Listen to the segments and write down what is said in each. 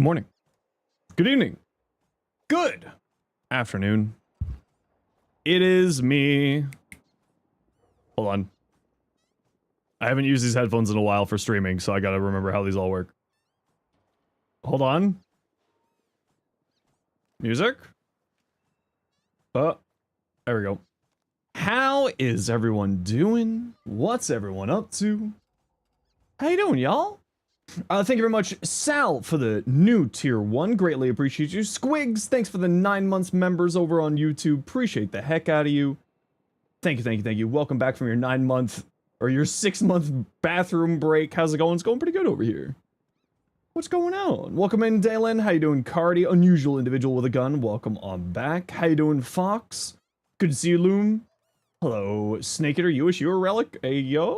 Good morning. Good evening. Good afternoon. It is me. Hold on. I haven't used these headphones in a while for streaming, so I gotta remember how these all work. Hold on. Music. There we go. How is everyone doing? What's everyone up to? How you doing, y'all? Thank you very much, Sal, for the new tier 1. Greatly appreciate you. Squigs, thanks for the 9 months members over on YouTube. Appreciate the heck out of you. Thank you, thank you, thank you. Welcome back from your 9-month or your 6-month bathroom break. How's it going? It's going pretty good over here. What's going on? Welcome in, Dalen. How you doing, Cardi? Unusual individual with a gun. Welcome on back. How you doing, Fox? Good to see you, Loom. Hello, Snake Eater. You wish you were a relic? Hey, yo.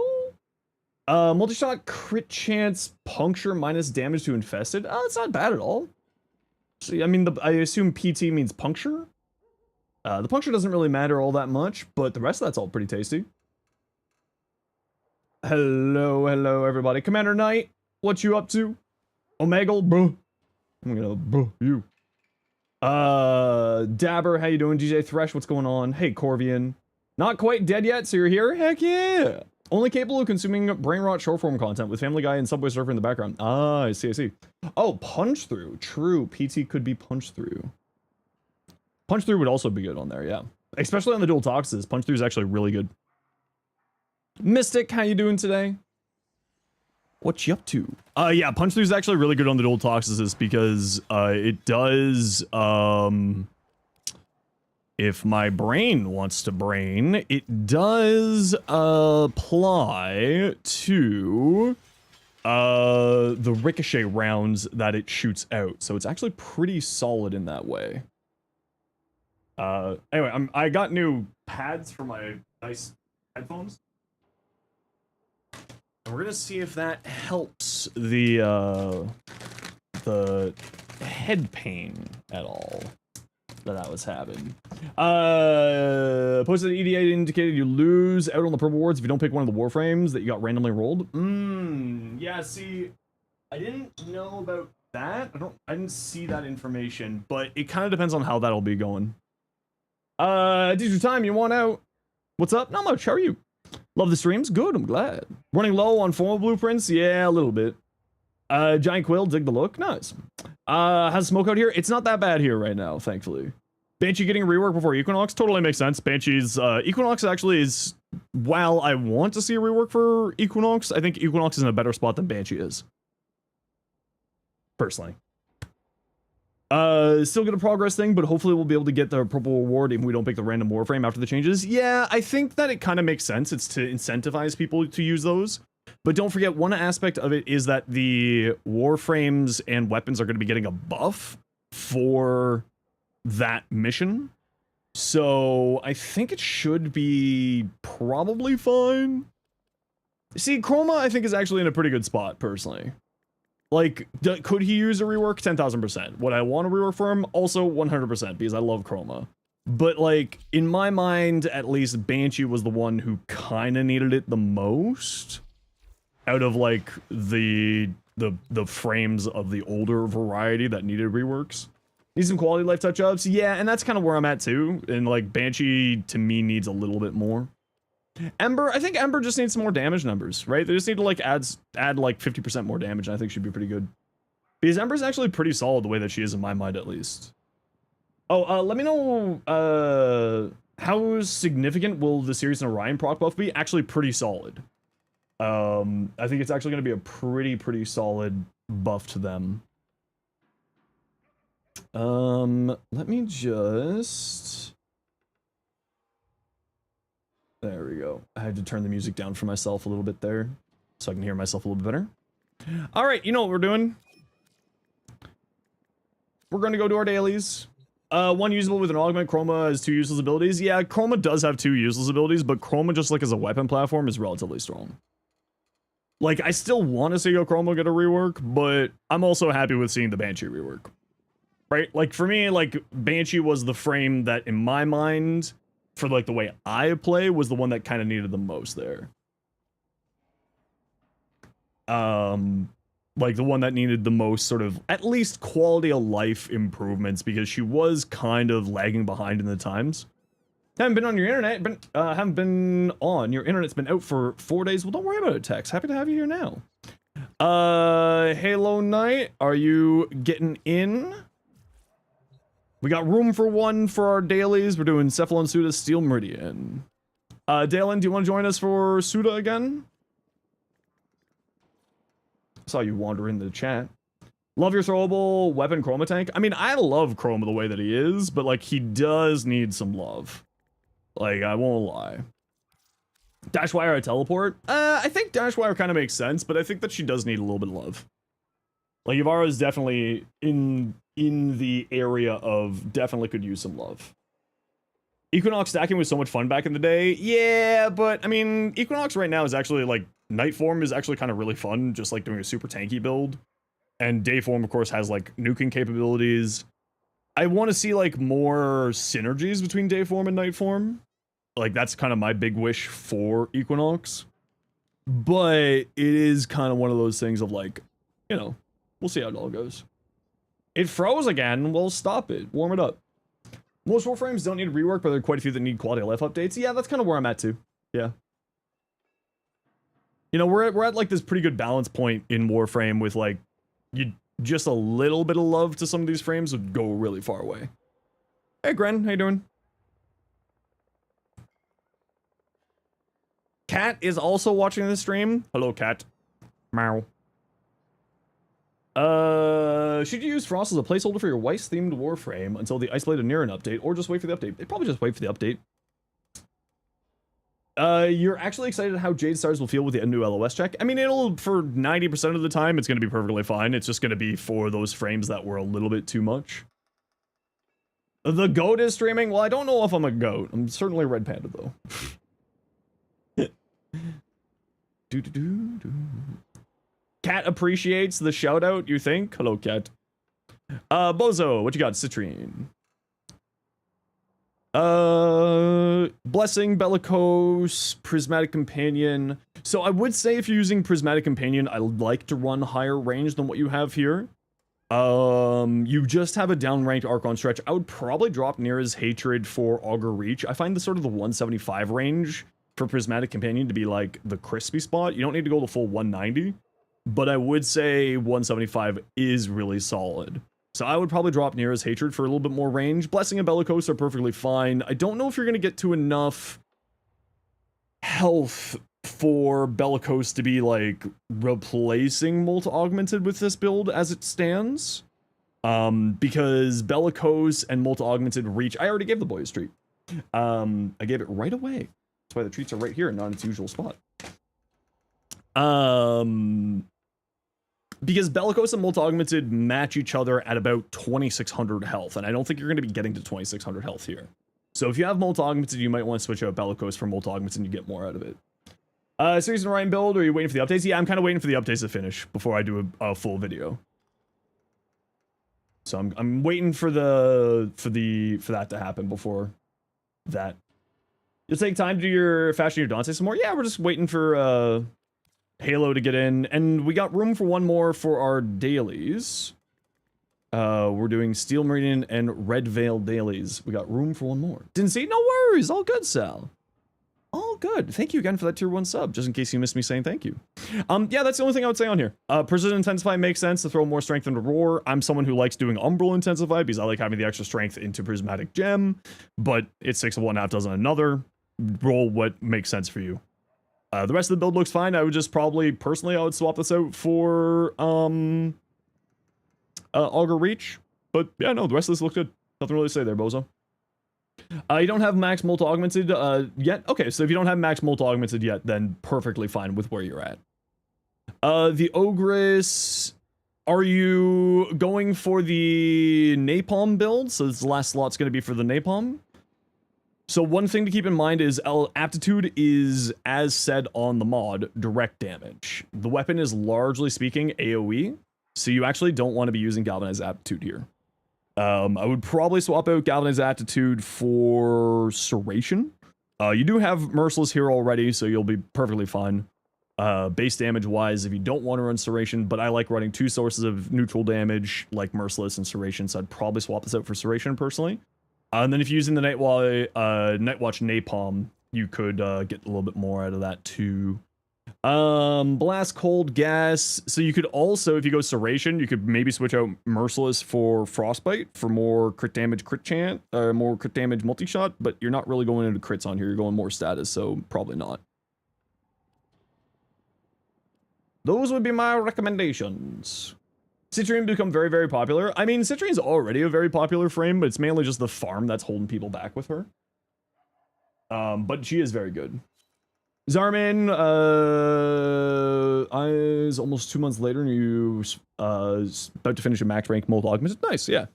Multi-shot crit chance puncture minus damage to infested. Oh, it's not bad at all. See, I mean, I assume PT means puncture. The puncture doesn't really matter all that much, but the rest of that's all pretty tasty. Hello, hello, everybody. Commander Knight, what you up to? Omegle, bro. I'm gonna bro you. Dabber, how you doing? DJ Thresh, what's going on? Hey, Corvian. Not quite dead yet, so you're here? Heck yeah! Only capable of consuming brain rot short form content with Family Guy and Subway Surfer in the background. Ah, I see, I see. Oh, punch through. True, PT could be punch through. Punch through would also be good on there, yeah. Especially on the dual toxes. Punch through is actually really good. Mystic, how you doing today? What you up to? Yeah, punch through is actually really good on the dual toxes because it does if my brain wants to brain, it does apply to the ricochet rounds that it shoots out. So it's actually pretty solid in that way. Anyway, I got new pads for my nice headphones. And we're gonna see if that helps the head pain at all that I was having. Posted EDA indicated you lose out on the purple wards if you don't pick one of the Warframes that you got randomly rolled. Yeah, see, I didn't know about that. I didn't see that information, but it kind of depends on how that'll be going. Did your time, you want out? What's up? Not much, how are you? Love the streams? Good, I'm glad. Running low on formal blueprints? Yeah, a little bit. Giant Quill, dig the look. Nice. Has smoke out here? It's not that bad here right now, thankfully. Banshee getting rework before Equinox? Totally makes sense. Banshee's, Equinox actually is, while I want to see a rework for Equinox, I think Equinox is in a better spot than Banshee is. Personally. Still get a progress thing, but hopefully we'll be able to get the purple reward if we don't pick the random Warframe after the changes. Yeah, I think that it kind of makes sense. It's to incentivize people to use those. But don't forget, one aspect of it is that the Warframes and weapons are going to be getting a buff for that mission. So I think it should be probably fine. See, Chroma, I think, is actually in a pretty good spot, personally. Like, could he use a rework? 10,000%. Would I want a rework for him? Also 100%, because I love Chroma. But, like, in my mind, at least, Banshee was the one who kind of needed it the most. Out of, like, the frames of the older variety that needed reworks. Need some quality life touch-ups? Yeah, and that's kind of where I'm at, too. And, like, Banshee, to me, needs a little bit more. Ember, I think Ember just needs some more damage numbers, right? They just need to like add like 50% more damage, and I think she'd be pretty good. Because Ember's actually pretty solid the way that she is in my mind, at least. Oh, let me know how significant will the Sirius and Orion proc buff be? Actually pretty solid. I think it's actually going to be a pretty solid buff to them. Let me just... There we go. I had to turn the music down for myself a little bit there, so I can hear myself a little bit better. Alright, you know what we're doing. We're going to go do our dailies. One usable with an augment. Chroma has 2 useless abilities. Yeah, Chroma does have 2 useless abilities, but Chroma, just like as a weapon platform, is relatively strong. Like, I still want to see a Chroma get a rework, but I'm also happy with seeing the Banshee rework. Right? Like, for me, like, Banshee was the frame that, in my mind... for like the way I play, was the one that kind of needed the most there. Like the one that needed the most sort of, at least quality of life improvements, because she was kind of lagging behind in the times. Haven't been on your internet, haven't been on. Your internet's been out for 4 days. Well, don't worry about it, Tex. Happy to have you here now. Halo Knight, are you getting in? We got room for one for our dailies. We're doing Cephalon Suda Steel Meridian. Dalen, do you want to join us for Suda again? Saw you wander in the chat. Love your throwable weapon Chroma Tank. I mean, I love Chroma the way that he is, but like he does need some love. Like, I won't lie. Dashwire a teleport? I think Dashwire kind of makes sense, but I think that she does need a little bit of love. Like, Yavara is definitely in the area of definitely could use some love. Equinox stacking was so much fun back in the day. Yeah, but I mean, Equinox right now is actually like, night form is actually kind of really fun, just like doing a super tanky build. And day form, of course, has like nuking capabilities. I want to see like more synergies between day form and night form. Like that's kind of my big wish for Equinox. But it is kind of one of those things of like, you know, we'll see how it all goes. It froze again. Well, stop it. Warm it up. Most Warframes don't need rework, but there are quite a few that need quality of life updates. Yeah, that's kind of where I'm at too. Yeah. You know, we're at like this pretty good balance point in Warframe with like, just a little bit of love to some of these frames would go really far away. Hey, Gren, how you doing? Cat is also watching the stream. Hello, Cat. Meow. Should you use Frost as a placeholder for your Weiss-themed Warframe until the Isolated Niran update, or just wait for the update? They'd probably just wait for the update. You're actually excited how Jade Stars will feel with the new LOS check? I mean, it'll, for 90% of the time, it's going to be perfectly fine. It's just going to be for those frames that were a little bit too much. The goat is streaming? Well, I don't know if I'm a goat. I'm certainly a red panda, though. Cat appreciates the shout out, you think? Hello, Cat. Bozo, what you got? Citrine. Blessing, Bellicose, Prismatic Companion. So I would say if you're using Prismatic Companion, I like to run higher range than what you have here. You just have a downranked Archon stretch. I would probably drop Nira's Hatred for Augur Reach. I find the sort of the 175 range for Prismatic Companion to be like the crispy spot. You don't need to go the full 190, but I would say 175 is really solid. So I would probably drop Nira's Hatred for a little bit more range. Blessing and Bellicose are perfectly fine. I don't know if you're going to get to enough health for Bellicose to be, like, replacing Molt Augmented with this build as it stands. Because Bellicose and Molt Augmented reach... I already gave the boy a treat. I gave it right away. That's why the treats are right here and not in its usual spot. Because Bellicose and Molt Augmented match each other at about 2600 health, and I don't think you're going to be getting to 2600 health here. So if you have Molt Augmented, you might want to switch out Bellicose for Molt Augmented and you get more out of it. Series and Ryan build, or are you waiting for the updates? Yeah, I'm kind of waiting for the updates to finish before I do a full video. So I'm waiting for that to happen before that. You'll take time to do your Fashion Your Dante some more? Yeah, we're just waiting for Halo to get in, and we got room for one more for our dailies. We're doing Steel Meridian and Red Veil dailies. We got room for one more. Didn't see? No worries. All good, Sal. All good. Thank you again for that tier 1 sub, just in case you missed me saying thank you. Yeah, that's the only thing I would say on here. Precision Intensify makes sense to throw more strength into Roar. I'm someone who likes doing Umbral Intensify because I like having the extra strength into Prismatic Gem, but it's 6 of one, half dozen another. Roll what makes sense for you. The rest of the build looks fine. I would just probably, personally, I would swap this out for Augur Reach. But yeah, no, the rest of this looks good. Nothing really to say there, Bozo. You don't have max Molt Augmented yet? Okay, so if you don't have max Molt Augmented yet, then perfectly fine with where you're at. The Ogress, are you going for the Napalm build? So this last slot's going to be for the Napalm. So one thing to keep in mind is Aptitude is, as said on the mod, direct damage. The weapon is largely speaking AoE, so you actually don't want to be using Galvanized Aptitude here. I would probably swap out Galvanized Aptitude for Serration. You do have Merciless here already, so you'll be perfectly fine. base damage wise if you don't want to run Serration, but I like running 2 sources of neutral damage like Merciless and Serration, so I'd probably swap this out for Serration personally. And then if you're using the Nightwatch Napalm, you could get a little bit more out of that too. Blast, Cold, Gas. So you could also, if you go Serration, you could maybe switch out Merciless for Frostbite for more crit damage crit chant, or more crit damage multi-shot, but you're not really going into crits on here, you're going more status, so probably not. Those would be my recommendations. Citrine become very, very popular. I mean, Citrine's already a very popular frame, but it's mainly just the farm that's holding people back with her. But she is very good. Zarmin, is almost 2 months later, and you about to finish a max rank Molt Augmented. Nice, yeah.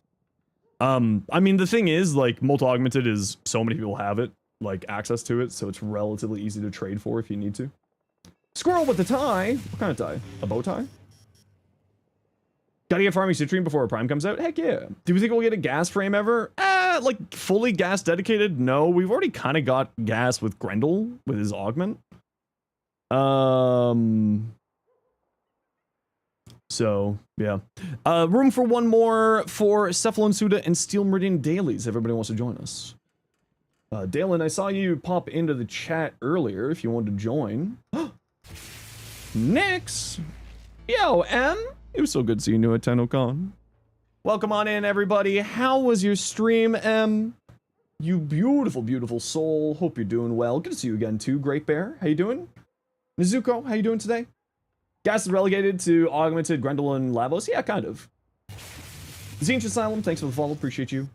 I mean, the thing is, like, Molt Augmented is, so many people have it, like, access to it, so it's relatively easy to trade for if you need to. Squirrel with the tie. What kind of tie? A bow tie? Gotta get farming Citrine before a prime comes out? Heck yeah. Do we think we'll get a gas frame ever? Like fully gas dedicated? No, we've already kind of got gas with Grendel with his augment. So yeah. Room for one more for Cephalon Suda and Steel Meridian dailies. Everybody wants to join us. Dalen, I saw you pop into the chat earlier if you wanted to join. Nix! Yo, M! It was so good seeing you at TennoCon. Welcome on in, everybody. How was your stream, M? You beautiful, beautiful soul. Hope you're doing well. Good to see you again, too. Great Bear, how you doing? Nezuko, how you doing today? Gas is relegated to Augmented, Grendel, and Lavos? Yeah, kind of. Zinch Asylum, thanks for the follow. Appreciate you.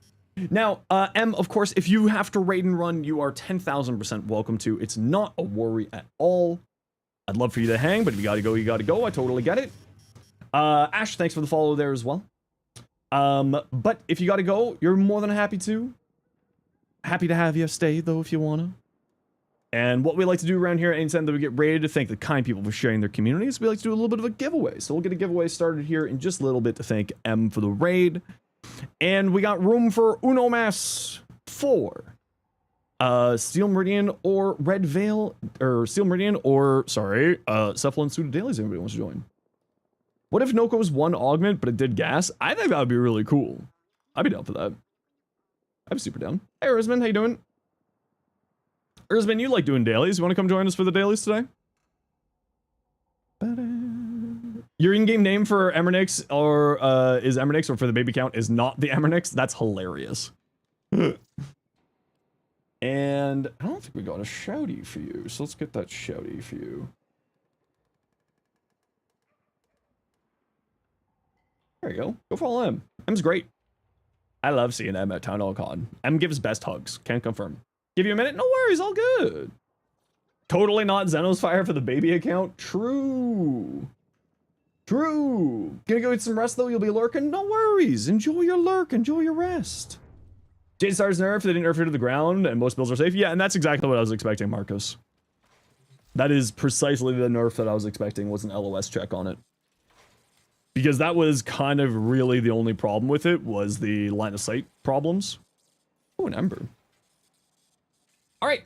Now, M, of course, if you have to raid and run, you are 10,000% welcome to. It's not a worry at all. I'd love for you to hang, but if you gotta go, you gotta go. I totally get it. Ash, thanks for the follow there as well. But if you gotta go, you're more than happy to. Happy to have you stay, though, if you wanna. And what we like to do around here, anytime that we get raided, to thank the kind people for sharing their communities, we like to do a little bit of a giveaway. So we'll get a giveaway started here in just a little bit to thank M for the raid. And we got room for Uno Mas 4. Steel Meridian or Red Veil, or Steel Meridian or, sorry, Cephalon Suda Dailies, anybody wants to join. What if Noko's one augment, but it did gas? I think that would be really cool. I'd be down for that. I'd be super down. Hey, Erzman, how you doing? Erzman, you like doing dailies. You want to come join us for the dailies today? Your in-game name for Emernix or is Emernix, or for the baby count is not the Emernix? That's hilarious. And I don't think we got a shouty for you, so let's get that shouty for you. There you go. Go follow M. M's great. I love seeing M at Town Hall Con. M gives best hugs. Can't confirm. Give you a minute? No worries, all good. Totally not Zenosfire for the baby account? True. True. Gonna go get some rest though? You'll be lurking? No worries. Enjoy your lurk. Enjoy your rest. Jade Star's nerfed. They didn't nerf it to the ground and most builds are safe. Yeah, and that's exactly what I was expecting, Marcos. That is precisely the nerf that I was expecting, was an LOS check on it. Because that was kind of really the only problem with it, was the line of sight problems. Oh, an Ember. Alright.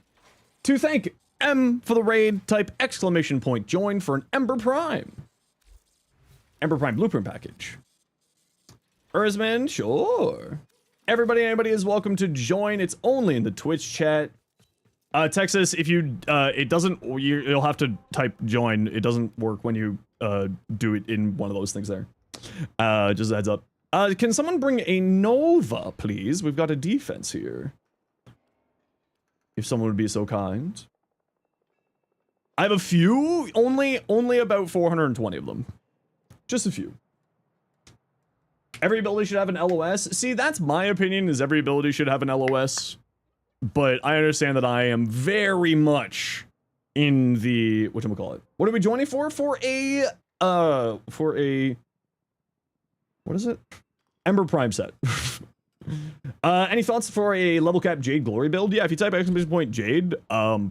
To thank M for the raid, type exclamation point join for an Ember Prime. Ember Prime Blueprint package. Erzman, sure. Everybody, anybody is welcome to join. It's only in the Twitch chat. Texas, if you, it doesn't, you'll have to type join. It doesn't work when you, do it in one of those things there. Just a heads up. Can someone bring a Nova, please? We've got a defense here. If someone would be so kind. I have a few, only about 420 of them. Just a few. Every ability should have an LOS. See, that's my opinion, is every ability should have an LOS. But I understand that I am very much in the, whatchamacallit. What are we joining for? For a, what is it? Ember Prime set. Any thoughts for a level cap Jade Glory build? Yeah, if you type exclamation point Jade,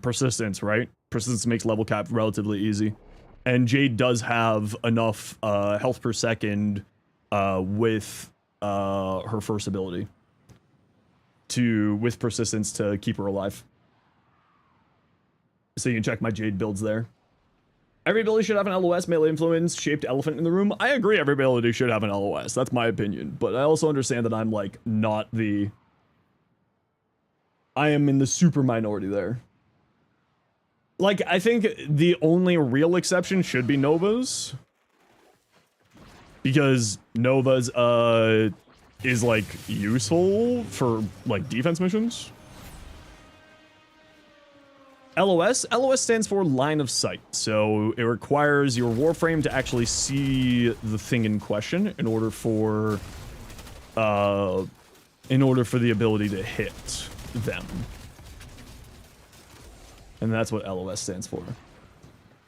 persistence, right? Persistence makes level cap relatively easy. And Jade does have enough, health per second, with, her first ability. With persistence to keep her alive. So you can check my Jade builds there. Every ability should have an LOS, melee influence, shaped elephant in the room. I agree every ability should have an LOS. That's my opinion. But I also understand that I'm, like, not the... I am in the super minority there. Like, I think the only real exception should be Novas. Because Novas, is, like, useful for, like, defense missions. LOS stands for line of sight, so it requires your Warframe to actually see the thing in question in order for the ability to hit them. And that's what LOS stands for.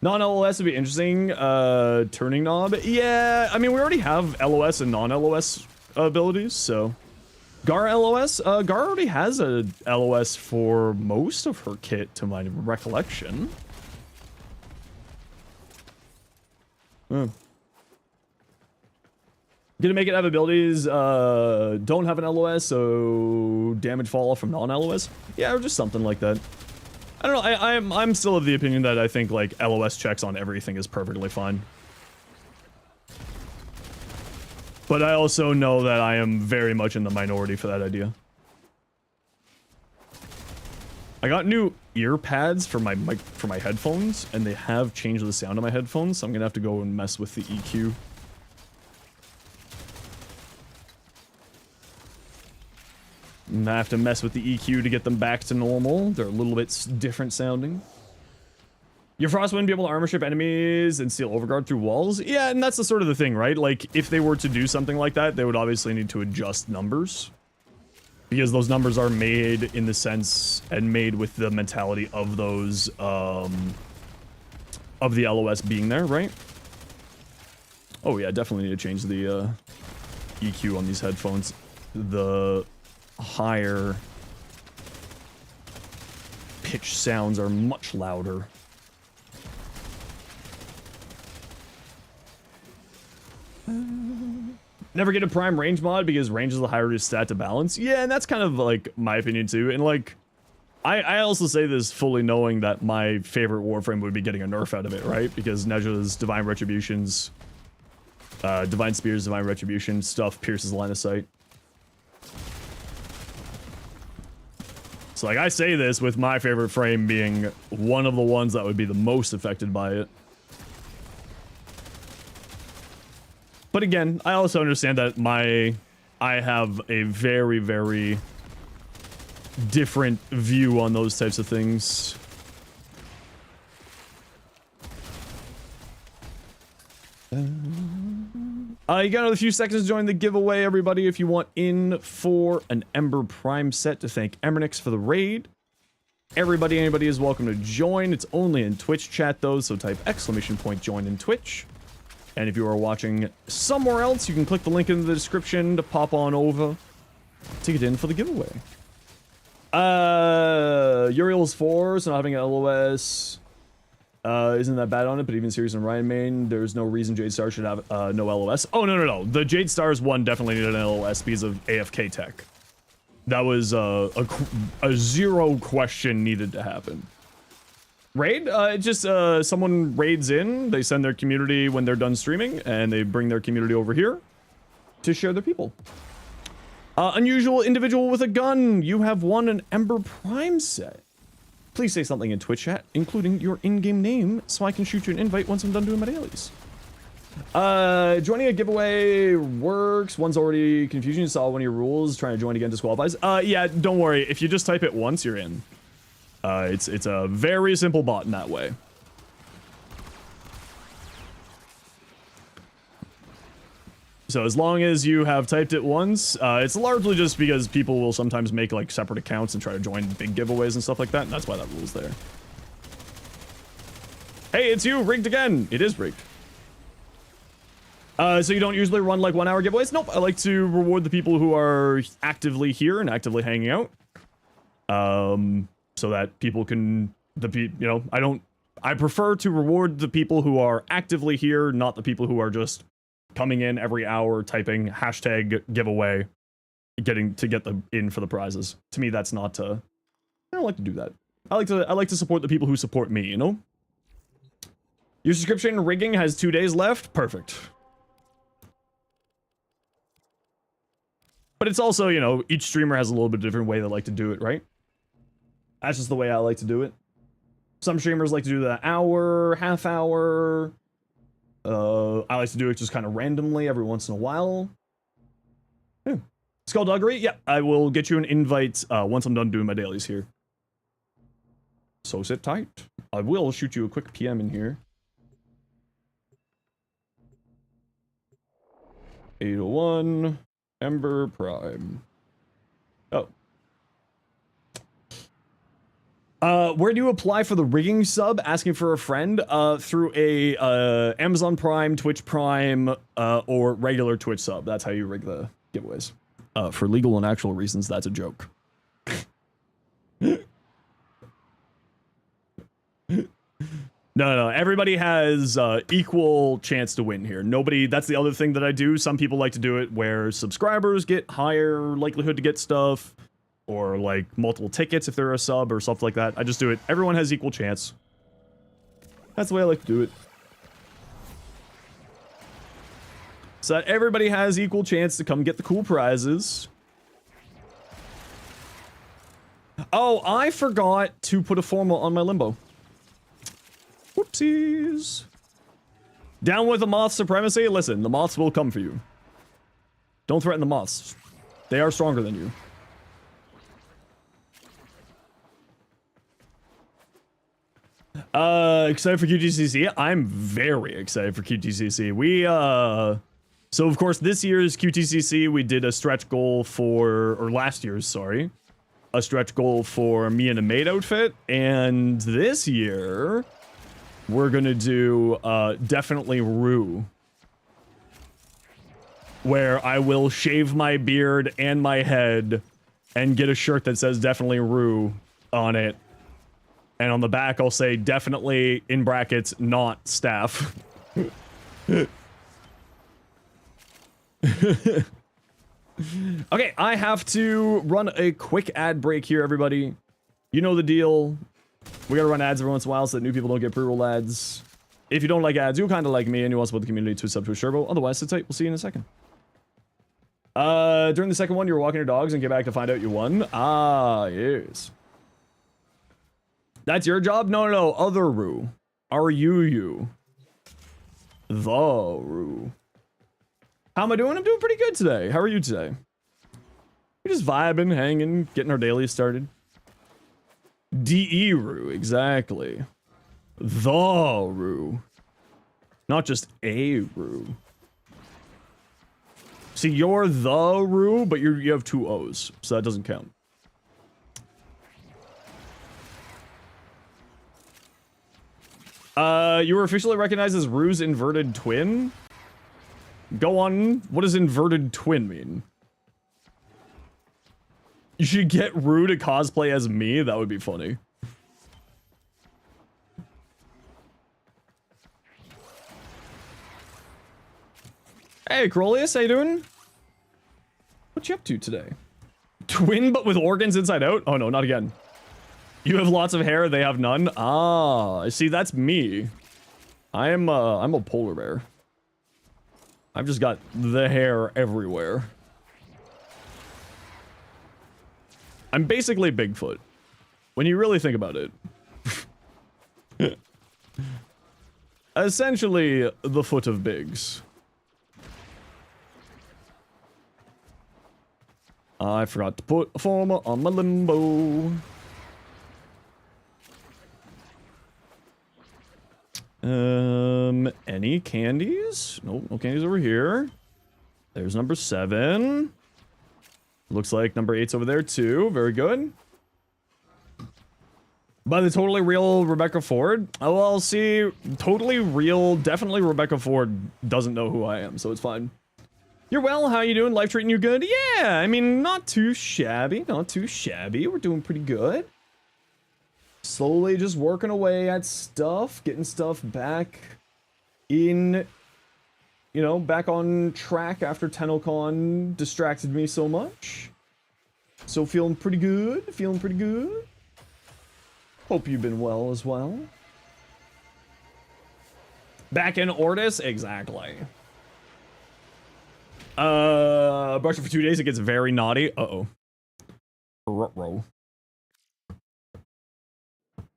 Non-LOS would be interesting. Turning knob. Yeah, I mean, we already have LOS and non-LOS abilities, so... Gar LOS? Gar already has a LOS for most of her kit, to my recollection. Gonna make it have abilities, don't have an LOS, so damage fall off from non-LOS? Yeah, or just something like that. I don't know, I'm still of the opinion that I think, like, LOS checks on everything is perfectly fine. But I also know that I am very much in the minority for that idea. I got new ear pads for my mic, for my headphones, and they have changed the sound of my headphones, so I'm gonna have to go and mess with the EQ. And I have to mess with the EQ to get them back to normal. They're a little bit different sounding. Your Frost wouldn't be able to armor ship enemies and steal overguard through walls? Yeah, and that's the sort of the thing, right? Like, if they were to do something like that, they would obviously need to adjust numbers. Because those numbers are made in the sense, and made with the mentality of those, of the LOS being there, right? Oh yeah, definitely need to change the, EQ on these headphones. The higher pitch sounds are much louder. Never get a prime range mod because range is the higher stat to balance. Yeah, and that's kind of like my opinion too. And like, I also say this fully knowing that my favorite Warframe would be getting a nerf out of it, right? Because Neja's Divine Retributions, Divine Spears, Divine Retribution stuff pierces line of sight. So like, I say this with my favorite frame being one of the ones that would be the most affected by it. But again, I also understand that I have a very, very different view on those types of things. You got another few seconds to join the giveaway, everybody, if you want in for an Ember Prime set to thank Emmernix for the raid. Anybody is welcome to join. It's only in Twitch chat, though, so type !join in Twitch. And if you are watching somewhere else, you can click the link in the description to pop on over to get in for the giveaway. Uriel's 4, so not having an LOS isn't that bad on it, but even Sirius and Ryan Main, there's no reason Jade Star should have no LOS. Oh, no. The Jade Stars one definitely needed an LOS because of AFK tech. That was a zero question needed to happen. Raid? It's just someone raids in, they send their community when they're done streaming, and they bring their community over here to share their people. Unusual individual with a gun, you have won an Ember Prime set. Please say something in Twitch chat, including your in-game name, so I can shoot you an invite once I'm done doing my dailies. Joining a giveaway works. One's already confusing. You saw one of your rules. Trying to join again disqualifies. Yeah, don't worry. If you just type it once, you're in. It's a very simple bot in that way. So as long as you have typed it once, it's largely just because people will sometimes make like separate accounts and try to join big giveaways and stuff like that, and that's why that rule's there. Hey, it's you, rigged again. It is rigged. So you don't usually run like 1 hour giveaways? Nope, I like to reward the people who are actively here and actively hanging out. So that people can, I prefer to reward the people who are actively here, not the people who are just coming in every hour, typing hashtag giveaway, getting to get them in for the prizes. To me, that's not, I don't like to do that. I like to support the people who support me, you know? Your subscription rigging has 2 days left. Perfect. But it's also, you know, each streamer has a little bit different way they like to do it, right? That's just the way I like to do it. Some streamers like to do the hour, half hour. I like to do it just kind of randomly every once in a while. Yeah. Skullduggery? Yeah, I will get you an invite once I'm done doing my dailies here. So sit tight. I will shoot you a quick PM in here. 801 Ember Prime. Oh. Where do you apply for the rigging sub? Asking for a friend? Through a Amazon Prime, Twitch Prime, or regular Twitch sub. That's how you rig the giveaways. For legal and actual reasons, that's a joke. No, everybody has equal chance to win here. Nobody, that's the other thing that I do. Some people like to do it where subscribers get higher likelihood to get stuff, or like multiple tickets if they're a sub or stuff like that. I just do it. Everyone has equal chance. That's the way I like to do it. So that everybody has equal chance to come get the cool prizes. Oh, I forgot to put a formal on my limbo. Whoopsies. Down with the moth supremacy? Listen, the moths will come for you. Don't threaten the moths. They are stronger than you. Excited for QTCC? I'm very excited for QTCC. So of course this year's QTCC we did a stretch goal for, or last year's, sorry. A stretch goal for me in a maid outfit, and this year we're gonna do definitely Rue, where I will shave my beard and my head and get a shirt that says definitely Rue on it, and on the back I'll say definitely in brackets not staff. Okay, I have to run a quick ad break here, everybody. You know the deal. We gotta run ads every once in a while so that new people don't get pre-roll ads. If you don't like ads, you kind of like me and you want to support the community, to sub to a Sherbo. Otherwise, sit tight. We'll see you in a second. During the second one, you were walking your dogs and get back to find out you won. Ah, yes. That's your job? No. Other Rue. R-U-U. The Rue. How am I doing? I'm doing pretty good today. How are you today? We're just vibing, hanging, getting our daily started. D-E-Rue, exactly. The Rue. Not just a Rue. See, you're the Rue, but you have 2 O's, so that doesn't count. You were officially recognized as Rue's inverted twin? Go on, what does inverted twin mean? You should get Rue to cosplay as me, that would be funny. Hey, Crolius, how you doing? What you up to today? Twin but with organs inside out? Oh no, not again. You have lots of hair, they have none? Ah, see, that's me. I'm a polar bear. I've just got the hair everywhere. I'm basically Bigfoot. When you really think about it. Essentially, the foot of Biggs. I forgot to put a former on my limbo. Any candies? Nope, no candies over here. There's number 7. Looks like number 8's over there too. Very good. By the totally real Rebecca Ford? Oh, well, see, totally real, definitely Rebecca Ford doesn't know who I am, so it's fine. You're well, how you doing? Life treating you good? Yeah, I mean, not too shabby, not too shabby. We're doing pretty good. Slowly just working away at stuff, getting stuff back in, you know, back on track after TennoCon distracted me so much. So feeling pretty good, feeling pretty good. Hope you've been well as well. Back in Ortis? Exactly. Brush it for 2 days, it gets very naughty. Uh-oh. Ruh-roh.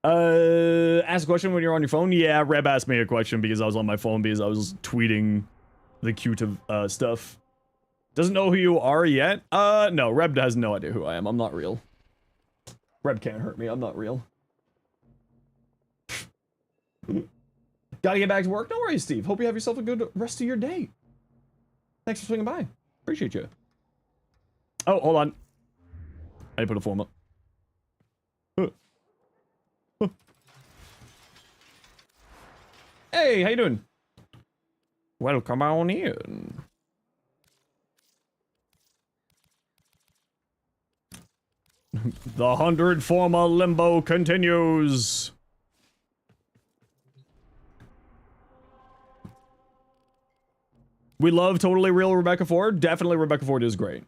Ask a question when you're on your phone? Yeah, Reb asked me a question because I was on my phone because I was tweeting the cute stuff. Doesn't know who you are yet? No, Reb has no idea who I am. I'm not real. Reb can't hurt me. I'm not real. Gotta get back to work? No worries, Steve. Hope you have yourself a good rest of your day. Thanks for swinging by. Appreciate you. Oh, hold on. I put a form up. Hey, how you doing? Welcome on in. The 100 forma limbo continues. We love Totally Real Rebecca Ford. Definitely Rebecca Ford is great.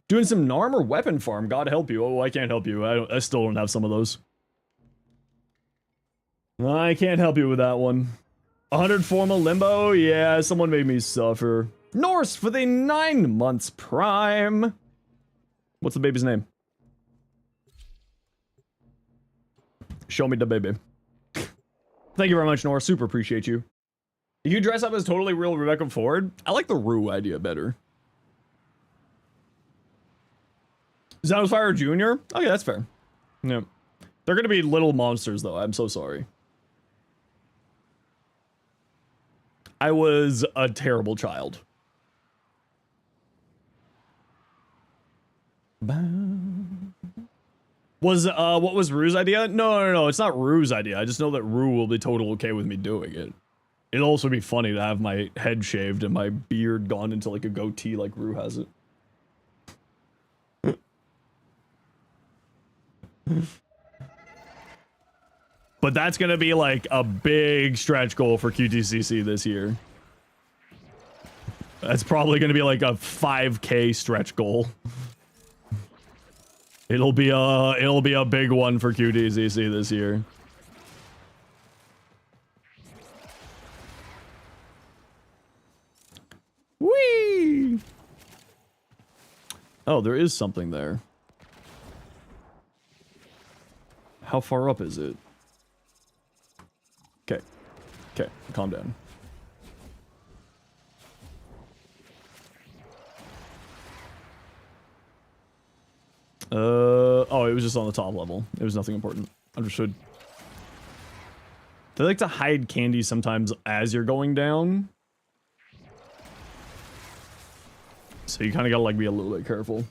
Doing some Narm or weapon farm. God help you. Oh, I can't help you. I still don't have some of those. I can't help you with that one. 100 formal limbo? Yeah, someone made me suffer. Norse for the 9 months prime. What's the baby's name? Show me the baby. Thank you very much, Norse. Super appreciate you. You dress up as Totally Real Rebecca Ford? I like the Rue idea better. Zenosfire Jr.? Okay, that's fair. Yeah. They're gonna be little monsters, though. I'm so sorry. I was a terrible child. Was, what was Rue's idea? No, it's not Rue's idea. I just know that Rue will be totally okay with me doing it. It'll also be funny to have my head shaved and my beard gone into like a goatee like Rue has it. But that's gonna be like a big stretch goal for QTCC this year. That's probably gonna be like a 5K stretch goal. It'll be a big one for QTCC this year. Whee! Oh, there is something there. How far up is it? Okay, calm down. Oh, it was just on the top level. It was nothing important. Understood. They like to hide candy sometimes as you're going down. So you kind of gotta like be a little bit careful.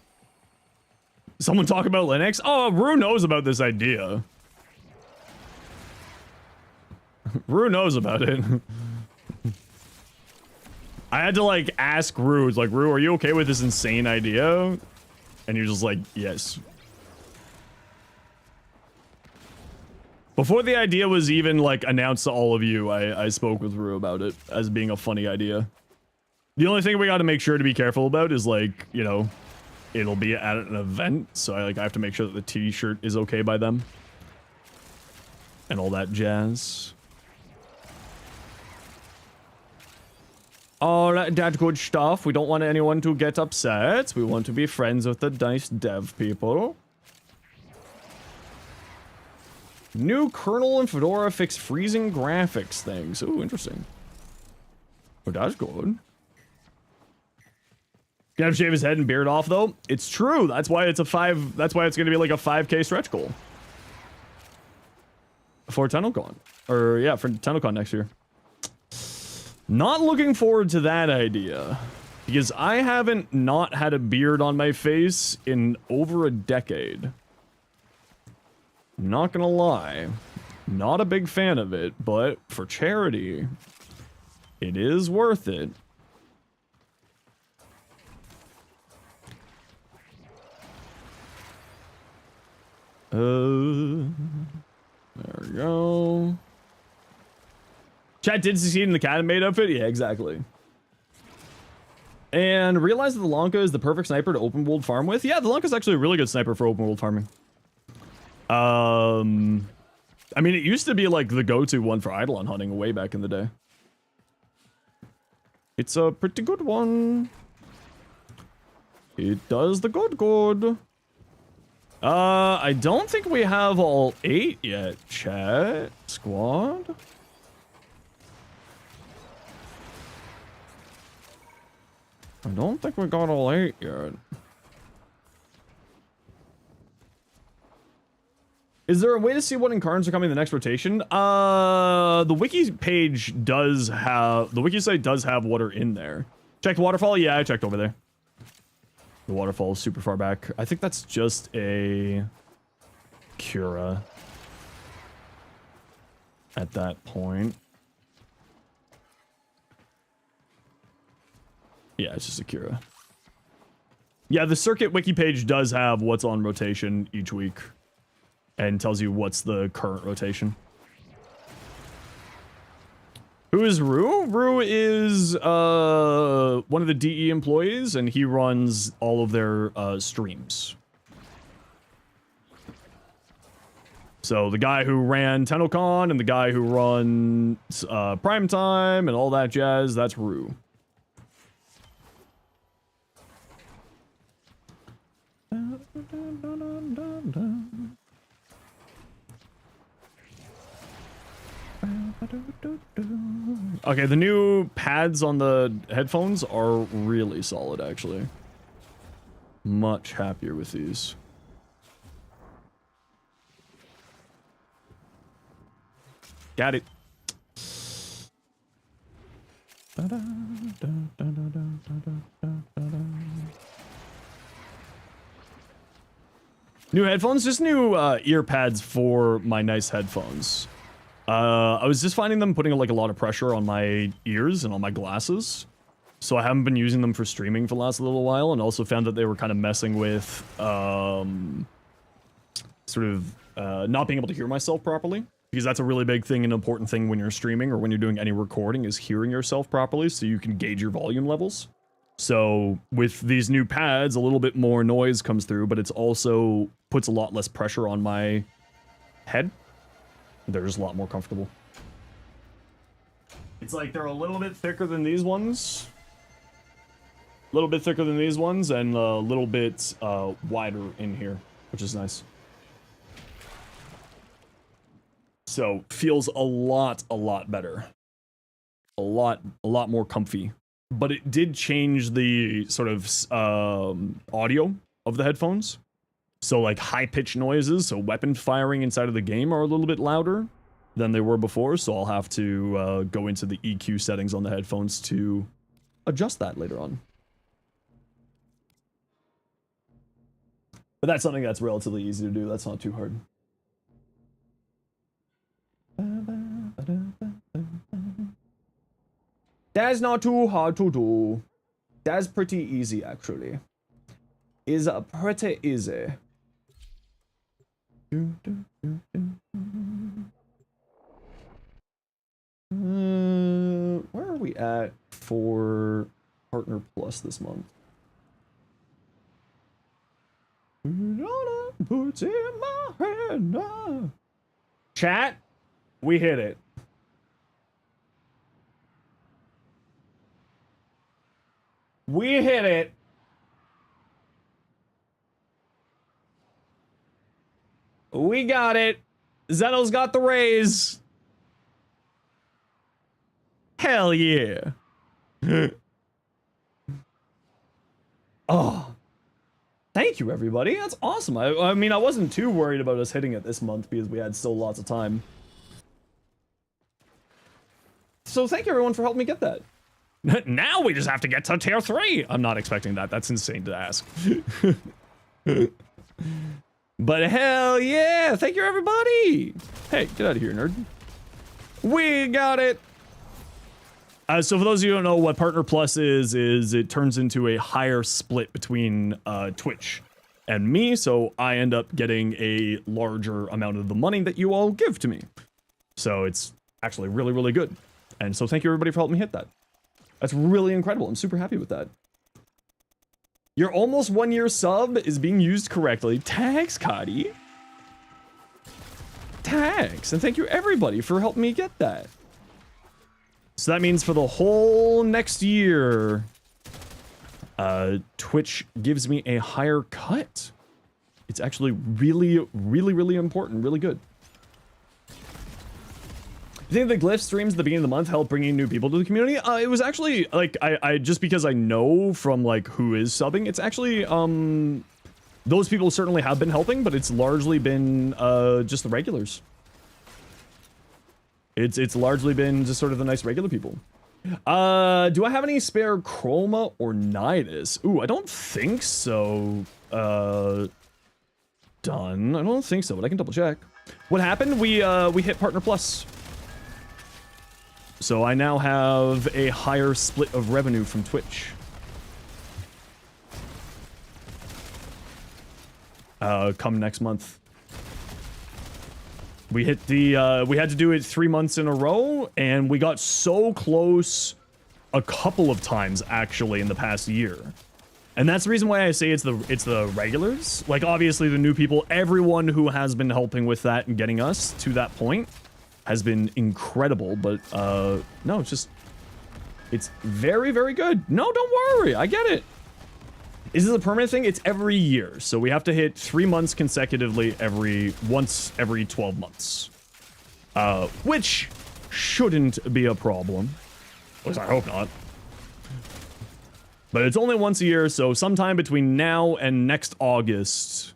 Someone talk about Linux? Oh, Rue knows about this idea. Rue knows about it. I had to like ask Rue, it's like, Rue, are you okay with this insane idea? And you're just like, yes. Before the idea was even like announced to all of you, I spoke with Rue about it as being a funny idea. The only thing we got to make sure to be careful about is like, you know, it'll be at an event, so I have to make sure that the t-shirt is okay by them. And all that jazz. All that good stuff. We don't want anyone to get upset. We want to be friends with the nice dev people. New kernel in Fedora fixed freezing graphics things. Ooh, interesting. Oh, that's good. Gonna have to shave his head and beard off though. It's true. That's why it's that's why it's gonna be like a 5K stretch goal. For TennoCon. Or yeah, for TennoCon next year. Not looking forward to that idea. Because I haven't not had a beard on my face in over a decade. Not gonna lie. Not a big fan of it, but for charity, it is worth it. There we go. Chat did succeed in the cat maid outfit? Yeah, exactly. And realize that the Lanka is the perfect sniper to open world farm with? Yeah, the Lanka is actually a really good sniper for open world farming. I mean, it used to be like the go-to one for Eidolon hunting way back in the day. It's a pretty good one. It does the good. I don't think we have all 8 yet, chat. Squad. I don't think we got all 8 yet. Is there a way to see what incarns are coming the next rotation? The wiki page does have, the wiki site does have what are in there. Checked waterfall? Yeah, I checked over there. The waterfall is super far back. I think that's just a Cura at that point. Yeah, it's just a Cura. Yeah, the circuit wiki page does have what's on rotation each week and tells you what's the current rotation. Who is Rue? Rue is one of the DE employees, and he runs all of their streams. So the guy who ran TennoCon and the guy who runs Primetime and all that jazz, that's Rue. Okay, the new pads on the headphones are really solid, actually. Much happier with these. Got it. New headphones? Just new ear pads for my nice headphones. I was just finding them putting like a lot of pressure on my ears and on my glasses. So I haven't been using them for streaming for the last little while, and also found that they were kind of messing with sort of not being able to hear myself properly. Because that's a really big thing, an important thing when you're streaming or when you're doing any recording, is hearing yourself properly so you can gauge your volume levels. So with these new pads, a little bit more noise comes through, but it's also puts a lot less pressure on my head. They're just a lot more comfortable. It's like they're a little bit thicker than these ones. A little bit thicker than these ones, and a little bit wider in here, which is nice. So feels a lot better. A lot more comfy. But it did change the sort of audio of the headphones. So like high-pitched noises, so weapon firing inside of the game are a little bit louder than they were before, so I'll have to go into the EQ settings on the headphones to adjust that later on. But that's something that's relatively easy to do, that's not too hard. That's not too hard to do. That's pretty easy, actually. Is pretty easy. Where are we at for Partner Plus this month? Puts in my hand. Chat, we hit it. We hit it. We got it. Zeno's got the raise. Hell yeah. Oh. Thank you, everybody. That's awesome. I mean, I wasn't too worried about us hitting it this month because we had still lots of time. So thank you, everyone, for helping me get that. Now we just have to get to tier 3. I'm not expecting that. That's insane to ask. But hell yeah. Thank you, everybody. Hey, get out of here, nerd. We got it. So for those of you who don't know what Partner Plus is it turns into a higher split between Twitch and me, so I end up getting a larger amount of the money that you all give to me. So it's actually really, really good. And so thank you, everybody, for helping me hit that. That's really incredible. I'm super happy with that. Your almost 1 year sub is being used correctly. Thanks, Cody. Thanks. And thank you, everybody, for helping me get that. So that means for the whole next year, Twitch gives me a higher cut. It's actually really, really, really important. Really good. You think the glyph streams at the beginning of the month help bringing new people to the community? It was actually like I just because I know from like who is subbing, it's actually those people certainly have been helping, but it's largely been just the regulars. It's largely been just sort of the nice regular people. Do I have any spare chroma or nidus? Ooh, I don't think so. Done. I don't think so, but I can double check. What happened? We hit Partner Plus. So I now have a higher split of revenue from Twitch. Come next month. We hit the, we had to do it 3 months in a row, and we got so close a couple of times, actually, in the past year. And that's the reason why I say it's the regulars. Like, obviously, the new people, everyone who has been helping with that and getting us to that point has been incredible, but no, it's very, very good. No, don't worry, I get it. Is this a permanent thing? It's every year, so we have to hit 3 months consecutively once every 12 months. Which shouldn't be a problem. At least I hope not. But it's only once a year, so sometime between now and next August,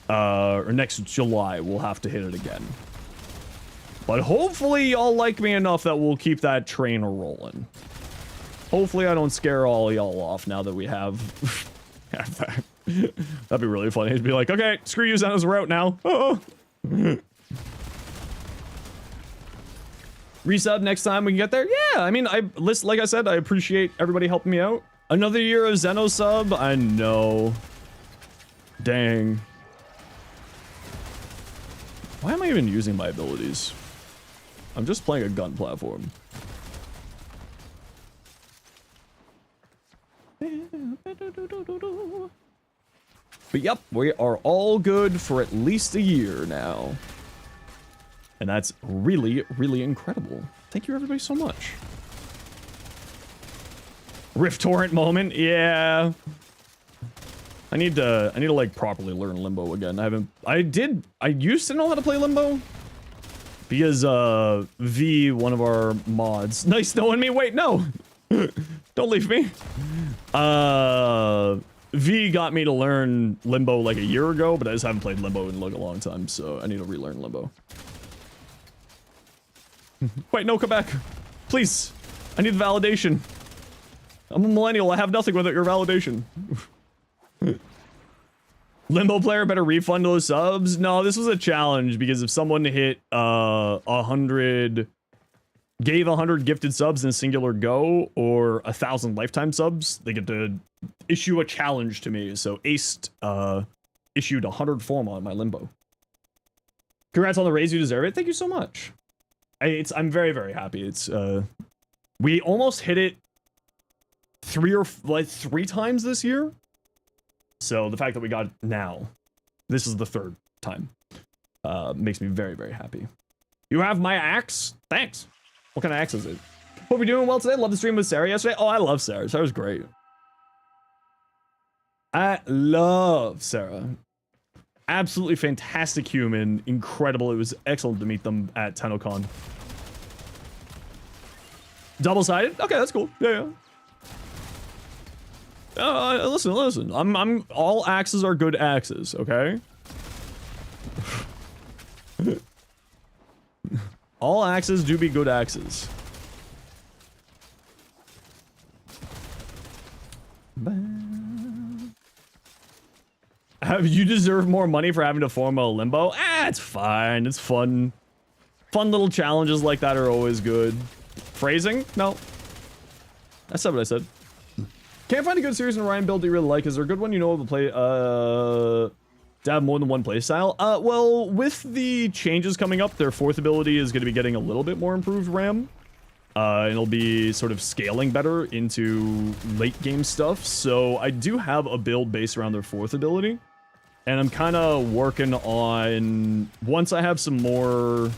or next July, we'll have to hit it again. But hopefully y'all like me enough that we'll keep that train rolling. Hopefully I don't scare all y'all off now that we have that. That'd be really funny. It'd be like, okay, screw you, Zenos, we're out now. Oh. Resub next time we can get there? Yeah, I mean, like I said, I appreciate everybody helping me out. Another year of Zenosub? I know. Dang. Why am I even using my abilities? I'm just playing a gun platform. But yep, we are all good for at least a year now. And that's really, really incredible. Thank you everybody so much. Rift Torrent moment, yeah. I need to like properly learn Limbo again. I used to know how to play Limbo. Because V, one of our mods. Nice knowing me. Wait, no. Don't leave me. V got me to learn Limbo like a year ago, but I just haven't played Limbo in like a long time, so I need to relearn Limbo. Wait, no, come back. Please. I need validation. I'm a millennial. I have nothing without your validation. Limbo player better refund those subs? No, this was a challenge because if someone hit 100, gave 100 gifted subs in a singular go or 1,000 lifetime subs, they get to issue a challenge to me. So Aced issued 100 form on my Limbo. Congrats on the raise, you deserve it. Thank you so much. I'm very, very happy. It's we almost hit it 3 times this year. So the fact that we got it now, this is the 3rd time, makes me very, very happy. You have my axe? Thanks. What kind of axe is it? Hope you're doing well today. Love the stream with Sarah yesterday. Oh, I love Sarah. Sarah's great. I love Sarah. Absolutely fantastic human. Incredible. It was excellent to meet them at TennoCon. Double-sided? Okay, that's cool. Yeah. Listen. I'm all axes are good axes, okay? All axes do be good axes. Have you deserved more money for having to form a Limbo? It's fine. It's fun. Fun little challenges like that are always good. Phrasing? No. That's not what I said. Can't find a good series in Orion build you really like. Is there a good one you know of to play, to have more than one playstyle? Well, with the changes coming up, their 4th ability is going to be getting a little bit more improved RAM. And it'll be sort of scaling better into late game stuff. So I do have a build based around their 4th ability. And I'm kind of working on, once I have some more,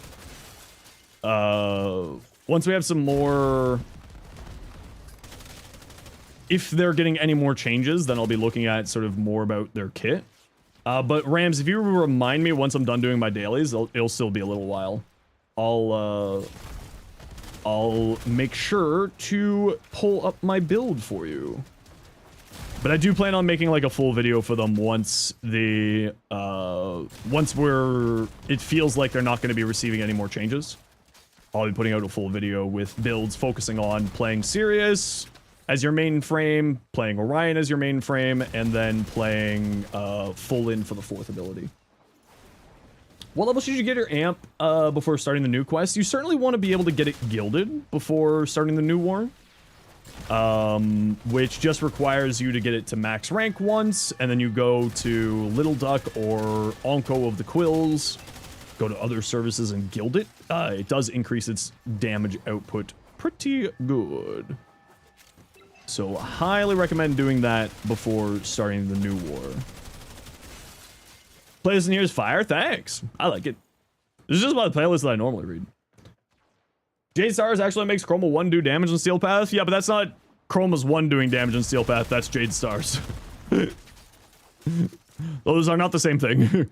once we have some more... If they're getting any more changes, then I'll be looking at sort of more about their kit. But Rams, if you remind me once I'm done doing my dailies, it'll still be a little while. I'll make sure to pull up my build for you. But I do plan on making like a full video for them once it feels like they're not going to be receiving any more changes. I'll be putting out a full video with builds focusing on playing Sirius as your main frame, playing Orion as your main frame, and then playing full in for the 4th ability. What level should you get your amp before starting the new quest? You certainly want to be able to get it gilded before starting the new war. Which just requires you to get it to max rank once, and then you go to Little Duck or Onko of the Quills, go to other services and gild it. It does increase its damage output pretty good. So highly recommend doing that before starting the new war. Playlist in here is fire. Thanks. I like it. This is just about the playlist that I normally read. Jade Stars actually makes Chroma 1 do damage on Steel Path. Yeah, but that's not Chroma's 1 doing damage on Steel Path. That's Jade Stars. Those are not the same thing.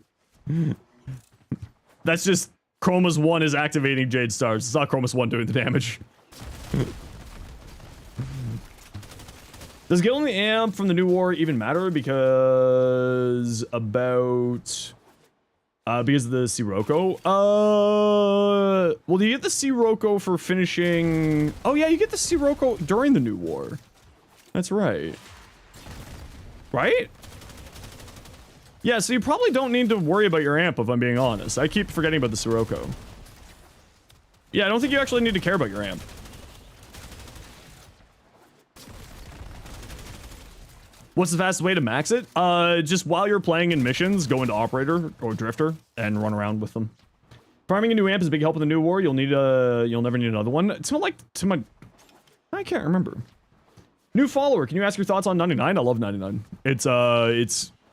That's just Chroma's 1 is activating Jade Stars. It's not Chroma's 1 doing the damage. Does gilding the amp from the new war even matter? Because of the Sirocco? Well, do you get the Sirocco for finishing... Oh yeah, you get the Sirocco during the new war. That's right. Right? Yeah, so you probably don't need to worry about your amp, if I'm being honest. I keep forgetting about the Sirocco. Yeah, I don't think you actually need to care about your amp. What's the fastest way to max it? Just while you're playing in missions, go into Operator or Drifter and run around with them. Farming a new amp is a big help in the new war. You'll never need another one. I can't remember. New follower, can you ask your thoughts on 99? I love 99. It's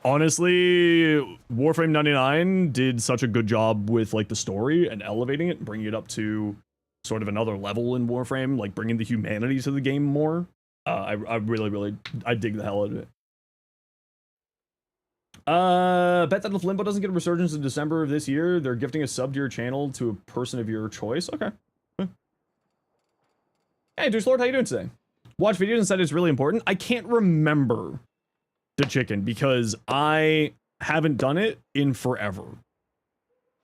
honestly, Warframe 99 did such a good job with like the story and elevating it, bringing it up to sort of another level in Warframe, like bringing the humanity to the game more. I really dig the hell out of it. Bet that if Limbo doesn't get a resurgence in December of this year, they're gifting a sub to your channel to a person of your choice. Okay. Hey, Deuce Lord, how you doing today? Watch videos and said it's really important. I can't remember the chicken because I haven't done it in forever.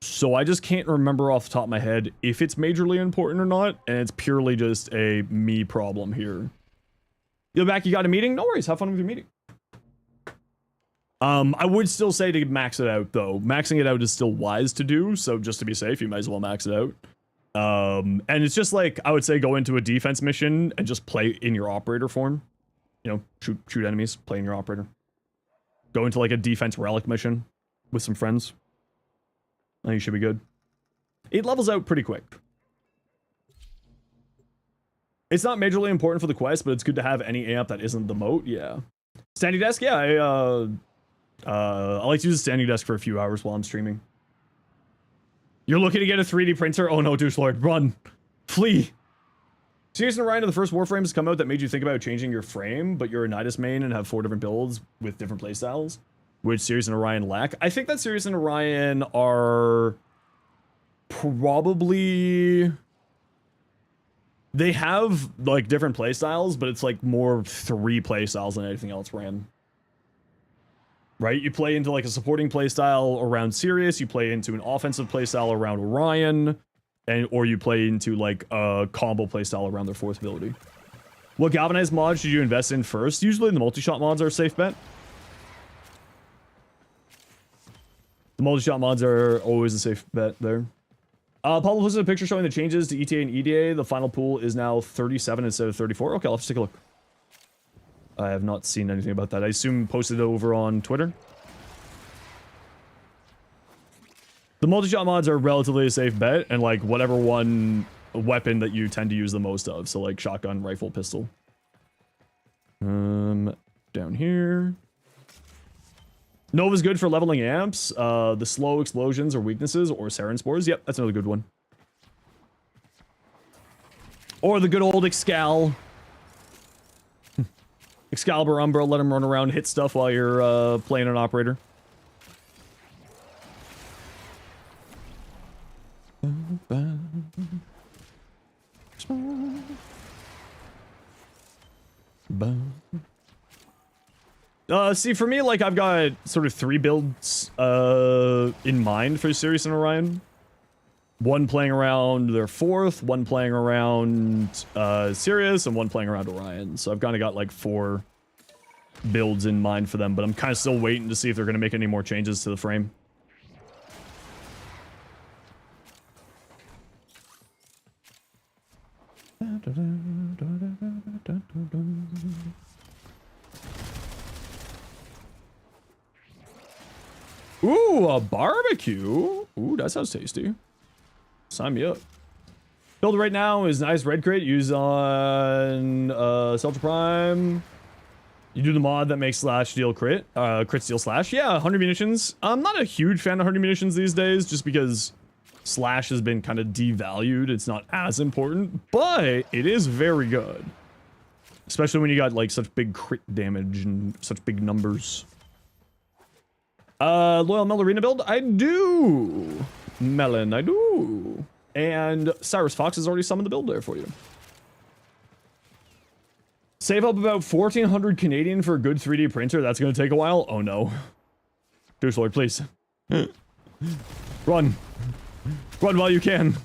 So I just can't remember off the top of my head if it's majorly important or not, and it's purely just a me problem here. You're back, you got a meeting? No worries, have fun with your meeting. I would still say to max it out, though. Maxing it out is still wise to do, so just to be safe, you might as well max it out. And it's just like, I would say go into a defense mission and just play in your operator form. You know, shoot enemies, play in your operator. Go into like a defense relic mission with some friends. I think you should be good. It levels out pretty quick. It's not majorly important for the quest, but it's good to have any amp that isn't the moat, yeah. Standing desk, yeah, I like to use a standing desk for a few hours while I'm streaming. You're looking to get a 3D printer? Oh no, Douche Lord, run! Flee! Sirius and Orion are the first Warframes to come out that made you think about changing your frame, but you're a Nidus main and have 4 different builds with different playstyles, which Sirius and Orion lack. I think that Sirius and Orion are probably... They have, like, different playstyles, but it's, like, more 3 playstyles than anything else ran. Right? You play into, like, a supporting playstyle around Sirius, you play into an offensive playstyle around Orion, or you play into, like, a combo playstyle around their 4th ability. What galvanized mods should you invest in first? Usually the multi-shot mods are a safe bet. The multi-shot mods are always a safe bet there. Pablo posted a picture showing the changes to ETA and EDA. The final pool is now 37 instead of 34. Okay, I'll have to take a look. I have not seen anything about that. I assume posted it over on Twitter. The multi-shot mods are relatively a safe bet, and like whatever one weapon that you tend to use the most of. So like shotgun, rifle, pistol. Down here. Nova's good for leveling amps. The slow explosions or weaknesses or sarin spores. Yep, that's another good one. Or the good old Excal. Excalibur Umbra, let him run around, hit stuff while you're playing an operator. See, for me, like, I've got sort of 3 builds in mind for Sirius and Orion. One playing around their 4th, one playing around Sirius, and one playing around Orion. So I've kind of got like 4 builds in mind for them, but I'm kind of still waiting to see if they're going to make any more changes to the frame. Ooh, a barbecue. Ooh, that sounds tasty. Sign me up. Build right now is nice red crit. Use on Celtra Prime. You do the mod that makes slash deal crit. Crit steal slash. Yeah, 100 munitions. I'm not a huge fan of 100 munitions these days, just because slash has been kind of devalued. It's not as important, but it is very good. Especially when you got like such big crit damage and such big numbers. Loyal Melorina build? I do. Melon, I do. And Cyrus Fox has already summoned the build there for you. Save up about 1,400 Canadian for a good 3D printer. That's going to take a while. Oh no. Douche Lord, please. Run. Run while you can.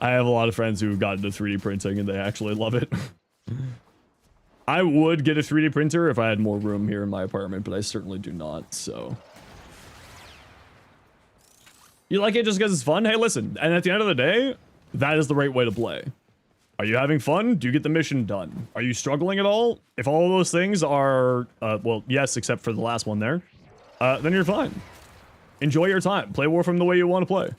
I have a lot of friends who got into 3D printing and they actually love it. I would get a 3D printer if I had more room here in my apartment, but I certainly do not, so. You like it just because it's fun? Hey, listen, and at the end of the day, that is the right way to play. Are you having fun? Do you get the mission done? Are you struggling at all? If all of those things are, well, yes, except for the last one there, then you're fine. Enjoy your time. Play Warframe the way you want to play.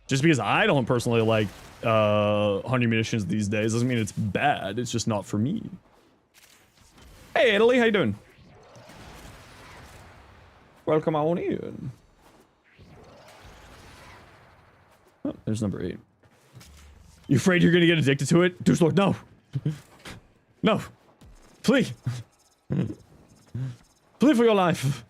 Just because I don't personally like 100 munitions these days doesn't mean it's bad. It's just not for me. Hey, Italy, how you doing? Welcome on in. Oh, there's number 8. You afraid you're gonna get addicted to it? Douche Lord, no. No. Flee. Flee for your life.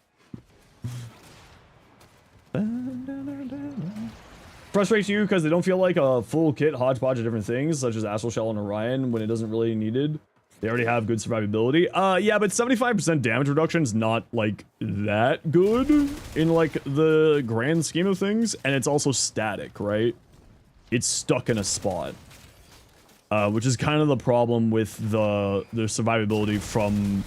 Frustrates you because they don't feel like a full kit hodgepodge of different things, such as Astral Shell and Orion, when it doesn't really needed. They already have good survivability. Yeah, but 75% damage reduction is not, like, that good in, like, the grand scheme of things. And it's also static, right? It's stuck in a spot. Which is kind of the problem with the survivability from,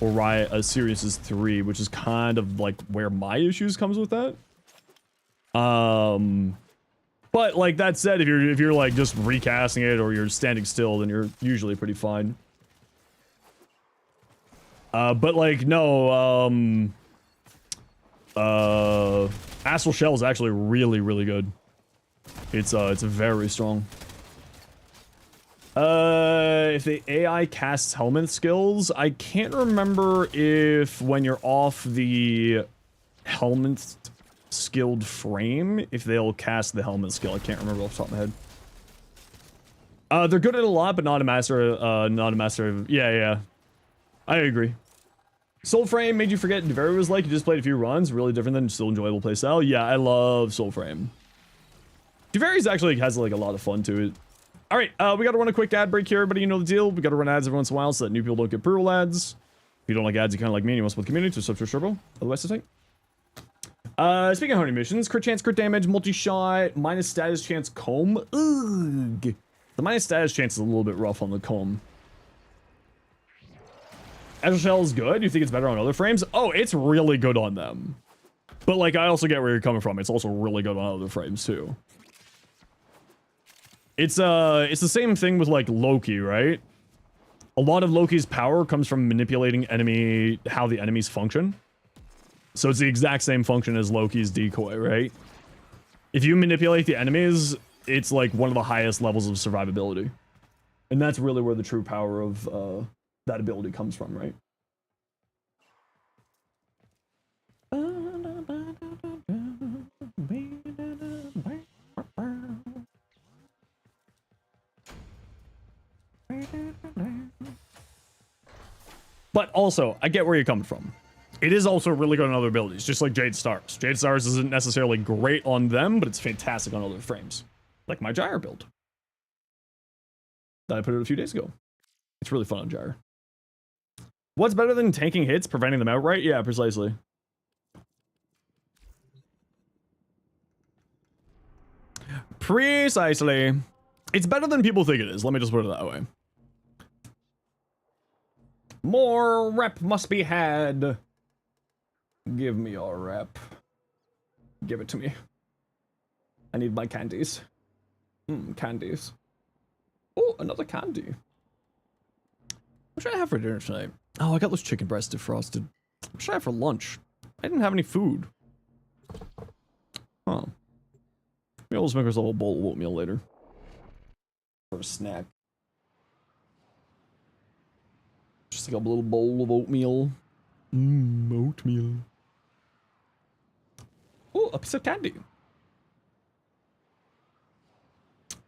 Orion, Sirius's 3, which is kind of, like, where my issues comes with that. But like that said, if you're like just recasting it or you're standing still, then you're usually pretty fine. But like no, Astral Shell is actually really good. It's very strong. If the AI casts helmet skills, I can't remember if when you're off the helmet skilled frame, if they'll cast the helmet skill. I can't remember off the top of my head. They're good at a lot, but not a master of, yeah. I agree. Soulframe made you forget Deveri was like, you just played a few runs, really different than still enjoyable playstyle. Yeah, I love Soulframe. Deveri's actually has like a lot of fun to it. All right, we got to run a quick ad break here, everybody. You know the deal. We got to run ads every once in a while so that new people don't get brutal ads. If you don't like ads, you kind of like me and you want to support the community, so subscribe to Turbo. Otherwise, it's tight. Speaking of hunting missions, crit chance, crit damage, multi-shot, minus status chance, comb. Ugh. The minus status chance is a little bit rough on the comb. Astral Shell is good. You think it's better on other frames? Oh, it's really good on them. But like, I also get where you're coming from. It's also really good on other frames too. It's the same thing with like Loki, right? A lot of Loki's power comes from manipulating how the enemies function. So it's the exact same function as Loki's decoy, right? If you manipulate the enemies, it's like one of the highest levels of survivability. And that's really where the true power of that ability comes from, right? But also, I get where you're coming from. It is also really good on other abilities, just like Jade Stars. Jade Stars isn't necessarily great on them, but it's fantastic on other frames. Like my Gyre build that I put out a few days ago. It's really fun on Gyre. What's better than tanking hits, preventing them outright? Yeah, precisely. Precisely. It's better than people think it is. Let me just put it that way. More rep must be had. Give me your rep. Give it to me. I need my candies. Candies. Oh, another candy. What should I have for dinner tonight? Oh, I got those chicken breasts defrosted. What should I have for lunch? I didn't have any food. Huh. Maybe I'll just make myself a bowl of oatmeal later. For a snack. Just like a little bowl of oatmeal. Oatmeal. Oh, a piece of candy.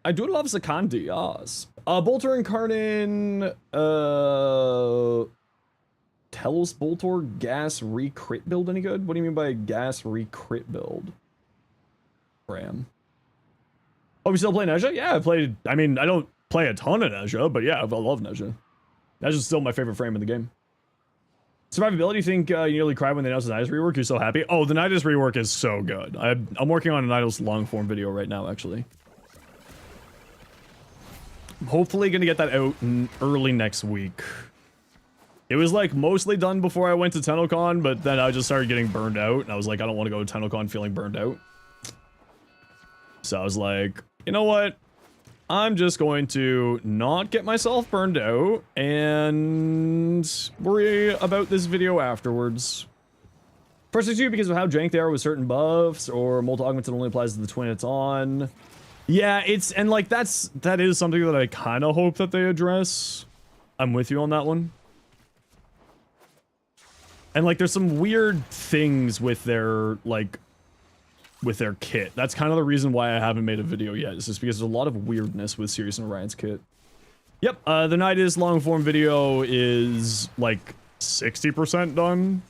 I do love the candy, yes. Bolter and Karnin, Telos Boltor gas re-crit build any good? What do you mean by gas re-crit build? Ram. Oh, we still play Nezha? Yeah, I played, I mean, I don't play a ton of Nezha, but yeah, I love Nezha. Nezha's still my favorite frame in the game. Survivability, you think you nearly cried when they announced the Nidus rework? You're so happy? Oh, the Nidus rework is so good. I'm working on a Nidus long form video right now, actually. I'm hopefully gonna get that out early next week. It was like mostly done before I went to TennoCon, but then I just started getting burned out, and I was like, I don't want to go to TennoCon feeling burned out. So I was like, you know what? I'm just going to not get myself burned out and worry about this video afterwards. First issue because of how jank they are with certain buffs, or multi augments that only applies to the twin it's on. Yeah, it's, and like that is something that I kind of hope that they address. I'm with you on that one. And like there's some weird things with their like with their kit. That's kind of the reason why I haven't made a video yet. It's just because there's a lot of weirdness with Sirius and Orion's kit. Yep, the Nidus long form video is like 60% done.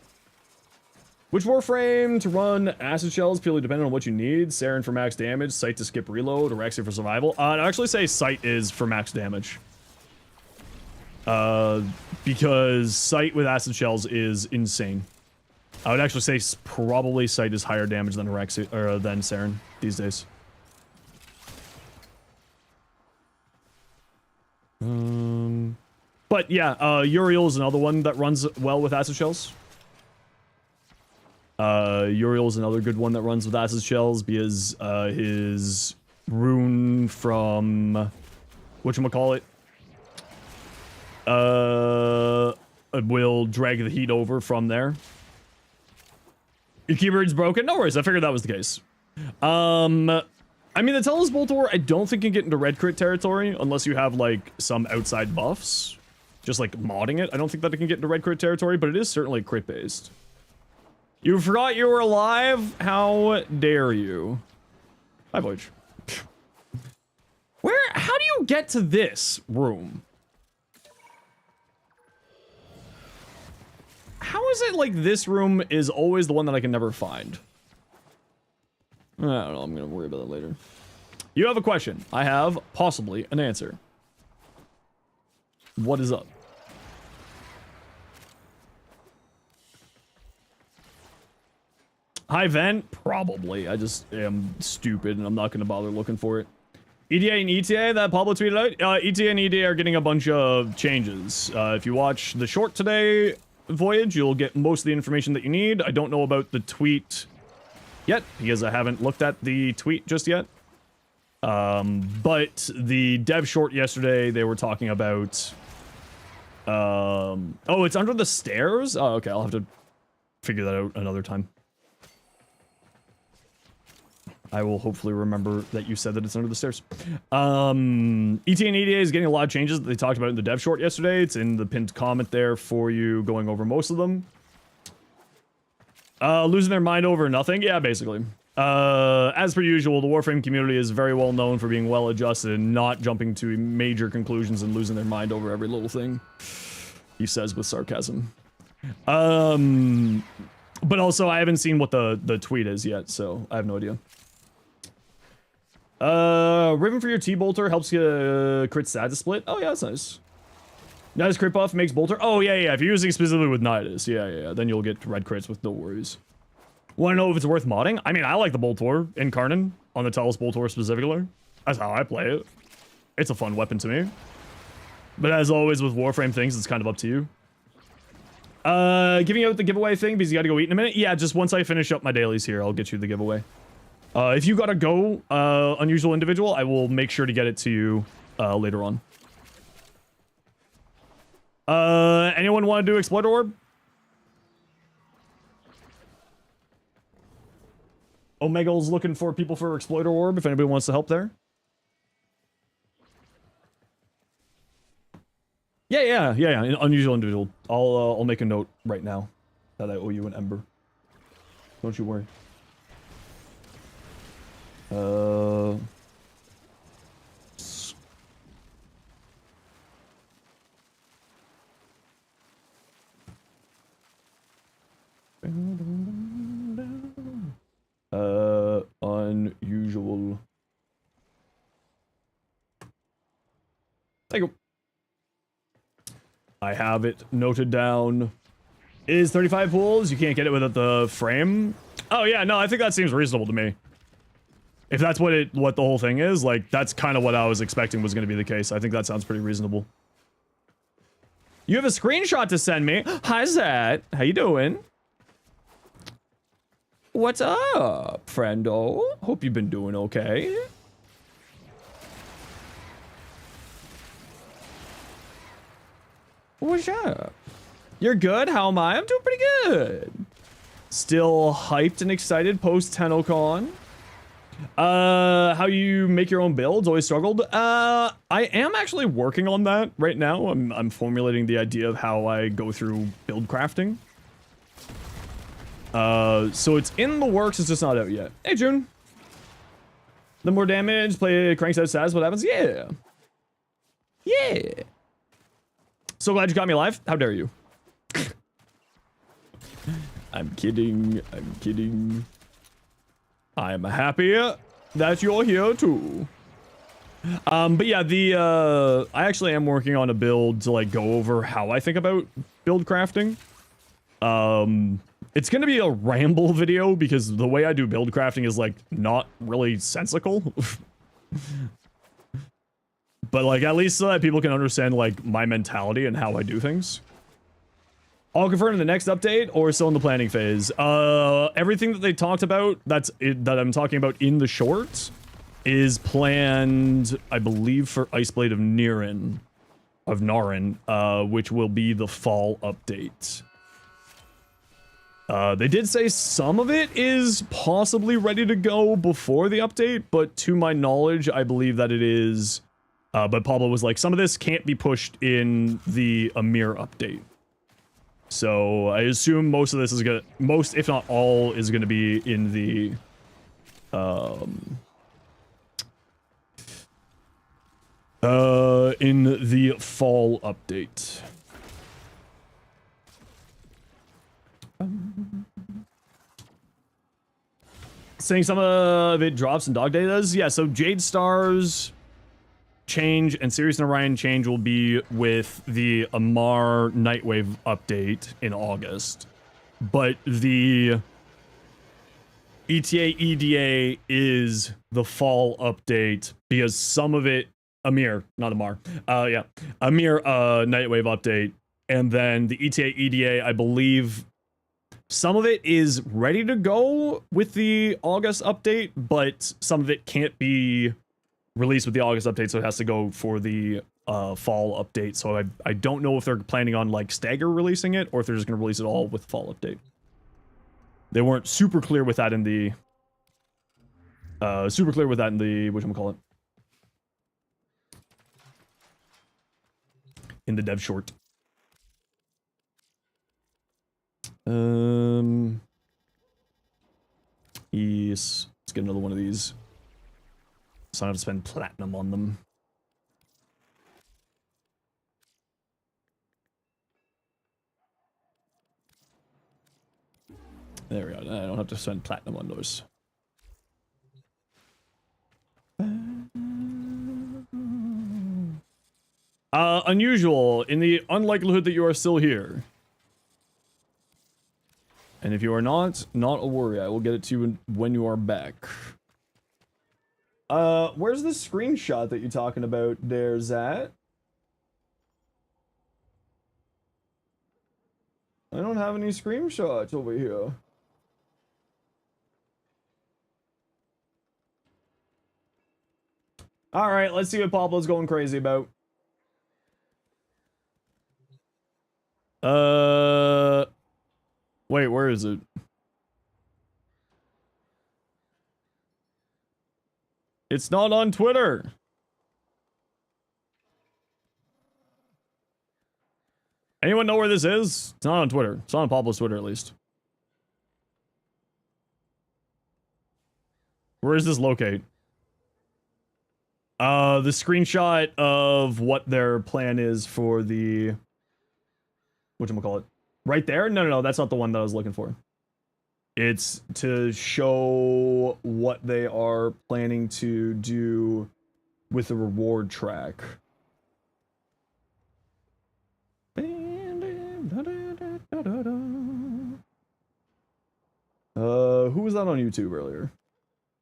Which Warframe to run acid shells purely dependent on what you need? Saren for max damage, Sight to skip reload, Orexia for survival. I'd actually say Sight is for max damage. Because Sight with acid shells is insane. I would actually say probably Sight is higher damage than Orexia, or than Saren these days. But yeah, Uriel is another one that runs well with acid shells. Uriel is another good one that runs with acid shells because his rune from whatchamacallit will drag the heat over from there. Your keyboard's broken? No worries, I figured that was the case. I mean, the Telos Boltor I don't think can get into red crit territory unless you have like some outside buffs. Just like modding it. I don't think that it can get into red crit territory, but it is certainly crit based. You forgot you were alive? How dare you? Hi, Voyage. How do you get to this room? How is it like this room is always the one that I can never find? I don't know, I'm gonna worry about that later. You have a question. I have possibly an answer. What is up? High vent? Probably. I just am stupid and I'm not going to bother looking for it. EDA and ETA that Pablo tweeted out? ETA and EDA are getting a bunch of changes. If you watch the short today Voyage, you'll get most of the information that you need. I don't know about the tweet yet because I haven't looked at the tweet just yet. But the dev short yesterday, they were talking about... oh, it's under the stairs? Oh, okay. I'll have to figure that out another time. I will hopefully remember that you said that it's under the stairs. ETA and EDA is getting a lot of changes that they talked about in the dev short yesterday. It's in the pinned comment there for you, going over most of them. Losing their mind over nothing? Yeah, basically. As per usual, the Warframe community is very well known for being well adjusted and not jumping to major conclusions and losing their mind over every little thing. He says with sarcasm. But also, I haven't seen what the tweet is yet, so I have no idea. Ribbon for your T-Bolter helps you crit status split. Oh, yeah, that's nice. Nidus crit buff makes Bolter. Oh, yeah, yeah. If you're using specifically with Nidus, yeah. Then you'll get red crits with no worries. Want to know if it's worth modding? I mean, I like the Boltor in Karnan, on the Talos Boltor specifically. That's how I play it. It's a fun weapon to me. But as always with Warframe things, it's kind of up to you. Giving out the giveaway thing because you gotta go eat in a minute? Yeah, just once I finish up my dailies here, I'll get you the giveaway. If you gotta go, unusual individual, I will make sure to get it to you, later on. Anyone want to do Exploiter Orb? Omegal's looking for people for Exploiter Orb, if anybody wants to help there. Yeah. Unusual individual. I'll make a note right now that I owe you an Ember. Don't you worry. Unusual. Thank you. I have it noted down. Is 35 pools? You can't get it without the frame? Oh yeah, no, I think that seems reasonable to me. If that's what the whole thing is, like, that's kind of what I was expecting was going to be the case. I think that sounds pretty reasonable. You have a screenshot to send me. Hi, Zed. How you doing? What's up, friendo? Hope you've been doing okay. What's up? You're good? How am I? I'm doing pretty good. Still hyped and excited post TennoCon. How you make your own builds? Always struggled. I am actually working on that right now. I'm formulating the idea of how I go through build crafting. So it's in the works, it's just not out yet. Hey, June. The more damage, play cranks out stats, what happens? Yeah. Yeah. So glad you got me alive. How dare you? I'm kidding. I'm kidding. I'm happy that you're here too. But yeah, I actually am working on a build to like go over how I think about build crafting. It's gonna be a ramble video because the way I do build crafting is like not really sensical. But like at least so that people can understand like my mentality and how I do things. I'll confirm in the next update or still in the planning phase. Everything that they talked about that I'm talking about in the short is planned, I believe, for Iceblade of Naren, which will be the fall update. They did say some of it is possibly ready to go before the update, but to my knowledge, I believe that it is. But Pablo was like, some of this can't be pushed in the Amir update. So I assume most of this is gonna, most if not all, is gonna be in the fall update. Saying some of it drops in Dog Day does? Yeah, so Jade Stars change and Sirius and Orion change will be with the Amar Nightwave update in August. But the ETA EDA is the fall update because some of it, Amir, not Amar. Yeah, Amir Nightwave update. And then the ETA EDA, I believe some of it is ready to go with the August update, but some of it can't be released with the August update, so it has to go for the fall update. So I don't know if they're planning on like stagger releasing it or if they're just going to release it all with fall update. They weren't super clear with that in the whatchamacallit, in the dev short. Yes. Let's get another one of these. So I don't have to spend platinum on them. There we go. I don't have to spend platinum on those. Unusual, in the unlikelihood that you are still here. And if you are not a worry. I will get it to you when you are back. Where's the screenshot that you're talking about there, Zat? I don't have any screenshots over here. Alright, let's see what Pablo's going crazy about. Wait, where is it? It's not on Twitter. Anyone know where this is? It's not on Twitter. It's not on Pablo's Twitter, at least. Where does this locate? The screenshot of what their plan is for the... whatchamacallit? Right there? No, that's not the one that I was looking for. It's to show what they are planning to do with the reward track. Who was that on YouTube earlier?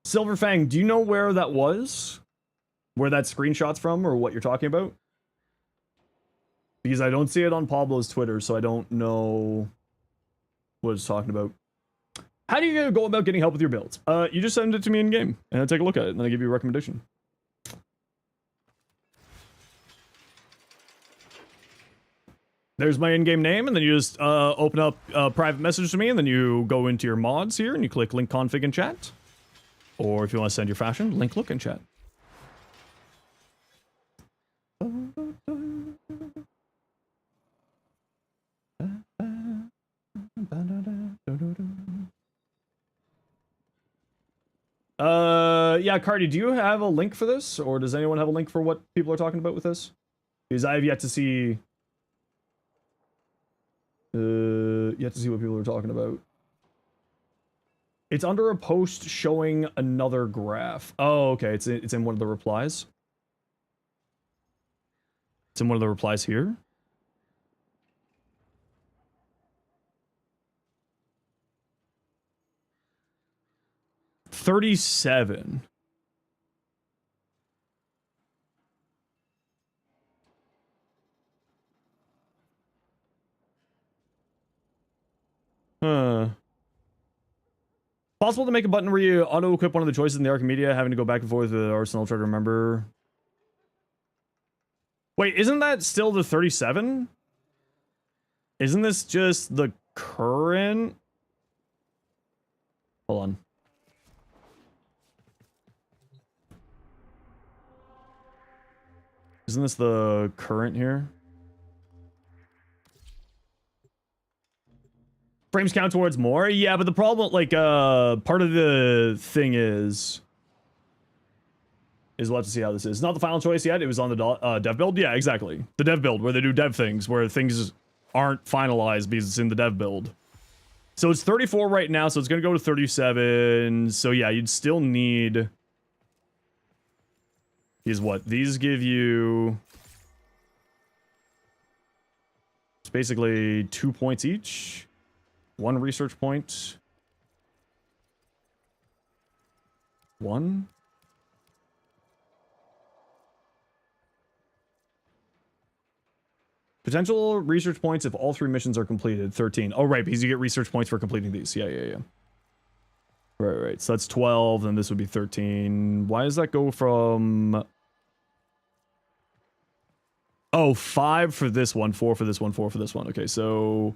Silverfang, do you know where that was? Where that screenshot's from, or what you're talking about? Because I don't see it on Pablo's Twitter, so I don't know what it's talking about. How do you go about getting help with your builds? You just send it to me in game, and I take a look at it, and then I give you a recommendation. There's my in-game name, and then you just open up a private message to me, and then you go into your mods here, and you click link config in chat. Or if you want to send your fashion, link look in chat. Yeah, Cardi, do you have a link for this? Or does anyone have a link for what people are talking about with this? Because I have yet to see... yet to see what people are talking about. It's under a post showing another graph. Oh, okay, it's in one of the replies. It's in one of the replies here. $37. Huh. Possible to make a button where you auto-equip one of the choices in the Archimedia, having to go back and forth with the Arsenal, try to remember. Wait, isn't that still the 37? Isn't this just the current? Hold on. Isn't this the current here? Frames count towards more? Yeah, but the problem, like, part of the thing is we'll have to see how this is. It's not the final choice yet. It was on the dev build. Yeah, exactly. The dev build, where they do dev things, where things aren't finalized because it's in the dev build. So it's 34 right now, so it's going to go to 37. So yeah, you'd still need... Is what? These give you... It's basically 2 points each. 1 research point. 1. Potential research points if all 3 missions are completed. 13. Oh, right, because you get research points for completing these. Yeah. Right. So that's 12, and this would be 13. Why does that go from... Oh, 5 for this one, 4 for this one, 4 for this one. Okay, so...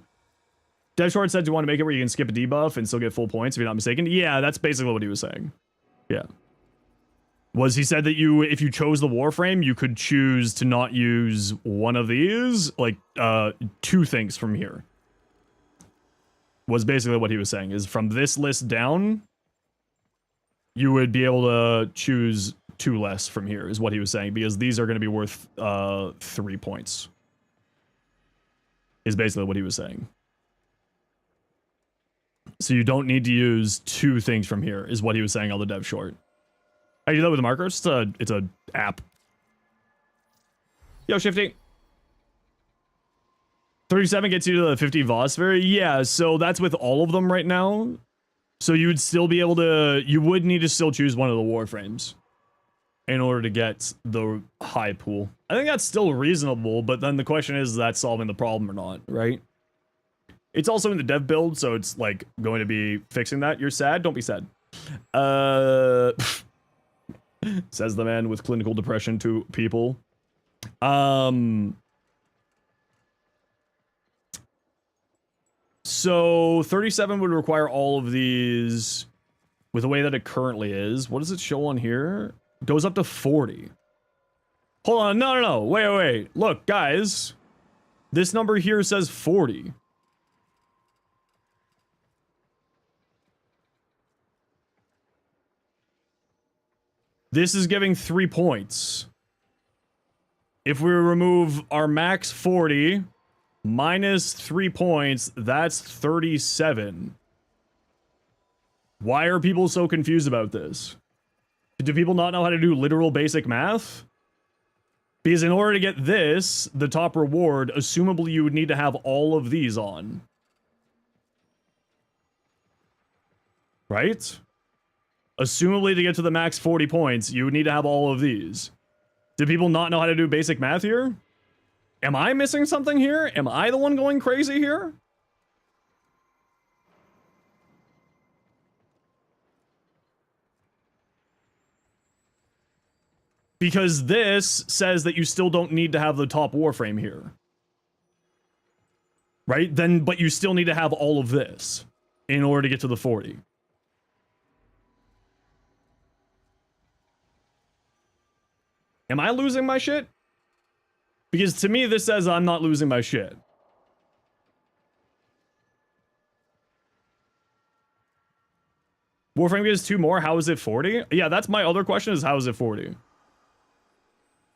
DevShort said you want to make it where you can skip a debuff and still get full points, if you're not mistaken. Yeah, that's basically what he was saying. Yeah. Was he said that if you chose the Warframe, you could choose to not use one of these? Like, 2 things from here. Was basically what he was saying, is from this list down, you would be able to choose 2 less from here, is what he was saying, because these are going to be worth 3 points. Is basically what he was saying. So you don't need to use 2 things from here, is what he was saying on the dev short. I do that with the markers. It's a app. Yo, Shifty. 37 gets you to the 50 Vosphere. Yeah, so that's with all of them right now. So you would still be able to... You would need to still choose one of the Warframes in order to get the high pool. I think that's still reasonable, but then the question is that solving the problem or not, right? It's also in the dev build, so it's like going to be fixing that. You're sad? Don't be sad. Says the man with clinical depression to people. So 37 would require all of these with the way that it currently is. What does it show on here? It goes up to 40. Hold on. No. Wait. Look, guys. This number here says 40. This is giving 3 points. If we remove our max 40... minus 3 points, that's 37. Why are people so confused about this? Do people not know how to do literal basic math? Because in order to get this, the top reward, assumably you would need to have all of these on. Right? Assumably to get to the max 40 points, you would need to have all of these. Do people not know how to do basic math here? Am I missing something here? Am I the one going crazy here? Because this says that you still don't need to have the top Warframe here. Right? Then, but you still need to have all of this in order to get to the 40. Am I losing my shit? Because to me, this says I'm not losing my shit. Warframe gives 2 more. How is it 40? Yeah, that's my other question is how is it 40?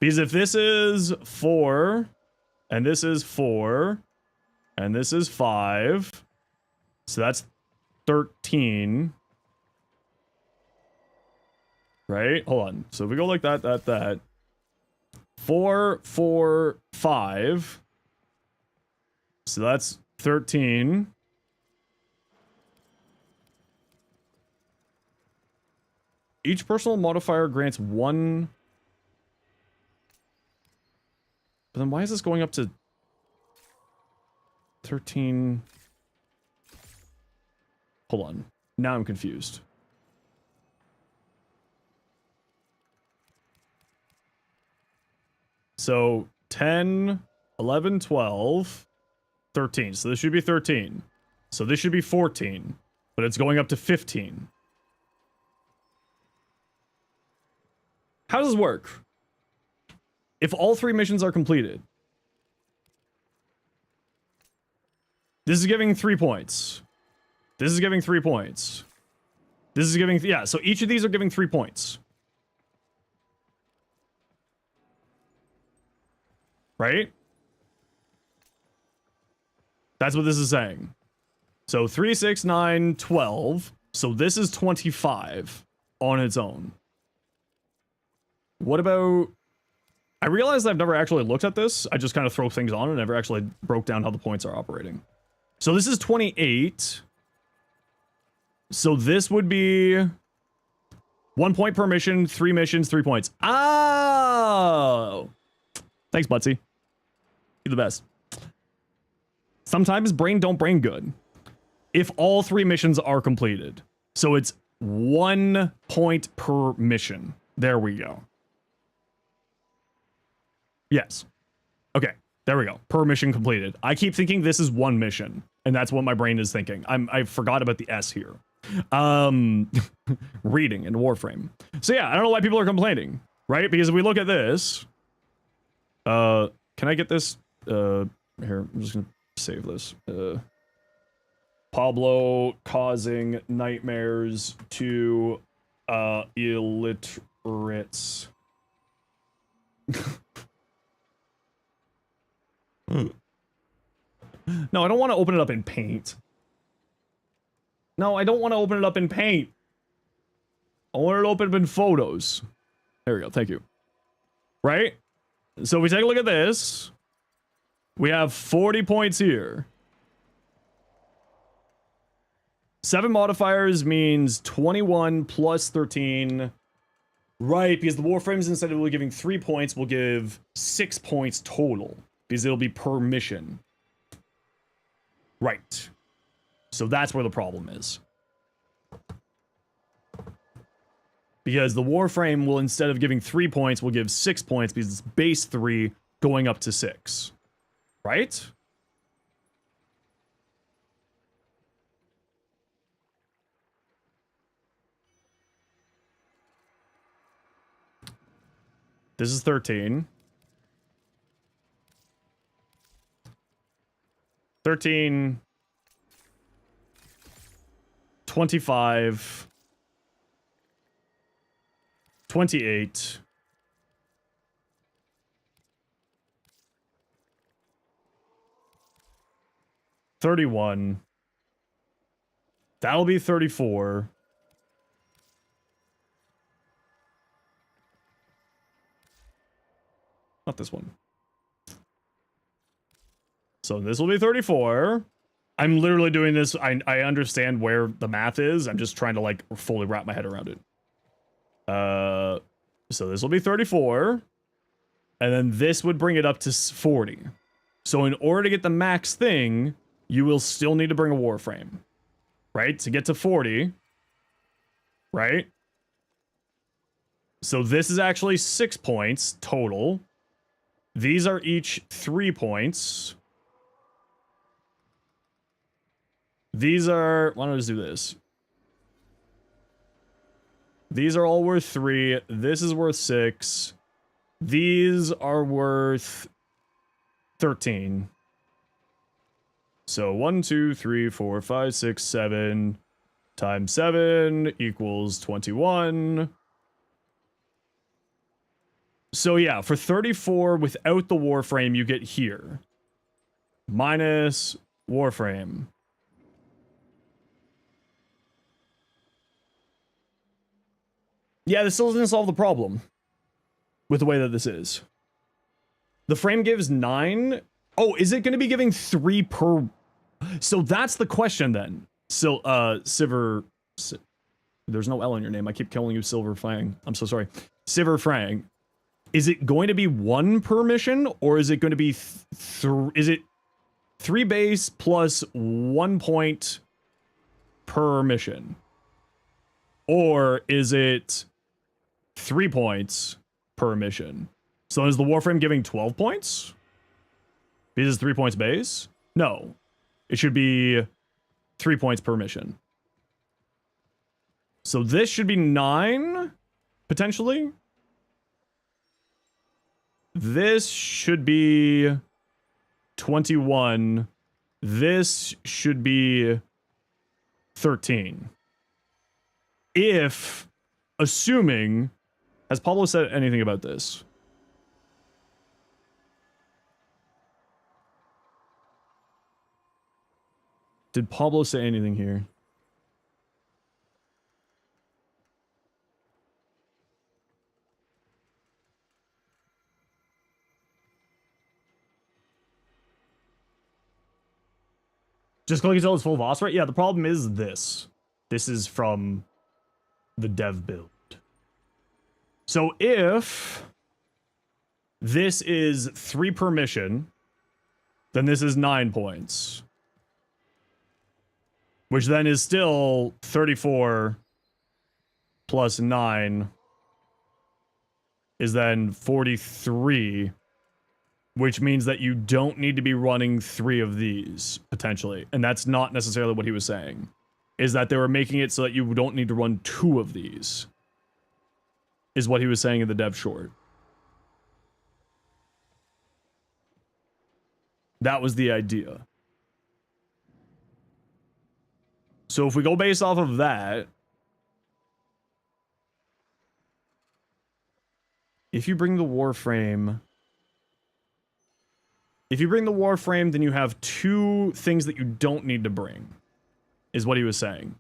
Because if this is 4, and this is 4, and this is 5, so that's 13. Right? Hold on. So if we go like that. 4, 4, 5. So that's 13. Each personal modifier grants 1. But then why is this going up to 13? Hold on. Now I'm confused. So 10, 11, 12, 13. So this should be 13. So this should be 14. But it's going up to 15. How does this work? If all 3 missions are completed. This is giving 3 points. This is giving 3 points. This is giving... yeah, so each of these are giving 3 points. Right? That's what this is saying. So 3, 6, 9, 12. So this is 25 on its own. What about... I realized I've never actually looked at this. I just kind of throw things on and never actually broke down how the points are operating. So this is 28. So this would be 1 point per mission, 3 missions, 3 points. Oh! Thanks, Butsy. You're the best. Sometimes brain don't brain good. If all 3 missions are completed. So it's 1 point per mission. There we go. Yes. Okay. There we go. Per mission completed. I keep thinking this is 1 mission. And that's what my brain is thinking. I forgot about the S here. Reading in Warframe. So yeah, I don't know why people are complaining. Right? Because if we look at this... can I get this? Here, I'm just gonna save this. Pablo causing nightmares to Illiterates. No, I don't want to open it up in Paint. No, I don't want to open it up in Paint. I want it to open up in Photos. There we go, thank you. Right? So we take a look at this. We have 40 points here. 7 modifiers means 21 plus 13. Right, because the Warframes, instead of giving 3 points, will give 6 points total. Because it'll be per mission. Right. So that's where the problem is. Because the Warframe will, instead of giving 3 points, will give 6 points because it's base 3 going up to 6. Right? This is 13. 13. 25. 28. 31. That'll be 34. Not this one. So this will be 34. I'm literally doing this. I understand where the math is. I'm just trying to like fully wrap my head around it. So this will be 34. And then this would bring it up to 40. So in order to get the max thing, you will still need to bring a Warframe. Right? To get to 40. Right? So this is actually 6 points total. These are each 3 points. These are... Why don't I just do this? These are all worth 3. This is worth 6. These are worth 13. So 1, 2, 3, 4, 5, 6, 7 times 7 equals 21. So yeah, for 34 without the Warframe, you get here. Minus Warframe. Yeah, this still doesn't solve the problem with the way that this is. The frame gives 9. Oh, is it going to be giving 3 per... So that's the question then. So, there's no L in your name. I keep calling you Silver Fang. I'm so sorry. Silver Fang. Is it going to be 1 per mission, or is it going to be is it 3 base plus 1 point per mission? Or is it 3 points per mission? So is the Warframe giving 12 points? Because it's 3 points base? No. It should be 3 points per mission. So this should be 9, potentially. This should be 21. This should be 13. If, assuming, has Pablo said anything about this? Did Pablo say anything here? Just click until it's full boss rate? Yeah, the problem is this. This is from the dev build. So if this is 3 per mission, then this is 9 points. Which then is still 34 plus 9 is then 43. Which means that you don't need to be running 3 of these, potentially. And that's not necessarily what he was saying. Is that they were making it so that you don't need to run 2 of these. Is what he was saying in the dev short. That was the idea. So if we go based off of that, If you bring the Warframe... If you bring the Warframe, then you have 2 things that you don't need to bring, is what he was saying.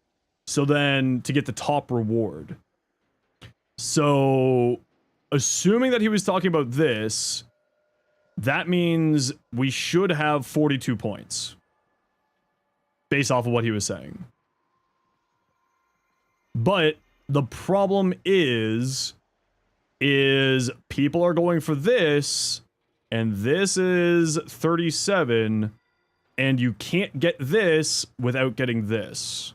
So then, to get the top reward. So, assuming that he was talking about this, that means we should have 42 points. Based off of what he was saying. But, the problem is people are going for this... And this is 37, and you can't get this without getting this.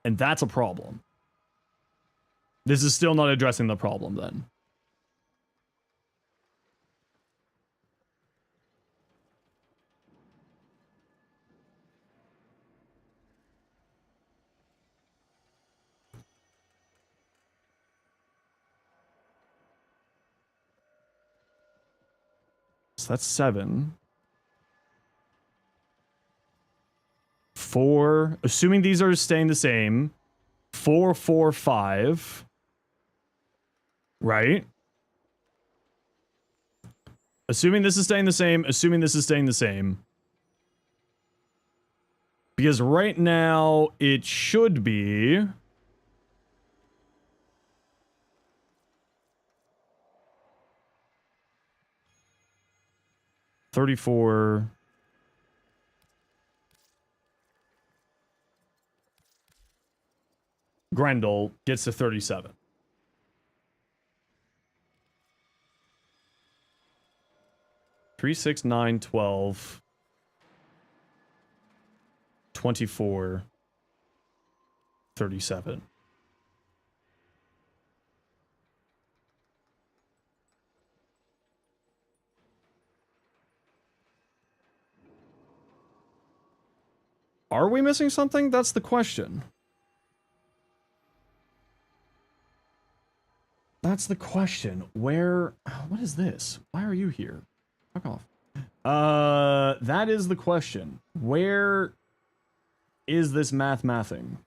And that's a problem. This is still not addressing the problem then. So that's 7. 4, assuming these are staying the same. 4, 4, 5. Right? Assuming this is staying the same, assuming this is staying the same. Because right now, it should be... $34. Grendel gets to 37. Three, 6, 9, 12. 24. 37. Are we missing something? That's the question. That's the question. Where... What is this? Why are you here? Fuck off. That is the question. Where is this mathing?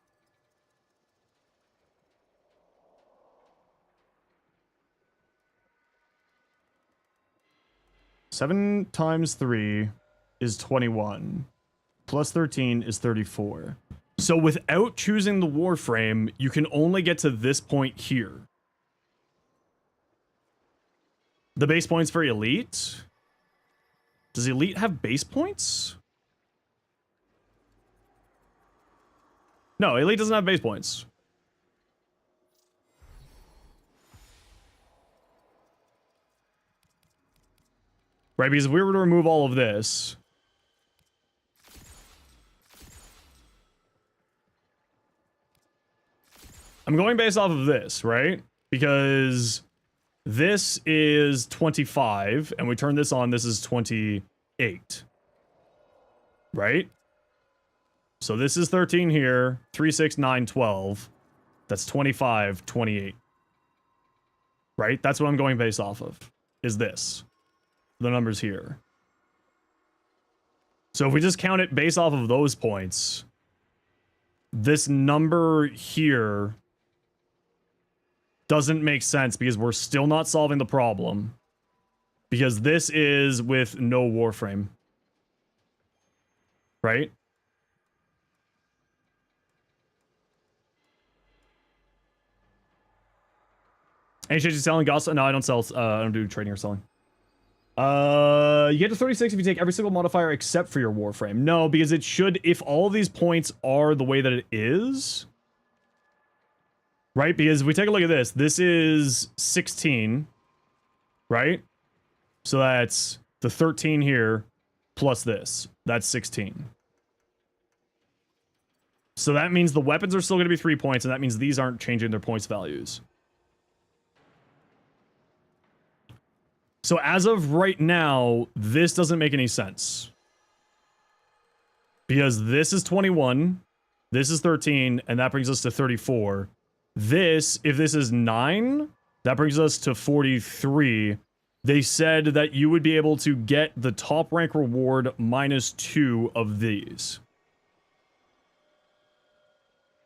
Seven times 3 is 21. Plus 13 is 34. So without choosing the Warframe, you can only get to this point here. The base points for Elite? Does Elite have base points? No, Elite doesn't have base points. Right, because if we were to remove all of this... I'm going based off of this, right? Because this is 25, and we turn this on, this is 28. Right? So this is 13 here, 3, 6, 9, 12. That's 25, 28. Right? That's what I'm going based off of, is this. The numbers here. So if we just count it based off of those points, this number here doesn't make sense because we're still not solving the problem. Because this is with no Warframe. Right? Any changes selling Goss? No, I don't sell. I don't do trading or selling. You get to 36 if you take every single modifier except for your Warframe. No, because it should, if all of these points are the way that it is, right? Because if we take a look at this, this is 16, right? So that's the 13 here plus this. That's 16. So that means the weapons are still going to be 3 points, and that means these aren't changing their points values. So as of right now, this doesn't make any sense. Because this is 21, this is 13, and that brings us to 34. This, if this is 9, that brings us to 43. They said that you would be able to get the top rank reward minus 2 of these.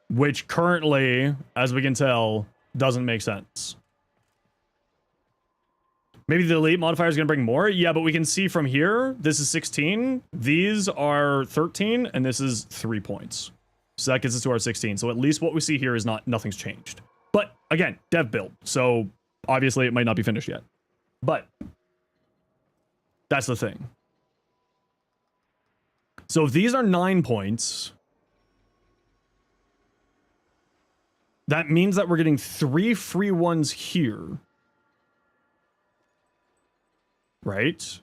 Which currently, as we can tell, doesn't make sense. Maybe the elite modifier is going to bring more? Yeah, but we can see from here, this is 16, these are 13, and this is 3 points. So that gets us to our 16. So at least what we see here is nothing's changed. But again, dev build. So obviously it might not be finished yet. But that's the thing. So if these are 9 points, that means that we're getting 3 free ones here. Right?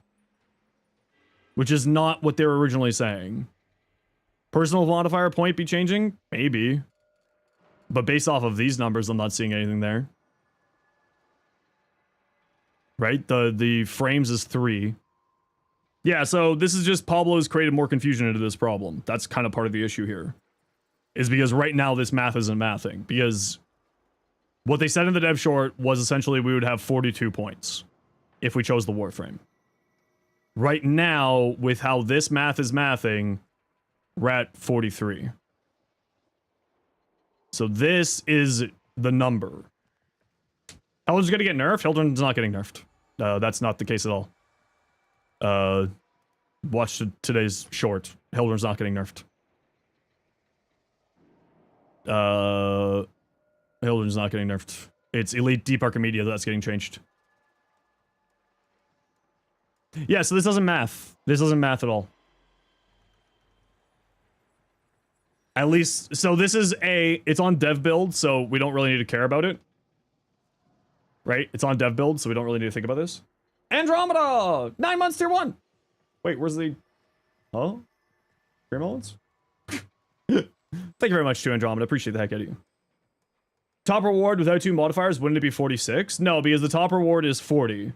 Which is not what they were originally saying. Personal modifier point be changing? Maybe. But based off of these numbers, I'm not seeing anything there. Right? The frames is 3. Yeah, so this is just Pablo's created more confusion into this problem. That's kind of part of the issue here. Is because right now this math isn't mathing. Because what they said in the dev short was essentially we would have 42 points if we chose the Warframe. Right now, with how this math is mathing, we're at 43. So this is the number. Hildren's gonna get nerfed? Hildren's not getting nerfed. That's not the case at all. Watch today's short. Hildren's not getting nerfed. Hildren's not getting nerfed. It's Elite Deep Archimedia that's getting changed. Yeah, so this doesn't math. This doesn't math at all. At least, so this is it's on dev build, so we don't really need to care about it. Right? It's on dev build, so we don't really need to think about this. Andromeda! 9 months tier 1! Wait, where's the... Oh? 3 moments? Thank you very much, to Andromeda. Appreciate the heck out of you. Top reward without 2 modifiers, wouldn't it be 46? No, because the top reward is 40.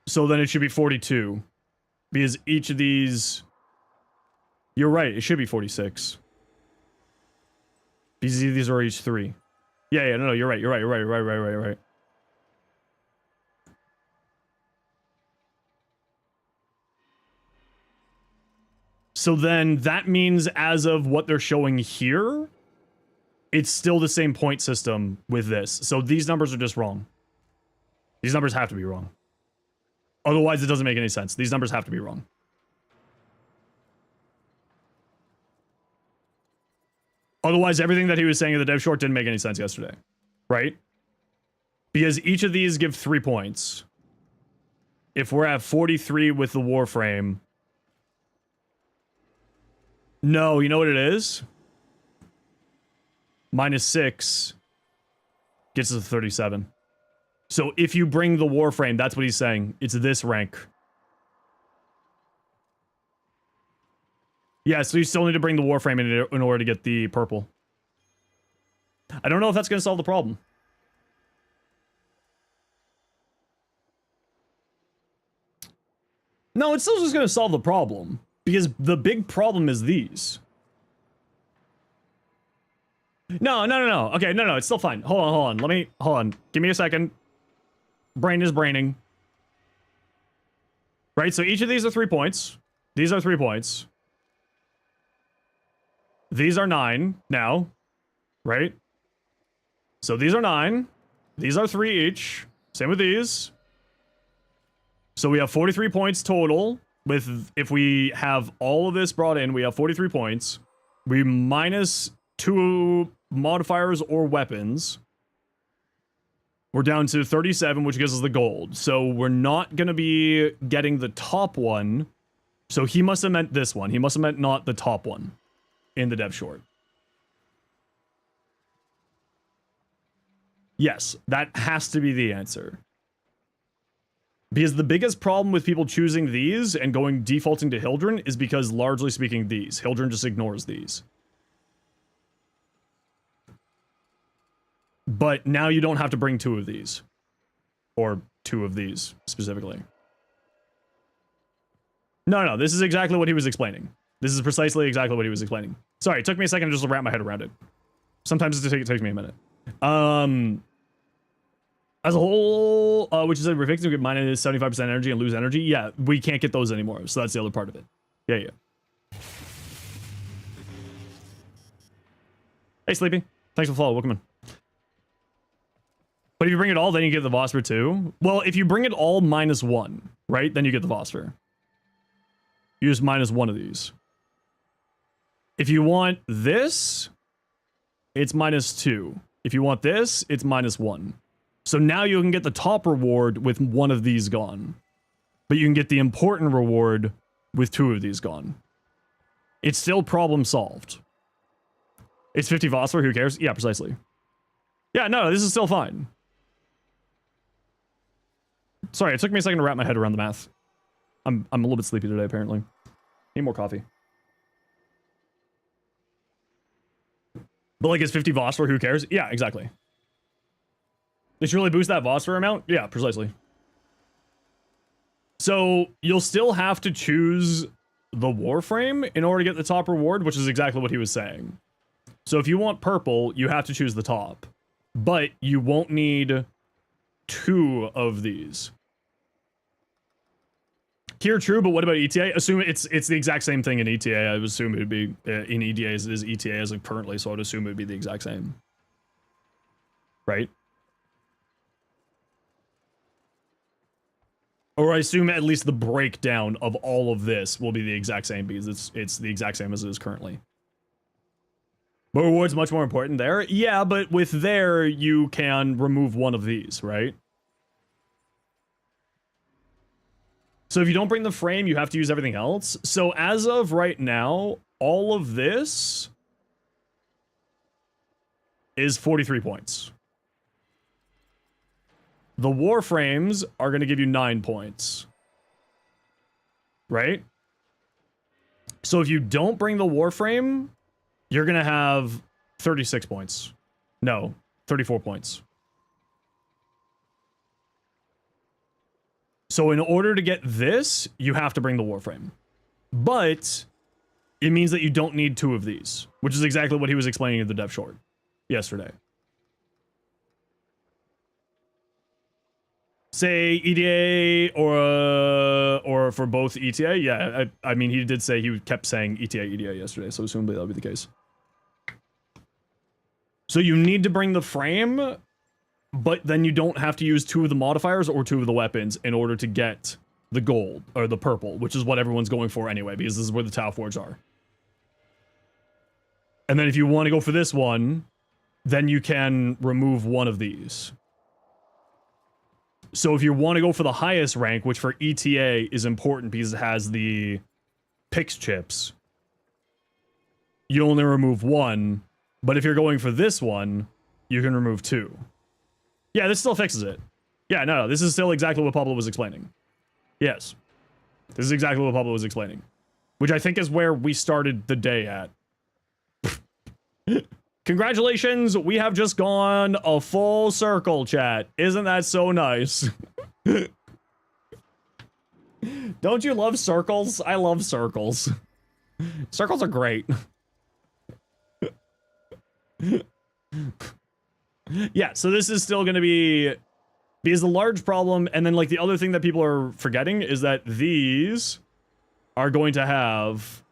So then it should be 42. Because each of these... You're right, it should be 46. Because these are each 3. Yeah, no, you're right, you're right. So then that means as of what they're showing here, it's still the same point system with this. So these numbers are just wrong. These numbers have to be wrong. Otherwise, it doesn't make any sense. These numbers have to be wrong. Otherwise, everything that he was saying in the dev short didn't make any sense yesterday. Right? Because each of these give 3 points. If we're at 43 with the Warframe... No, you know what it is? -6 gets us to 37. So if you bring the Warframe, that's what he's saying. It's this rank. Yeah, so you still need to bring the Warframe in order to get the purple. I don't know if that's going to solve the problem. No, it's still just going to solve the problem. Because the big problem is these. No. Okay, no, it's still fine. Hold on. Hold on. Give me a second. Brain is braining. Right, so each of these are 3 points. These are 3 points. These are 9 now. Right? So these are 9. These are 3 each. Same with these. So we have 43 points total. With, if we have all of this brought in, we have 43 points. We minus 2 modifiers or weapons. We're down to 37, which gives us the gold. So we're not going to be getting the top one. So he must have meant this one. He must have meant not the top one in the dev short. Yes, that has to be the answer. Because the biggest problem with people choosing these and defaulting to Hildren is because, largely speaking, Hildren just ignores these. But now you don't have to bring 2 of these. Or 2 of these, specifically. No, this is exactly what he was explaining. This is precisely exactly what he was explaining. Sorry, it took me a second just to wrap my head around it. Sometimes it takes me a minute. As a whole, which is a victim get minus 75% energy and lose energy. Yeah, we can't get those anymore. So that's the other part of it. Yeah. Hey, Sleepy. Thanks for the follow. Welcome in. But if you bring it all, then you get the Vosper too. Well, if you bring it all -1, right? Then you get the Vosper. You use -1 of these. If you want this, it's -2. If you want this, it's -1. So now you can get the top reward with one of these gone. But you can get the important reward with 2 of these gone. It's still problem solved. It's 50 Vosper, who cares? Yeah, precisely. Yeah, no, this is still fine. Sorry, it took me a second to wrap my head around the math. I'm a little bit sleepy today, apparently. Need more coffee. But like, it's 50 Vosper, who cares? Yeah, exactly. Did you really boost that Vosper amount? Yeah, precisely. So, you'll still have to choose the Warframe in order to get the top reward, which is exactly what he was saying. So if you want purple, you have to choose the top. But you won't need 2 of these. Here, true, but what about ETA? Assume it's the exact same thing in ETA. I would assume it would be in EDA as it is ETA as of currently, so I would assume it would be the exact same. Right? Or I assume at least the breakdown of all of this will be the exact same because it's the exact same as it is currently. But reward's much more important there. Yeah, but with there, you can remove one of these, right? So if you don't bring the frame, you have to use everything else. So as of right now, all of this is 43 points. The Warframes are going to give you 9 points. Right? So if you don't bring the Warframe, you're going to have 36 points. No, 34 points. So in order to get this, you have to bring the Warframe. But it means that you don't need 2 of these, which is exactly what he was explaining in the dev short yesterday. Say EDA or for both ETA? Yeah, I mean, he did say he kept saying ETA, EDA yesterday, so assumably that'll be the case. So you need to bring the frame, but then you don't have to use 2 of the modifiers or 2 of the weapons in order to get the gold, or the purple, which is what everyone's going for anyway, because this is where the Tau Forge are. And then if you want to go for this one, then you can remove one of these. So if you want to go for the highest rank, which for ETA is important because it has the Pix chips, you only remove 1. But if you're going for this one, you can remove 2. Yeah, this still fixes it. Yeah, no, this is still exactly what Pablo was explaining. Yes. This is exactly what Pablo was explaining. Which I think is where we started the day at. Congratulations, we have just gone a full circle, chat. Isn't that so nice? Don't you love circles? I love circles. Circles are great. Yeah, so this is still going to be a large problem, and then like the other thing that people are forgetting is that these are going to have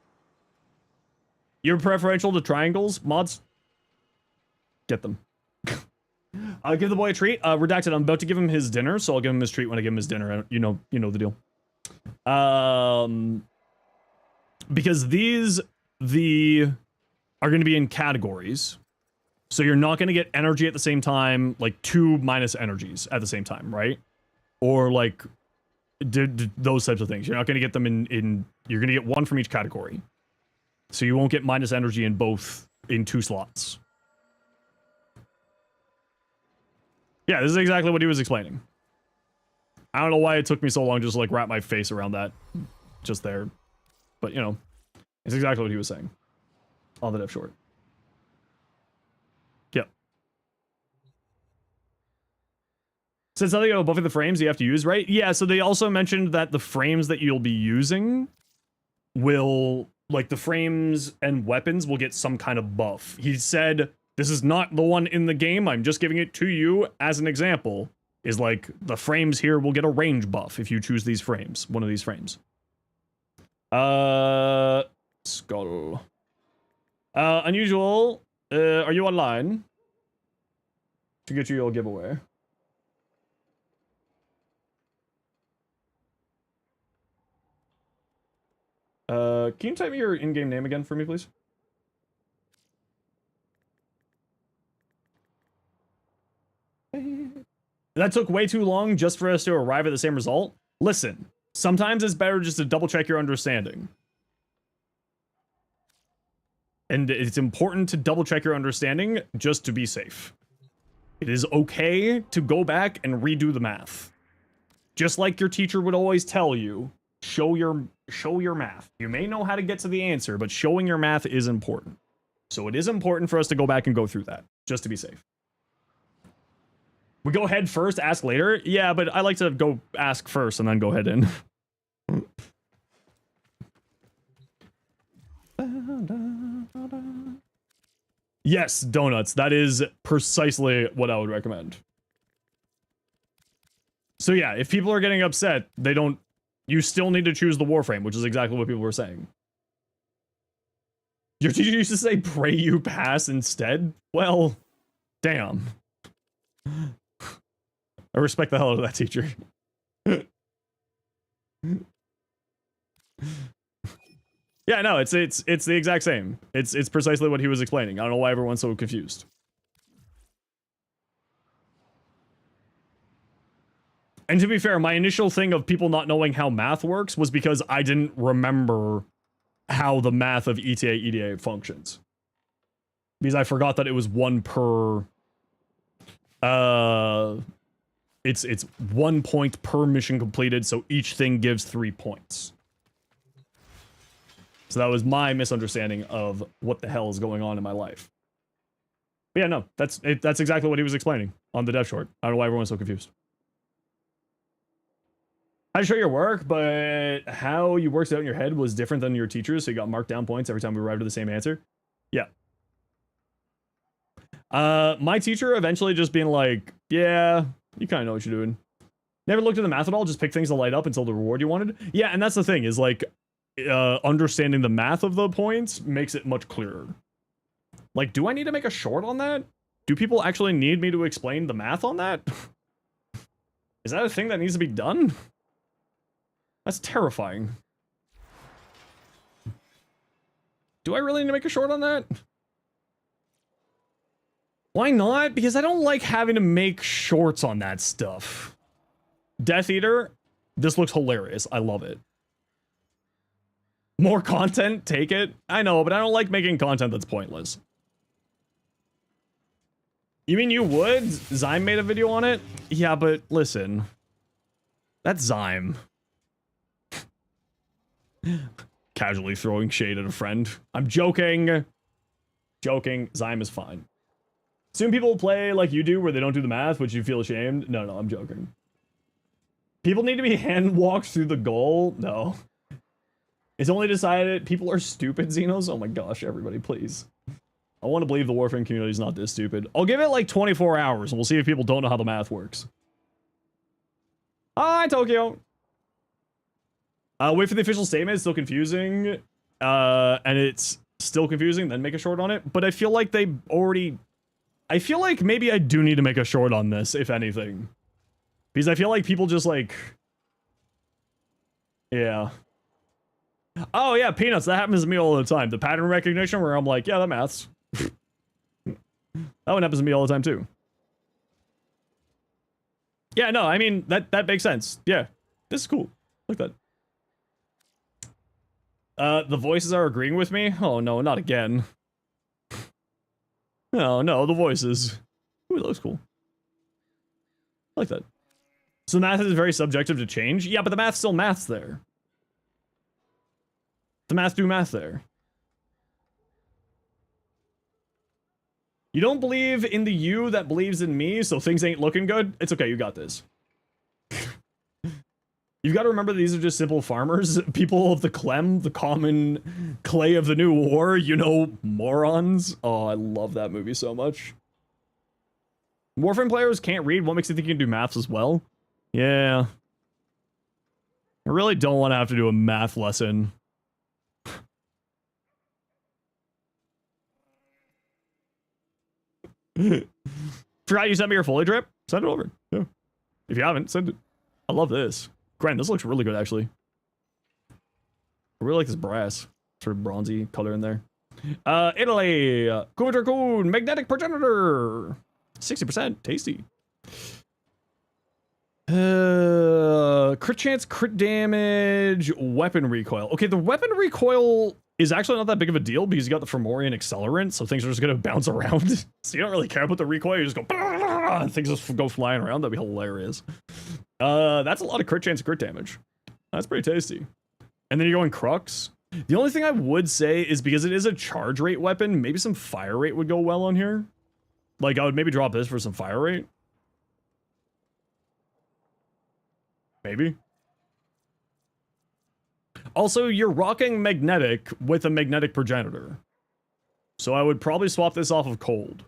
your preferential to triangles mods. Get them. I'll give the boy a treat. Redacted, I'm about to give him his dinner, so I'll give him his treat when I give him his dinner. You know the deal. Because these are going to be in categories. So you're not going to get energy at the same time, like 2 minus energies at the same time, right? Or like those types of things. You're not going to get them in you're going to get 1 from each category. So you won't get minus energy in both in 2 slots. Yeah, this is exactly what he was explaining. I don't know why it took me so long just to like wrap my face around that just there. But, you know, it's exactly what he was saying on the dev short. Yep. Said something about buffing the frames you have to use, right? Yeah, so they also mentioned that the frames that you'll be using will, like the frames and weapons will get some kind of buff. He said, this is not the one in the game, I'm just giving it to you as an example, is like the frames here will get a range buff if you choose these frames, one of these frames. Skull. Unusual, are you online? to get you your giveaway. Can you type me your in-game name again for me, please? That took way too long just for us to arrive at the same result. Listen, sometimes it's better just to double check your understanding. And it's important to double check your understanding just to be safe. It is okay to go back and redo the math. Just like your teacher would always tell you, show your math. You may know how to get to the answer, but showing your math is important. So it is important for us to go back and go through that, just to be safe. We go head first, ask later? Yeah, but I like to go ask first and then go head in. Yes, donuts. That is precisely what I would recommend. So yeah, if people are getting upset, you still need to choose the Warframe, which is exactly what people were saying. Your teacher used to say, pray you pass instead? Well, damn. I respect the hell out of that teacher. Yeah, no, it's the exact same. It's precisely what he was explaining. I don't know why everyone's so confused. And to be fair, my initial thing of people not knowing how math works was because I didn't remember how the math of ETA EDA functions. Because I forgot that it was one per it's 1 point per mission completed, so each thing gives 3 points. So that was my misunderstanding of what the hell is going on in my life. But yeah, no, that's exactly what he was explaining on the dev short. I don't know why everyone's so confused. I show your work, but how you worked it out in your head was different than your teachers, so you got marked down points every time we arrived at the same answer. Yeah. My teacher eventually just being like, yeah, you kind of know what you're doing. Never looked at the math at all, just picked things to light up until the reward you wanted. Yeah, and that's the thing, is like, understanding the math of the points makes it much clearer. Like, do I need to make a short on that? Do people actually need me to explain the math on that? Is that a thing that needs to be done? That's terrifying. Do I really need to make a short on that? Why not? Because I don't like having to make shorts on that stuff. Death Eater, this looks hilarious. I love it. More content, take it. I know, but I don't like making content that's pointless. You mean you would? Zyme made a video on it? Yeah, but listen. That's Zyme. Casually throwing shade at a friend. I'm joking. Joking. Zyme is fine. Soon people will play like you do where they don't do the math, which you feel ashamed. No, I'm joking. People need to be hand walked through the goal? No. It's only decided people are stupid, Xenos. Oh my gosh, everybody, please. I want to believe the Warframe community is not this stupid. I'll give it like 24 hours and we'll see if people don't know how the math works. Hi, Tokyo. Wait for the official statement. It's still confusing. And it's still confusing. Then make a short on it. But I feel like they already... I feel like maybe I do need to make a short on this, if anything. Because I feel like people just like... Yeah. Oh yeah, Peanuts. That happens to me all the time. The pattern recognition where I'm like, yeah, that maths. That one happens to me all the time too. Yeah, no, I mean, that makes sense. Yeah, this is cool. Like that. The voices are agreeing with me? Oh no, not again. No, the voices. Ooh, that looks cool. I like that. So math is very subjective to change? Yeah, but the math still maths there. The math do math there. You don't believe in the you that believes in me, so things ain't looking good? It's okay, you got this. You've got to remember these are just simple farmers. People of the Clem, the common clay of the new war, you know, morons. Oh, I love that movie so much. Warframe players can't read. What makes you think you can do maths as well? Yeah. I really don't want to have to do a math lesson. Forgot you sent me your fully drip? Send it over. Yeah. If you haven't, send it. I love this. Grant, this looks really good, actually. I really like this brass. Sort of bronzy color in there. Italy. Coon, magnetic progenitor. 60%. Tasty. Crit chance, crit damage, weapon recoil. Okay, the weapon recoil is actually not that big of a deal because you got the Fomorian accelerant, so things are just gonna bounce around. So you don't really care about the recoil, you just go and things just go flying around. That'd be hilarious. That's a lot of crit chance and crit damage. That's pretty tasty. And then you're going Crux. The only thing I would say is because it is a charge rate weapon, maybe some fire rate would go well on here. Like, I would maybe drop this for some fire rate. Maybe. Also, you're rocking magnetic with a magnetic progenitor. So I would probably swap this off of cold.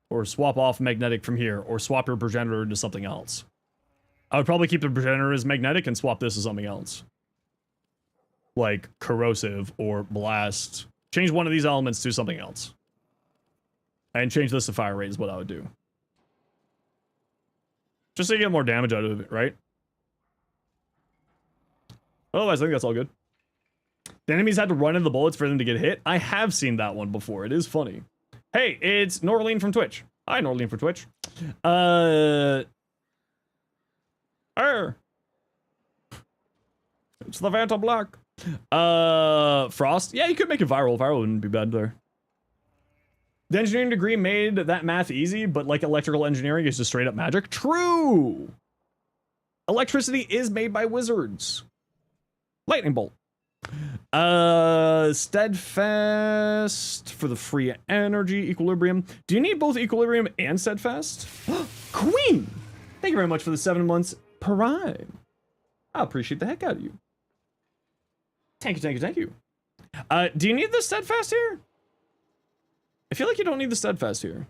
Or swap off magnetic from here, or swap your progenitor into something else. I would probably keep the progenitor as magnetic and swap this as something else. Like corrosive or blast. Change one of these elements to something else. And change this to fire rate is what I would do. Just so you get more damage out of it, right? Otherwise, I think that's all good. The enemies had to run in the bullets for them to get hit. I have seen that one before. It is funny. Hey, it's Norleen from Twitch. Hi, Norleen from Twitch. It's the Phantom Black. Frost. Yeah, you could make it viral. Viral wouldn't be bad there. The engineering degree made that math easy, but like electrical engineering is just straight up magic. True! Electricity is made by wizards. Lightning bolt. Steadfast for the free energy. Equilibrium. Do you need both equilibrium and steadfast? Queen! Thank you very much for the 7 months prime. I appreciate the heck out of you. Thank you, thank you, thank you. Do you need the steadfast here? I feel like you don't need the steadfast here.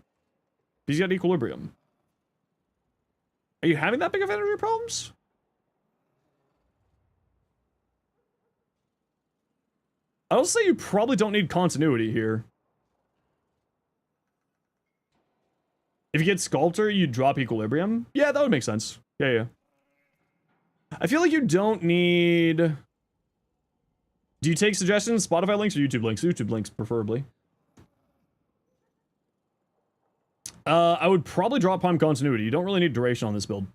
Because you got equilibrium. Are you having that big of energy problems? I'll say you probably don't need continuity here. If you get Sculptor, you drop equilibrium. Yeah, that would make sense. Yeah. I feel like you don't need... Do you take suggestions, Spotify links, or YouTube links? YouTube links, preferably. I would probably drop Prime Continuity. You don't really need duration on this build.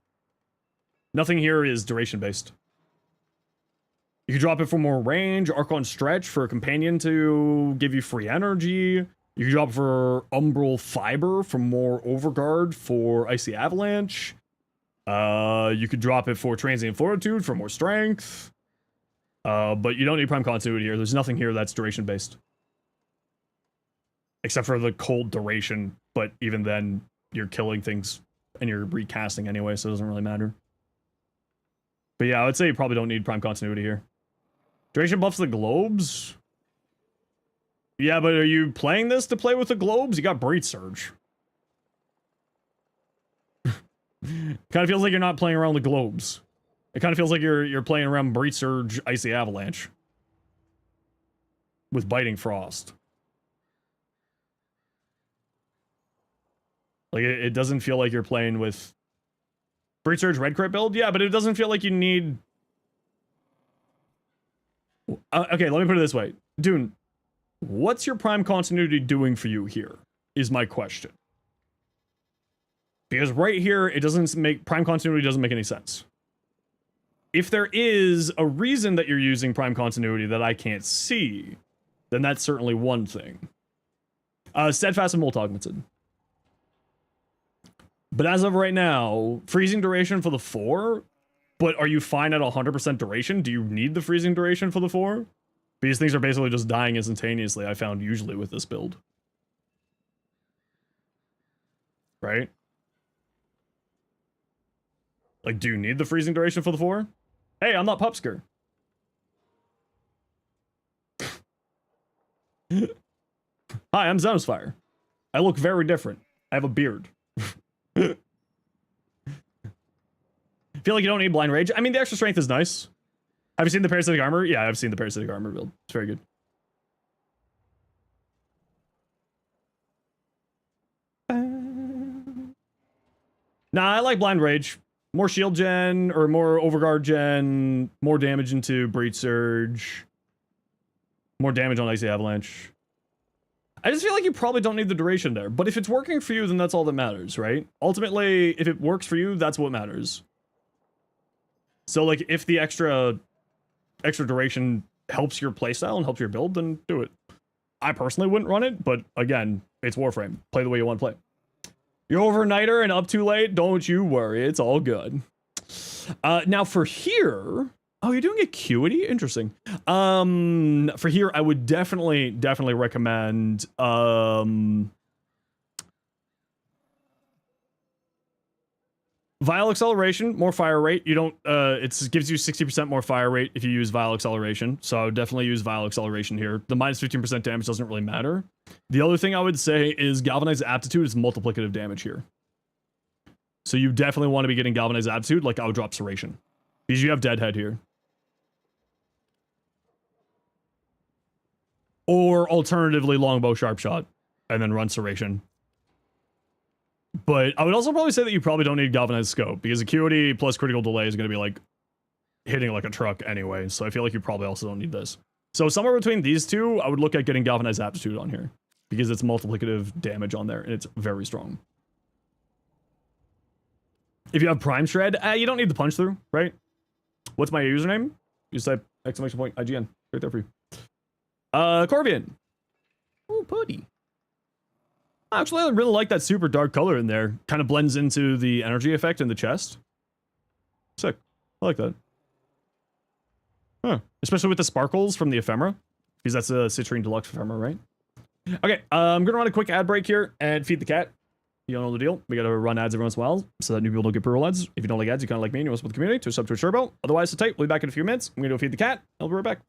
Nothing here is duration-based. You can drop it for more range, Archon Stretch for a companion to give you free energy. You can drop it for Umbral Fiber for more Overguard for Icy Avalanche. You could drop it for Transient Fortitude for more strength. But you don't need Prime Continuity here. There's nothing here that's duration-based. Except for the cold duration, but even then, you're killing things and you're recasting anyway, so it doesn't really matter. But yeah, I would say you probably don't need Prime Continuity here. Duration buffs the globes? Yeah, but are you playing this to play with the globes? You got Breach Surge. Kind of feels like you're not playing around the globes. It kind of feels like you're playing around Breach Surge, Icy Avalanche. With Biting Frost. Like, it doesn't feel like you're playing with... Breach Surge Red Crit build? Yeah, but it doesn't feel like you need... okay, let me put it this way. Dune, what's your Prime Continuity doing for you here? Is my question. Because right here, it doesn't make... Prime Continuity doesn't make any sense. If there is a reason that you're using Prime Continuity that I can't see, then that's certainly one thing. Steadfast and Molt Augmented. But as of right now, freezing duration for the 4, but are you fine at 100% duration? Do you need the freezing duration for the 4? These things are basically just dying instantaneously, I found usually with this build. Right? Like, do you need the freezing duration for the 4? Hey, I'm not Pupsker. Hi, I'm Zenosfire. I look very different. I have a beard. Feel like you don't need Blind Rage. I mean, the extra strength is nice. Have you seen the Parasitic Armor? Yeah, I've seen the Parasitic Armor build. It's very good. Nah, I like Blind Rage. More shield gen, or more overguard gen, more damage into Breach Surge, more damage on Icy Avalanche. I just feel like you probably don't need the duration there, but if it's working for you, then that's all that matters, right? Ultimately, if it works for you, that's what matters. So, like, if the extra duration helps your playstyle and helps your build, then do it. I personally wouldn't run it, but again, it's Warframe. Play the way you want to play. You're overnighter and up too late? Don't you worry, it's all good. Now for here... Oh, you're doing Acuity? Interesting. For here, I would definitely recommend... Vial Acceleration, more fire rate. You don't, it gives you 60% more fire rate if you use Vial Acceleration. So I would definitely use Vial Acceleration here. The minus 15% damage doesn't really matter. The other thing I would say is Galvanized Aptitude is multiplicative damage here. So you definitely want to be getting Galvanized Aptitude, like I would drop Serration. Because you have Deadhead here. Or alternatively, Longbow Sharp Shot, and then run Serration. But I would also probably say that you probably don't need Galvanized Scope, because Acuity plus Critical Delay is going to be like hitting like a truck anyway, so I feel like you probably also don't need this. So somewhere between these two, I would look at getting Galvanized Aptitude on here, because it's multiplicative damage on there, and it's very strong. If you have Prime Shred, you don't need the Punch Through, right? What's my username? You type !IGN, right there for you. Corvian. Oh, putty. Actually, I really like that super dark color in there. Kind of blends into the energy effect in the chest. Sick. I like that. Huh. Especially with the sparkles from the ephemera. Because that's a Citrine Deluxe ephemera, right? Okay, I'm gonna run a quick ad break here and feed the cat. You don't know the deal. We gotta run ads every once in a while so that new people don't get pre-roll ads. If you don't like ads, you kind of like me and you want to support the community, to sub to a turbo. Otherwise, sit tight. We'll be back in a few minutes. I'm gonna go feed the cat. I'll be right back.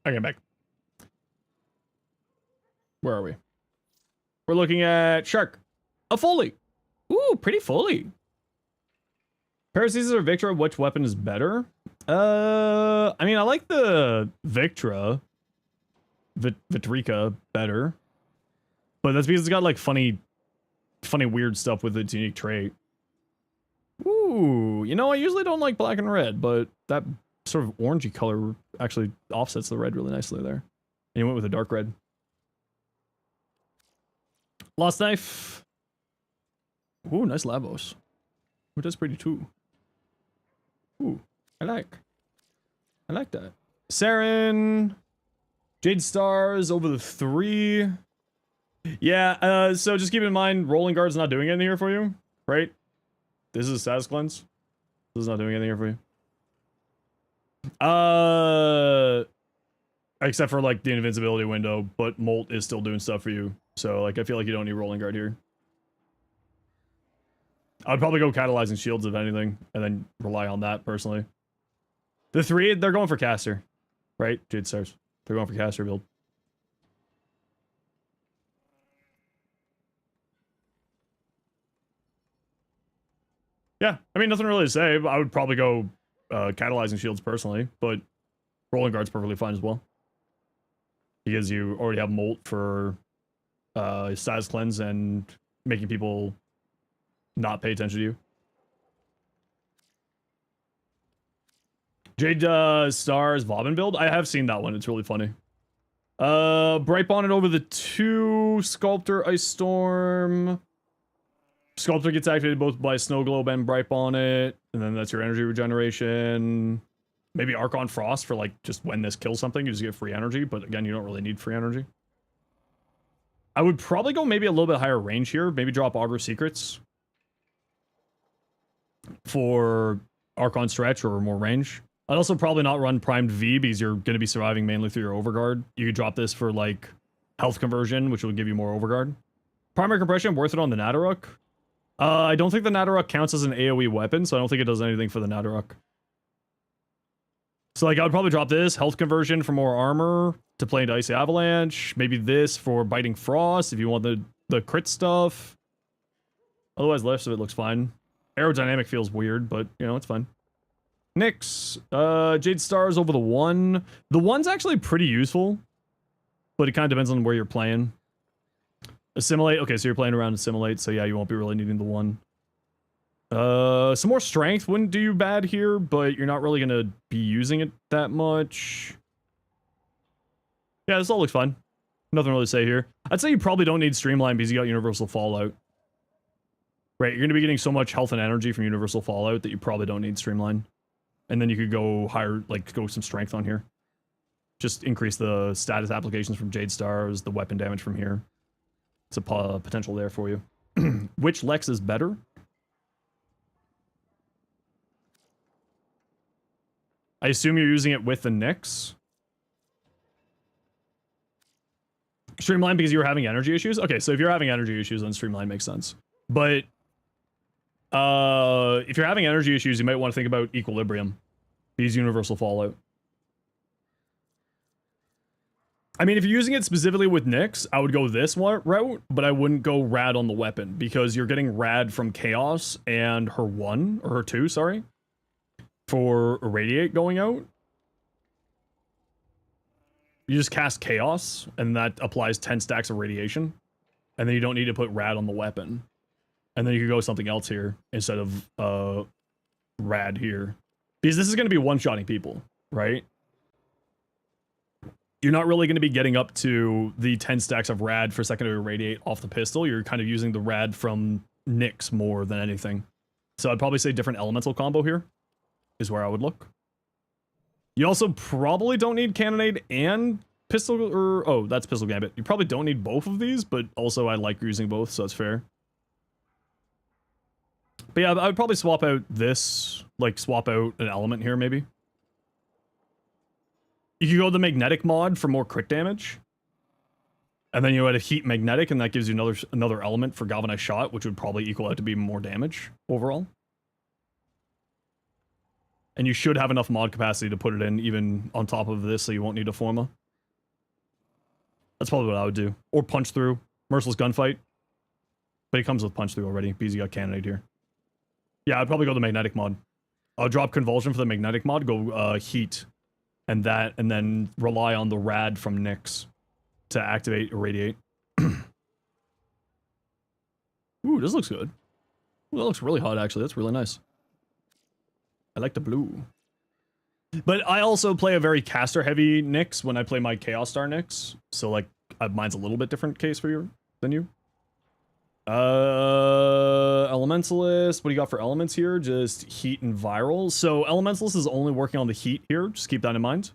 Okay, back. Where are we? We're looking at Shark. A Foley. Ooh, pretty Foley. Paracesis or Victra, which weapon is better? I mean, I like the Victra. Vitrica better. But that's because it's got like funny weird stuff with its unique trait. Ooh, you know, I usually don't like black and red, but that sort of orangey color actually offsets the red really nicely there. And you went with a dark red. Lost Knife. Ooh, nice Lavos. Ooh, that's pretty too. Ooh, I like that. Saren. Jade Stars over the 3. Yeah, so just keep in mind, Rolling Guard's not doing anything here for you, right? This is a status cleanse. This is not doing anything here for you. Except for, like, the invincibility window, but Molt is still doing stuff for you. So, like, I feel like you don't need Rolling Guard here. I'd probably go Catalyzing Shields, if anything, and then rely on that, personally. The 3, they're going for Caster, right? Jade Stars. They're going for Caster build. Yeah, I mean, nothing really to say. I would probably go Catalyzing Shields personally, but Rolling Guard's perfectly fine as well. Because you already have Molt for status cleanse and making people not pay attention to you. Jade Stars Vauban build? I have seen that one. It's really funny. Bright Bonnet over the 2. Sculptor Ice Storm. Sculptor gets activated both by Snow Globe and Bright Bonnet. And then that's your energy regeneration. Maybe Archon Frost for, like, just when this kills something, you just get free energy. But again, you don't really need free energy. I would probably go maybe a little bit higher range here. Maybe drop Augur Secrets for Archon Stretch or more range. I'd also probably not run Primed V because you're going to be surviving mainly through your Overguard. You could drop this for, like, health conversion, which will give you more Overguard. Primary Compression, worth it on the Nadaruk. I don't think the Nadaruk counts as an AoE weapon, so I don't think it does anything for the Nadaruk. So, like, I would probably drop this, health conversion for more armor to play into Icy Avalanche. Maybe this for Biting Frost if you want the crit stuff. Otherwise, the rest of it looks fine. Aerodynamic feels weird, but, you know, it's fine. Nyx. Jade Stars over the 1. The 1's actually pretty useful, but it kind of depends on where you're playing. Assimilate. Okay, so you're playing around Assimilate, so yeah, you won't be really needing the 1. Some more strength wouldn't do you bad here, but you're not really gonna be using it that much. Yeah, this all looks fine. Nothing really to say here. I'd say you probably don't need Streamline because you got Universal Fallout. Right, you're gonna be getting so much health and energy from Universal Fallout that you probably don't need Streamline. And then you could go higher, like, go some strength on here. Just increase the status applications from Jade Stars, the weapon damage from here. It's a potential there for you. Which Lex is better? I assume you're using it with the Nyx. Streamline because you were having energy issues? Okay, so if you're having energy issues, then Streamline makes sense. But if you're having energy issues, you might want to think about Equilibrium. Because Universal Fallout. I mean, if you're using it specifically with Nyx, I would go this route, but I wouldn't go Rad on the weapon, because you're getting Rad from Chaos and her 1, or her 2, sorry, for Irradiate going out. You just cast Chaos, and that applies 10 stacks of Radiation, and then you don't need to put Rad on the weapon. And then you could go something else here, instead of Rad here. Because this is going to be one-shotting people, right? You're not really going to be getting up to the 10 stacks of Rad for secondary Radiate off the pistol. You're kind of using the Rad from Nyx more than anything. So I'd probably say different elemental combo here is where I would look. You also probably don't need Cannonade and Pistol, or, oh, that's Pistol Gambit. You probably don't need both of these, but also I like using both, so that's fair. But yeah, I would probably swap out this, like swap out an element here maybe. You could go the magnetic mod for more crit damage. And then you add a heat magnetic, and that gives you another element for galvanized shot, which would probably equal out to be more damage overall. And you should have enough mod capacity to put it in even on top of this, so you won't need a Forma. That's probably what I would do. Or Punch Through. Merciless Gunfight. But it comes with Punch Through already, because you got Cannonade here. Yeah, I'd probably go the Magnetic mod. I'll drop Convulsion for the Magnetic mod, go Heat. And then rely on the Rad from Nyx to activate Irradiate. Ooh, this looks good. Ooh, that looks really hot, actually. That's really nice. I like the blue. But I also play a very caster-heavy Nyx when I play my Chaos Star Nyx. So, like, mine's a little bit different case for you than you. Elementalist. What do you got for elements here? Just Heat and Viral. So, Elementalist is only working on the Heat here. Just keep that in mind.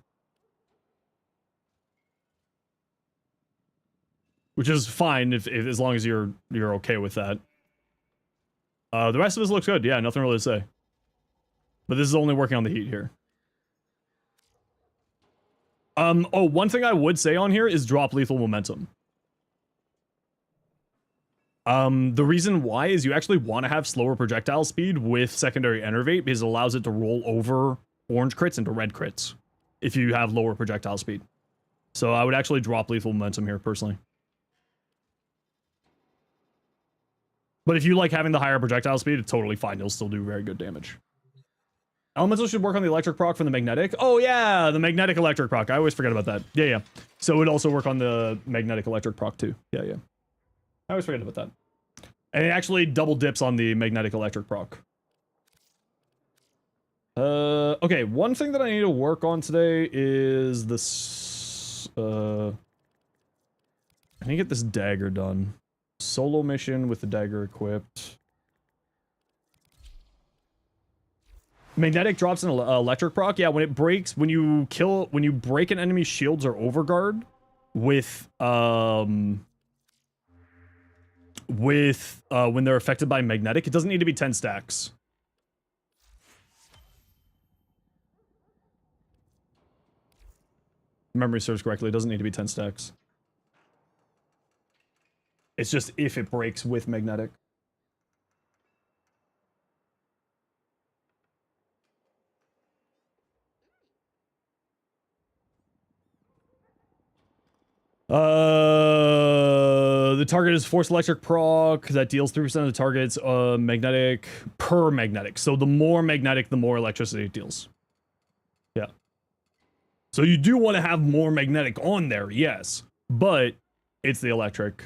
Which is fine if as long as you're okay with that. The rest of this looks good. Yeah, nothing really to say. But this is only working on the Heat here. Oh, one thing I would say on here is drop Lethal Momentum. The reason why is you actually want to have slower projectile speed with secondary Enervate because it allows it to roll over orange crits into red crits if you have lower projectile speed. So I would actually drop Lethal Momentum here personally. But if you like having the higher projectile speed, it's totally fine. You'll still do very good damage. Elemental should work on the electric proc from the magnetic. Oh yeah, the magnetic electric proc. I always forget about that. Yeah, yeah. So it would also work on the magnetic electric proc too. Yeah, yeah. I always forget about that. And it actually double dips on the magnetic electric proc. Okay, one thing that I need to work on today is this. I need to get this dagger done. Solo mission with the dagger equipped. Magnetic drops an electric proc. Yeah, when it breaks, when you break an enemy's shields or overguard with when they're affected by magnetic, it doesn't need to be 10 stacks. If memory serves correctly, it doesn't need to be 10 stacks. It's just if it breaks with magnetic. The target is force electric proc that deals 3% of the target's magnetic per magnetic. So the more magnetic, the more electricity it deals. Yeah. So you do want to have more magnetic on there, yes, but it's the electric.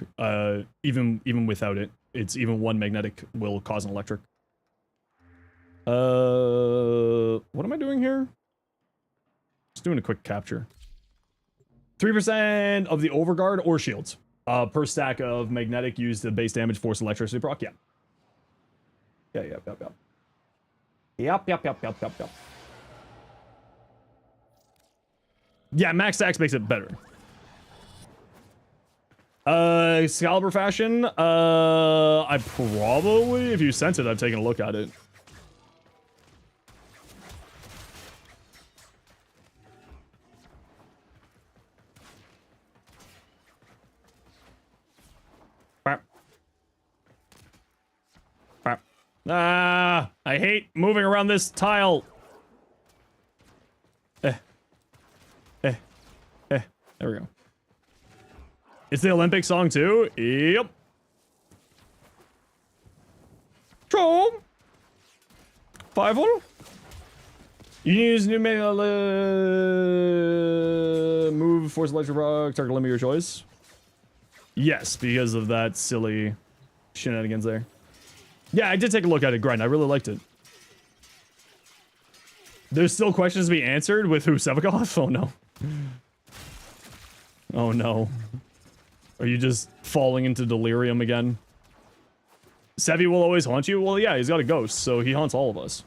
Even without it, it's even one magnetic will cause an electric. What am I doing here? Just doing a quick capture. 3% of the overguard or shields per stack of magnetic used to base damage force electricity proc. Yeah. Yep. Yeah, max stacks makes it better. Excalibur fashion. I probably, if you sense it, I've taken a look at it. Ah, I hate moving around this tile. There we go. It's the Olympic song too? Yep. Troll. 5 1. You use new move force electric rock, target limit your choice. Yes, because of that silly shenanigans there. Yeah, I did take a look at it, Grind. I really liked it. There's still questions to be answered with who, Sevakov? Oh no. Oh no. Are you just falling into delirium again? Sevi will always haunt you? Well, yeah, he's got a ghost, so he haunts all of us.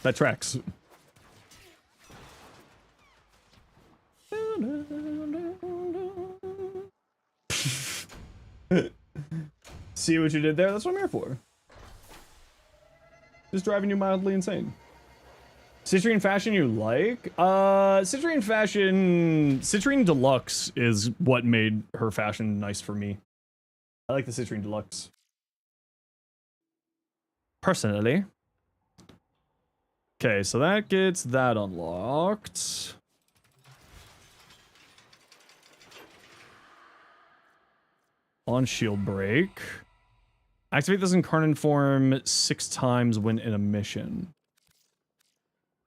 That tracks. See what you did there? That's what I'm here for. Just driving you mildly insane. Citrine fashion you like? Citrine fashion... Citrine Deluxe is what made her fashion nice for me. I like the Citrine Deluxe. Personally. Okay, so that gets that unlocked. On shield break. Activate this incarnate form 6 times when in a mission.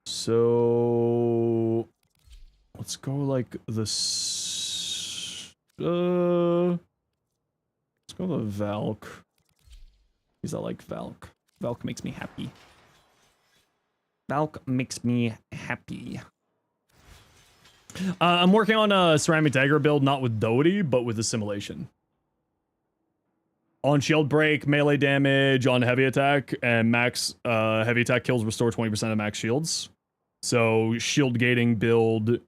So let's go like this. Let's go with Valk. Because I like Valk. Valk makes me happy. Valk makes me happy. I'm working on a ceramic dagger build, not with Doty, but with assimilation. On shield break, melee damage on heavy attack, and max heavy attack kills restore 20% of max shields. So shield gating build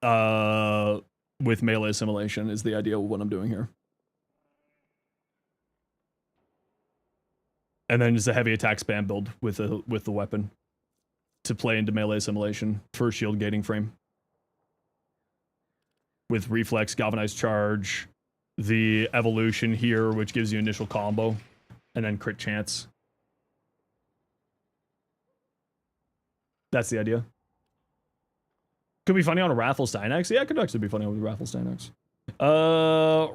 with melee assimilation is the idea of what I'm doing here. And then just a heavy attack spam build with the weapon to play into melee assimilation for shield gating frame. With reflex, galvanized charge, the evolution here, which gives you initial combo, and then crit chance. That's the idea. Could be funny on a Raffles Dynax. Yeah, it could actually be funny on a Raffles Dynax. Oh.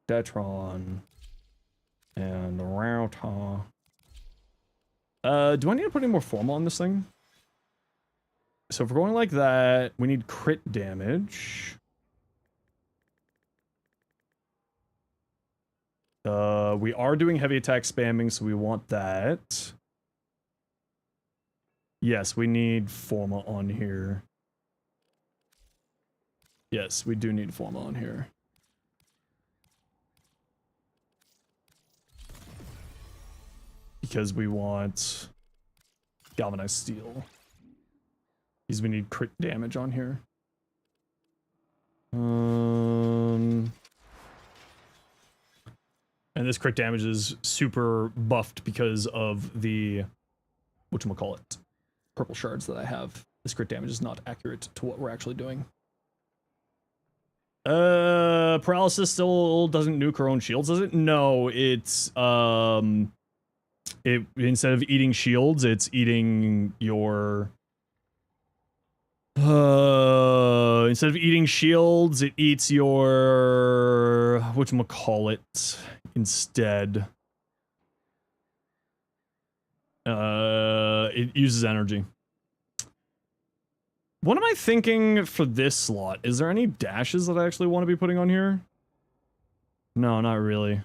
Detron. And Rauta. Do I need to put any more formal on this thing? So if we're going like that, we need crit damage. We are doing heavy attack spamming, so we want that. Yes, we need Forma on here. Yes, we do need Forma on here. Because we want galvanized steel. Because we need crit damage on here. And this crit damage is super buffed because of the whatchamacallit, purple shards that I have. This crit damage is not accurate to what we're actually doing. Paralysis still doesn't nuke her own shields, does it? No, it's it instead of eating shields, it's eating your instead of eating shields, it eats your whatchamacallit instead. It uses energy. What am I thinking for this slot? Is there any dashes that I actually want to be putting on here? No, not really.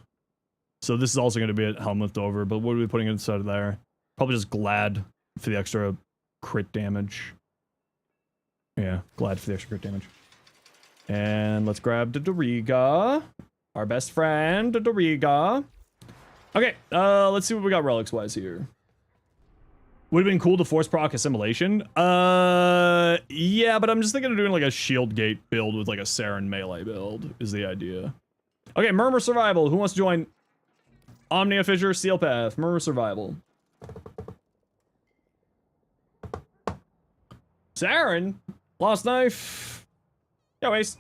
So this is also going to be a helm lift over, but what are we putting inside of there? Probably just Glad for the extra crit damage. Yeah, Glad for the extra crit damage. And let's grab the Doriga. Our best friend, the Doriga. Okay, let's see what we got relics-wise here. Would have been cool to force proc assimilation. Yeah, but I'm just thinking of doing like a shield gate build with like a Saren melee build is the idea. Okay, Murmur Survival. Who wants to join? Omnia Fissure, Steel Path, Murmur Survival. Saren, Lost Knife. Yeah, Waste.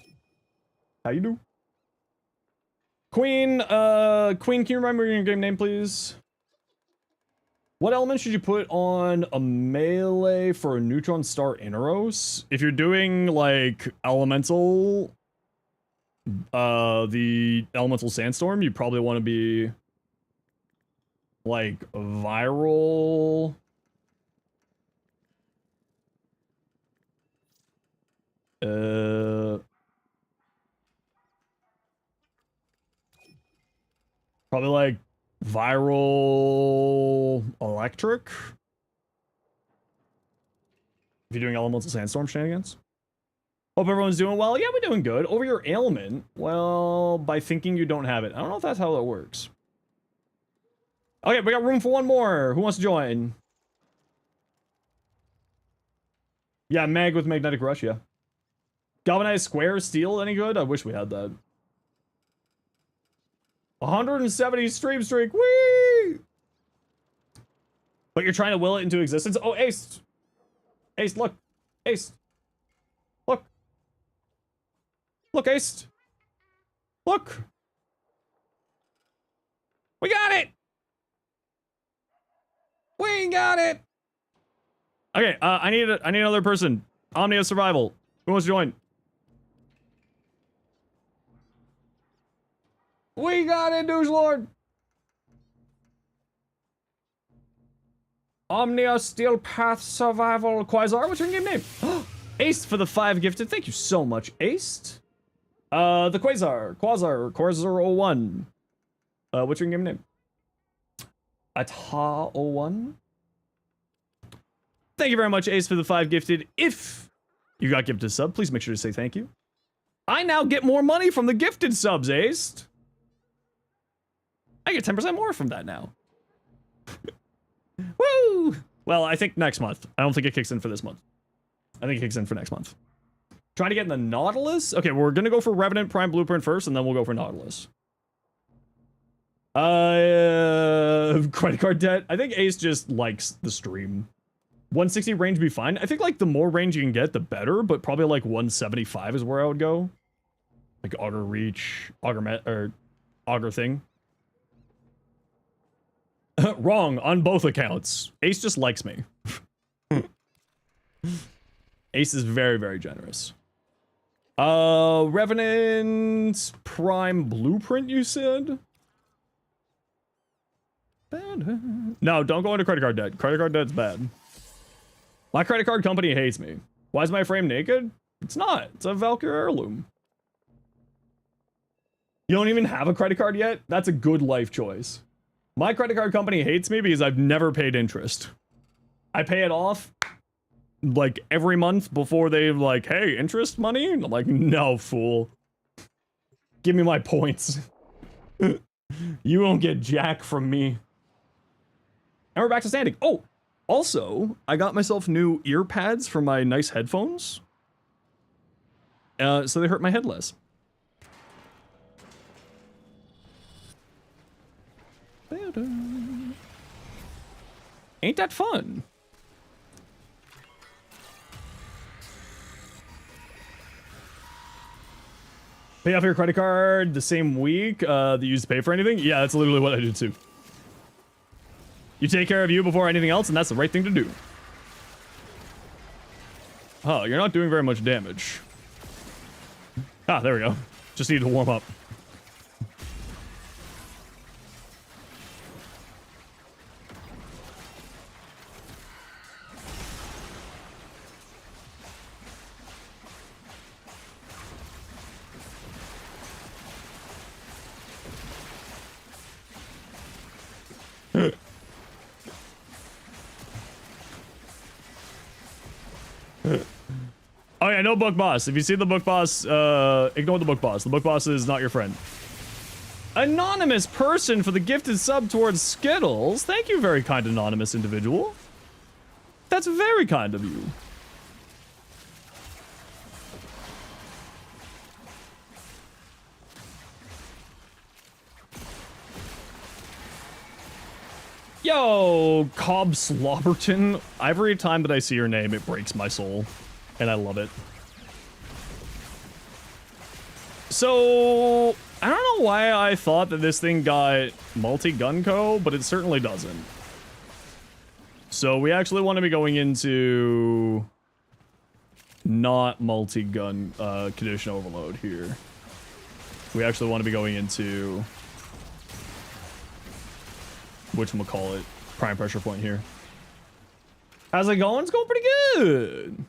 How you do? Queen, Queen, can you remember your game name, please? What element should you put on a melee for a Neutron Star Inaros? If you're doing, like, Elemental, the Elemental Sandstorm, you probably want to be, like, Viral. Probably, like, Viral Electric. If you're doing Elemental Sandstorm shenanigans. Hope everyone's doing well. Yeah, we're doing good. Over your ailment, well, by thinking you don't have it. I don't know if that's how that works. Okay, we got room for one more. Who wants to join? Yeah, Mag with Magnetic Rush, yeah. Galvanized Square Steel, any good? I wish we had that. 170 stream streak, whee! But you're trying to will it into existence? Oh, Ace! Ace, look! Ace! Look! Look, Ace! Look! We got it! We got it. Okay, I need another person. Omnia Survival. Who wants to join? We got it, Douche Lord. Omnia Steel Path Survival Quasar. What's your game name? Ace for the 5 gifted. Thank you so much, Ace. The Quasar 01. What's your game name? Ata01. Thank you very much, Ace, for the 5 gifted. If you got gifted sub, please make sure to say thank you. I now get more money from the gifted subs, Ace. I get 10% more from that now. Woo! Well, I think next month. I don't think it kicks in for this month. I think it kicks in for next month. Trying to get in the Nautilus? Okay, we're gonna go for Revenant Prime Blueprint first, and then we'll go for Nautilus. Credit card debt. I think Ace just likes the stream. 160 range be fine. I think like the more range you can get, the better, but probably like 175 is where I would go. Like Augur Reach, Augur thing. Wrong on both accounts. Ace just likes me. Ace is very, very generous. Revenant Prime Blueprint, you said? No, don't go into credit card debt. Credit card debt's bad. My credit card company hates me. Why is my frame naked? It's not. It's a Valkyrie heirloom. You don't even have a credit card yet? That's a good life choice. My credit card company hates me because I've never paid interest. I pay it off like every month before they like, hey, interest money? And I'm like, no, fool. Give me my points. You won't get jack from me. And we're back to standing. Oh, also, I got myself new ear pads for my nice headphones. So they hurt my head less. Ain't that fun? Pay off your credit card the same week that you used to pay for anything? Yeah, that's literally what I do too. You take care of you before anything else, and that's the right thing to do. Oh, you're not doing very much damage. Ah, there we go. Just need to warm up. Oh yeah, no book boss. If you see the book boss, ignore the book boss. The book boss is not your friend. Anonymous person for the gifted sub towards Skittles. Thank you, very kind anonymous individual. That's very kind of you. Yo, Cobb Slobberton. Every time that I see your name, it breaks my soul. And I love it. So, I don't know why I thought that this thing got multi-gun co, but it certainly doesn't. So we actually want to be going into not multi-gun condition overload here. We actually want to be going into whatchamacallit, prime pressure point here. How's it going? It's going pretty good.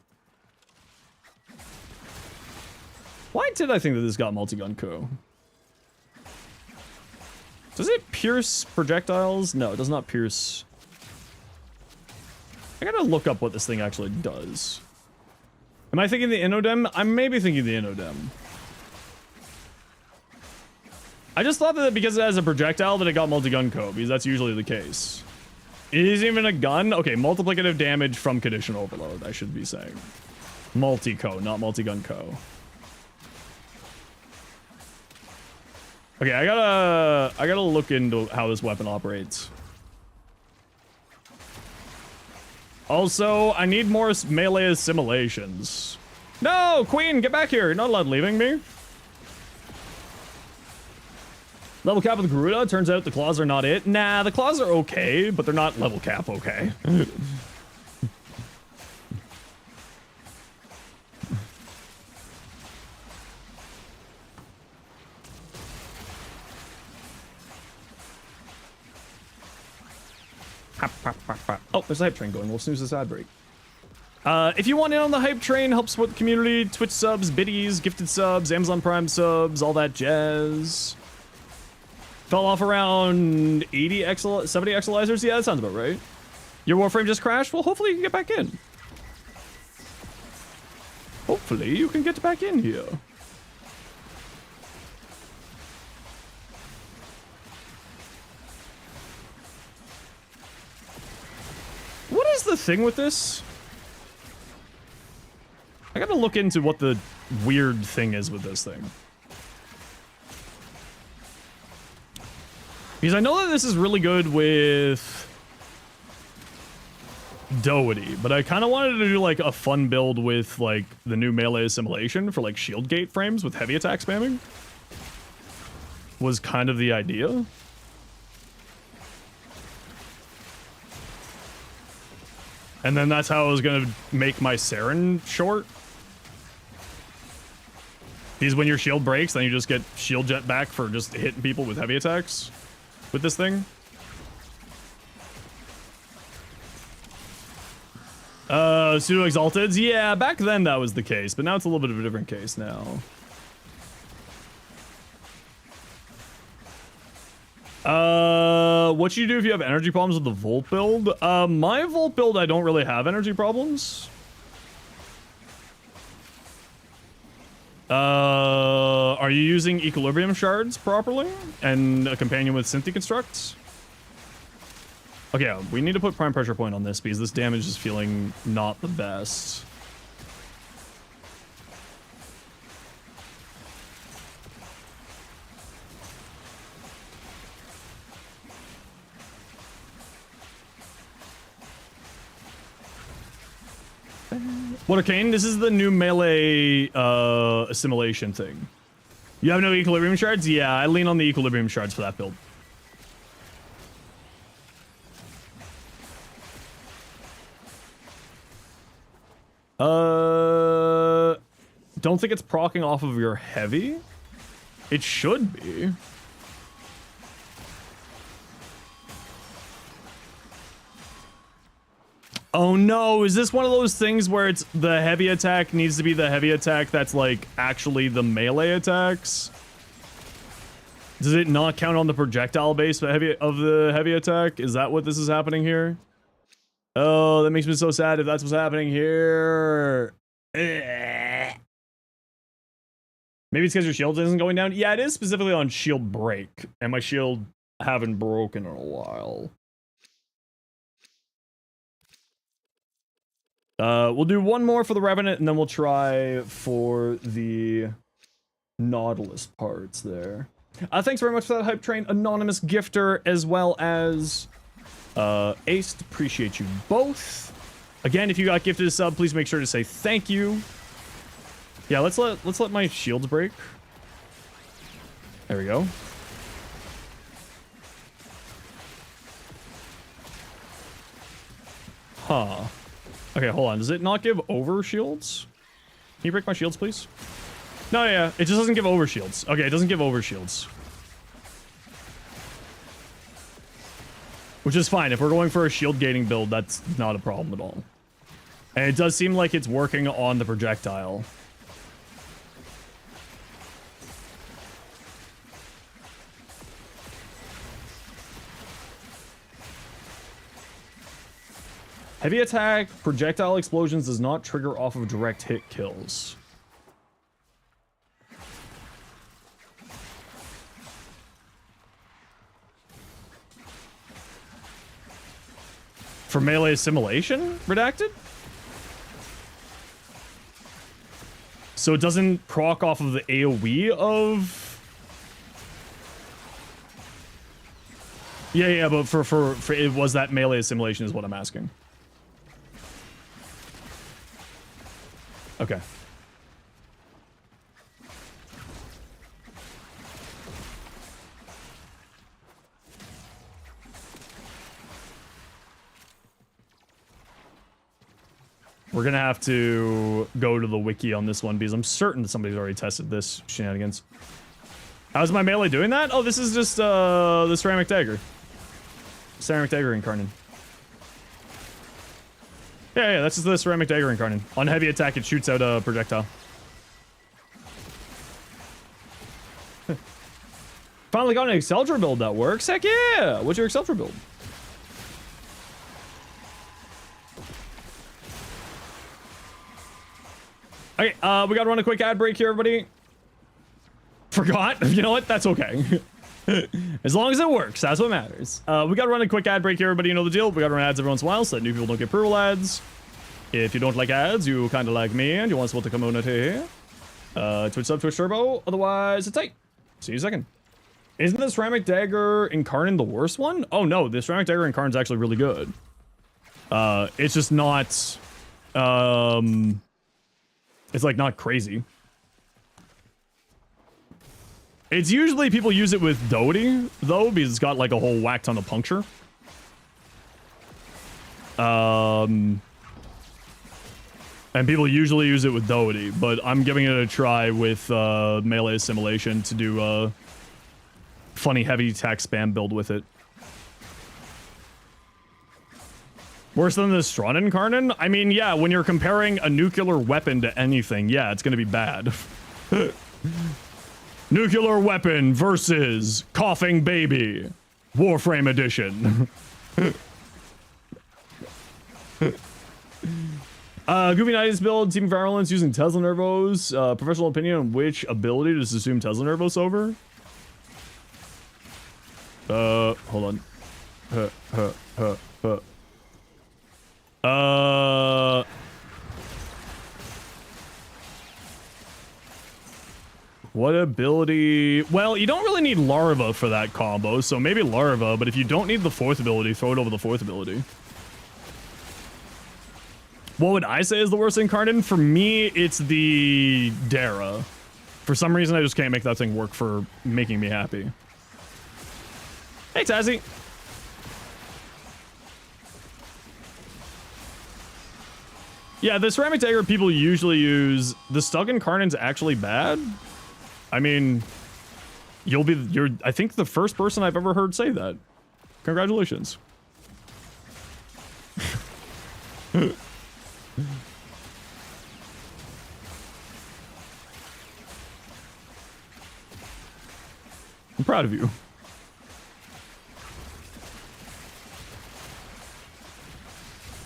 Why did I think that this got multi-gun co? Does it pierce projectiles? No, it does not pierce. I gotta look up what this thing actually does. Am I thinking the Inodem? I may be thinking the Inodem. I just thought that because it has a projectile that it got multi-gun co, because that's usually the case. It isn't even a gun? Okay, multiplicative damage from condition overload, I should be saying. Multi-co, not multi-gun co. Okay, I gotta look into how this weapon operates. Also, I need more melee assimilations. No, Queen, get back here. You're not allowed leaving me. Level cap with Garuda. Turns out the claws are not it. Nah, the claws are okay, but they're not level cap okay. Oh, there's a hype train going. We'll snooze this ad break. If you want in on the hype train, help support the community, Twitch subs, biddies, gifted subs, Amazon Prime subs, all that jazz. Fell off around 70 exolizers? Yeah, that sounds about right. Your Warframe just crashed? Well, hopefully you can get back in. Hopefully you can get back in here. What is the thing with this? I gotta look into what the weird thing is with this thing. Because I know that this is really good with Doherty, but I kind of wanted to do like a fun build with like the new melee assimilation for like shield gate frames with heavy attack spamming. Was kind of the idea. And then that's how I was gonna make my Saren short. Because when your shield breaks, then you just get shield jet back for just hitting people with heavy attacks with this thing. Pseudo exalteds. Yeah, back then that was the case, but now it's a little bit of a different case now. What should you do if you have energy problems with the Volt build? My Volt build, I don't really have energy problems. Are you using equilibrium shards properly? And a companion with Synth Deconstructs? Okay, yeah, we need to put prime pressure point on this because this damage is feeling not the best. What, Arcane? This is the new melee assimilation thing. You have no equilibrium shards? Yeah, I lean on the equilibrium shards for that build. Don't think it's proccing off of your heavy. It should be. Oh no, is this one of those things where it's the heavy attack needs to be the heavy attack that's like actually the melee attacks? Does it not count on the projectile base of the heavy attack? Is that what this is happening here? Oh, that makes me so sad if that's what's happening here. Maybe it's because your shield isn't going down. Yeah, it is specifically on shield break, and my shield haven't broken in a while. We'll do one more for the Revenant, and then we'll try for the Nautilus parts there. Thanks very much for that hype train, anonymous gifter, as well as Ace. Appreciate you both. Again, if you got gifted a sub, please make sure to say thank you. Yeah, let's let my shields break. There we go. Huh. Okay, hold on. Does it not give over shields? Can you break my shields, please? No, yeah. It just doesn't give over shields. Okay, it doesn't give over shields. Which is fine. If we're going for a shield gating build, that's not a problem at all. And it does seem like it's working on the projectile. Heavy attack projectile explosions does not trigger off of direct hit kills. For melee assimilation? Redacted? So it doesn't proc off of the AoE of... Yeah, but for it was that melee assimilation is what I'm asking. Okay. We're gonna have to go to the wiki on this one because I'm certain that somebody's already tested this shenanigans. How's my melee doing that? Oh, this is just the ceramic dagger. Ceramic dagger incarnate. Yeah, that's just the ceramic dagger incarnate. On heavy attack, it shoots out a projectile. Finally got an Exceltra build that works. Heck yeah! What's your Exceltra build? Okay, we gotta run a quick ad break here, everybody. Forgot. You know what? That's okay. As long as it works, that's what matters. We gotta run a quick ad break here, everybody. You know the deal. We gotta run ads every once in a while so that new people don't get purple ads. If you don't like ads, you kind of like me, and you want to support the community. Twitch sub, Twitch turbo. Otherwise, it's tight. See you in a second. Isn't the ceramic dagger incarnate the worst one? Oh no, the ceramic dagger incarnate is actually really good. It's just not. It's like not crazy. It's usually people use it with Doty though, because it's got like a whole whack ton of puncture. And people usually use it with Doty, but I'm giving it a try with melee assimilation to do a funny heavy attack spam build with it. Worse than the Strahd Incarnate? I mean, yeah, when you're comparing a nuclear weapon to anything, yeah, it's gonna be bad. Nuclear weapon versus coughing baby. Warframe edition. Goofy Nights build, Team Virulence using Tesla Nervos. Professional opinion on which ability does assume Tesla Nervos over? Hold on. What ability? Well, you don't really need Larva for that combo, so maybe Larva, but if you don't need the fourth ability, throw it over the fourth ability. What would I say is the worst incarnate? For me, it's the Dara. For some reason, I just can't make that thing work for making me happy. Hey, Tazzy. Yeah, the ceramic dagger people usually use. The Stug Incarnate's actually bad. I mean, you're I think the first person I've ever heard say that. Congratulations. I'm proud of you.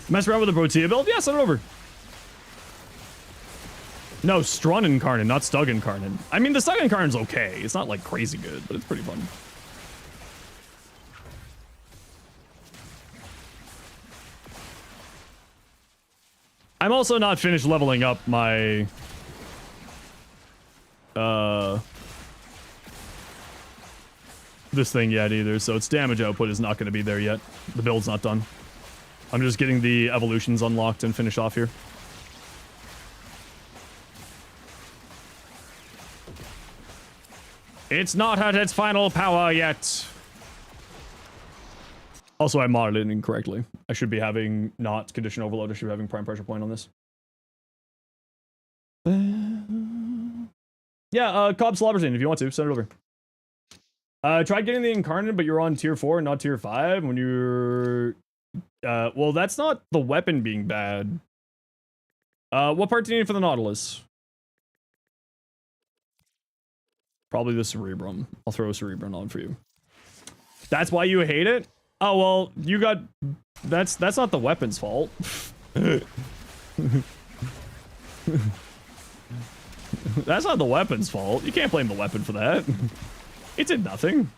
Mess around with the Protea build? Yeah, send it over. No, Strahd Incarnate, not Stug Incarnate. I mean, the Stug Incarnate's okay. It's not, like, crazy good, but it's pretty fun. I'm also not finished leveling up my... this thing yet either, so its damage output is not going to be there yet. The build's not done. I'm just getting the evolutions unlocked and finished off here. It's not at its final power yet. Also, I modded it incorrectly. I should be having not condition overload. I should be having prime pressure point on this. Yeah, Cobb Slobberstein, if you want to, send it over. Tried getting the incarnate, but you're on tier 4 and not tier 5 when you're... well, that's not the weapon being bad. What part do you need for the Nautilus? Probably the Cerebrum. I'll throw a Cerebrum on for you. That's why you hate it? Oh, well, you got... That's not the weapon's fault. That's not the weapon's fault. You can't blame the weapon for that. It did nothing.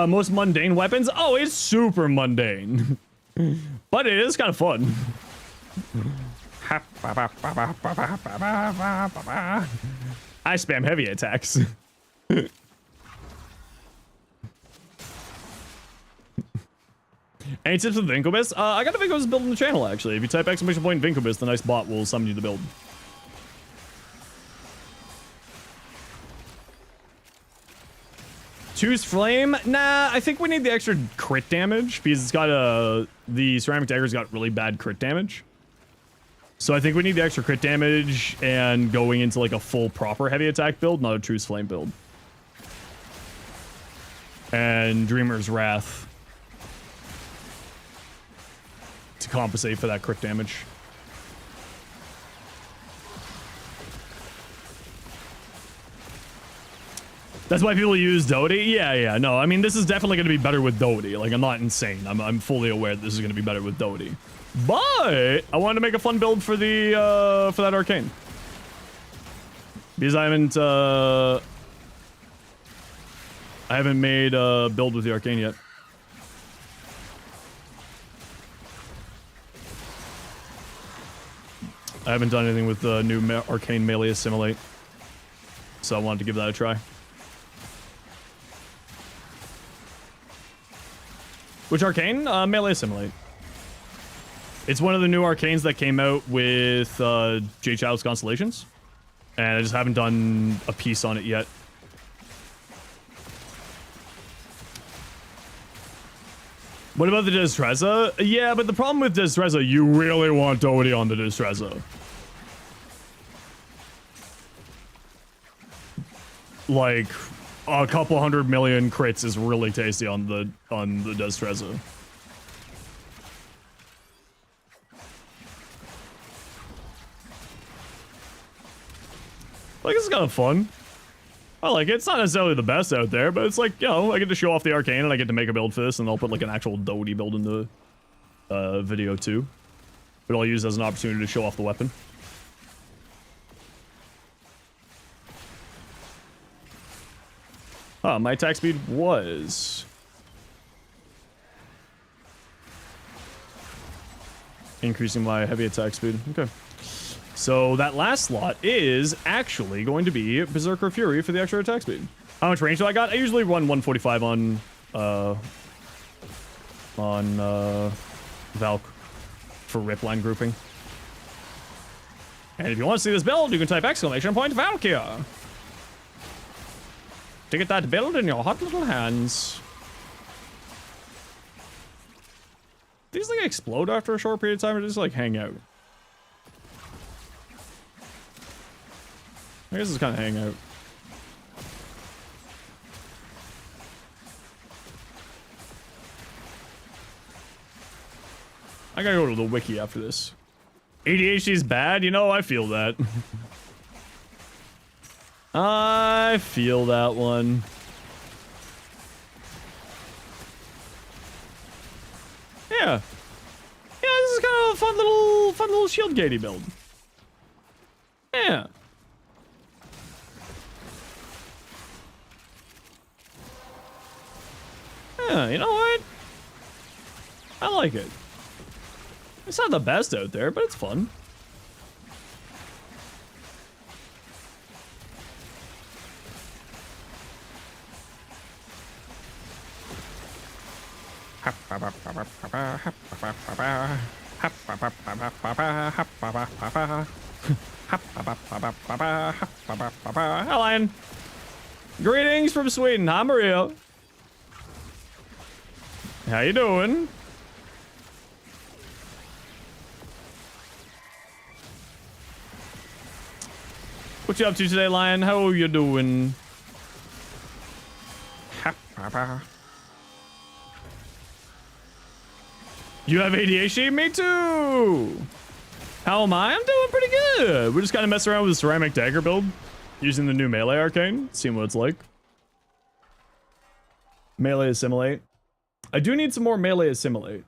Most mundane weapons? Oh, it's super mundane. But it is kind of fun. I spam heavy attacks. Any tips with Vincobus? I got a Vincobus build in the channel, actually. If you type exclamation point Vincobus, the nice bot will summon you the build. Choose Flame? Nah, I think we need the extra crit damage because it's got the Ceramic Dagger's got really bad crit damage. So I think we need the extra crit damage and going into like a full proper heavy attack build, not a Choose Flame build. And Dreamer's Wrath to compensate for that crit damage. That's why people use Doty? Yeah, no, I mean, this is definitely going to be better with Doty. Like, I'm not insane. I'm fully aware that this is going to be better with Doty. But I wanted to make a fun build for the, for that Arcane. Because I haven't made a build with the Arcane yet. I haven't done anything with the new Arcane Melee Assimilate. So I wanted to give that a try. Which Arcane? Melee Assimilate. It's one of the new Arcanes that came out with J Child's Constellations. And I just haven't done a piece on it yet. What about the Destreza? Yeah, but the problem with Destreza, you really want Doty on the Destreza. Like, a couple 100 million crits is really tasty on the Destreza. Like, this is kind of fun. I like it. It's not necessarily the best out there, but it's like, you know, I get to show off the Arcane and I get to make a build for this, and I'll put like an actual Doty build in the video too. But I'll use it as an opportunity to show off the weapon. Oh, my attack speed was increasing my heavy attack speed. Okay. So that last slot is actually going to be Berserker Fury for the extra attack speed. How much range do I got? I usually run 145 on Valk for rip line grouping. And if you want to see this build, you can type exclamation point Valk here to get that build in your hot little hands. These like explode after a short period of time or just like hang out? I guess it's kind of hang out. I gotta go to the wiki after this. ADHD is bad? You know, I feel that. I feel that one. Yeah. Yeah, this is kind of a fun little shield gatey build. Yeah. Yeah, you know what? I like it. It's not the best out there, but it's fun. Hi, Lion. Greetings from Sweden. Hi, Maria. How you doing? What you up to today, Lion? How are you doing? You have ADHD? Me too! How am I? I'm doing pretty good. We're just kind of messing around with the Ceramic Dagger build. Using the new Melee Arcane. Seeing what it's like. Melee Assimilate. I do need some more Melee Assimilate.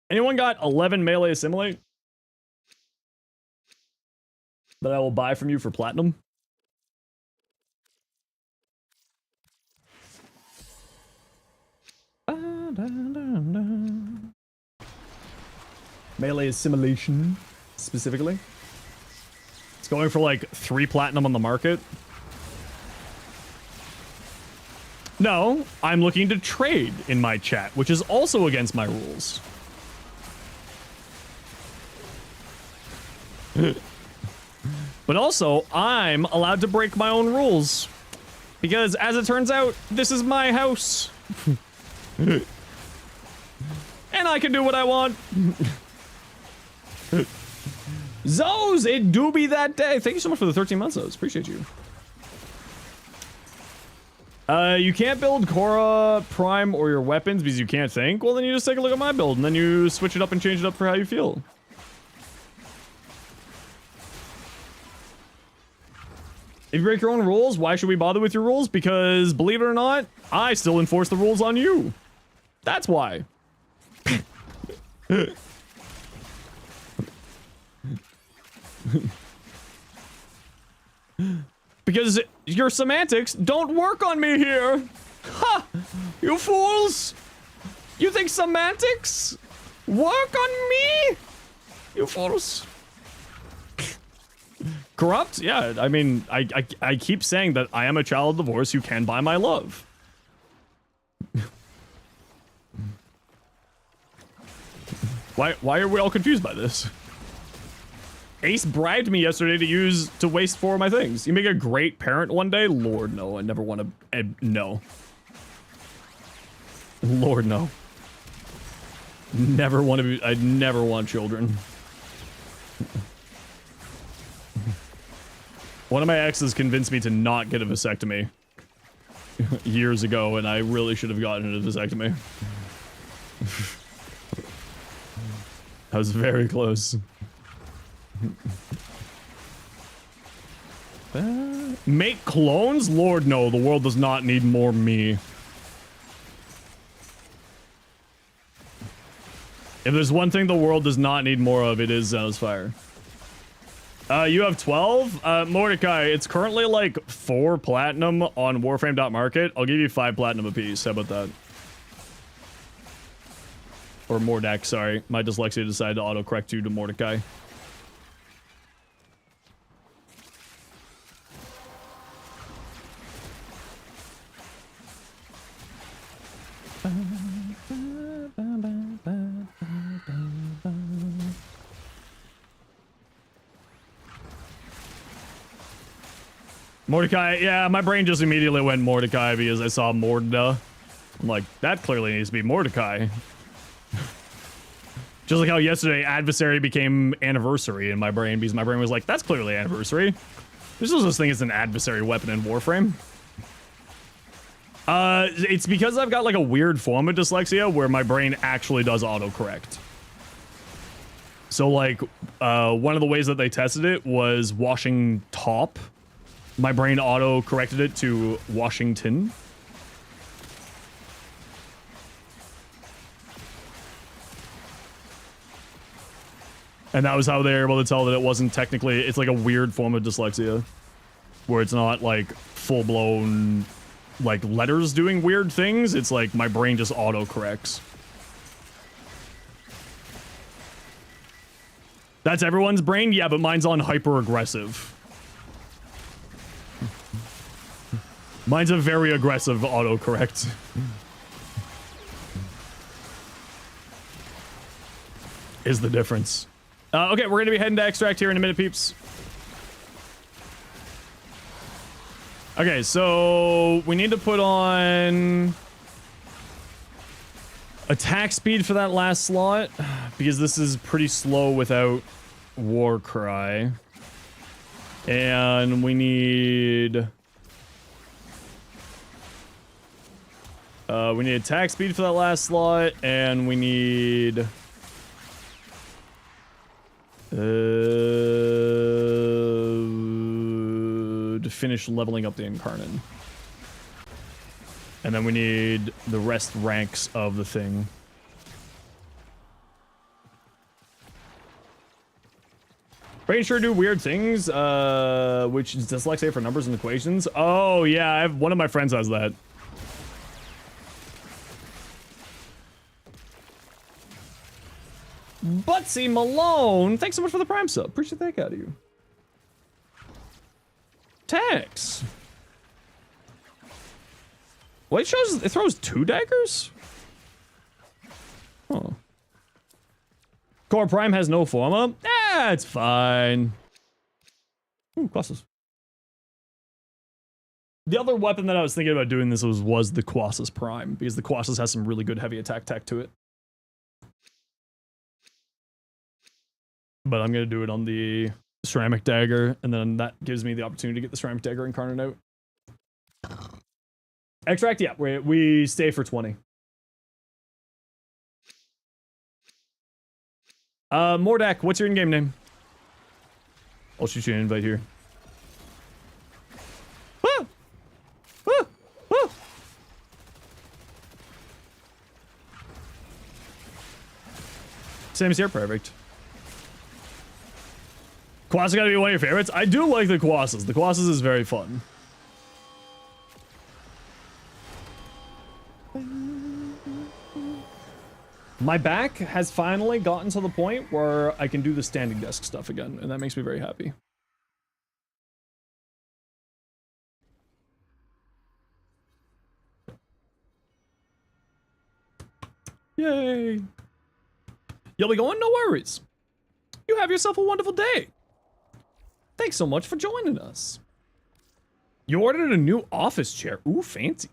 Anyone got 11 Melee Assimilate? That I will buy from you for platinum? Melee assimilation, specifically. It's going for like 3 platinum on the market. No, I'm looking to trade in my chat, which is also against my rules. But also, I'm allowed to break my own rules. Because, as it turns out, this is my house. And I can do what I want. Zoes, it do be that day. Thank you so much for the 13 months, Zoes. Appreciate you. You can't build Korra, Prime, or your weapons because you can't think? Well, then you just take a look at my build, and then you switch it up and change it up for how you feel. If you break your own rules, why should we bother with your rules? Because, believe it or not, I still enforce the rules on you. That's why. Because your semantics don't work on me here. Ha! You fools! You think semantics work on me? You fools. Corrupt? Yeah, I mean, I keep saying that I am a child of divorce who can buy my love. Why are we all confused by this? Ace bribed me yesterday to waste 4 of my things. You make a great parent one day? Lord, no. I never want to... no. Lord, no. Never want to be... I never want children. One of my exes convinced me to not get a vasectomy years ago, and I really should have gotten a vasectomy. I was very close. Make clones? Lord, no. The world does not need more me. If there's one thing the world does not need more of, it is Zenosfire. You have 12? Mordecai, it's currently like 4 platinum on Warframe.market. I'll give you 5 platinum apiece. How about that? Or Mordex, sorry. My dyslexia decided to autocorrect you to Mordecai. Mordecai, yeah, my brain just immediately went Mordecai because I saw Morda. I'm like, that clearly needs to be Mordecai. Just like how yesterday Adversary became Anniversary in my brain because my brain was like, that's clearly Anniversary. There's no such thing as an adversary weapon in Warframe. It's because I've got like a weird form of dyslexia where my brain actually does autocorrect. So like, one of the ways that they tested it was washing top. My brain auto-corrected it to Washington. And that was how they were able to tell that it wasn't technically... It's like a weird form of dyslexia. Where it's not like full-blown... like letters doing weird things. It's like my brain just auto-corrects. That's everyone's brain? Yeah, but mine's on hyper-aggressive. Mine's a very aggressive autocorrect. Is the difference. Okay, we're gonna be heading to extract here in a minute, peeps. Okay, so we need to put on attack speed for that last slot because this is pretty slow without Warcry. And we need attack speed for that last slot, and we need to finish leveling up the Incarnate. And then we need the rest ranks of the thing. Brain sure do weird things, which is dyslexia for numbers and equations. Oh yeah, one of my friends has that. Butsy Malone, thanks so much for the Prime sub. Appreciate that out of you. Tex. Well, it throws 2 daggers? Oh. Core Prime has no forma? Ah, it's fine. Ooh, Colossus. The other weapon that I was thinking about doing this was the Colossus Prime, because the Colossus has some really good heavy attack tech to it. But I'm gonna do it on the ceramic dagger, and then that gives me the opportunity to get the ceramic dagger incarnate out. Extract, yeah, we stay for 20. Mordak, what's your in-game name? I'll shoot you an invite here. Ah! Ah! Ah! Same as here, perfect. Colossus gotta be one of your favorites. I do like the Colossus. The Colossus is very fun. My back has finally gotten to the point where I can do the standing desk stuff again, and that makes me very happy. Yay! You'll be going? No worries. You have yourself a wonderful day. Thanks so much for joining us. You ordered a new office chair. Ooh, fancy.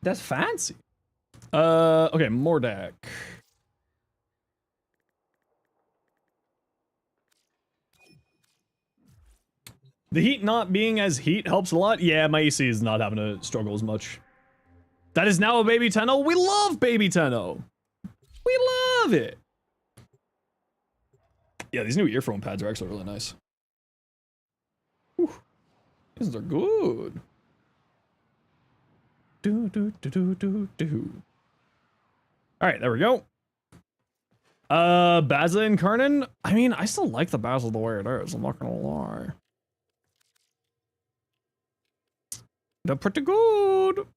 That's fancy. Okay, Mordak. The heat not being as heat helps a lot. Yeah, my AC is not having to struggle as much. That is now a Baby Tenno. We love Baby Tenno. We love it. Yeah, these new earphone pads are actually really nice. Whew. These are good. All right, there we go. Baza and Kernan. I mean, I still like the Baza the way it is. I'm not gonna lie. They're pretty good.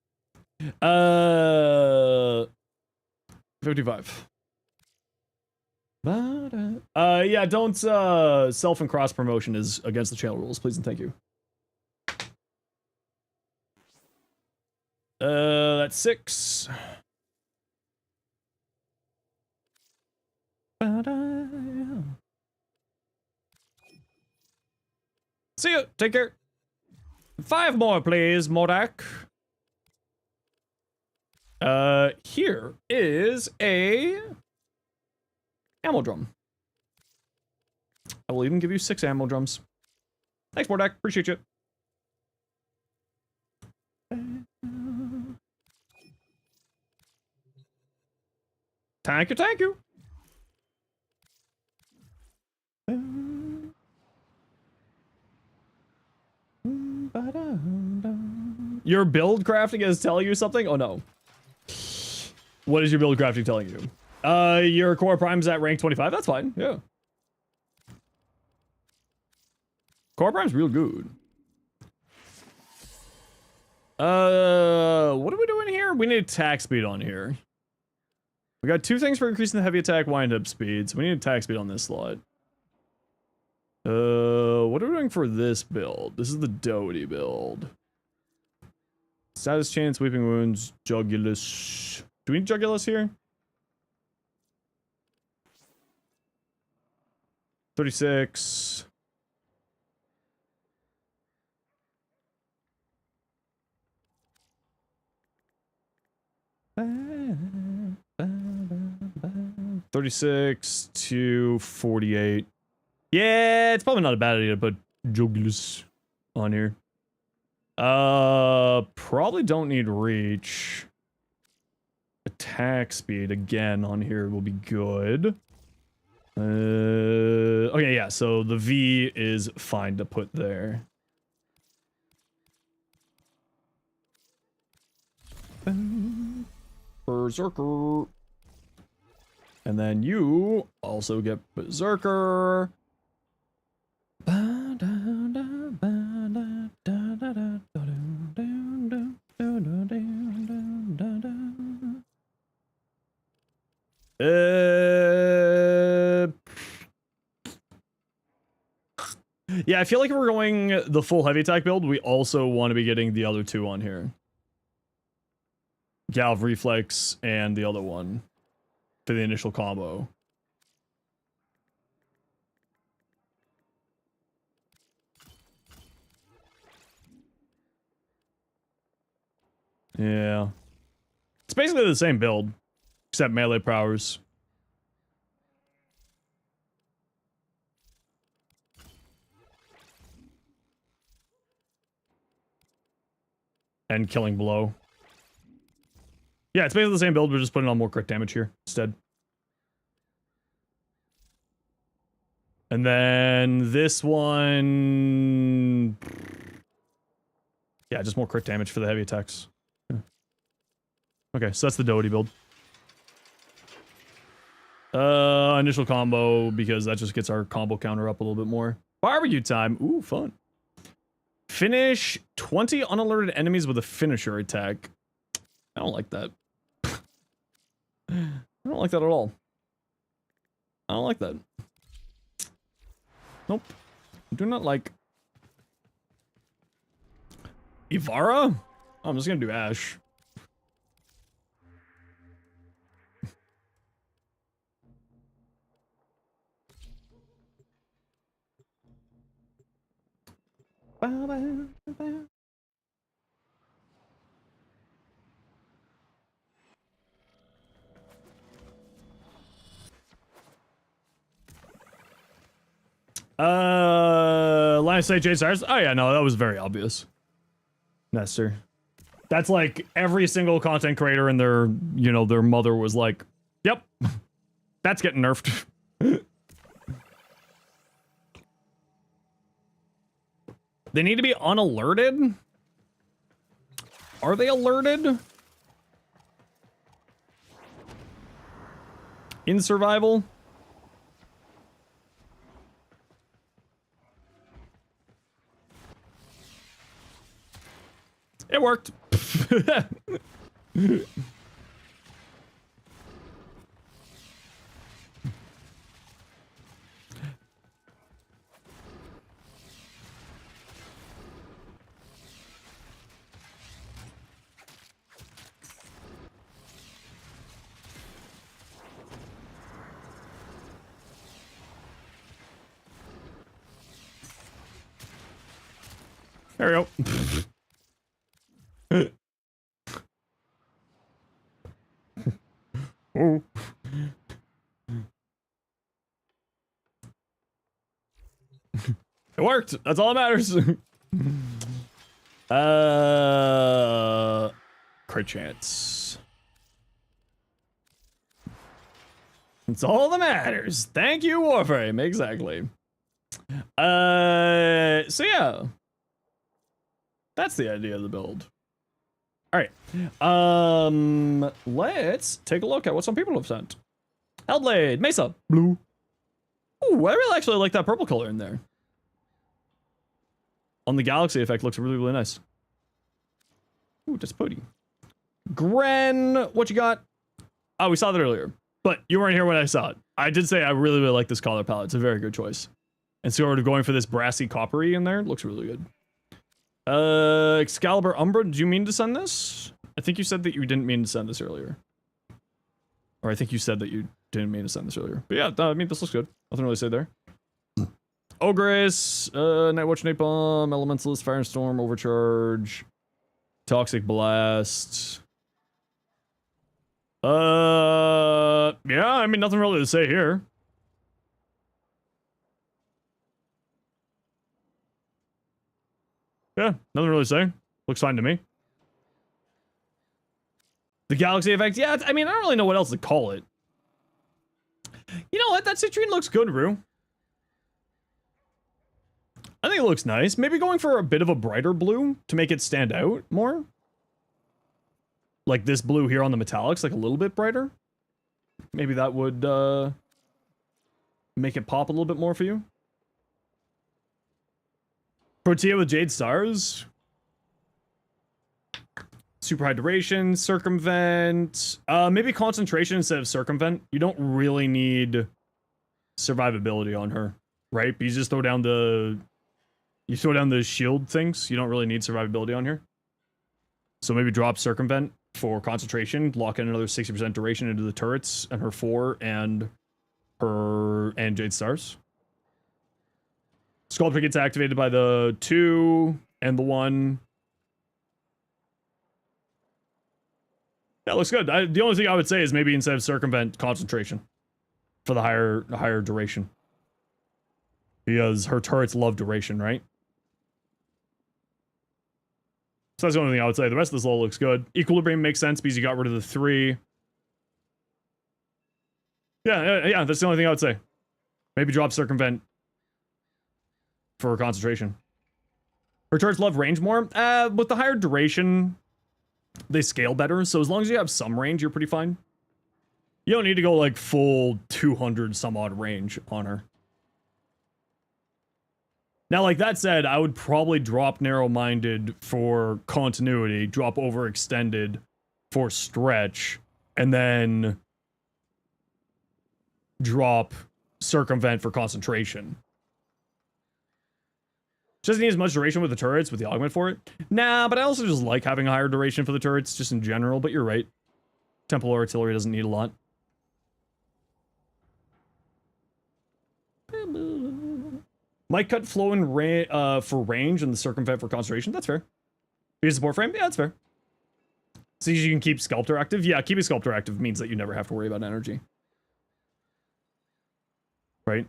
55. Yeah, don't self and cross promotion is against the channel rules, please and thank you. That's 6. See you. Take care. 5 more, please, Mordak. Here is a ammo drum. I will even give you 6 ammo drums. Thanks, Mordak. Appreciate you. Thank you, thank you. Your build crafting is telling you something? Oh no. What is your build crafting telling you? Your core prime's at rank 25? That's fine, yeah. Core prime's real good. What are we doing here? We need attack speed on here. We got 2 things for increasing the heavy attack wind-up speed, so we need attack speed on this slot. What are we doing for this build? This is the Doty build. Status chain, sweeping wounds, jugulus. Do we need jugulus here? 36. $36 to $48. Yeah, it's probably not a bad idea to put jugulus on here. Probably don't need reach. Attack speed again on here will be good. Okay, yeah, so the V is fine to put there. Berserker. And then you also get Berserker. Yeah, I feel like if we're going the full heavy attack build, we also want to be getting the other two on here. Galv Reflex and the other one for the initial combo. Yeah. It's basically the same build, except melee powers. And killing blow. Yeah, it's basically the same build, we're just putting on more crit damage here instead. And then this one... Yeah, just more crit damage for the heavy attacks. Yeah. Okay, so that's the Doty build. Initial combo, because that just gets our combo counter up a little bit more. Barbecue time! Ooh, fun. Finish 20 unalerted enemies with a finisher attack. I don't like that. I don't like that at all. I don't like that. Nope. Do not like. Ivara? Oh, I'm just gonna do Ash. Line of sight Jade Stars. Oh yeah, no, that was very obvious. Nestor. That's like every single content creator and their, you know, their mother was like, yep, that's getting nerfed. They need to be unalerted? Are they alerted? In survival? It worked. There we go. Oh. It worked. That's all that matters. Crit chance. That's all that matters. Thank you, Warframe. Exactly. So yeah. That's the idea of the build. Alright. Let's take a look at what some people have sent. Hellblade, Mesa, blue. Ooh, I really actually like that purple color in there. On the galaxy effect, looks really, really nice. Ooh, that's pretty. Gren, what you got? Oh, we saw that earlier, but you weren't here when I saw it. I did say I really, really like this color palette. It's a very good choice. And sort of going for this brassy coppery in there looks really good. Excalibur Umbra, did you mean to send this? I think you said that you didn't mean to send this earlier. Or I think you said that you didn't mean to send this earlier. But yeah, I mean, this looks good. Nothing really to say there. Ogress, Nightwatch, Napalm, Elementalist, Firestorm, Overcharge, Toxic Blast. Yeah, I mean, nothing really to say here. Yeah, nothing really to say. Looks fine to me. The Galaxy Effect, yeah, I mean, I don't really know what else to call it. You know what? That citrine looks good, Rue. I think it looks nice. Maybe going for a bit of a brighter blue to make it stand out more. Like this blue here on the metallics, like a little bit brighter. Maybe that would make it pop a little bit more for you. Protea with Jade Stars. super high duration, circumvent, maybe concentration instead of circumvent. You don't really need survivability on her, right? But you just throw down the shield things. You don't really need survivability on here. So maybe drop circumvent for concentration, lock in another 60% duration into the turrets and her 4 and Jade Stars. Sculptor gets activated by the 2 and the 1. Yeah, looks good. The only thing I would say is maybe instead of circumvent, concentration for the higher duration. Because her turrets love duration, right? So that's the only thing I would say. The rest of this all looks good. Equilibrium makes sense because you got rid of the 3. Yeah, that's the only thing I would say. Maybe drop circumvent for concentration. Her turrets love range more. With the higher duration, they scale better. So as long as you have some range, you're pretty fine. You don't need to go like full 200 some odd range on her. Now, like that said, I would probably drop narrow-minded for continuity, drop overextended for stretch, and then drop circumvent for concentration. Doesn't need as much duration with the turrets, with the augment for it. Nah, but I also just like having a higher duration for the turrets, just in general, but you're right. Temple artillery doesn't need a lot. Might cut flow and for range and the circumvent for concentration. That's fair. Use support frame? Yeah, that's fair. So you can keep Sculptor active? Yeah, keeping Sculptor active means that you never have to worry about energy. Right?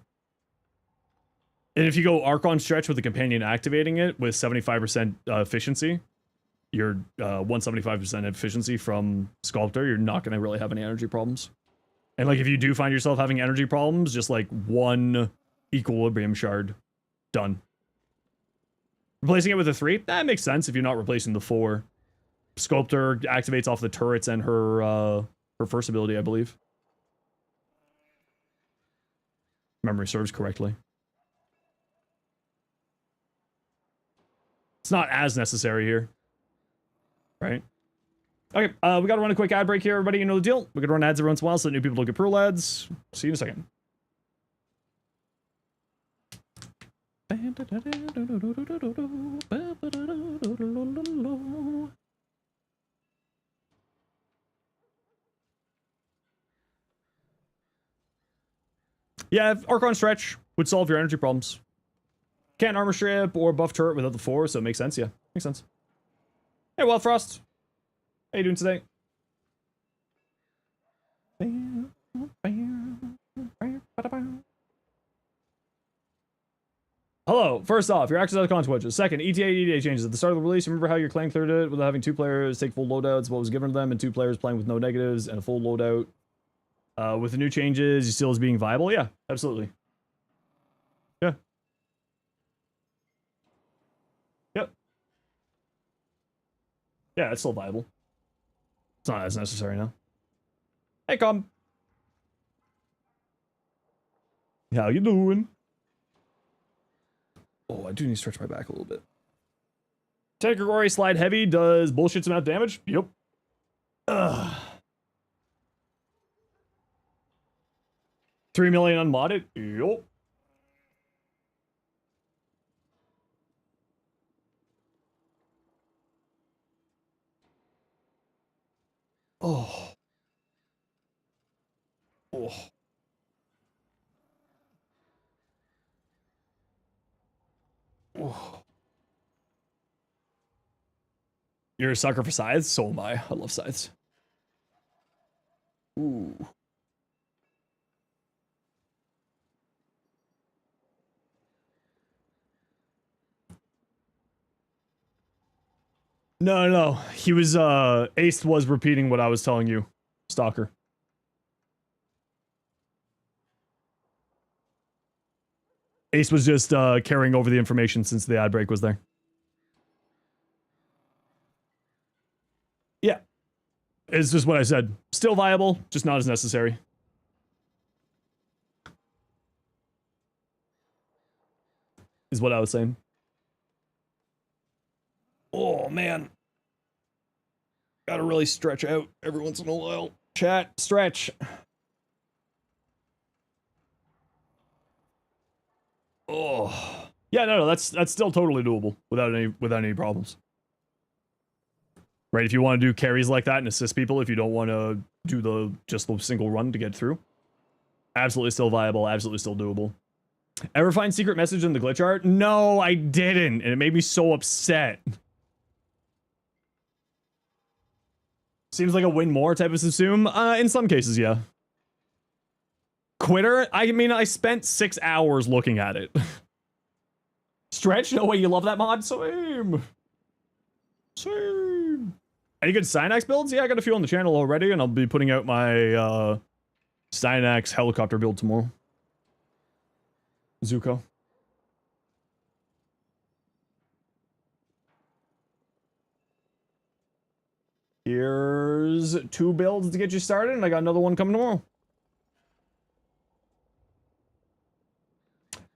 And if you go Archon Stretch with the Companion activating it with 75% efficiency, your 175% efficiency from Sculptor, you're not going to really have any energy problems. And like if you do find yourself having energy problems, just like 1 Equilibrium Shard. Done. Replacing it with a 3? That makes sense if you're not replacing the 4. Sculptor activates off the turrets and her first ability, I believe. Memory serves correctly. It's not as necessary here. Right? Okay, we gotta run a quick ad break here, everybody. You know the deal. We're gonna run ads every once in a while so that new people don't get pro ads. See you in a second. Yeah, Archon Stretch would solve your energy problems. Can't armor strip or buff turret without the 4, so it makes sense, yeah. Makes sense. Hey, Wild Frost. How you doing today? Hello. First off, your actions are the consequences. Second, ETA changes. At the start of the release, remember how your clan cleared it without having 2 players take full loadouts, what was given to them, and 2 players playing with no negatives and a full loadout. With the new changes, you still as being viable? Yeah, absolutely. Yeah. Yep. Yeah, it's still viable. It's not as necessary now. Hey, Com. How you doing? Oh, I do need to stretch my back a little bit. Category slide heavy does bullshit amount of damage? Yep. Ugh. 3 million unmodded? Yup. Oh. Oh. Oh. You're a sucker for scythes? So am I. I love scythes. Ooh. No. He was, Ace was repeating what I was telling you, Stalker. Ace was just, carrying over the information since the ad break was there. Yeah. It's just what I said. Still viable, just not as necessary. Is what I was saying. Oh, man. Gotta really stretch out every once in a while. Chat, stretch. Oh. Yeah, no, that's still totally doable without any problems. Right, if you want to do carries like that and assist people, if you don't want to do just the single run to get through. Absolutely still viable, absolutely still doable. Ever find secret message in the glitch art? No, I didn't, and it made me so upset. Seems like a win more type of subsume. In some cases, yeah. Quitter? I mean, I spent 6 hours looking at it. Stretch? No way, you love that mod? Same. Same. Any good Synax builds? Yeah, I got a few on the channel already, and I'll be putting out my Synax helicopter build tomorrow. Zuko. Here's 2 builds to get you started, and I got another one coming tomorrow.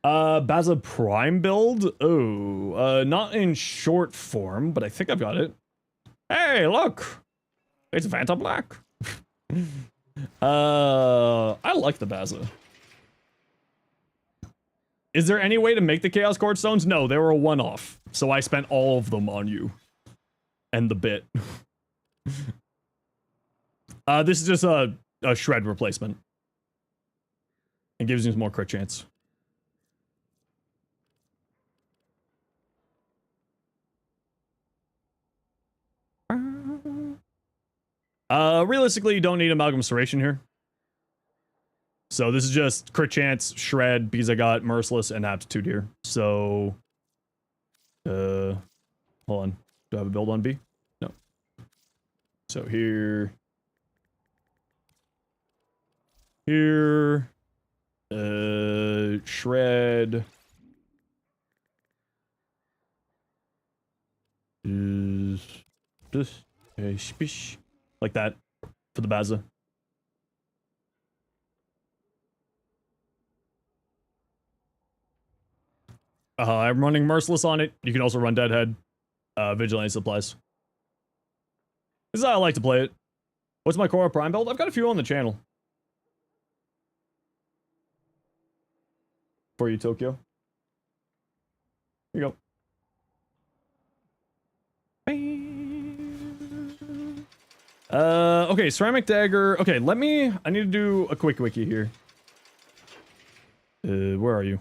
Baza Prime build? Oh, not in short form, but I think I've got it. Hey, look! It's Vanta Black. I like the Baza. Is there any way to make the Chaos Cord Stones? No, they were a one-off, so I spent all of them on you. And the bit. This is just a shred replacement. It gives you more crit chance. Realistically, you don't need Amalgam Serration here. So this is just crit chance, shred, because I got Merciless and Aptitude here. So, hold on. Do I have a build on B? No. So here, shred is this a spish like that for the Baza. I'm running Merciless on it. You can also run Deadhead. Vigilante supplies. This is how I like to play it. What's my core prime build? I've got a few on the channel. For you, Tokyo. Here you go. Okay, Ceramic Dagger. Okay, I need to do a quick wiki here. Where are you?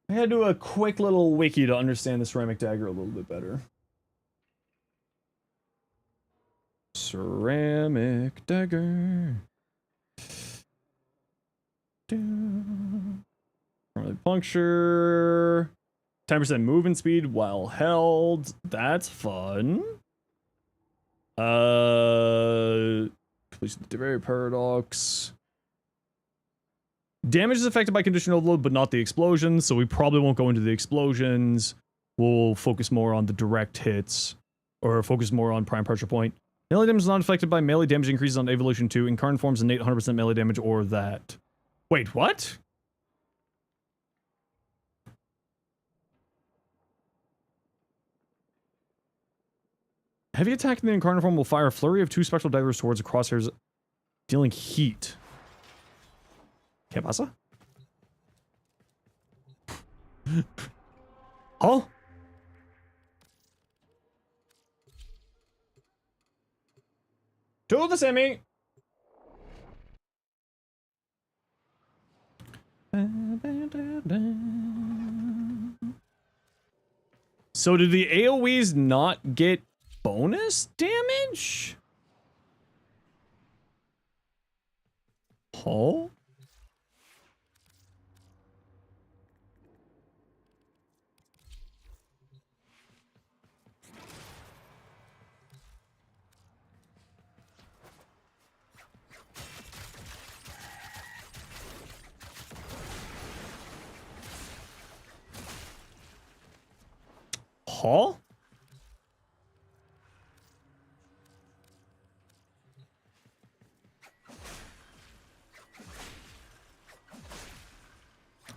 I had to do a quick little wiki to understand the Ceramic Dagger a little bit better. Ceramic Dagger. Puncture. 10% movement speed while held. That's fun. Completion of the very paradox. Damage is affected by condition overload, but not the explosions, so we probably won't go into the explosions. We'll focus more on the direct hits, or focus more on prime pressure point. Melee damage is not affected by melee damage increases on Evolution 2. Incarnate forms innate 100% melee damage, or that. Wait, what? Heavy attack in the Incarnate form will fire a flurry of 2 spectral daggers towards the crosshairs, dealing heat. ¿Qué pasa? Oh? To the semi! So did the AoEs not get bonus damage? Huh? Huh?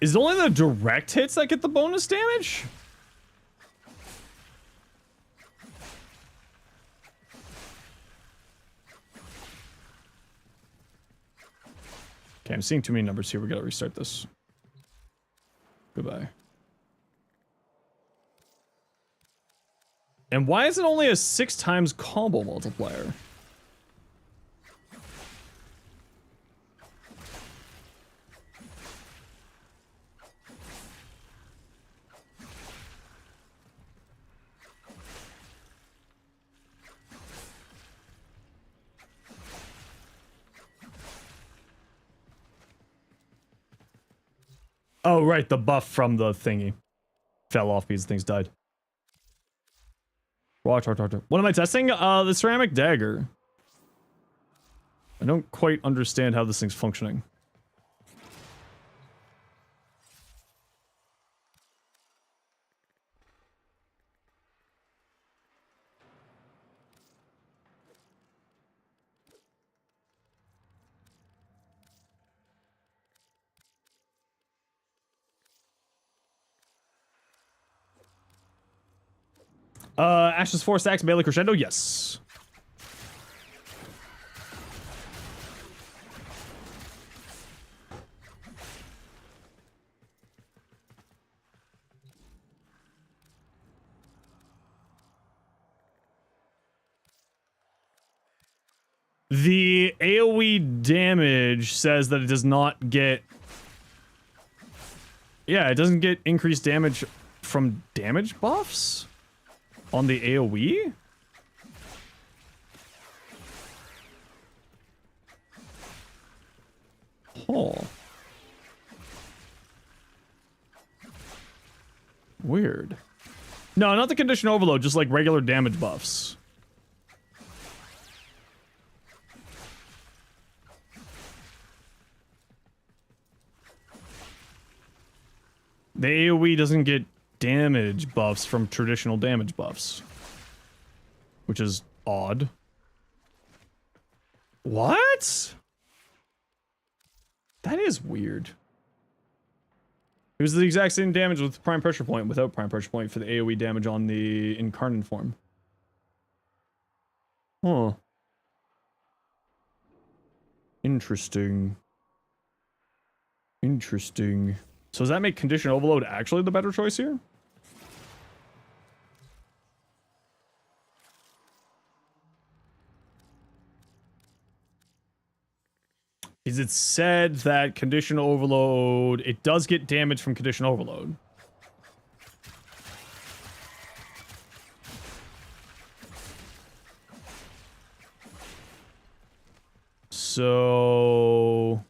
Is it only the direct hits that get the bonus damage? Okay, I'm seeing too many numbers here. We gotta restart this. Goodbye. And why is it only a 6 times combo multiplier? Oh, right, the buff from the thingy. Fell off because things died. What am I testing? The ceramic dagger. I don't quite understand how this thing's functioning. Ashes 4 stacks, melee crescendo, yes. The AoE damage says that it does not get... Yeah, it doesn't get increased damage from damage buffs? On the AoE? Oh. Weird. No, not the condition overload, just like regular damage buffs. The AoE doesn't get damage buffs from traditional damage buffs. Which is odd. What? That is weird. It was the exact same damage with prime pressure point without prime pressure point for the AoE damage on the incarnate form. Huh. Interesting. Interesting. So does that make condition overload actually the better choice here? Is it said that condition overload, it does get damage from condition overload. So...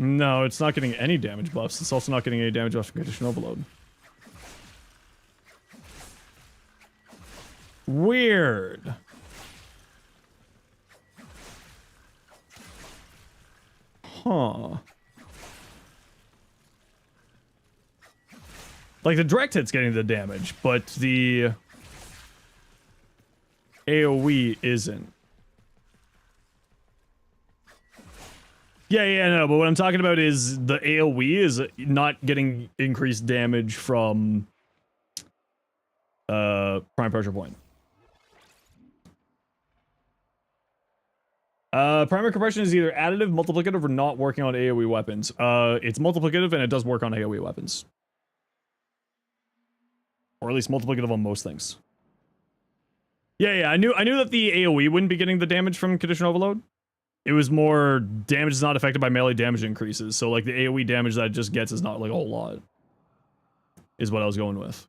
No, it's not getting any damage buffs. It's also not getting any damage buffs from condition overload. Weird. Huh. Like, the direct hit's getting the damage, but the AoE isn't. Yeah, no, but what I'm talking about is the AoE is not getting increased damage from prime pressure point. Primary compression is either additive, multiplicative, or not working on AoE weapons. It's multiplicative and it does work on AoE weapons. Or at least multiplicative on most things. Yeah, I knew that the AoE wouldn't be getting the damage from condition overload. It was more damage is not affected by melee damage increases. So like the AoE damage that it just gets is not like a whole lot. Is what I was going with.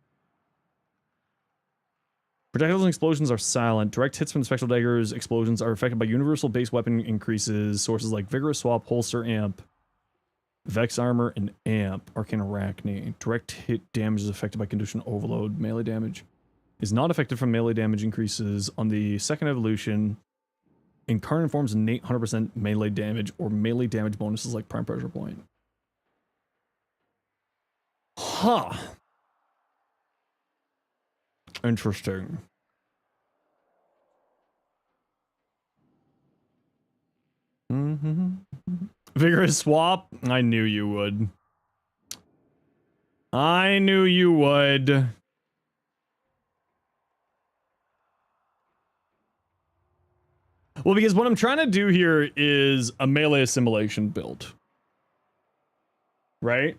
Projectiles and explosions are silent. Direct hits from the spectral daggers explosions are affected by universal base weapon increases. Sources like Vigorous Swap, Holster Amp, Vex Armor, and Amp. Arcane Arachne. Direct hit damage is affected by condition overload. Melee damage is not affected from melee damage increases on the second evolution. Incarnate forms innate 100% melee damage or melee damage bonuses like prime pressure point. Huh. Interesting. Vigorous Swap? I knew you would. I knew you would. Well, because what I'm trying to do here is a melee assimilation build. Right?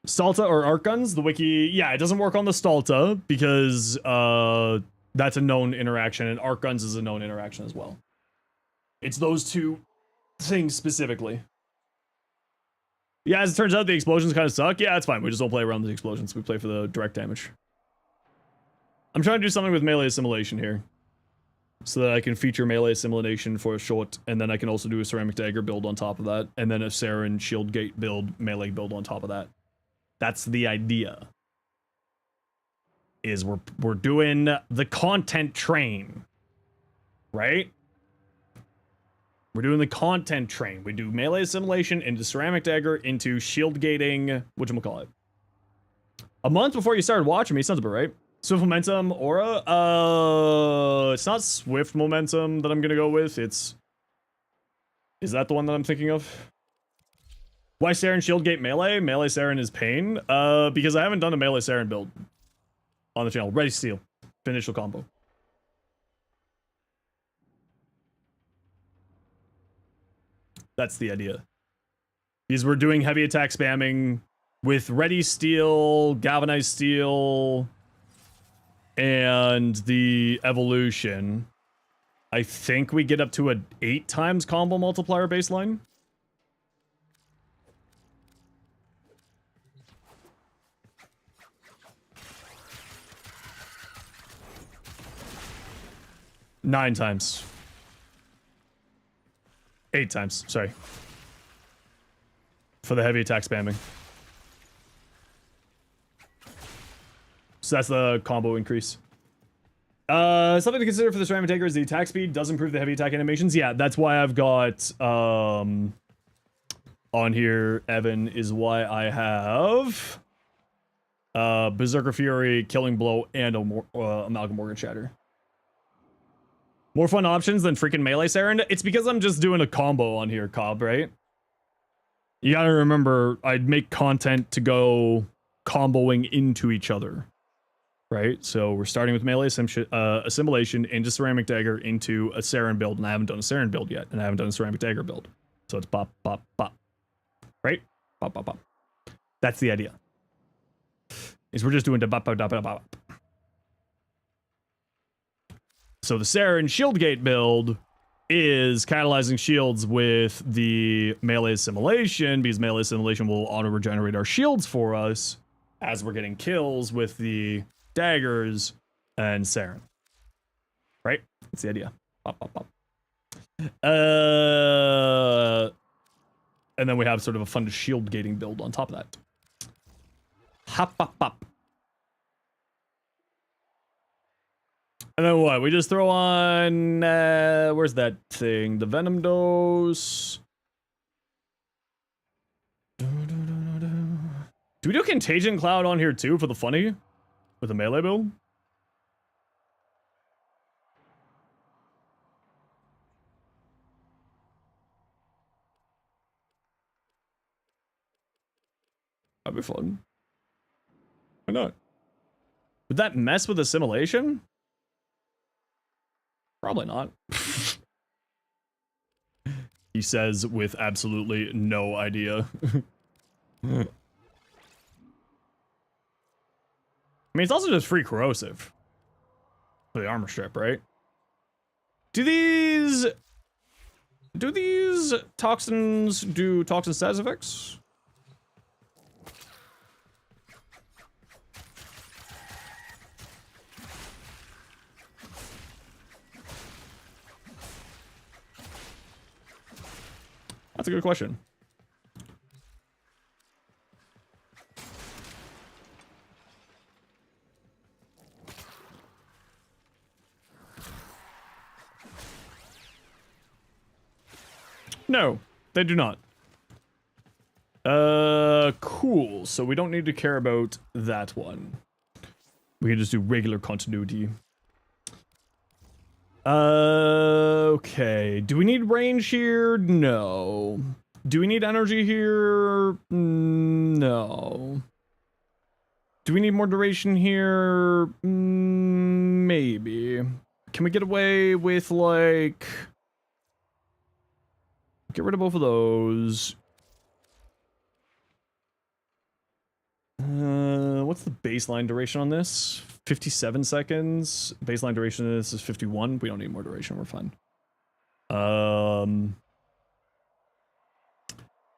Stalta or arc guns, the wiki, yeah, it doesn't work on the Stalta because that's a known interaction, and arc guns is a known interaction as well. It's those two things specifically. Yeah, as it turns out, the explosions kind of suck. Yeah, it's fine. We just don't play around the explosions. We play for the direct damage. I'm trying to do something with melee assimilation here, so that I can feature melee assimilation for a short, and then I can also do a ceramic dagger build on top of that, and then a Saren shield gate build, melee build on top of that. That's the idea. Is we're doing the content train, right? We're doing the content train. We do melee assimilation into ceramic dagger into shield gating. Whatchamacallit? A month before you started watching me, sounds about right. Swift momentum aura. It's not swift momentum that I'm gonna go with. Is that the one that I'm thinking of? Why Saren shield gate melee? Melee Saren is pain. Because I haven't done a melee Saren build on the channel. Ready steel. Initial combo. That's the idea. Because we're doing heavy attack spamming with ready steel, galvanized steel, and the evolution. I think we get up to a 8 times combo multiplier baseline. Nine times. 8 times, sorry. For the heavy attack spamming. So that's the combo increase. Something to consider for the ceramic dagger is the attack speed does improve the heavy attack animations. Yeah, that's why I've got on here, Evan, is why I have Berserker Fury, Killing Blow, and Amalgam Morgan Shatter. More fun options than freaking melee Saren? It's because I'm just doing a combo on here, Cobb, right? You gotta remember, I'd make content to go comboing into each other. Right? So we're starting with melee assimilation into ceramic dagger into a Saren build, and I haven't done a Saren build yet, and I haven't done a ceramic dagger build. So it's pop, pop, pop. Right? Pop, pop, pop. That's the idea. Is we're just doing da bop, bop, bop, bop, bop. So the Saren shield gate build is catalyzing shields with the melee assimilation, because melee assimilation will auto-regenerate our shields for us as we're getting kills with the daggers and Saren. Right? That's the idea. Pop, pop, pop. And then we have sort of a fun shield gating build on top of that. Hop, pop, pop. And then what? We just throw on, where's that thing? The Venom Dose. Do we do Contagion Cloud on here too for the funny? With a melee build? That'd be fun. Why not? Would that mess with assimilation? Probably not. He says with absolutely no idea. I mean, it's also just free corrosive for the armor strip, right? Do these toxins do toxin status effects? That's a good question. No, they do not. Cool. So we don't need to care about that one. We can just do regular continuity. Okay. Do we need range here? No. Do we need energy here? No. Do we need more duration here? Maybe. Can we get away with, like... Get rid of both of those. What's the baseline duration on this? 57 seconds. Baseline duration of this is 51. We don't need more duration. We're fine.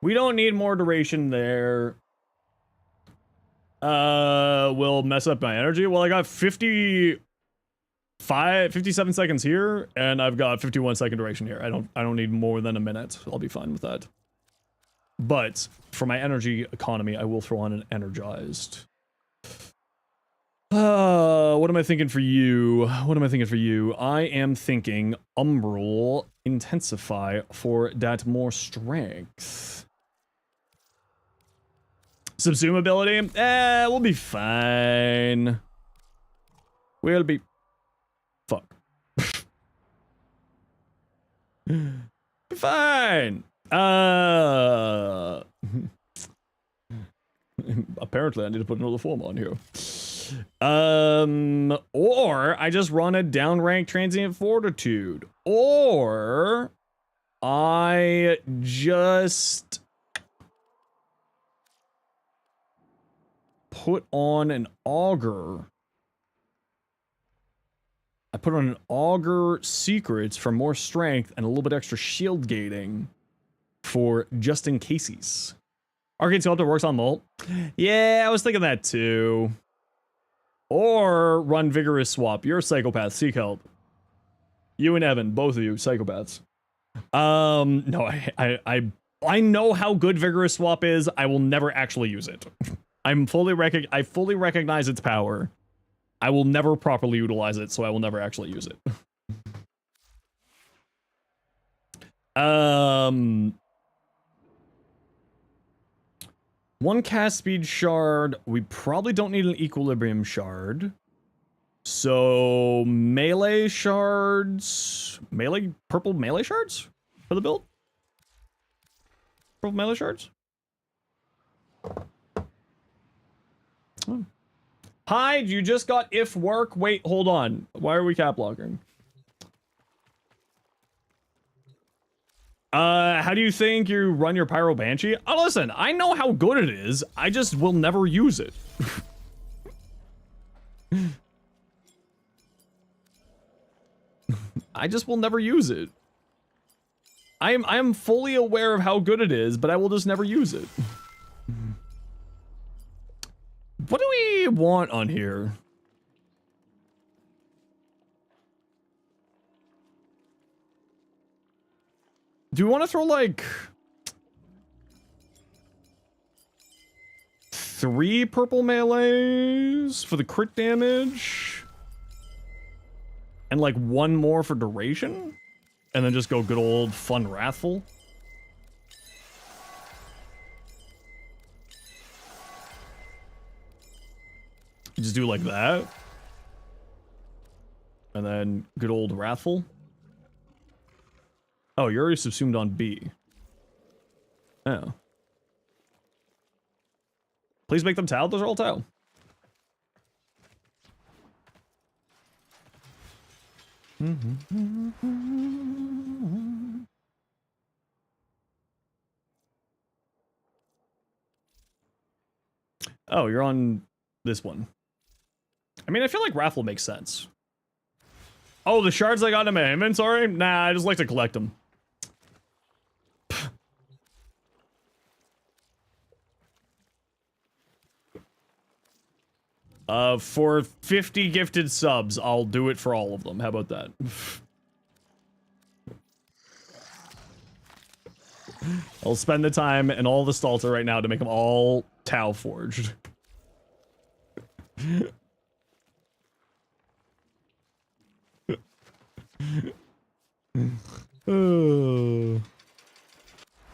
We don't need more duration there. Will mess up my energy. Well, I got 57 seconds here, and I've got 51 second duration here. I don't need more than a minute. I'll be fine with that. But for my energy economy, I will throw on an energized. What am I thinking for you? What am I thinking for you? I am thinking Umbral Intensify for that more strength. Subsume ability? We'll be fine. We'll be... Fuck. Fine. Apparently I need to put another form on here. Or I just run a downrank transient fortitude. Or I just put on an augur. I put on an augur secrets for more strength and a little bit extra shield gating for just in cases. Arcane Sculptor works on Molt. Yeah, I was thinking that too. Or run Vigorous Swap. You're a psychopath. Seek help. You and Evan, both of you, psychopaths. No, I know how good Vigorous Swap is. I will never actually use it. I fully recognize its power. I will never properly utilize it, so I will never actually use it. One cast speed shard. We probably don't need an equilibrium shard. So melee shards, purple melee shards for the build. Purple melee shards. Oh. Hide, you just got if work. Wait, hold on. Why are we cap locking? How do you think you run your Pyro Banshee? Oh, listen, I know how good it is. I just will never use it. I just will never use it. I am fully aware of how good it is, but I will just never use it. What do we want on here? Do we want to throw like 3 purple melees for the crit damage? And like 1 more for duration? And then just go good old fun Wrathful? Just do like that. And then good old Wrathful. Oh, you're already subsumed on B. Oh. Please make them Tau. Those are all Tau. Oh, you're on this one. I mean, I feel like Wrathful makes sense. Oh, the shards I got in my inventory? Nah, I just like to collect them. For 50 gifted subs, I'll do it for all of them. How about that? I'll spend the time and all the Stalter right now to make them all Tau forged.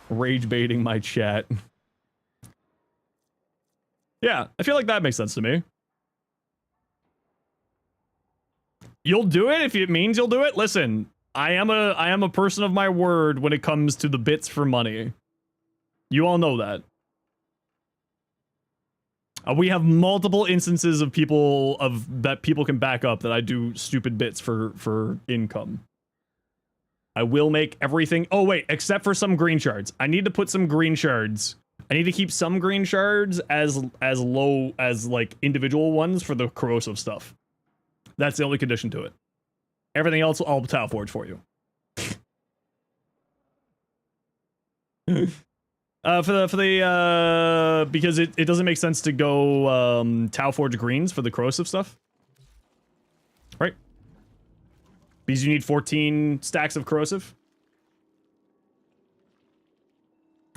Rage baiting my chat. Yeah, I feel like that makes sense to me. You'll do it if it means you'll do it? Listen, I am a person of my word when it comes to the bits for money. You all know that. We have multiple instances of people that people can back up that I do stupid bits for income. I will make everything. Oh wait, except for some green shards. I need to put some green shards. I need to keep some green shards as low as like individual ones for the corrosive stuff. That's the only condition to it. Everything else I'll tile forge for you. Because it doesn't make sense to go tile forge greens for the corrosive stuff. Right? Because you need 14 stacks of corrosive.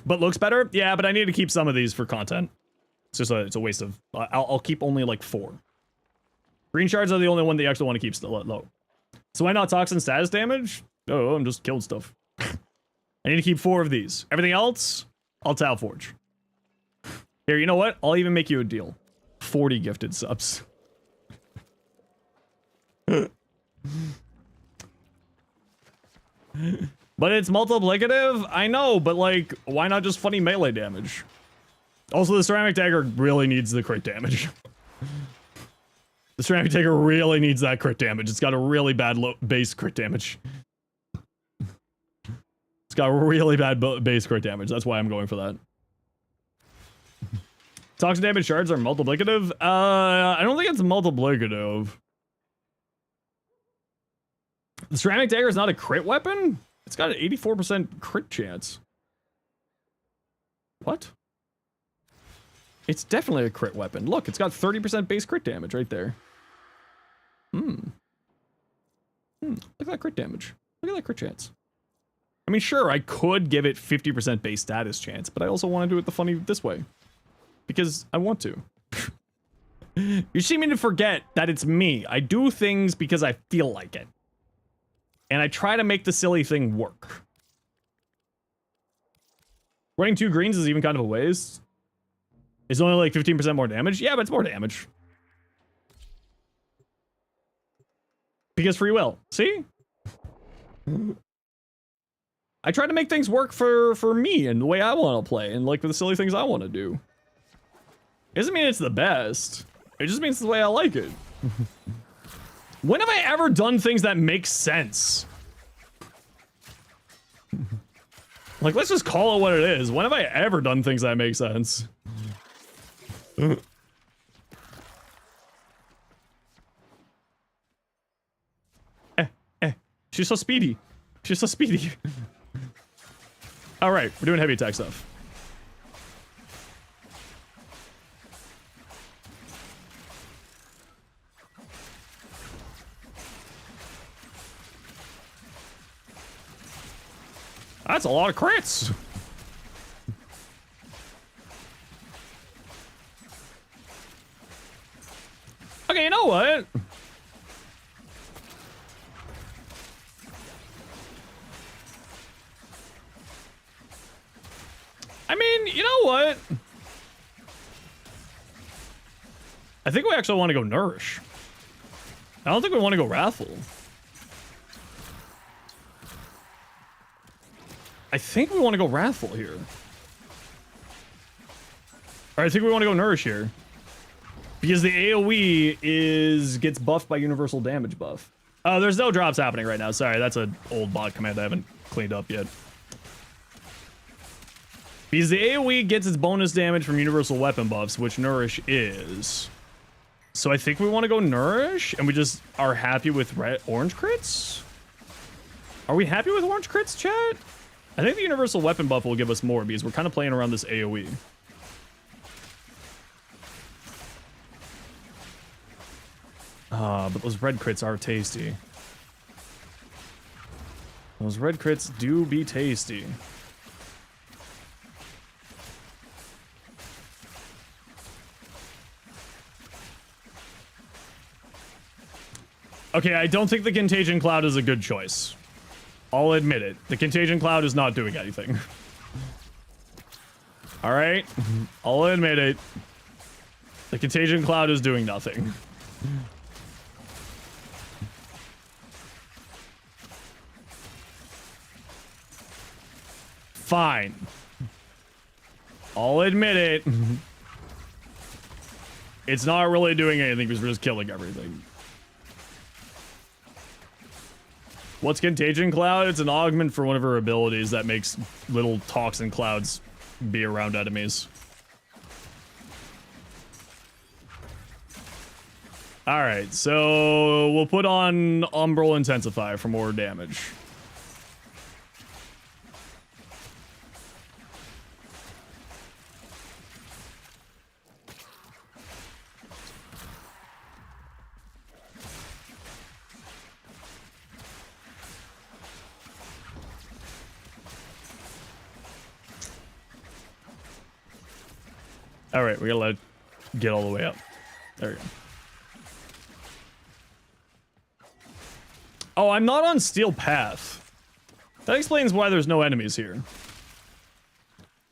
But looks better? Yeah, but I need to keep some of these for content. It's a waste of... I'll keep only like 4. Green shards are the only one that you actually want to keep still low. So why not toxin status damage? Oh, I'm just killed stuff. I need to keep 4 of these. Everything else, I'll tile forge. Here, you know what? I'll even make you a deal. 40 gifted subs. But it's multiplicative? I know, but like, why not just funny melee damage? Also, the ceramic dagger really needs the crit damage. The ceramic dagger really needs that crit damage. It's got a really bad base crit damage. It's got really bad base crit damage. That's why I'm going for that. Toxic damage shards are multiplicative? I don't think it's multiplicative. The ceramic dagger is not a crit weapon? It's got an 84% crit chance. What? It's definitely a crit weapon. Look, it's got 30% base crit damage right there. Look at that crit damage. Look at that crit chance. I mean, sure, I could give it 50% base status chance, but I also want to do it the funny this way. Because I want to. You seem to forget that it's me. I do things because I feel like it. And I try to make the silly thing work. Running 2 greens is even kind of a waste. It's only like 15% more damage. Yeah, but it's more damage. Because free will. See? I try to make things work for me and the way I want to play and like for the silly things I want to do. It doesn't mean it's the best. It just means the way I like it. When have I ever done things that make sense? Like, let's just call it what it is. When have I ever done things that make sense? She's so speedy. She's so speedy. All right, we're doing heavy attack stuff. That's a lot of crits. Okay, you know what? I mean, you know what? I think we actually want to go Nourish. I don't think we want to go Wrathful. I think we want to go Wrathful here. Or I think we want to go Nourish here. Because the AoE gets buffed by universal damage buff. There's no drops happening right now. Sorry, that's an old bot command I haven't cleaned up yet. Because the AoE gets its bonus damage from universal weapon buffs, which Nourish is. So I think we want to go Nourish, and we just are happy with orange crits? Are we happy with orange crits, chat? I think the universal weapon buff will give us more, because we're kind of playing around this AoE. But those red crits are tasty. Those red crits do be tasty. Okay, I don't think the Contagion Cloud is a good choice. I'll admit it. The Contagion Cloud is not doing anything. Alright? I'll admit it. The Contagion Cloud is doing nothing. Fine. I'll admit it. It's not really doing anything because we're just killing everything. What's Contagion Cloud? It's an augment for one of her abilities that makes little toxin clouds be around enemies. Alright, so we'll put on Umbral Intensify for more damage. Alright, we gotta let it get all the way up. There we go. Oh, I'm not on Steel Path. That explains why there's no enemies here.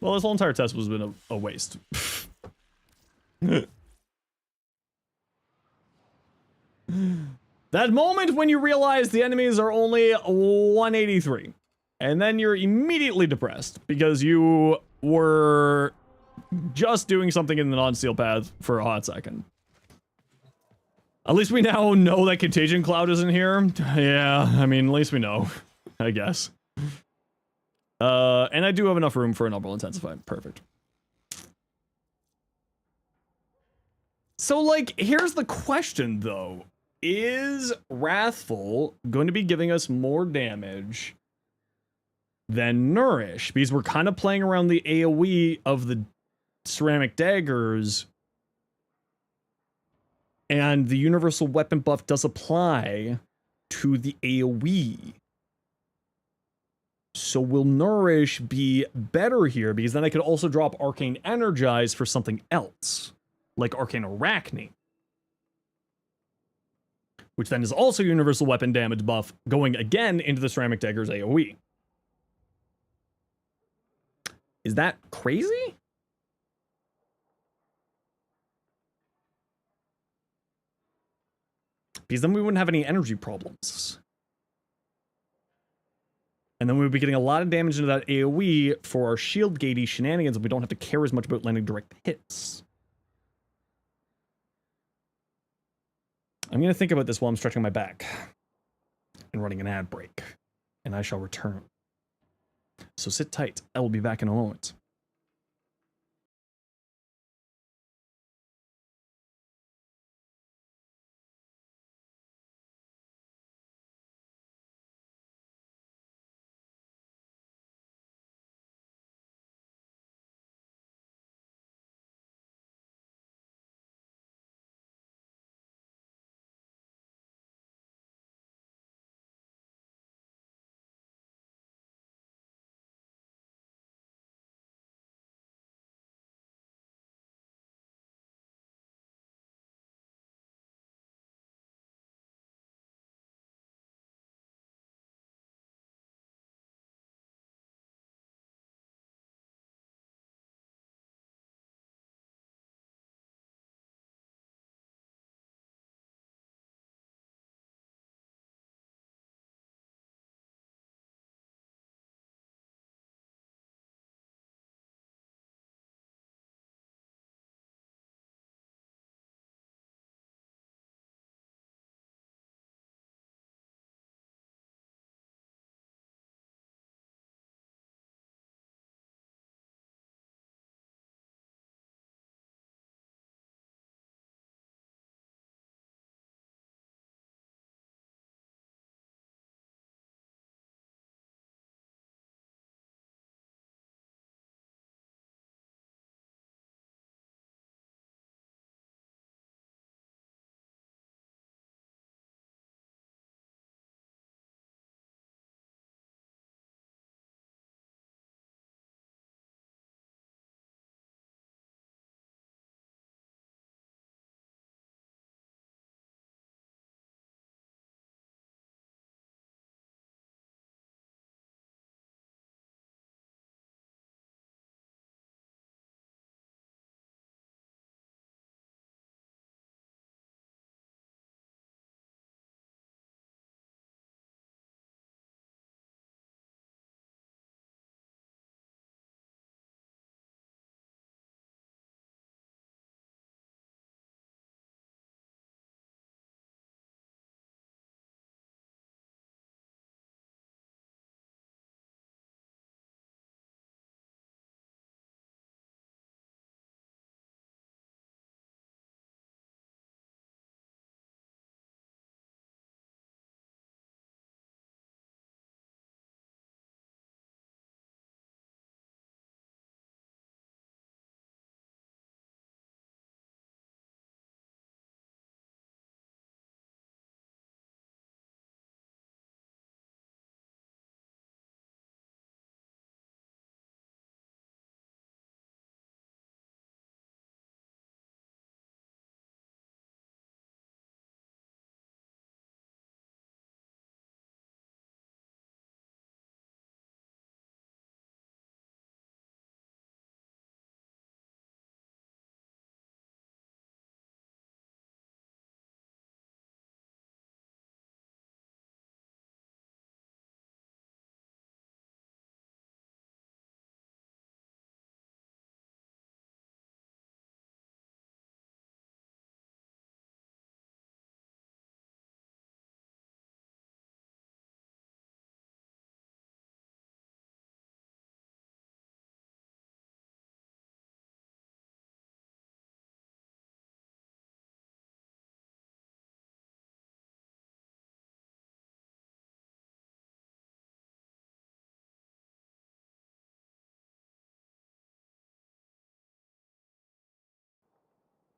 Well, this whole entire test was been a waste. That moment when you realize the enemies are only 183. And then you're immediately depressed because you were just doing something in the non-steel path for a hot second. At least we now know that Contagion Cloud isn't here. Yeah, I mean, at least we know, I guess. And I do have enough room for an Umbral Intensify. Perfect. So, like, here's the question, though. Is Wrathful going to be giving us more damage than Nourish? Because we're kind of playing around the AoE of the ceramic daggers, and the universal weapon buff does apply to the AoE. So will Nourish be better here? Because then I could also drop Arcane Energize for something else, like Arcane Arachne, which then is also universal weapon damage buff going again into the ceramic daggers AoE. Is that crazy? Because then we wouldn't have any energy problems. And then we would be getting a lot of damage into that AoE for our shield gatey shenanigans, and we don't have to care as much about landing direct hits. I'm going to think about this while I'm stretching my back and running an ad break, and I shall return. So sit tight. I will be back in a moment.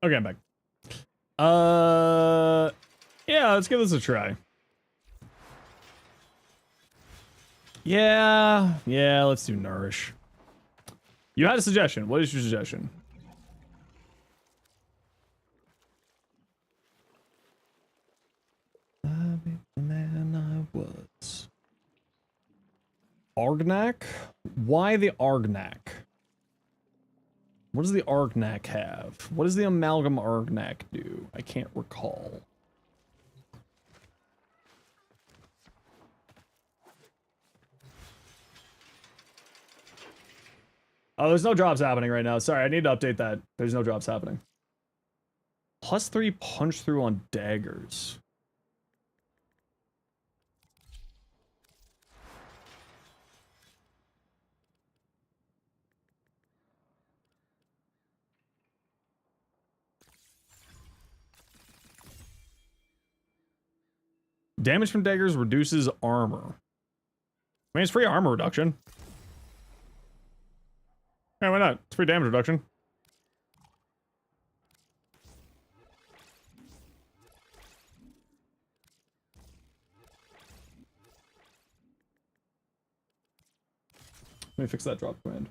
Okay, I'm back. Yeah, let's give this a try. Yeah, let's do Nourish. You had a suggestion. What is your suggestion? Man, I was. Argnak? Why the Argnak? What does the Argnak have? What does the Amalgam Argnak do? I can't recall. Oh, there's no drops happening right now. Sorry, I need to update that. There's no drops happening. +3 punch through on daggers. Damage from daggers reduces armor. I mean, it's free armor reduction. Yeah, why not? It's free damage reduction. Let me fix that drop command.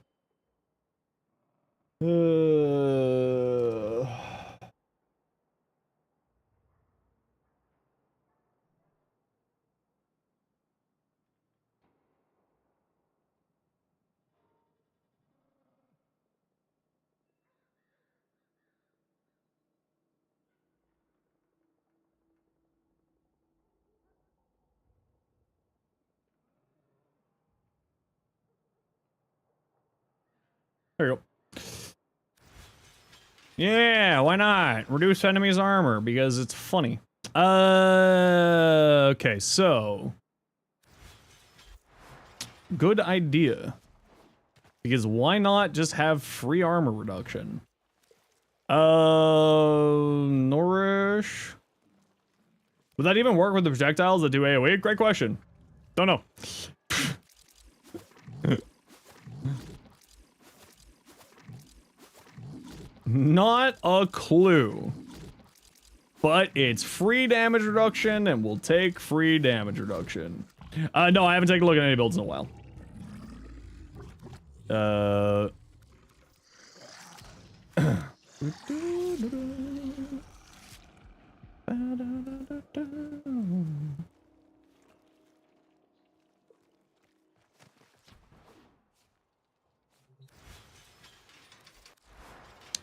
There you go. Yeah, why not? Reduce enemies' armor because it's funny. Okay, so good idea. Because why not just have free armor reduction? Nourish. Would that even work with the projectiles that do AoE? Great question. Don't know. Not a clue. But it's free damage reduction, and we'll take free damage reduction. No, I haven't taken a look at any builds in a while.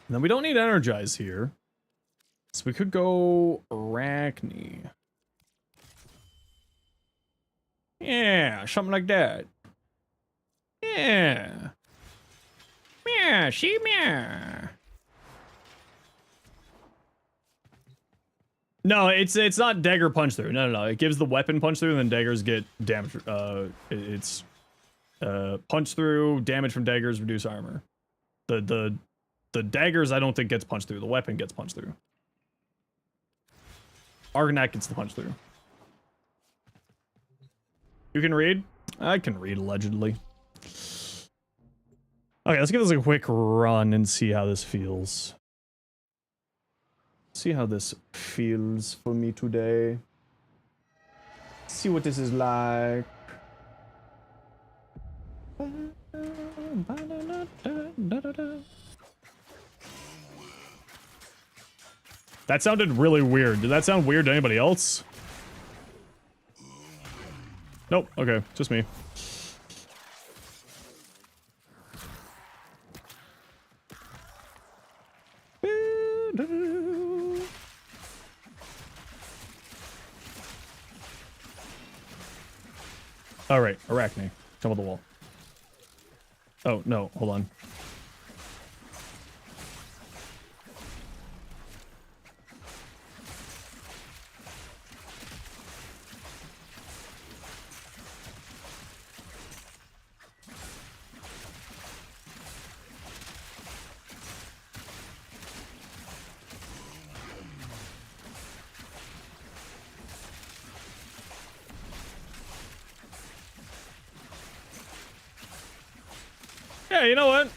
Now we don't need energize here. So we could go Arachne. Yeah, something like that. Yeah. Yeah, she meow. No, it's not dagger punch through. No. It gives the weapon punch through, and then daggers get damage. It's punch through, damage from daggers, reduce armor. The daggers I don't think gets punched through. The weapon gets punched through. Argnak gets the punch through. You can read? I can read, allegedly. Okay, let's give this a quick run and see how this feels. See how this feels for me today. See what this is like. That sounded really weird. Did that sound weird to anybody else? Nope. Okay, just me. All right, Arachne, jump on the wall. Oh no, hold on. Yeah, you know what?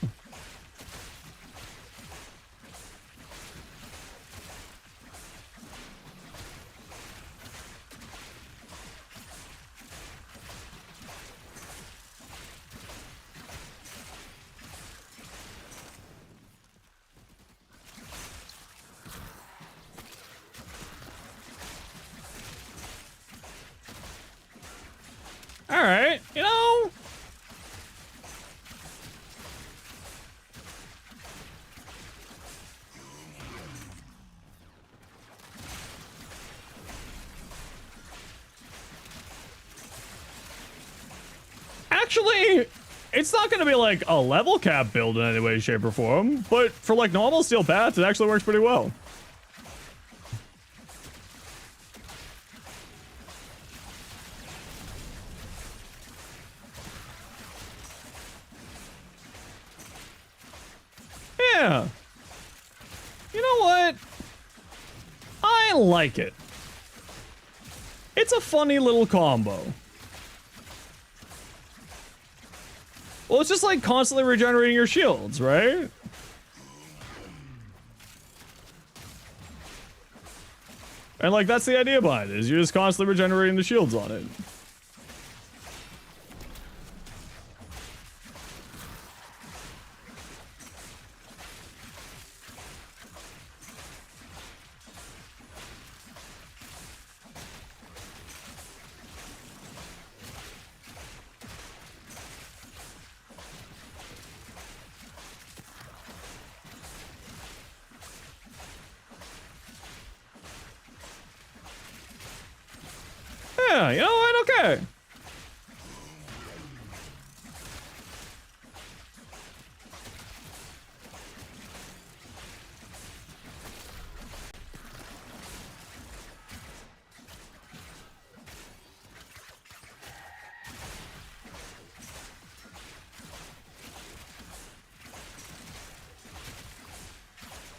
actually, it's not going to be like a level cap build in any way, shape, or form, but for like normal steel paths, it actually works pretty well. Yeah. You know what? I like it. It's a funny little combo. Well, it's just like constantly regenerating your shields, right? And like that's the idea behind it, is you're just constantly regenerating the shields on it. Yeah, you know what? Okay.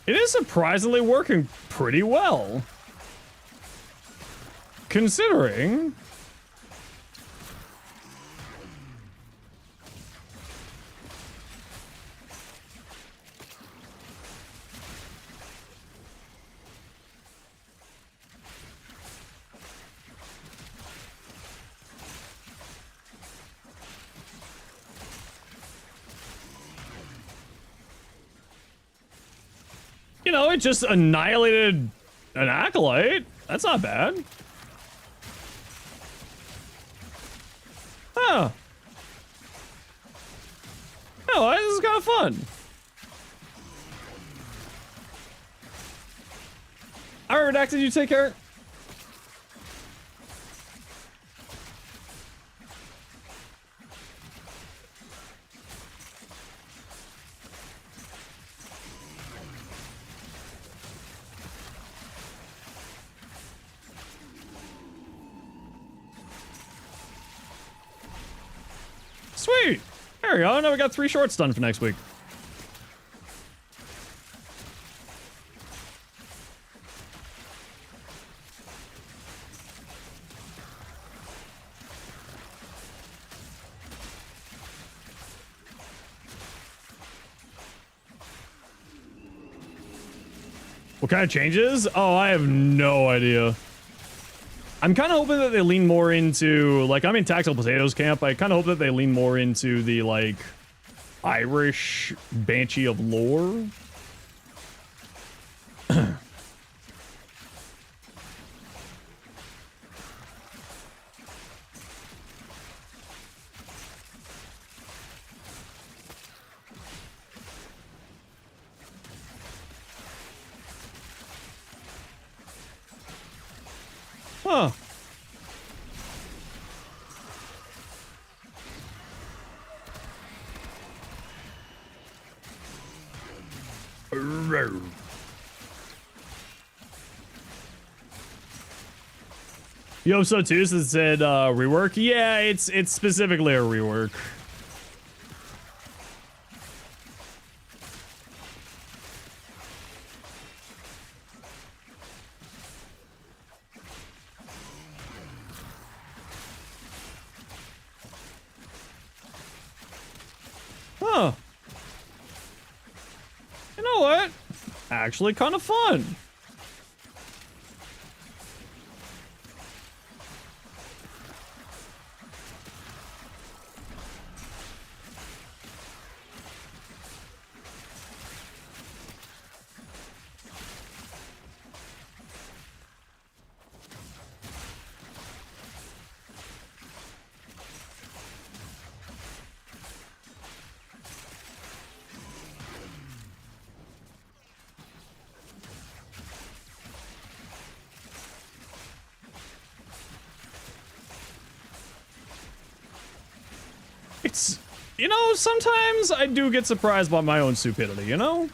It is surprisingly working pretty well. Considering... You know, it just annihilated an acolyte. That's not bad. Huh. Oh, this is kind of fun. Alright, Redax, did you take care? Sweet! There we go. Now we got 3 shorts done for next week. What kind of changes? Oh, I have no idea. I'm kind of hoping that they lean more into, like, I'm in Tactical Potatoes camp. I kind of hope that they lean more into the, like, Irish Banshee of lore. Huh. Yo, so too said rework. Yeah, it's specifically a rework. Huh. You know what? Actually kind of fun. It's, you know, sometimes I do get surprised by my own stupidity, you know?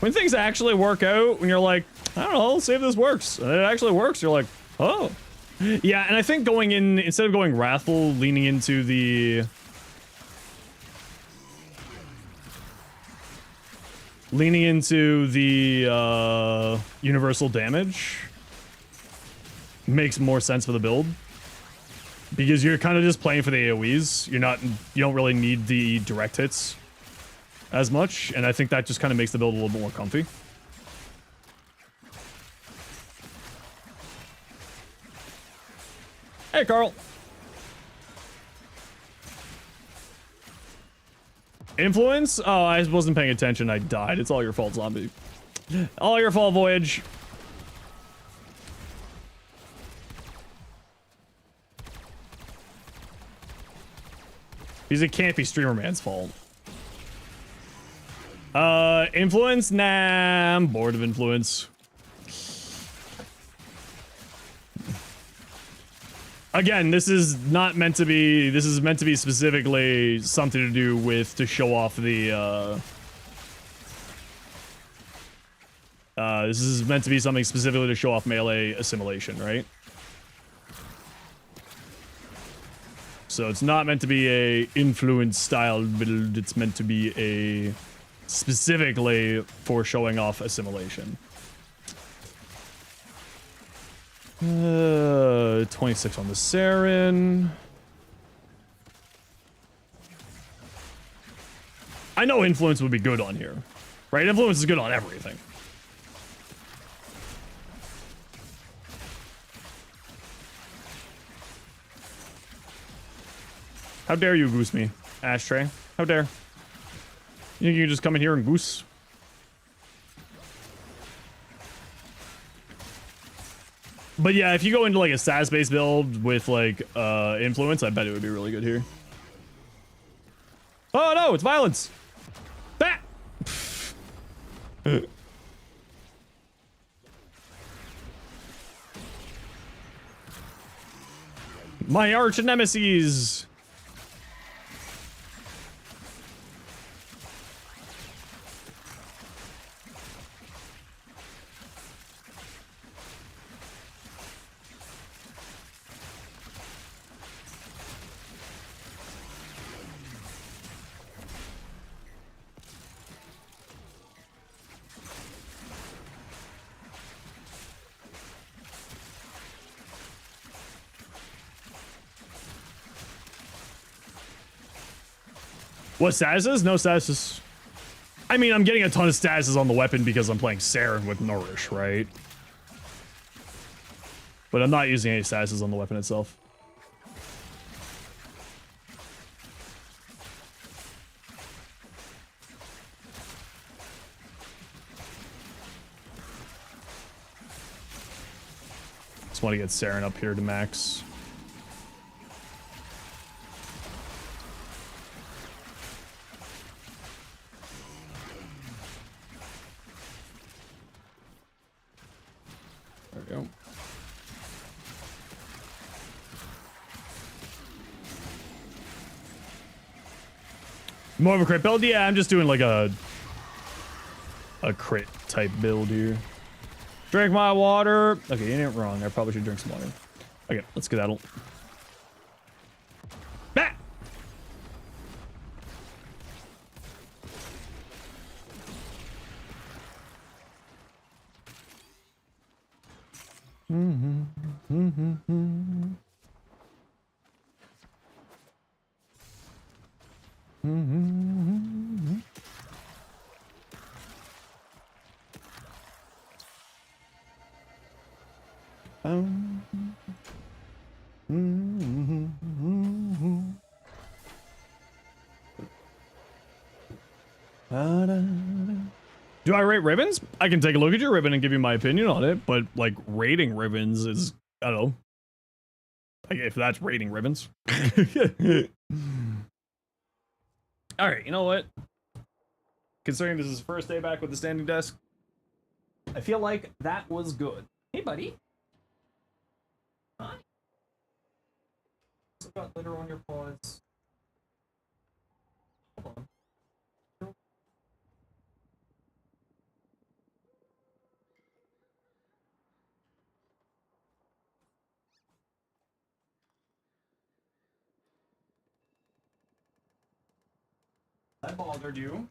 When things actually work out, when you're like, I don't know, let's see if this works, and it actually works, you're like, oh. Yeah, and I think going in, instead of going Wrathful, leaning into the... universal damage makes more sense for the build. Because you're kind of just playing for the AoEs. You don't really need the direct hits as much, and I think that just kind of makes the build a little bit more comfy. Hey, Carl. Influence? Oh, I wasn't paying attention. I died. It's all your fault, zombie. All your fault, Voyage. Because it can't be Streamer Man's fault. Influence? Nah, I'm bored of influence. Again, this is not meant to be, this is meant to be specifically something to do with, to show off the, this is meant to be something specifically to show off melee assimilation, right? So it's not meant to be a influence style build, it's meant to be a specifically for showing off assimilation. 26 on the Saren. I know influence would be good on here, right? Influence is good on everything. How dare you goose me, Ashtray? How dare? You think you can just come in here and goose? But yeah, if you go into like a SAS-based build with like influence, I bet it would be really good here. Oh no, it's violence! Ah! My arch nemesis! What statuses? No statuses. I mean, I'm getting a ton of statuses on the weapon because I'm playing Saren with Nourish, right? But I'm not using any statuses on the weapon itself. Just want to get Saren up here to max. There we go. More of a crit build? Yeah, I'm just doing like a crit type build here. Drink my water. Okay, you ain't wrong. I probably should drink some water. Okay, let's skedaddle. Ah! Do I rate ribbons? I can take a look at your ribbon and give you my opinion on it, but like rating ribbons is, I don't know. Like if that's rating ribbons. Alright, you know what? Considering this is the first day back with the standing desk, I feel like that was good. Hey, buddy. Hi. Still got litter on your paws. I bothered you.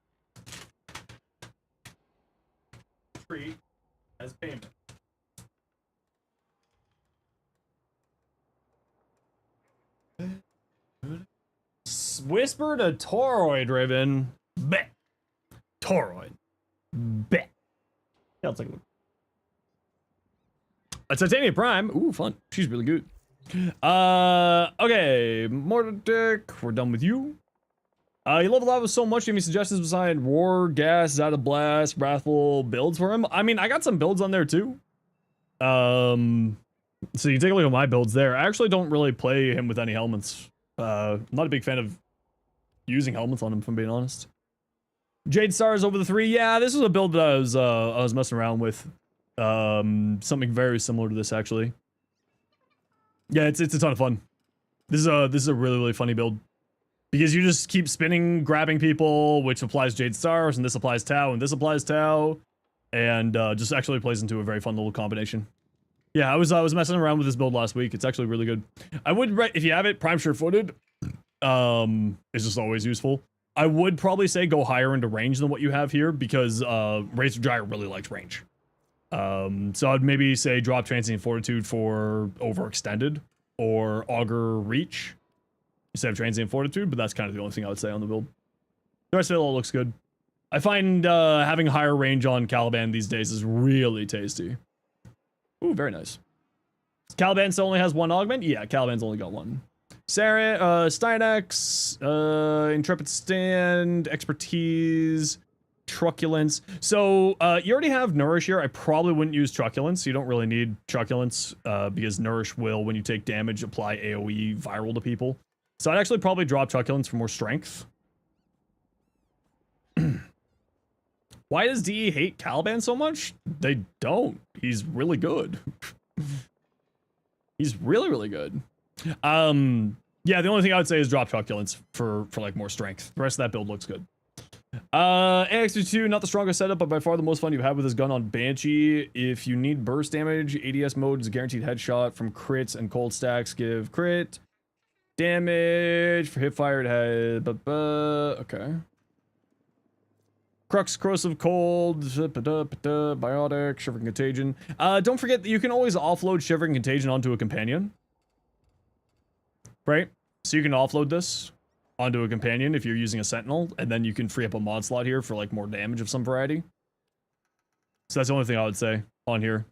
Treat as payment. Whisper to Toroid, Raven. Bet. Toroid. Bet. Yeah, let's take a look. A Titanium Prime. Ooh, fun. She's really good. Okay. Mordic. We're done with you. You leveled up so much. Do you have any suggestions beside Roar, Gas, Zeta Blast, Wrathful builds for him? I mean, I got some builds on there too. So you take a look at my builds there. I actually don't really play him with any helmets. I'm not a big fan of using helmets on him, if I'm being honest. Jade Stars over the 3. Yeah, this was a build that I was messing around with. Something very similar to this actually. Yeah, it's a ton of fun. This is a really, really funny build. Because you just keep spinning, grabbing people, which applies Jade Stars, and this applies Tau, and this applies Tau, and just actually plays into a very fun little combination. Yeah, I was messing around with this build last week. It's actually really good. I would, if you have it, Prime Sure-Footed, is just always useful. I would probably say go higher into range than what you have here, because Razor Gyre really likes range. So I'd maybe say drop Transient Fortitude for Overextended, or Augur Reach, instead of Transient Fortitude, but that's kind of the only thing I would say on the build. The rest of it all looks good. I find having higher range on Caliban these days is really tasty. Ooh, very nice. Caliban still only has one augment? Yeah, Caliban's only got one. Sarah, Stynex, Intrepid Stand, Expertise, Truculence. So, you already have Nourish here. I probably wouldn't use Truculence. You don't really need Truculence, because Nourish will, when you take damage, apply AoE viral to people. So I'd actually probably drop Truculence for more strength. Why does DE hate Caliban so much? They don't. He's really good. He's really, really good. Yeah, the only thing I would say is drop Truculence for like more strength. The rest of that build looks good. AX2, not the strongest setup, but by far the most fun you have with this gun on Banshee. If you need burst damage, ADS mode is a guaranteed headshot from crits, and cold stacks give crit damage for hipfire. It has okay. Crux, Corrosive Cold, Biotic, Shivering Contagion. Don't forget that you can always offload Shivering Contagion onto a companion. Right? So you can offload this onto a companion if you're using a Sentinel, and then you can free up a mod slot here for like more damage of some variety. So that's the only thing I would say on here.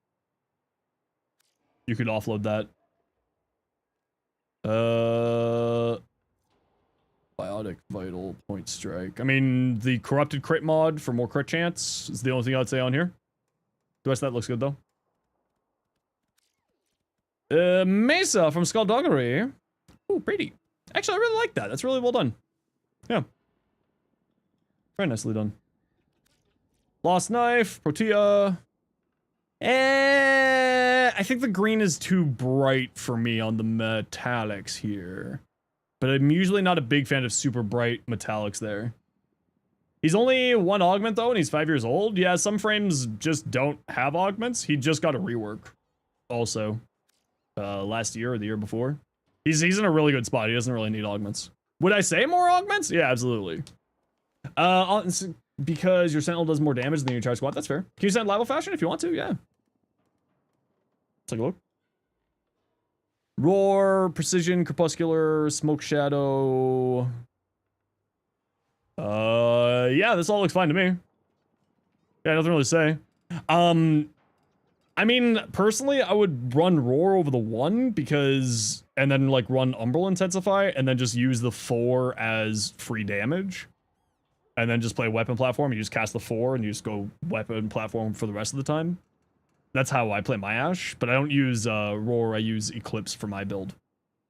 You could offload that. Biotic, Vital, Point Strike. I mean, the Corrupted Crit mod for more crit chance is the only thing I'd say on here. The rest of that looks good, though. Mesa from Skullduggery. Ooh, pretty. Actually, I really like that. That's really well done. Yeah. Very nicely done. Lost Knife, Protea. I think the green is too bright for me on the metallics here. But I'm usually not a big fan of super bright metallics there. He's only one augment though, and he's 5 years old. Yeah, some frames just don't have augments. He just got a rework also last year or the year before. He's in a really good spot. He doesn't really need augments. Would I say more augments? Yeah, absolutely. Because your Sentinel does more damage than your entire squad. That's fair. Can you send Lava Fashion if you want to? Yeah. Let's take a look. Roar, Precision, Crepuscular, Smoke Shadow. Yeah, this all looks fine to me. Yeah, nothing really to say. I mean, personally, I would run Roar over the 1 because, and then like run Umbral Intensify and then just use the 4 as free damage. And then just play Weapon Platform. You just cast the 4 and you just go Weapon Platform for the rest of the time. That's how I play my Ash, but I don't use Roar, I use Eclipse for my build.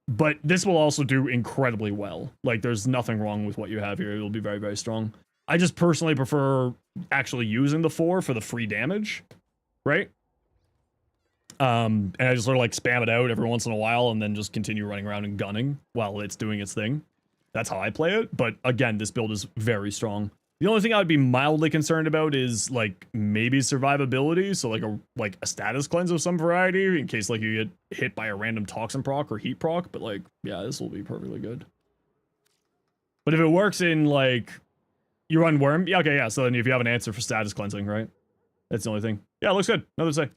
But this will also do incredibly well. Like, there's nothing wrong with what you have here. It'll be very, very strong. I just personally prefer actually using the 4 for the free damage, right? And I just sort of like spam it out every once in a while and then just continue running around and gunning while it's doing its thing. That's how I play it. But again, this build is very strong. The only thing I would be mildly concerned about is like maybe survivability. So like a status cleanse of some variety in case like you get hit by a random toxin proc or heat proc. But like, yeah, this will be perfectly good. But if it works in like you run worm, yeah, okay, yeah. So then if you have an answer for status cleansing, right? That's the only thing. Yeah, it looks good. Nothing to say.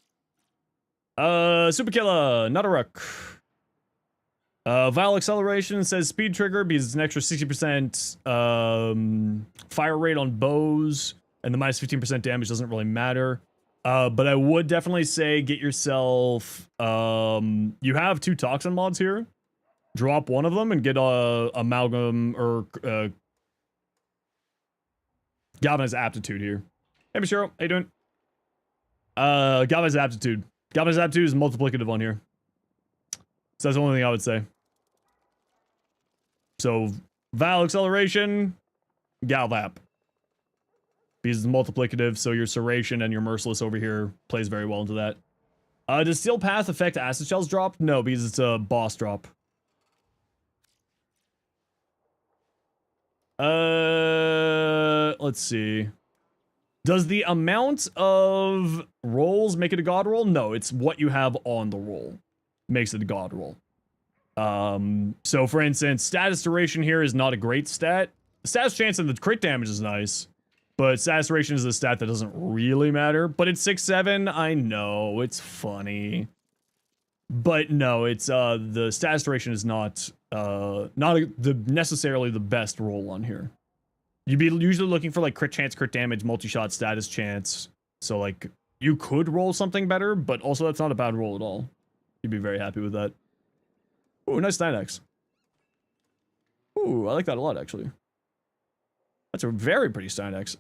Super Killer, not a rook. Vile Acceleration says speed trigger because it's an extra 60% fire rate on bows, and the minus 15% damage doesn't really matter. But I would definitely say get yourself, you have 2 toxin mods here. Drop one of them and get a amalgam or Galvanized Aptitude here. Hey, Michelle, how you doing? Galvanized Aptitude. Galvanized Aptitude is multiplicative on here. So that's the only thing I would say. So, Vile Acceleration, Galvap. Because it's multiplicative, so your Serration and your Merciless over here plays very well into that. Does Steel Path affect Acid Shells drop? No, because it's a boss drop. Let's see. Does the amount of rolls make it a god roll? No, it's what you have on the roll makes it a god roll. So for instance, status duration here is not a great stat. Status chance and the crit damage is nice, but status duration is a stat that doesn't really matter. But it's 6-7. I know it's funny, but no, it's the status duration is not necessarily the best roll on here. You'd be usually looking for like crit chance, crit damage, multi-shot, status chance. So like you could roll something better, but also that's not a bad roll at all. You'd be very happy with that. Ooh, nice 9x. Ooh, I like that a lot, actually. That's a very pretty 9x.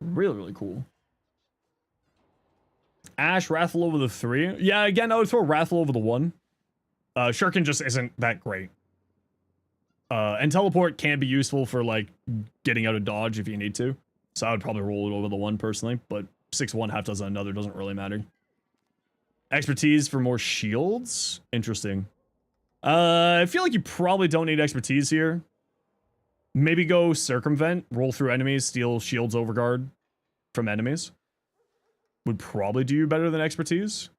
Really, really cool. Ash, Wrathful over the 3. Yeah, again, I would throw Wrathful over the 1. Shuriken just isn't that great. And Teleport can be useful for, like, getting out of dodge if you need to. So I would probably roll it over the 1, personally. But 6-1, half dozen another doesn't really matter. Expertise for more shields? Interesting. I feel like you probably don't need expertise here. Maybe go Circumvent, roll through enemies, steal shields overguard from enemies. Would probably do you better than expertise.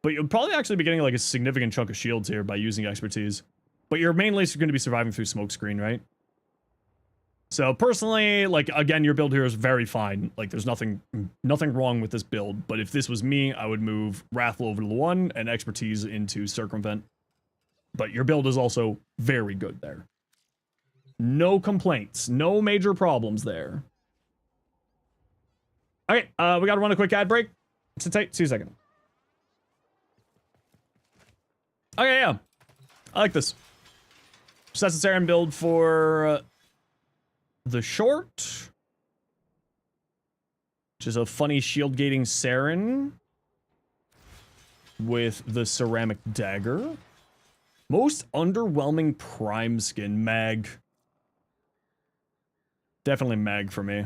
But you'll probably actually be getting like a significant chunk of shields here by using expertise. But you're mainly going to be surviving through smokescreen, right? So personally, like, again, your build here is very fine. Like, there's nothing wrong with this build. But if this was me, I would move Wrathful over to the 1 and expertise into Circumvent. But your build is also very good there. No complaints. No major problems there. Okay, we gotta run a quick ad break. Sit tight. See you in a second. Okay, yeah. I like this. Setsitarian build for the short. Which is a funny shield gating Saren. With the ceramic dagger. Most underwhelming prime skin, Mag. Definitely Mag for me.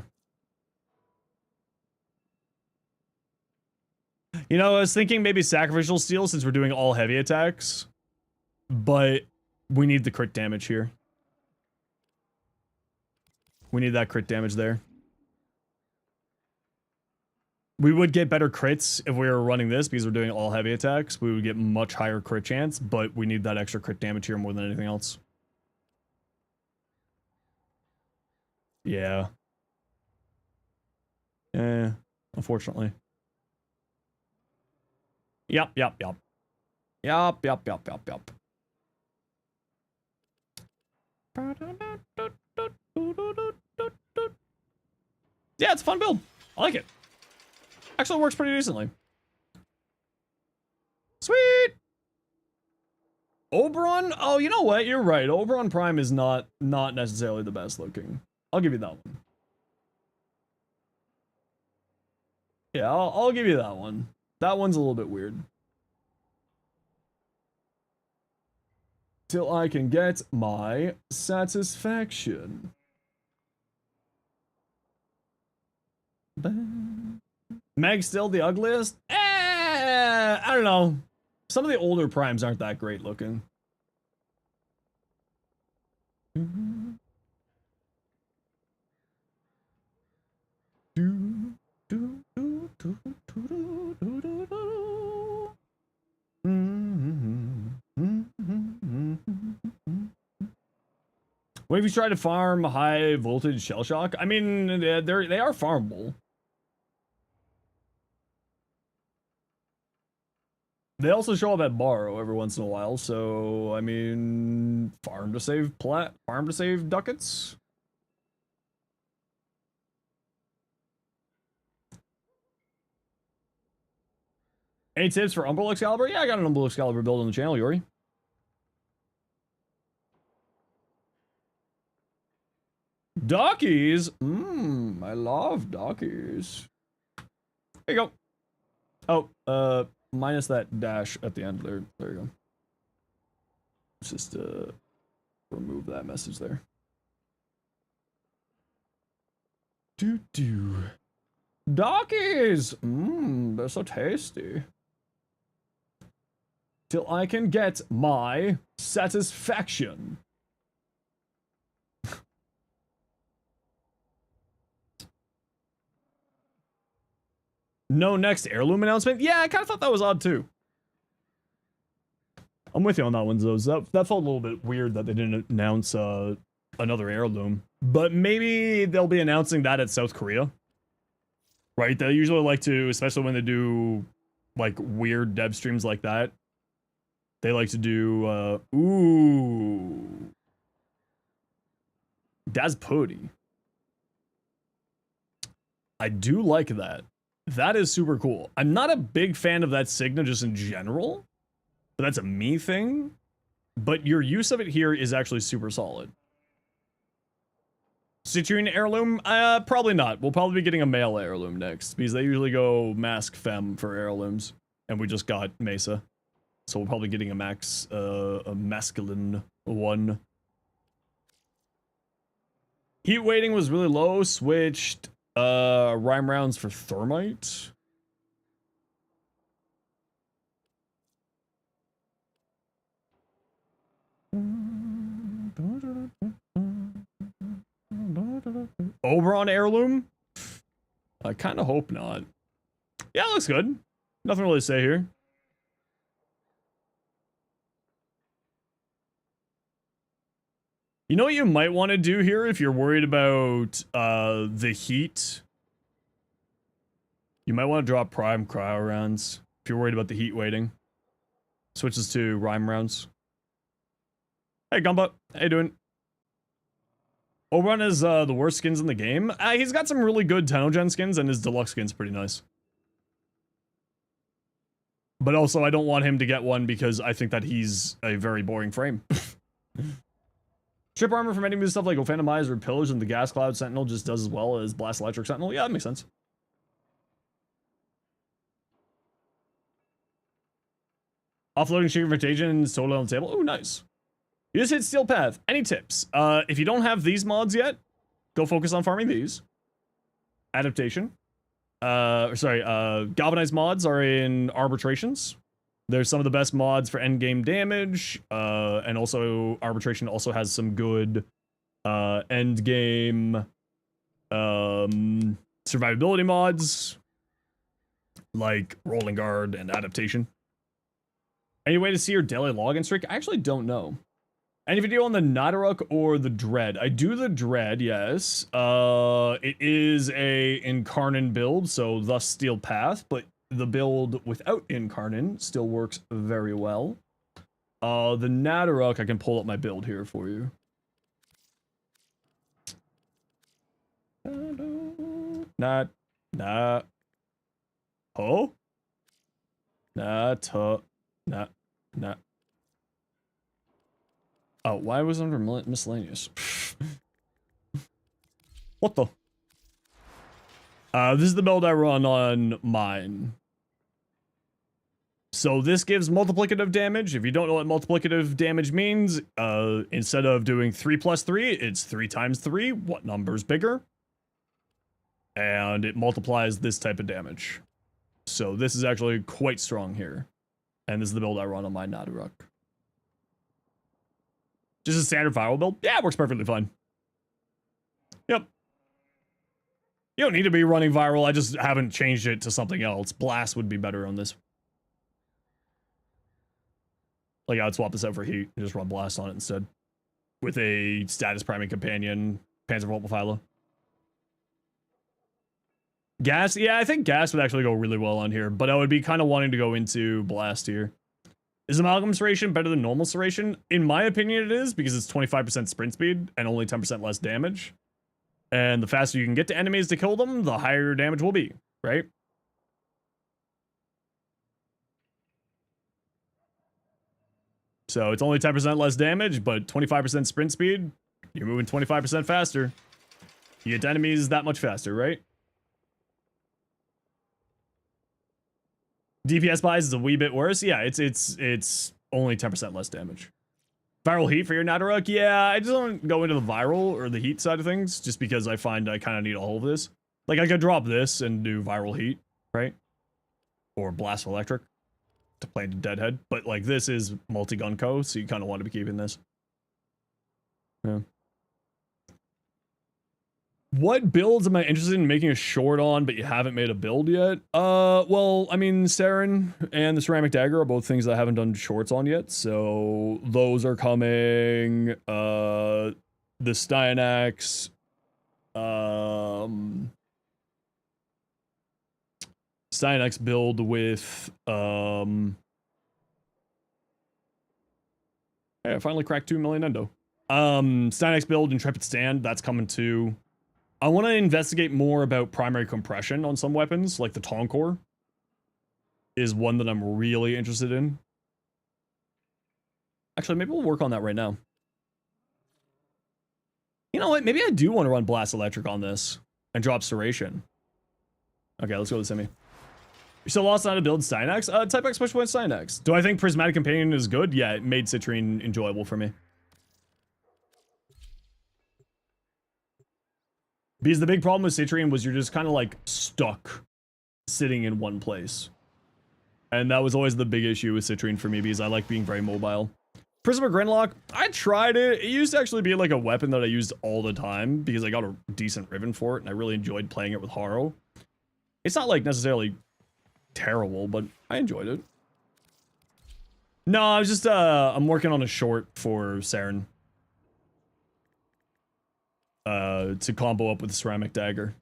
You know, I was thinking maybe Sacrificial Steel since we're doing all heavy attacks. But we need the crit damage here. We need that crit damage there. We would get better crits if we were running this because we're doing all heavy attacks. We would get much higher crit chance, but we need that extra crit damage here more than anything else. Yeah. Unfortunately. Yup. Yeah, it's a fun build. I like it. Actually works pretty decently. Sweet! Oberon? Oh, you know what? You're right. Oberon Prime is not necessarily the best looking. I'll give you that one. Yeah, I'll give you that one. That one's a little bit weird. Till I can get my satisfaction. Meg still the ugliest? I don't know. Some of the older primes aren't that great looking. What if you try to farm high voltage shell shock? I mean, they are farmable. They also show up at borrow every once in a while, so I mean, farm to save ducats. Any tips for Umbral Excalibur? Yeah, I got an Umbral Excalibur build on the channel, Yori. Dockies? I love dockies. There you go. Oh, minus that dash at the end there. There you go. Let's just remove that message there. Dockies! They're so tasty. Till I can get my satisfaction. No next heirloom announcement? Yeah, I kind of thought that was odd too. I'm with you on that one, though. That felt a little bit weird that they didn't announce another heirloom. But maybe they'll be announcing that at South Korea. Right? They usually like to, especially when they do like weird dev streams like that. They like to do, ooh. That's pretty. I do like that. That is super cool. I'm not a big fan of that Signa just in general, but that's a me thing. But your use of it here is actually super solid. Citrine heirloom? Probably not. We'll probably be getting a male heirloom next, because they usually go mask femme for heirlooms, and we just got Mesa. So we're probably getting a masculine one. Heat weighting was really low, switched rhyme rounds for thermite. Oberon heirloom? I kind of hope not. Yeah, it looks good. Nothing really to say here. You know what you might want to do here if you're worried about the heat? You might want to drop prime cryo rounds if you're worried about the heat weighting. Switches to rhyme rounds. Hey, Gumba. How you doing? Oberon is the worst skins in the game. He's got some really good Tenogen skins, and his deluxe skin's pretty nice. But also, I don't want him to get one because I think that he's a very boring frame. Strip armor from enemies, stuff like Phantom Eyes or Pillars, and the Gas Cloud Sentinel just does as well as Blast Electric Sentinel. Yeah, that makes sense. Offloading Sheer Invitation is totally on the table. Oh, nice. You just hit Steel Path. Any tips? If you don't have these mods yet, go focus on farming these. Adaptation. Galvanized mods are in Arbitrations. They're some of the best mods for endgame damage, and also Arbitration also has some good endgame survivability mods, like Rolling Guard and Adaptation. Any way to see your daily login streak? I actually don't know. Any video on the Nadaruk or the Dread? I do the Dread, yes. It is a Incarnon build, so thus Steel Path, but the build without Incarnon still works very well. The Nadaruk, I can pull up my build here for you. Oh? Oh, why was it under miscellaneous? What the? This is the build I run on mine. So this gives multiplicative damage. If you don't know what multiplicative damage means, instead of doing 3 plus 3, it's 3 times 3. What number's bigger? And it multiplies this type of damage. So this is actually quite strong here. And this is the build I run on my Nadaruk. Just a standard viral build? Yeah, it works perfectly fine. Yep. You don't need to be running viral. I just haven't changed it to something else. Blast would be better on this. Like, I would swap this out for heat and just run blast on it instead. With a status priming companion, Panzer Philo. Gas? Yeah, I think gas would actually go really well on here, but I would be kind of wanting to go into blast here. Is amalgam serration better than normal serration? In my opinion, it is, because it's 25% sprint speed and only 10% less damage. And the faster you can get to enemies to kill them, the higher your damage will be, right? So it's only 10% less damage, but 25% sprint speed. You're moving 25% faster. You get to enemies that much faster, right? DPS buys is a wee bit worse. Yeah, it's only 10% less damage. Viral heat for your Nadaruk? Yeah, I just don't go into the viral or the heat side of things, just because I find I kind of need all of this. Like, I could drop this and do viral heat, right? Or blast electric to play into Deadhead. But, like, this is multi-gun co, so you kind of want to be keeping this. Yeah. What builds am I interested in making a short on, but you haven't made a build yet? Well, I mean, Saren and the Ceramic Dagger are both things that I haven't done shorts on yet, so those are coming. The Styanax, Styanax build with, hey, I finally cracked 2 million endo. Styanax build, Intrepid Stand, that's coming too. I want to investigate more about primary compression on some weapons, like the Tonkor is one that I'm really interested in. Actually, maybe we'll work on that right now. You know what? Maybe I do want to run Blast Electric on this and drop Serration. Okay, let's go to Simi. You're still lost on how to build Styanax? Type X push point Styanax. Do I think Prismatic Companion is good? Yeah, it made Citrine enjoyable for me. Because the big problem with Citrine was you're just kind of like stuck sitting in one place. And that was always the big issue with Citrine for me, because I like being very mobile. Prism or Grinlock, I tried it. It used to actually be like a weapon that I used all the time because I got a decent Riven for it and I really enjoyed playing it with Haro. It's not like necessarily terrible, but I enjoyed it. No, I was just, I'm working on a short for Saren. To combo up with the Ceramic Dagger.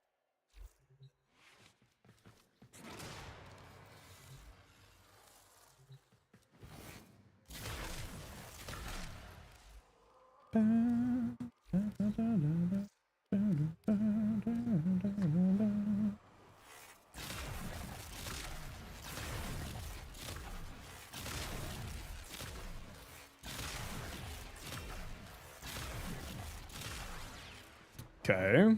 Okay.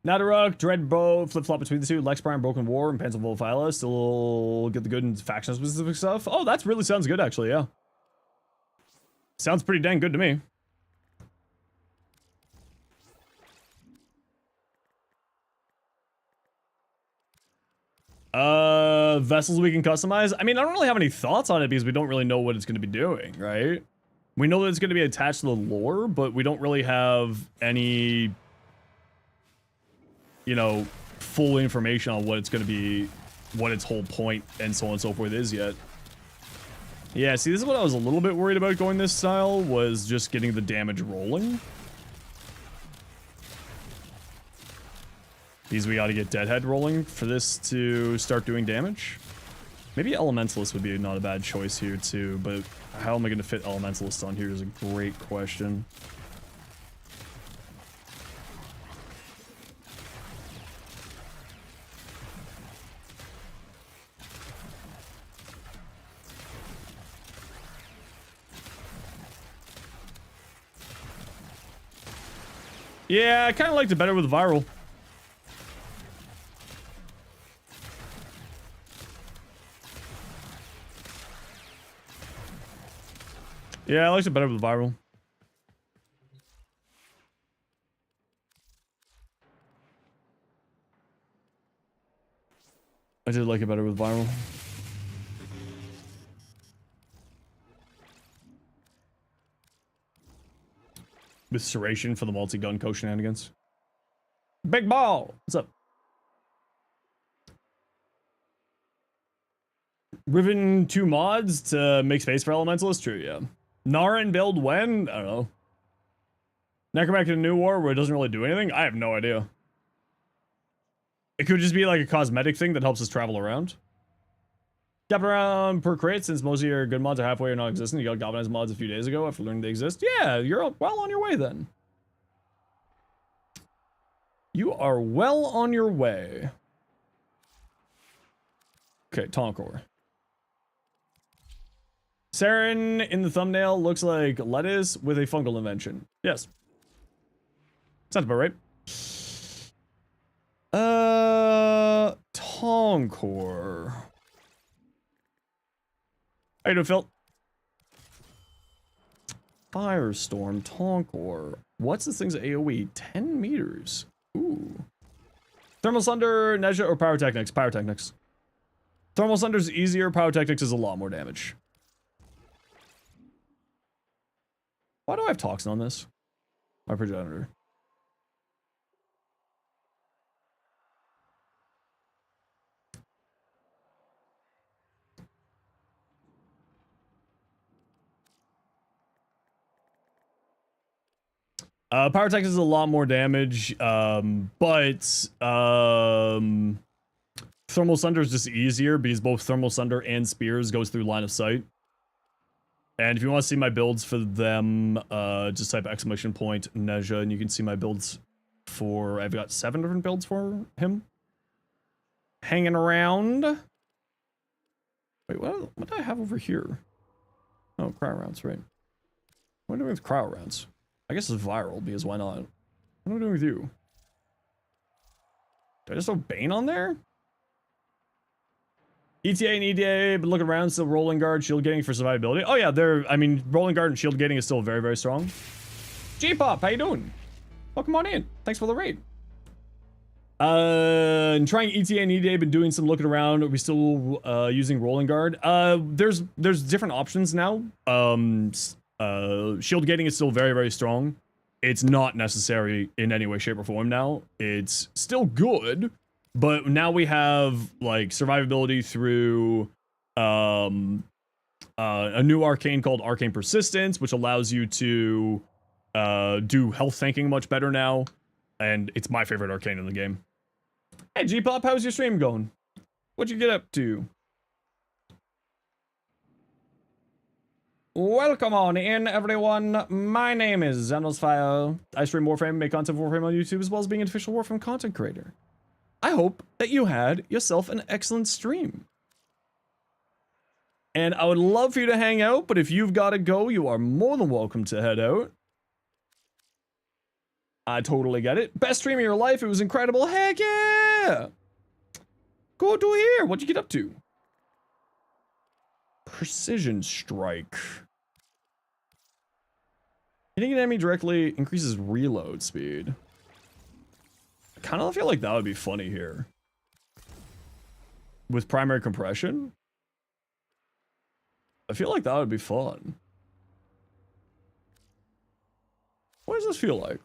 Nadaruk, Dreadbow, flip-flop between the two, Lex Prime, Broken War, and Panzer Volphyla. Still get the good and faction-specific stuff. Oh, that really sounds good, actually, yeah. Sounds pretty dang good to me. Vessels we can customize. I mean, I don't really have any thoughts on it because we don't really know what it's going to be doing, right? We know that it's going to be attached to the lore, but we don't really have any, you know, full information on what it's going to be, what its whole point and so on and so forth is yet. Yeah, see, this is what I was a little bit worried about going this style, was just getting the damage rolling. Because we got to get Deadhead rolling for this to start doing damage. Maybe Elementalist would be not a bad choice here too, but how am I going to fit Elementalist on here is a great question. Yeah, I kind of liked it better with Viral. Yeah, I liked it better with Viral. I did like it better with viral. With Serration for the multi-gun co shenanigans. Big ball! What's up? Riven 2 mods to make space for elementalists? True, yeah. Narin build when? I don't know. Necromac in a new war where it doesn't really do anything? I have no idea. It could just be like a cosmetic thing that helps us travel around. Gap around per crate since most of your good mods are halfway or non-existent. You got galvanized mods a few days ago after learning they exist. Yeah, you're well on your way then. You are well on your way. Okay, Tonkor. Saren in the thumbnail looks like lettuce with a fungal invention. Yes. Sounds about right. Tonkor. How you doing, Phil? Firestorm, Tonkor. What's this thing's AoE? 10 meters. Ooh. Thermal Sunder, Nezha, or Pyrotechnics? Pyrotechnics. Thermal Sunder's easier, Pyrotechnics is a lot more damage. Why do I have toxin on this? My progenitor. Pyrotechnics is a lot more damage, but Thermal Sunder is just easier because both Thermal Sunder and Spears goes through line of sight. And if you want to see my builds for them, just type exclamation point Nezha and you can see my builds for, I've got 7 different builds for him. Hanging around. Wait, what do I have over here? Oh, cryo rounds, right. What am I doing with cryo rounds? I guess it's viral, because why not? What am I doing with you? Did I just throw Bane on there? ETA and EDA, but look around, still rolling guard, shield gating for survivability. Oh yeah, I mean, rolling guard and shield gating is still very, very strong. G-Pop, how you doing? Welcome on in. Thanks for the raid. And trying ETA and EDA, but doing some looking around. Are we still using rolling guard? There's different options now. Shield gating is still very, very strong. It's not necessary in any way, shape, or form now. It's still good, but now we have like survivability through a new arcane called Arcane Persistence, which allows you to do health tanking much better now, and it's my favorite arcane in the game. Hey G-Pop, how's your stream going? What'd you get up to? Welcome on in, everyone. My name is Zenosfire. I stream Warframe, make content for Warframe on YouTube, as well as being an official Warframe content creator. I hope that you had yourself an excellent stream. And I would love for you to hang out, but if you've got to go, you are more than welcome to head out. I totally get it. Best stream of your life, it was incredible. Heck yeah! Good to hear. What'd you get up to? Precision strike. Hitting an enemy directly increases reload speed. I kind of feel like that would be funny here. With primary compression? I feel like that would be fun. What does this feel like?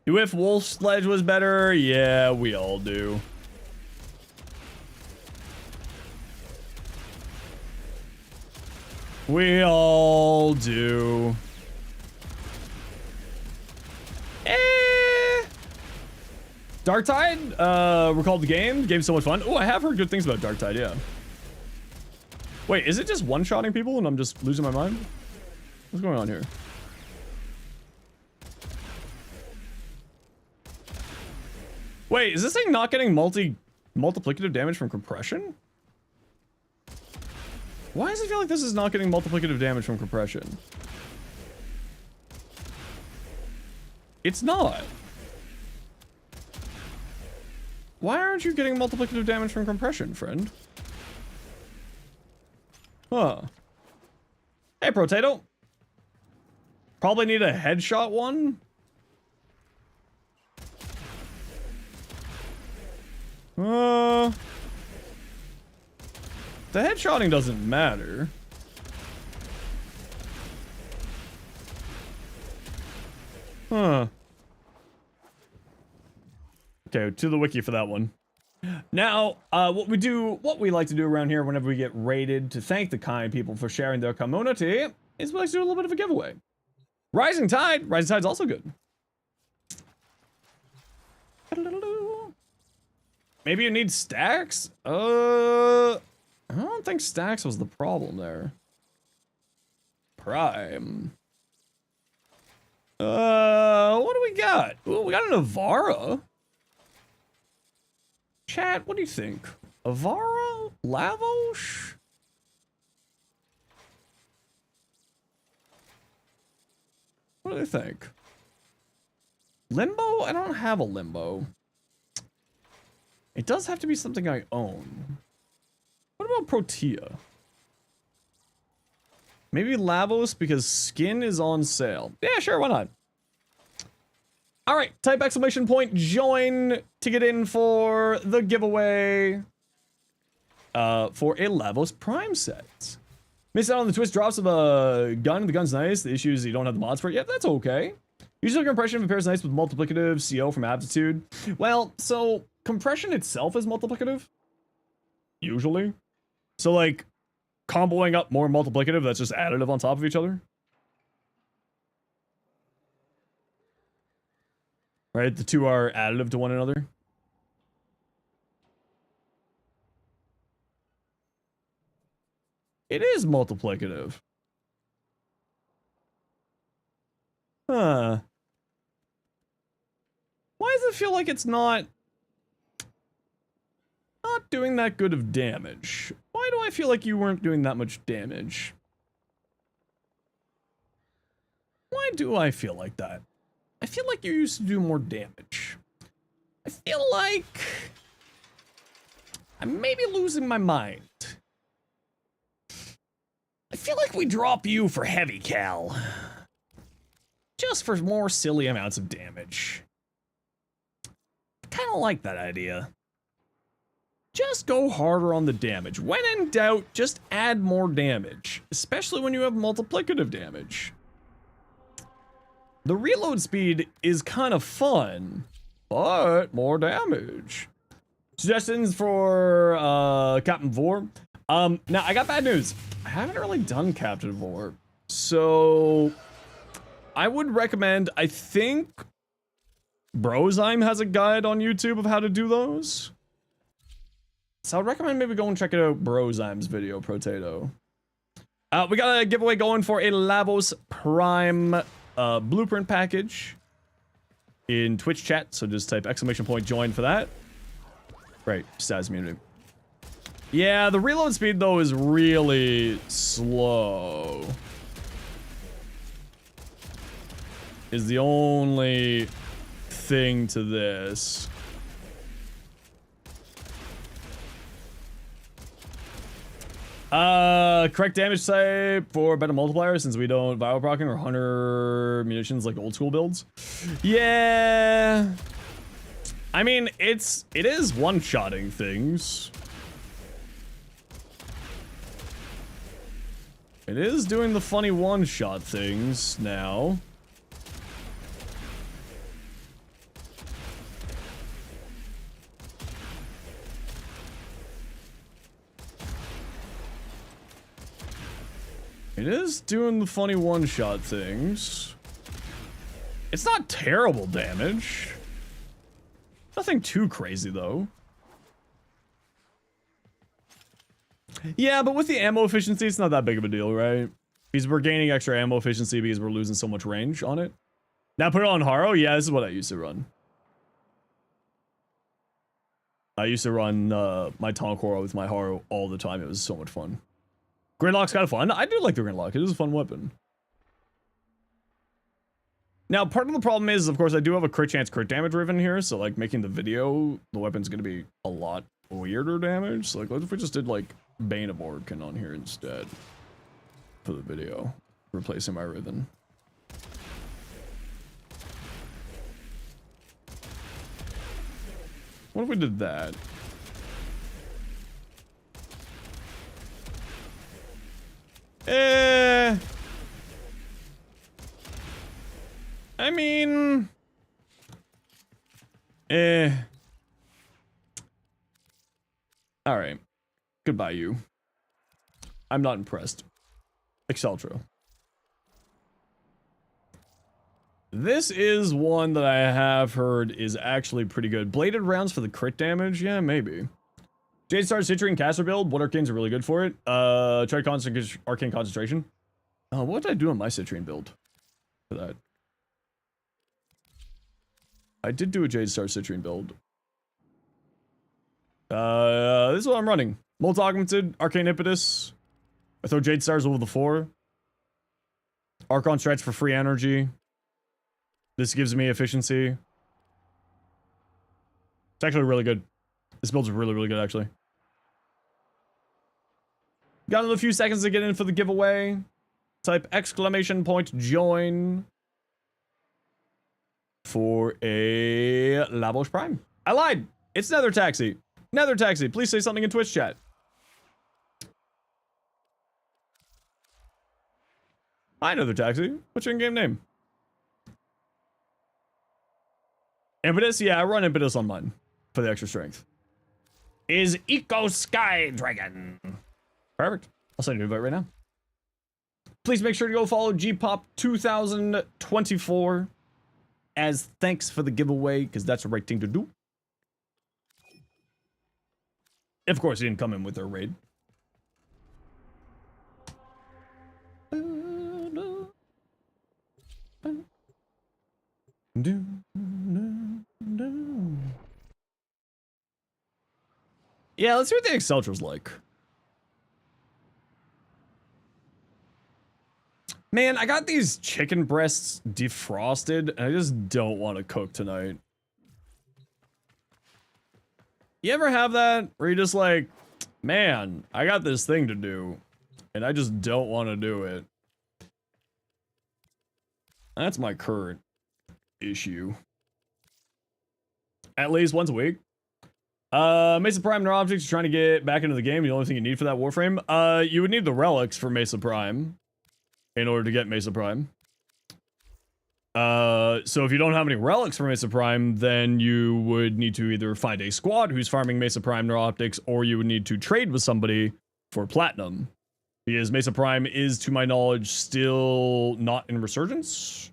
You wish Wolf Sledge was better? Yeah, we all do. We all do. Darktide, recalled the game. Game's so much fun. Oh, I have heard good things about Darktide, yeah. Wait, is it just one-shotting people and I'm just losing my mind? What's going on here? Wait, is this thing not getting multiplicative damage from compression? Why does it feel like this is not getting multiplicative damage from compression? It's not. Why aren't you getting multiplicative damage from compression, friend? Huh. Hey, Potato. Probably need a headshot one. The headshotting doesn't matter. Huh. Okay, to the wiki for that one. Now, what we like to do around here whenever we get raided to thank the kind people for sharing their community is we like to do a little bit of a giveaway. Rising Tide's also good. Maybe you need stacks? I don't think stacks was the problem there. Prime. What do we got? Ooh, we got an Avara. Chat, what do you think? Avara? Lavos? What do they think? Limbo? I don't have a Limbo. It does have to be something I own. What about Protea? Maybe Lavos because skin is on sale. Yeah, sure, why not? All right, type exclamation point join to get in for the giveaway for a Lavos Prime set. Miss out on the twist drops of a gun. The gun's nice. The issue is you don't have the mods for it. Yep, that's okay. Usually compression compares nice with multiplicative CO from aptitude. Well, so compression itself is multiplicative. Usually. So like comboing up more multiplicative, that's just additive on top of each other. Right? The two are additive to one another. It is multiplicative. Huh. Why does it feel like it's not doing that good of damage? Why do I feel like you weren't doing that much damage? Why do I feel like that? I feel like you used to do more damage. I feel like I'm maybe losing my mind. I feel like we drop you for heavy cal. Just for more silly amounts of damage. Kind of like that idea. Just go harder on the damage. When in doubt, just add more damage. Especially when you have multiplicative damage. The reload speed is kind of fun, but more damage. Suggestions for Captain Vor. Now I got bad news. I haven't really done Captain Vor, so I would recommend. I think Brozyme has a guide on YouTube of how to do those. So I'd recommend maybe go and check it out. Brozyme's video, Potato. We got a giveaway going for a Lavos Prime blueprint package in Twitch chat, so just type exclamation point join for that. Right, status immunity. Yeah, the reload speed though is really slow. Is the only thing to this. Correct damage type for better multiplier since we don't viral procking or hunter munitions like old school builds. Yeah. I mean, it is one-shotting things. It is doing the funny one-shot things now. It is doing the funny one-shot things. It's not terrible damage. Nothing too crazy, though. Yeah, but with the ammo efficiency, it's not that big of a deal, right? Because we're gaining extra ammo efficiency because we're losing so much range on it. Now put it on Haro? Yeah, this is what I used to run. I used to run my Tonkoro with my Haro all the time. It was so much fun. Gridlock's kind of fun. I do like the Gridlock. It is a fun weapon. Now, part of the problem is, of course, I do have a crit chance crit damage riven here, so, like, making the video, the weapon's gonna be a lot weirder damage. So, like, what if we just did, like, Bane of Orkin on here instead for the video, replacing my riven. What if we did that? I mean... Alright. Goodbye, you. I'm not impressed. Exceltro. This is one that I have heard is actually pretty good. Bladed rounds for the crit damage? Yeah, maybe. Jade Star Citrine caster build. What arcanes are really good for it? Try arcane concentration. What did I do on my Citrine build for that? I did do a Jade Star Citrine build. This is what I'm running. Molt Augmented, Arcane Impetus. I throw Jade Stars over the floor. Archon Stretch for free energy. This gives me efficiency. It's actually really good. This build's really, really good, actually. Got another few seconds to get in for the giveaway. Type exclamation point join for a Labosh Prime. I lied. It's Nether Taxi. Nether Taxi, please say something in Twitch chat. Hi, Nether Taxi. What's your in-game name? Impetus? Yeah, I run Impetus on mine for the extra strength. Is Eco Sky Dragon. Perfect. I'll send you an invite right now. Please make sure to go follow Gpop 2024 as thanks for the giveaway, because that's the right thing to do. Of course, he didn't come in with their raid. Yeah, let's see what the Exceltra's like. Man, I got these chicken breasts defrosted, and I just don't want to cook tonight. You ever have that? Where you're just like, man, I got this thing to do, and I just don't want to do it. That's my current issue. At least once a week. Mesa Prime Neural Optics, you're trying to get back into the game. The only thing you need for that Warframe. You would need the relics for Mesa Prime in order to get Mesa Prime. So if you don't have any relics for Mesa Prime, then you would need to either find a squad who's farming Mesa Prime Neural Optics, or you would need to trade with somebody for platinum. Because Mesa Prime is, to my knowledge, still not in Resurgence.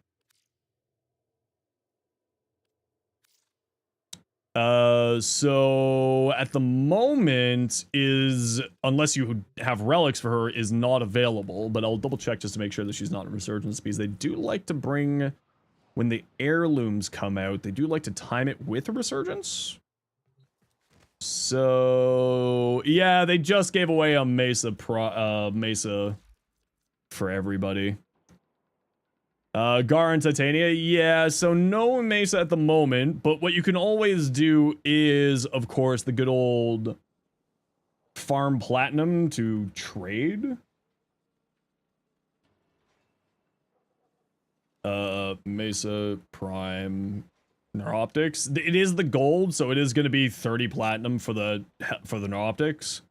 So at the moment is, unless you have relics for her, is not available, but I'll double check just to make sure that she's not in Resurgence, because they do like to bring, when the heirlooms come out, they do like to time it with a Resurgence. So yeah, they just gave away a Mesa Mesa for everybody. Gar and Titania, yeah, so no Mesa at the moment, but what you can always do is, of course, the good old farm platinum to trade. Mesa Prime Neuroptics. It is the gold, so it is going to be 30 platinum for the Neuroptics.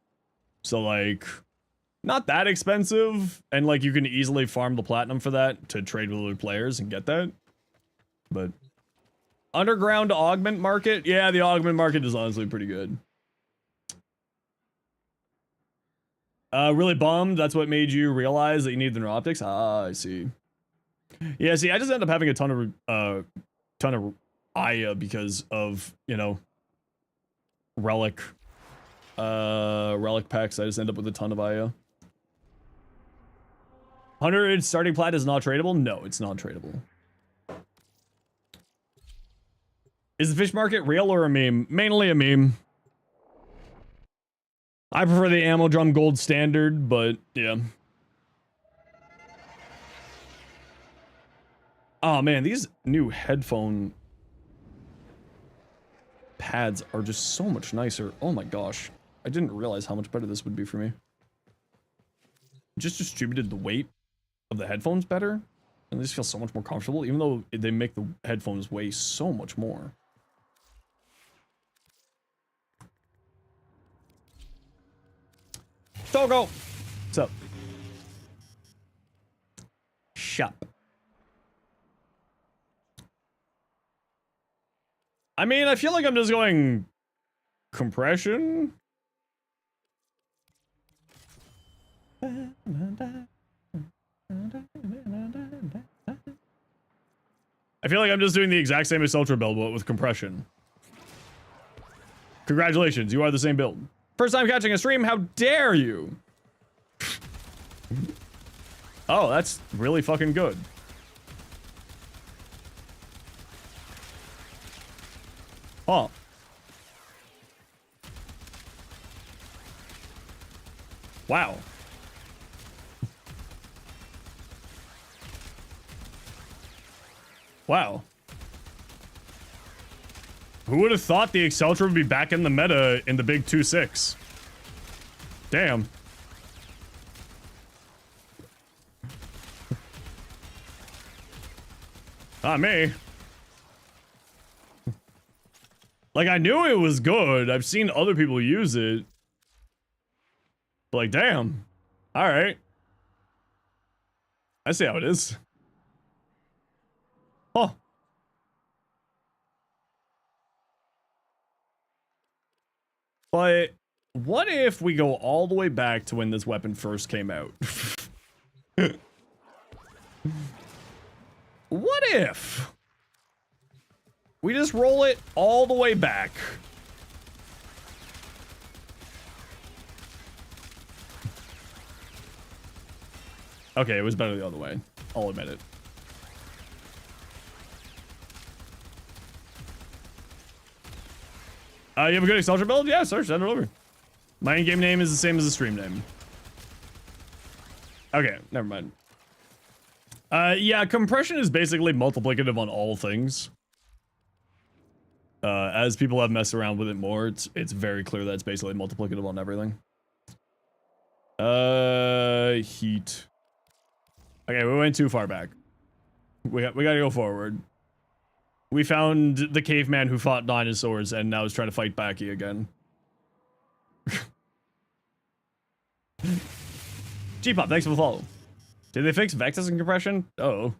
So, like, not that expensive, and like you can easily farm the platinum for that to trade with other players and get that. But underground augment market, yeah, the augment market is honestly pretty good. Really bummed. That's what made you realize that you need the neuroptics. Ah, I see. Yeah, see, I just end up having a ton of Aya because of, you know, relic packs. I just end up with a ton of Aya. 100 starting plat is not tradable? No, it's not tradable. Is the fish market real or a meme? Mainly a meme. I prefer the ammo drum gold standard, but yeah. Oh man, these new headphone pads are just so much nicer. Oh my gosh. I didn't realize how much better this would be for me. Just distributed the weight of the headphones better, and this feels so much more comfortable, even though they make the headphones weigh so much more. Togo! What's up? Shop. I mean, I feel like I'm just going compression. I feel like I'm just doing the exact same as Ultra build, but with compression. Congratulations, you are the same build. First time catching a stream, how dare you? Oh, that's really fucking good. Huh. Wow. Wow. Who would have thought the Exceltra would be back in the meta in the big 2-6? Damn. Not me. Like, I knew it was good. I've seen other people use it. But like, damn. Alright. I see how it is. Huh. But what if we go all the way back to when this weapon first came out? What if we just roll it all the way back? Okay, it was better the other way. I'll admit it. You have a good Exceltra build? Yeah, sir, send it over. My in-game name is the same as the stream name. Okay, never mind. Yeah, compression is basically multiplicative on all things. As people have messed around with it more, it's very clear that it's basically multiplicative on everything. Heat. Okay, we went too far back. We gotta go forward. We found the caveman who fought dinosaurs and now is trying to fight Baki again. G-Pop, thanks for the follow. Did they fix Vexus and compression? Uh-oh.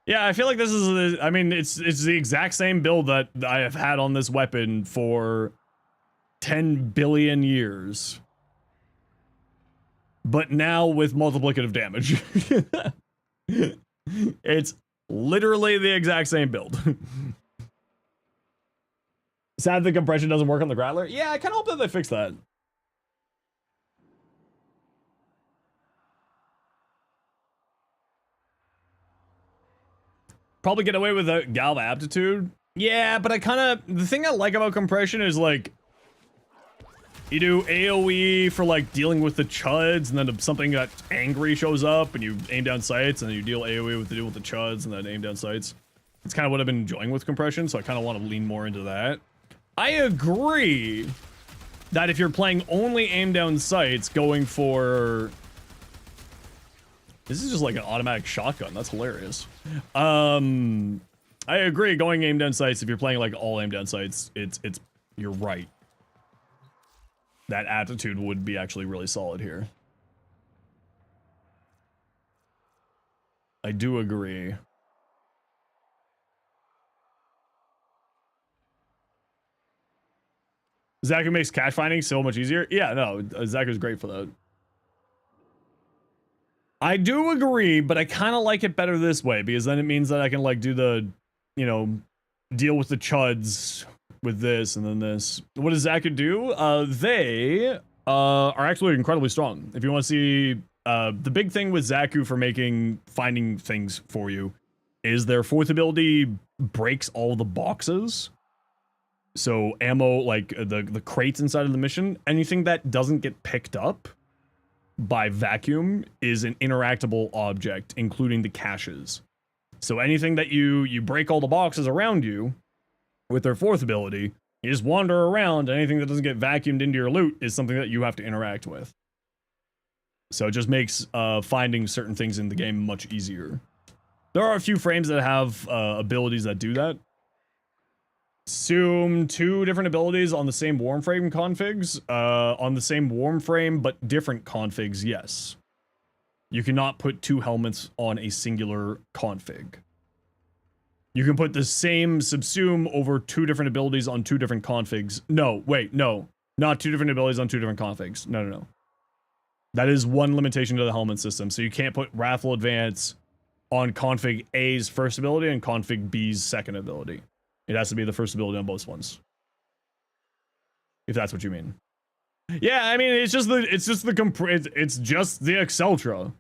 Yeah, I feel like this is, I mean, it's the exact same build that I have had on this weapon for 10 billion years. But now with multiplicative damage. It's literally the exact same build. Sad the compression doesn't work on the Grattler. Yeah, I kind of hope that they fix that. Probably get away with a Galva aptitude. Yeah, but I kind of, the thing I like about compression is like, you do AoE for like dealing with the chuds, and then if something that angry shows up, and you aim down sights, and then you deal AoE with the chuds, and then aim down sights. It's kind of what I've been enjoying with compression, so I kind of want to lean more into that. I agree that if you're playing only aim down sights, going for... This is just like an automatic shotgun. That's hilarious. I agree, going aim down sights, if you're playing like all aim down sights, you're right. That attitude would be actually really solid here. I do agree. Zaku makes cache finding so much easier. Yeah, no, Zaku's great for that. I do agree, but I kind of like it better this way, because then it means that I can like do the, you know, deal with the chuds with this and then this. What does Zaku do? They are actually incredibly strong. If you want to see, the big thing with Zaku for finding things for you is their fourth ability breaks all the boxes. So ammo, like the crates inside of the mission, anything that doesn't get picked up by vacuum is an interactable object, including the caches. So anything that you break all the boxes around you with their fourth ability, you just wander around, anything that doesn't get vacuumed into your loot is something that you have to interact with. So it just makes finding certain things in the game much easier. There are a few frames that have abilities that do that. Assume 2 different abilities on the same Warframe configs. On the same Warframe, but different configs, yes. You cannot put 2 helmets on a singular config. You can put the same subsume over 2 different abilities on 2 different configs. No, wait, no. Not 2 different abilities on 2 different configs. No, no, no. That is one limitation to the helmet system. So you can't put Wrathful Advance on config A's first ability and config B's second ability. It has to be the first ability on both ones. If that's what you mean. Yeah, I mean, it's just the Exceltra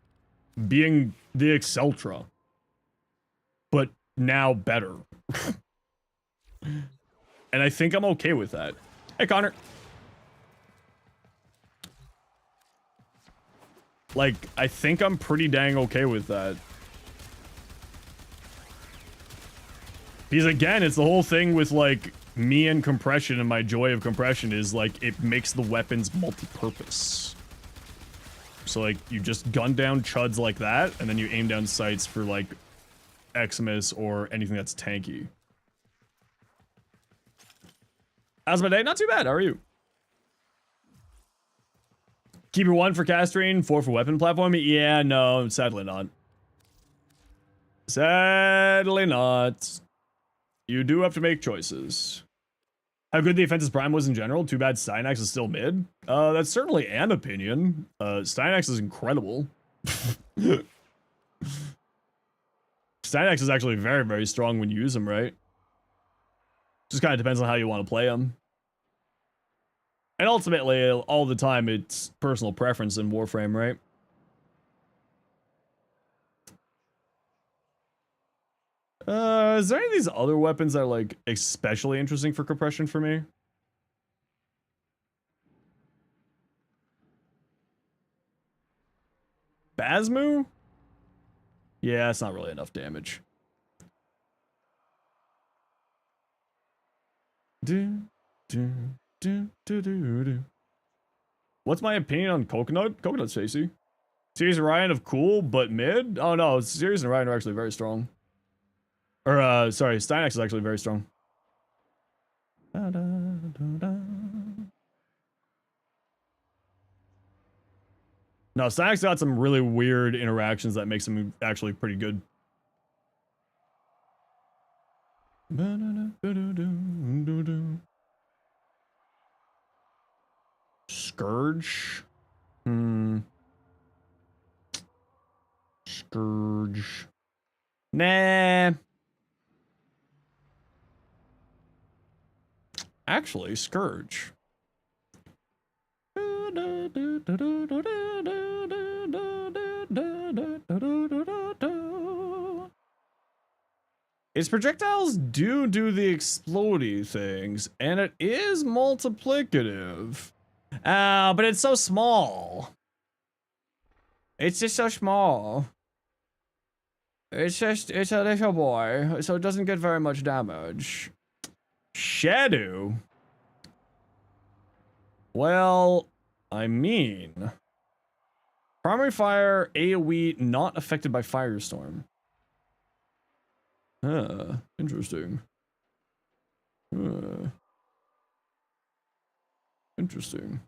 being the Exceltra, but now better. And I think I'm okay with that. Hey, Connor. Like, I think I'm pretty dang okay with that. Because again, it's the whole thing with like me and compression, and my joy of compression is like it makes the weapons multi-purpose. So like you just gun down chuds like that, and then you aim down sights for like Eximus or anything that's tanky. How's my day? Not too bad. How are you? Keeper 1 for Castrine, 4 for weapon platform. Yeah, no, sadly not. Sadly not. You do have to make choices. How good the Offenses Prime was in general. Too bad Stynax is still mid. That's certainly an opinion. Stynax is incredible. Stynax is actually very, very strong when you use him, right? Just kind of depends on how you want to play him. And ultimately, all the time, it's personal preference in Warframe, right? Is there any of these other weapons that are, like, especially interesting for compression for me? Basmu? Yeah, it's not really enough damage. What's my opinion on Coconut? Coconut's facey. Series and Ryan of cool, but mid? Oh no, Series and Ryan are actually very strong. Or, sorry, Stynax is actually very strong. No, Stynax got some really weird interactions that makes him actually pretty good. Scourge? Scourge. Nah. Actually, Scourge. Its projectiles do the explodey things, and it is multiplicative. But it's so small. It's just so small. It's a little boy, so it doesn't get very much damage. Shadow? Well, I mean... Primary fire, AoE, not affected by Firestorm. Interesting. Interesting.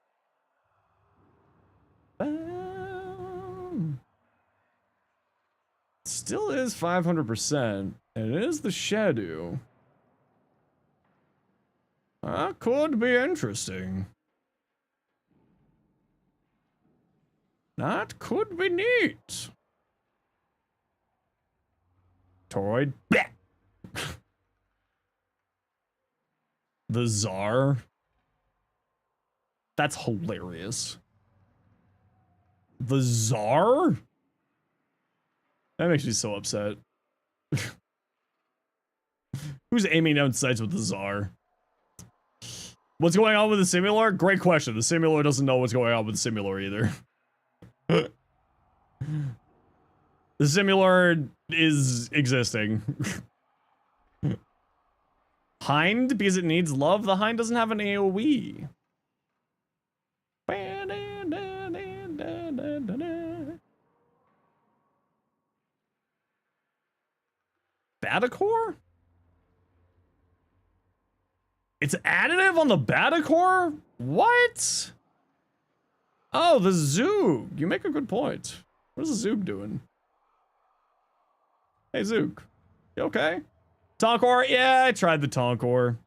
Still is 500%, and it is the Shadow. That could be interesting. That could be neat. Toy. The Czar. That's hilarious. The Czar? That makes me so upset. Who's aiming down sights with the Czar? What's going on with the Simulor? Great question. The Simulor doesn't know what's going on with the Simulor either. The Simulor is existing. Hind, because it needs love. The Hind doesn't have an AoE. Batacore? It's additive on the Batacore? What? Oh, the Zoog. You make a good point. What is the Zoog doing? Hey, Zoog. You okay? Tonkor? Yeah, I tried the Tonkor.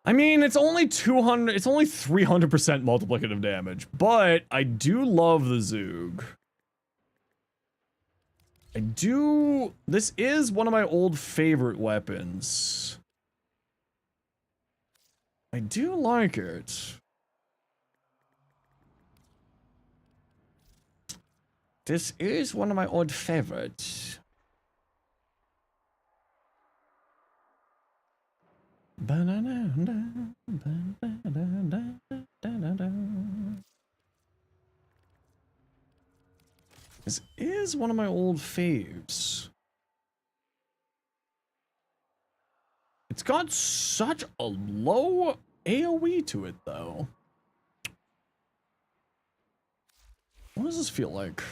I mean, it's only 200, it's only 300% multiplicative damage, but I do love the Zoog. I do, this is one of my old favorite weapons. I do like it. This is one of my old favorites. This is one of my old faves. It's got such a low AoE to it, though. What does this feel like?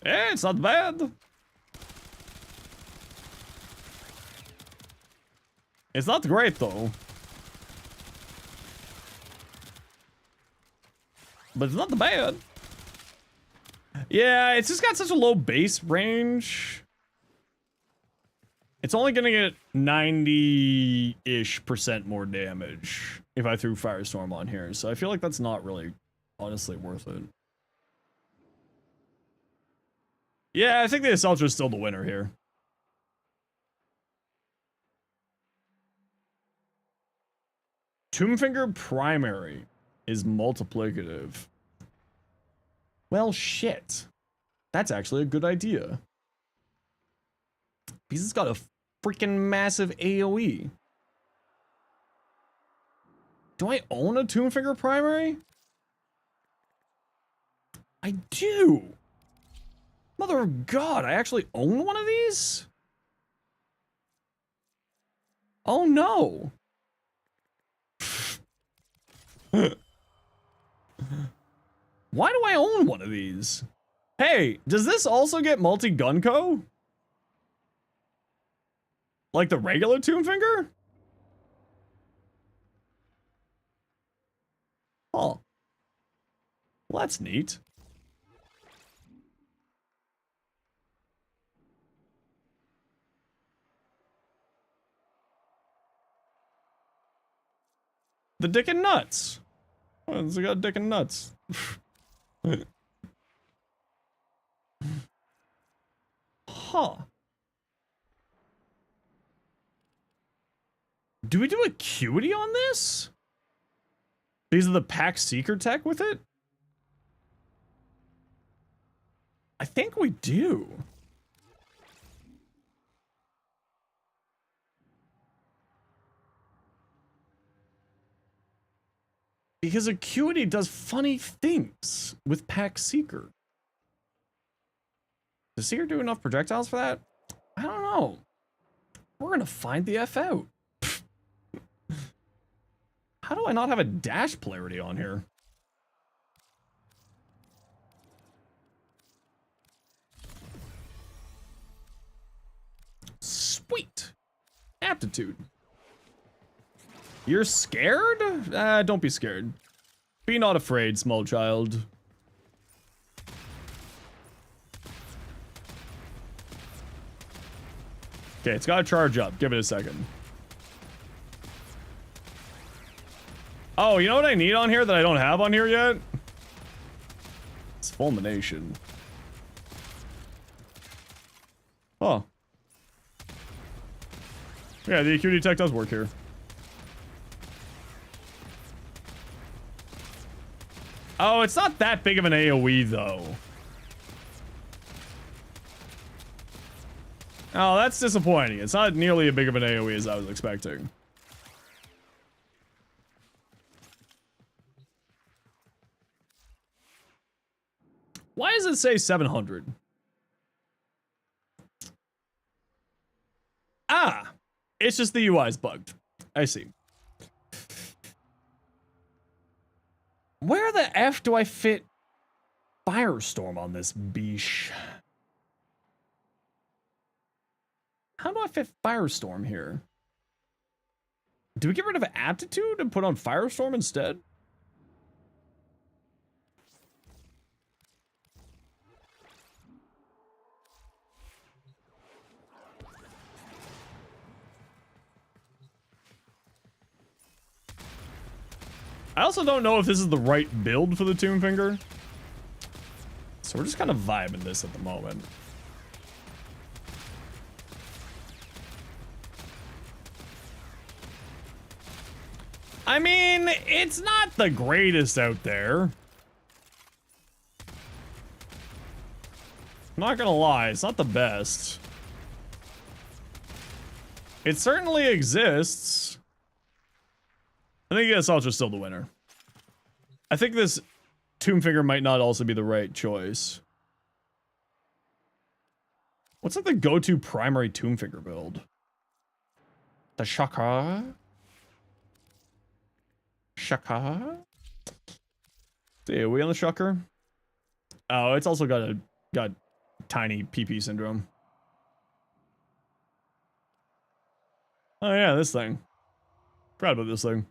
Eh, it's not bad. It's not great, though. But it's not bad. Yeah, it's just got such a low base range. It's only gonna get 90-ish% more damage if I threw Firestorm on here. So I feel like that's not really, honestly, worth it. Yeah, I think the Assaulter is still the winner here. Tombfinger Primary is multiplicative. Well, shit. That's actually a good idea. Because it's got a freaking massive AoE. Do I own a Tombfinger Primary? I do. Mother of God, I actually own one of these? Oh no. Why do I own one of these? Hey, does this also get multi-Gunko? Like the regular Tombfinger? Oh. Well, that's neat. The dick and nuts. Oh, it's got dick and nuts. Huh. Do we do acuity on this? Because of the pack seeker tech with it? I think we do. Because acuity does funny things with pack seeker. Does Seeker do enough projectiles for that? I don't know. We're gonna find the F out. How do I not have a dash polarity on here? Sweet. Aptitude. You're scared? Don't be scared. Be not afraid, small child. Okay, it's gotta charge up. Give it a second. Oh, you know what I need on here that I don't have on here yet? It's Fulmination. Oh. Yeah, the acuity tech does work here. Oh, it's not that big of an AoE, though. Oh, that's disappointing. It's not nearly as big of an AoE as I was expecting. Why does it say 700? Ah! it's just the UI is bugged. I see. Where the F do I fit Firestorm on this beesh? How do I fit Firestorm here? Do we get rid of Aptitude and put on Firestorm instead? I also don't know if this is the right build for the Tomb Finger. So we're just kind of vibing this at the moment. I mean, it's not the greatest out there. Not gonna lie, it's not the best. It certainly exists. I think Ultra's still the winner. I think this Tomb Finger might not also be the right choice. What's like the go-to primary Tomb Finger build? The Shaka? Shaka? See, are we on the Shucker? Oh, it's also got tiny PP syndrome. Oh yeah, this thing. Forgot about this thing.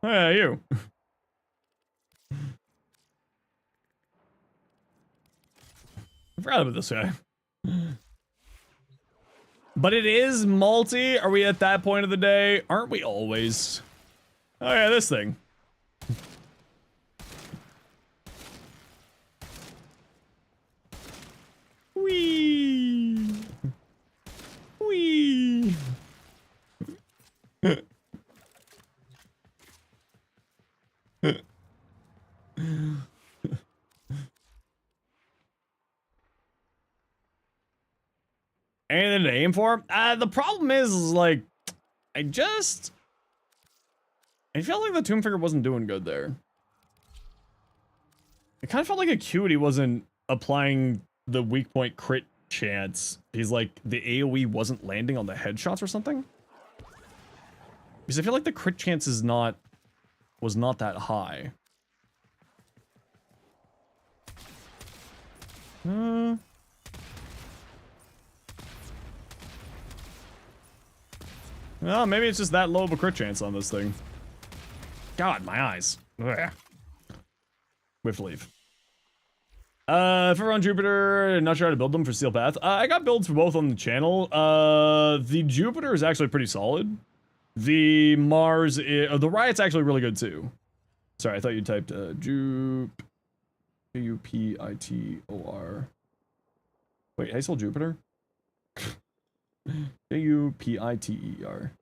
Oh yeah, you. I forgot about this guy. But it is multi. Are we at that point of the day? Aren't we always? Oh yeah, this thing. Wee. Wee. Anything to aim for? The problem is like, I felt like the Tomb Finger wasn't doing good there. It kind of felt like Acuity wasn't applying the weak point crit chance. He's like, the AoE wasn't landing on the headshots or something. Because I feel like the crit chance was not that high. Well, maybe it's just that low of a crit chance on this thing. God, my eyes. Ugh. Whiff leave. If we're on Jupiter, not sure how to build them for Steel Path. I got builds for both on the channel. The Jupiter is actually pretty solid. The Mars, the Riot's actually really good too. Sorry, I thought you typed Jupitor. Wait, how do you spell Jupiter? Jupiter.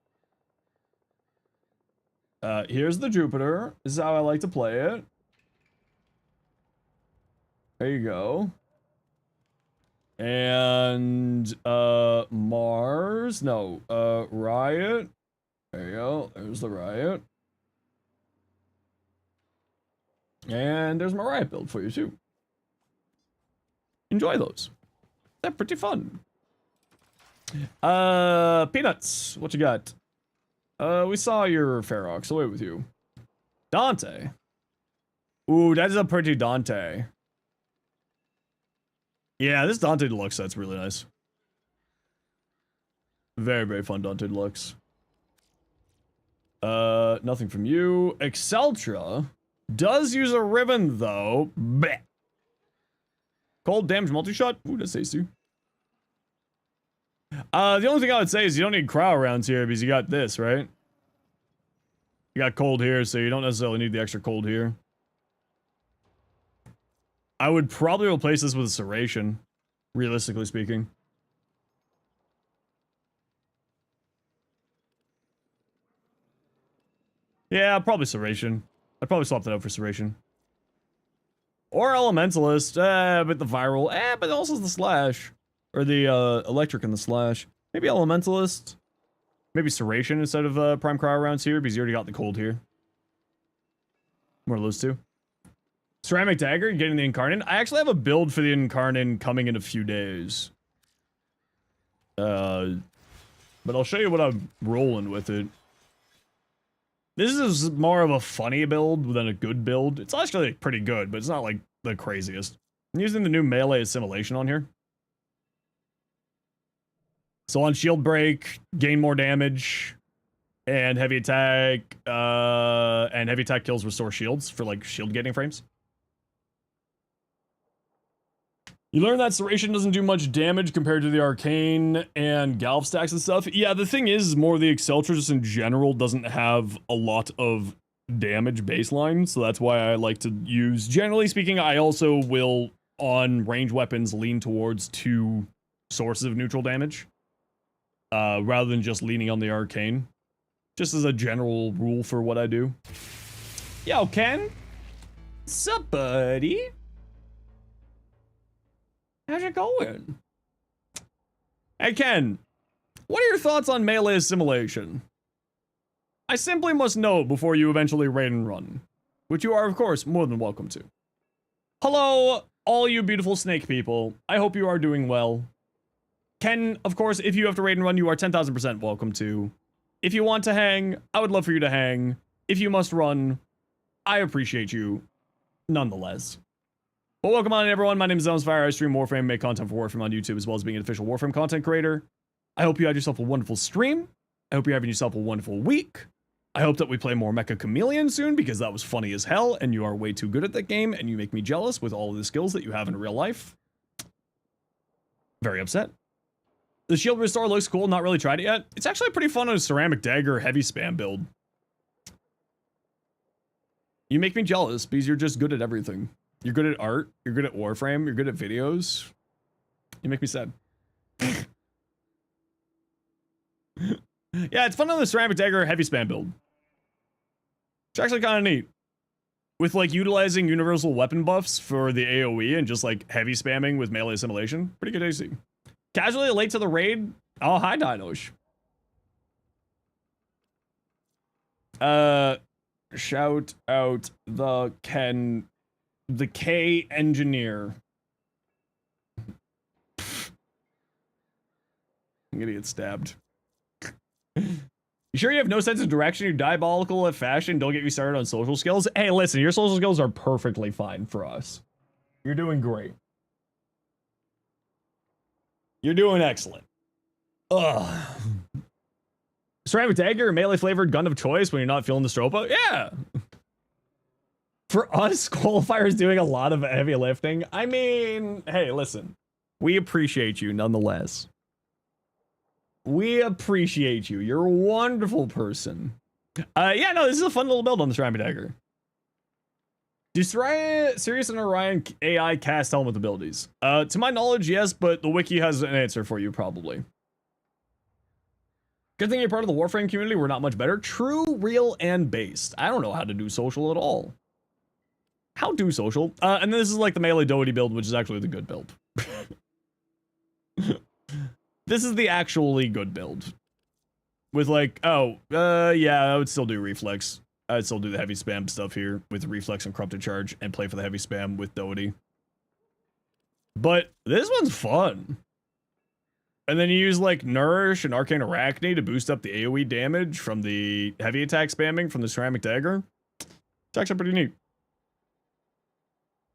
Here's the Jupiter. This is how I like to play it. There you go. And Mars. No, Riot. There you go. There's the Riot. And there's my Riot build for you too. Enjoy those. They're pretty fun. Peanuts, what you got? We saw your Ferox, away with you. Dante. Ooh, that is a pretty Dante. Yeah, this Dante Deluxe set's really nice. Very, very fun Dante Deluxe. Nothing from you. Exceltra does use a ribbon, though. Bleh. Cold damage multi-shot. Ooh, that's tasty. The only thing I would say is you don't need cryo rounds here because you got this, right? You got cold here, so you don't necessarily need the extra cold here. I would probably replace this with a Serration, realistically speaking. Yeah, probably Serration. I'd probably swap that out for Serration. Or Elementalist, but the viral, but also the slash. Or the electric and the slash. Maybe Elementalist. Maybe Serration instead of Prime Cryo rounds here, because you already got the cold here. One of those two. Ceramic Dagger, getting the Incarnate. I actually have a build for the Incarnate coming in a few days. but I'll show you what I'm rolling with it. This is more of a funny build than a good build. It's actually pretty good, but it's not like the craziest. I'm using the new melee assimilation on here. So on shield break, gain more damage, and heavy attack kills restore shields for like shield gaining frames. You learn that Serration doesn't do much damage compared to the Arcane and Galv stacks and stuff. Yeah, the thing is more the Exceltra just in general doesn't have a lot of damage baseline, so that's why I like to use, generally speaking, I also will, on range weapons, lean towards 2 sources of neutral damage, rather than just leaning on the Arcane. Just as a general rule for what I do. Yo, Ken? Sup, buddy? How's it going? Hey, Ken. What are your thoughts on melee assimilation? I simply must know before you eventually raid and run, which you are, of course, more than welcome to. Hello, all you beautiful snake people. I hope you are doing well. Ken, of course, if you have to raid and run, you are 10,000% welcome to. If you want to hang, I would love for you to hang. If you must run, I appreciate you, nonetheless. Well, welcome on everyone. My name is Zenosfire. I stream Warframe, make content for Warframe on YouTube, as well as being an official Warframe content creator. I hope you had yourself a wonderful stream. I hope you're having yourself a wonderful week. I hope that we play more Mecha Chameleon soon, because that was funny as hell, and you are way too good at that game, and you make me jealous with all of the skills that you have in real life. Very upset. The shield restore looks cool, not really tried it yet. It's actually pretty fun on a ceramic dagger heavy spam build. You make me jealous, because you're just good at everything. You're good at art, you're good at Warframe, you're good at videos. You make me sad. Yeah, it's fun on the ceramic dagger heavy spam build. It's actually kind of neat. With like utilizing universal weapon buffs for the AoE and just like heavy spamming with melee assimilation. Pretty good AC. Casually late to the raid. Oh, hi Dinosh. Shout out the K engineer. I'm gonna get stabbed. You sure you have no sense of direction? You're diabolical at fashion. Don't get me started on social skills. Hey, listen, your social skills are perfectly fine for us. You're doing great. You're doing excellent. Ugh. Ceramic dagger, melee flavored gun of choice when you're not feeling the stropa? Yeah. For us, qualifiers doing a lot of heavy lifting. I mean, hey, listen. We appreciate you nonetheless. We appreciate you. You're a wonderful person. Yeah, no, this is a fun little build on the ceramic dagger. Do Sirius and Orion AI cast helmet abilities? To my knowledge, yes, but the wiki has an answer for you, probably. Good thing you're part of the Warframe community. We're not much better. True, real, and based. I don't know how to do social at all. How do social? And then this is like the melee doty build, which is actually the good build. This is the actually good build. With like, yeah, I would still do reflex. I'd still do the heavy spam stuff here with reflex and corrupted charge and play for the heavy spam with doty. But this one's fun. And then you use like Nourish and Arcane Arachne to boost up the AoE damage from the heavy attack spamming from the ceramic dagger. It's actually pretty neat.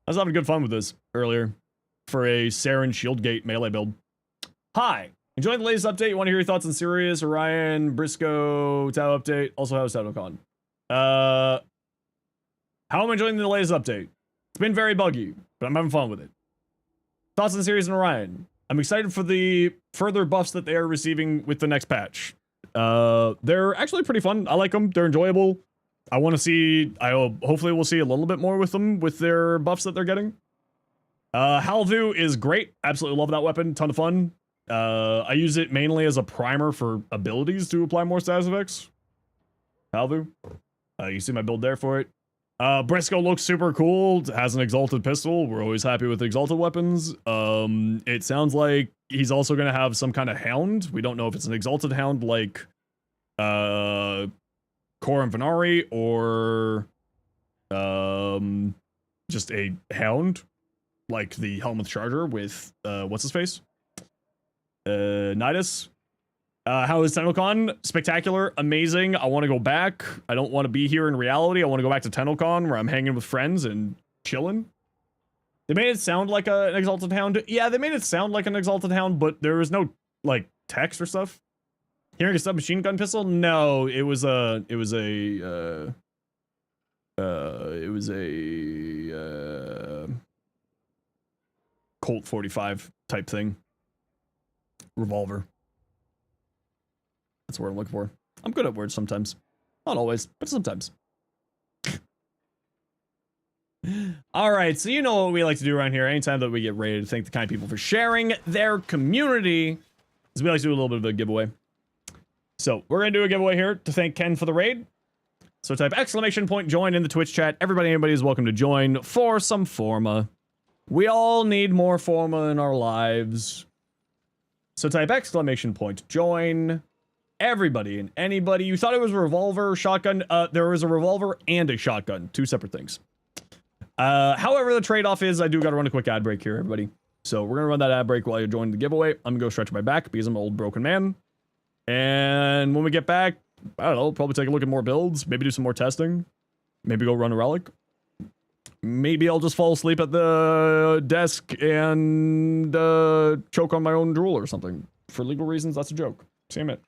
I was having good fun with this earlier for a Saren Shieldgate melee build. Hi, enjoying the latest update. You want to hear your thoughts on Sirius, Orion, Briscoe, Tau update? Also, how's TauCon? How am I enjoying the latest update? It's been very buggy, but I'm having fun with it. Thoughts on Sirius and Orion? I'm excited for the further buffs that they are receiving with the next patch. They're actually pretty fun. I like them. They're enjoyable. I want to see, hopefully we'll see a little bit more with them, with their buffs that they're getting. Halvu is great. Absolutely love that weapon. Ton of fun. I use it mainly as a primer for abilities to apply more status effects. Halvu. You see my build there for it. Briscoe looks super cool. Has an exalted pistol. We're always happy with exalted weapons. It sounds like he's also going to have some kind of hound. We don't know if it's an exalted hound like Core and Venari or just a hound like the Helmuth Charger with what's his face? Nidus. How is TennoCon? Spectacular, amazing. I want to go back. I don't want to be here in reality. I want to go back to TennoCon where I'm hanging with friends and chilling. They made it sound like an Exalted Hound. Yeah, they made it sound like an Exalted Hound, but there was no, like, text or stuff. Hearing a submachine gun pistol? No, it was a Colt 45 type thing. Revolver. That's what I'm looking for. I'm good at words sometimes. Not always, but sometimes. Alright, so you know what we like to do around here. Anytime that we get ready to thank the kind people for sharing their community, is we like to do a little bit of a giveaway. So, we're going to do a giveaway here to thank Ken for the raid. So type exclamation point join in the Twitch chat. Anybody is welcome to join for some Forma. We all need more Forma in our lives. So type exclamation point join. Everybody and anybody. You thought it was a revolver, shotgun. There was a revolver and a shotgun. Two separate things. However, the trade-off is I do got to run a quick ad break here, everybody. So we're going to run that ad break while you're joining the giveaway. I'm going to go stretch my back because I'm an old broken man. And when we get back, I don't know, probably take a look at more builds. Maybe do some more testing. Maybe go run a relic. Maybe I'll just fall asleep at the desk and choke on my own drool or something. For legal reasons, that's a joke. See you in a minute.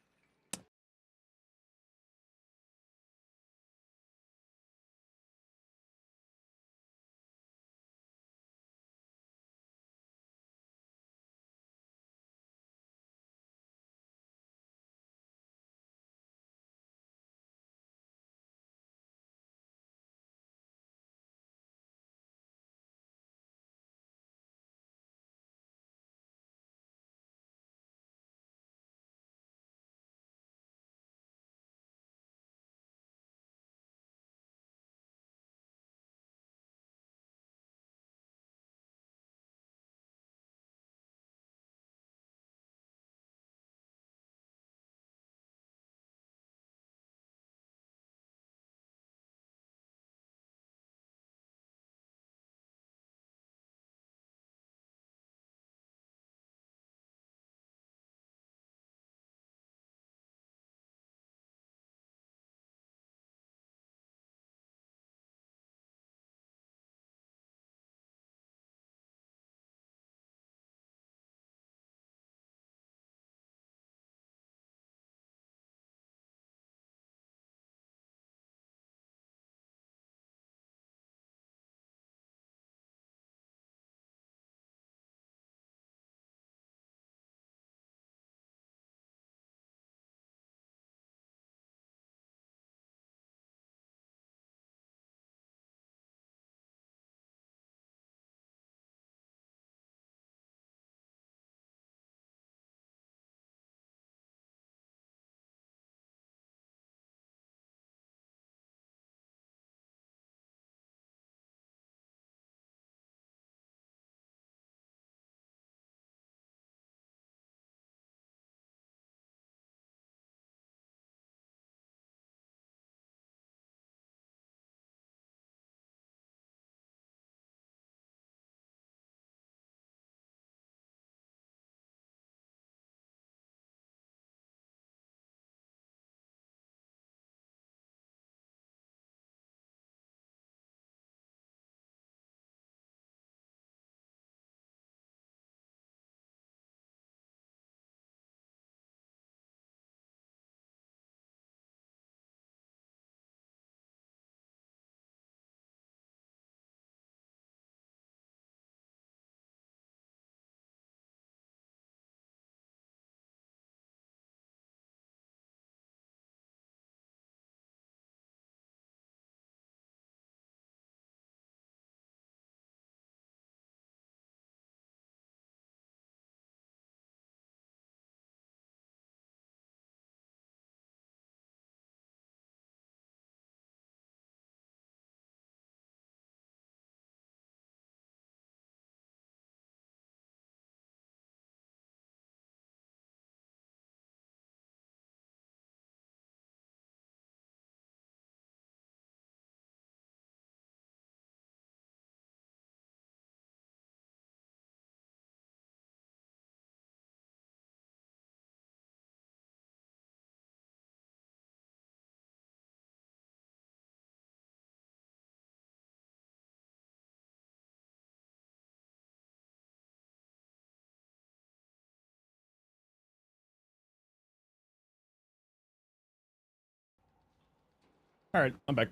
Alright, I'm back.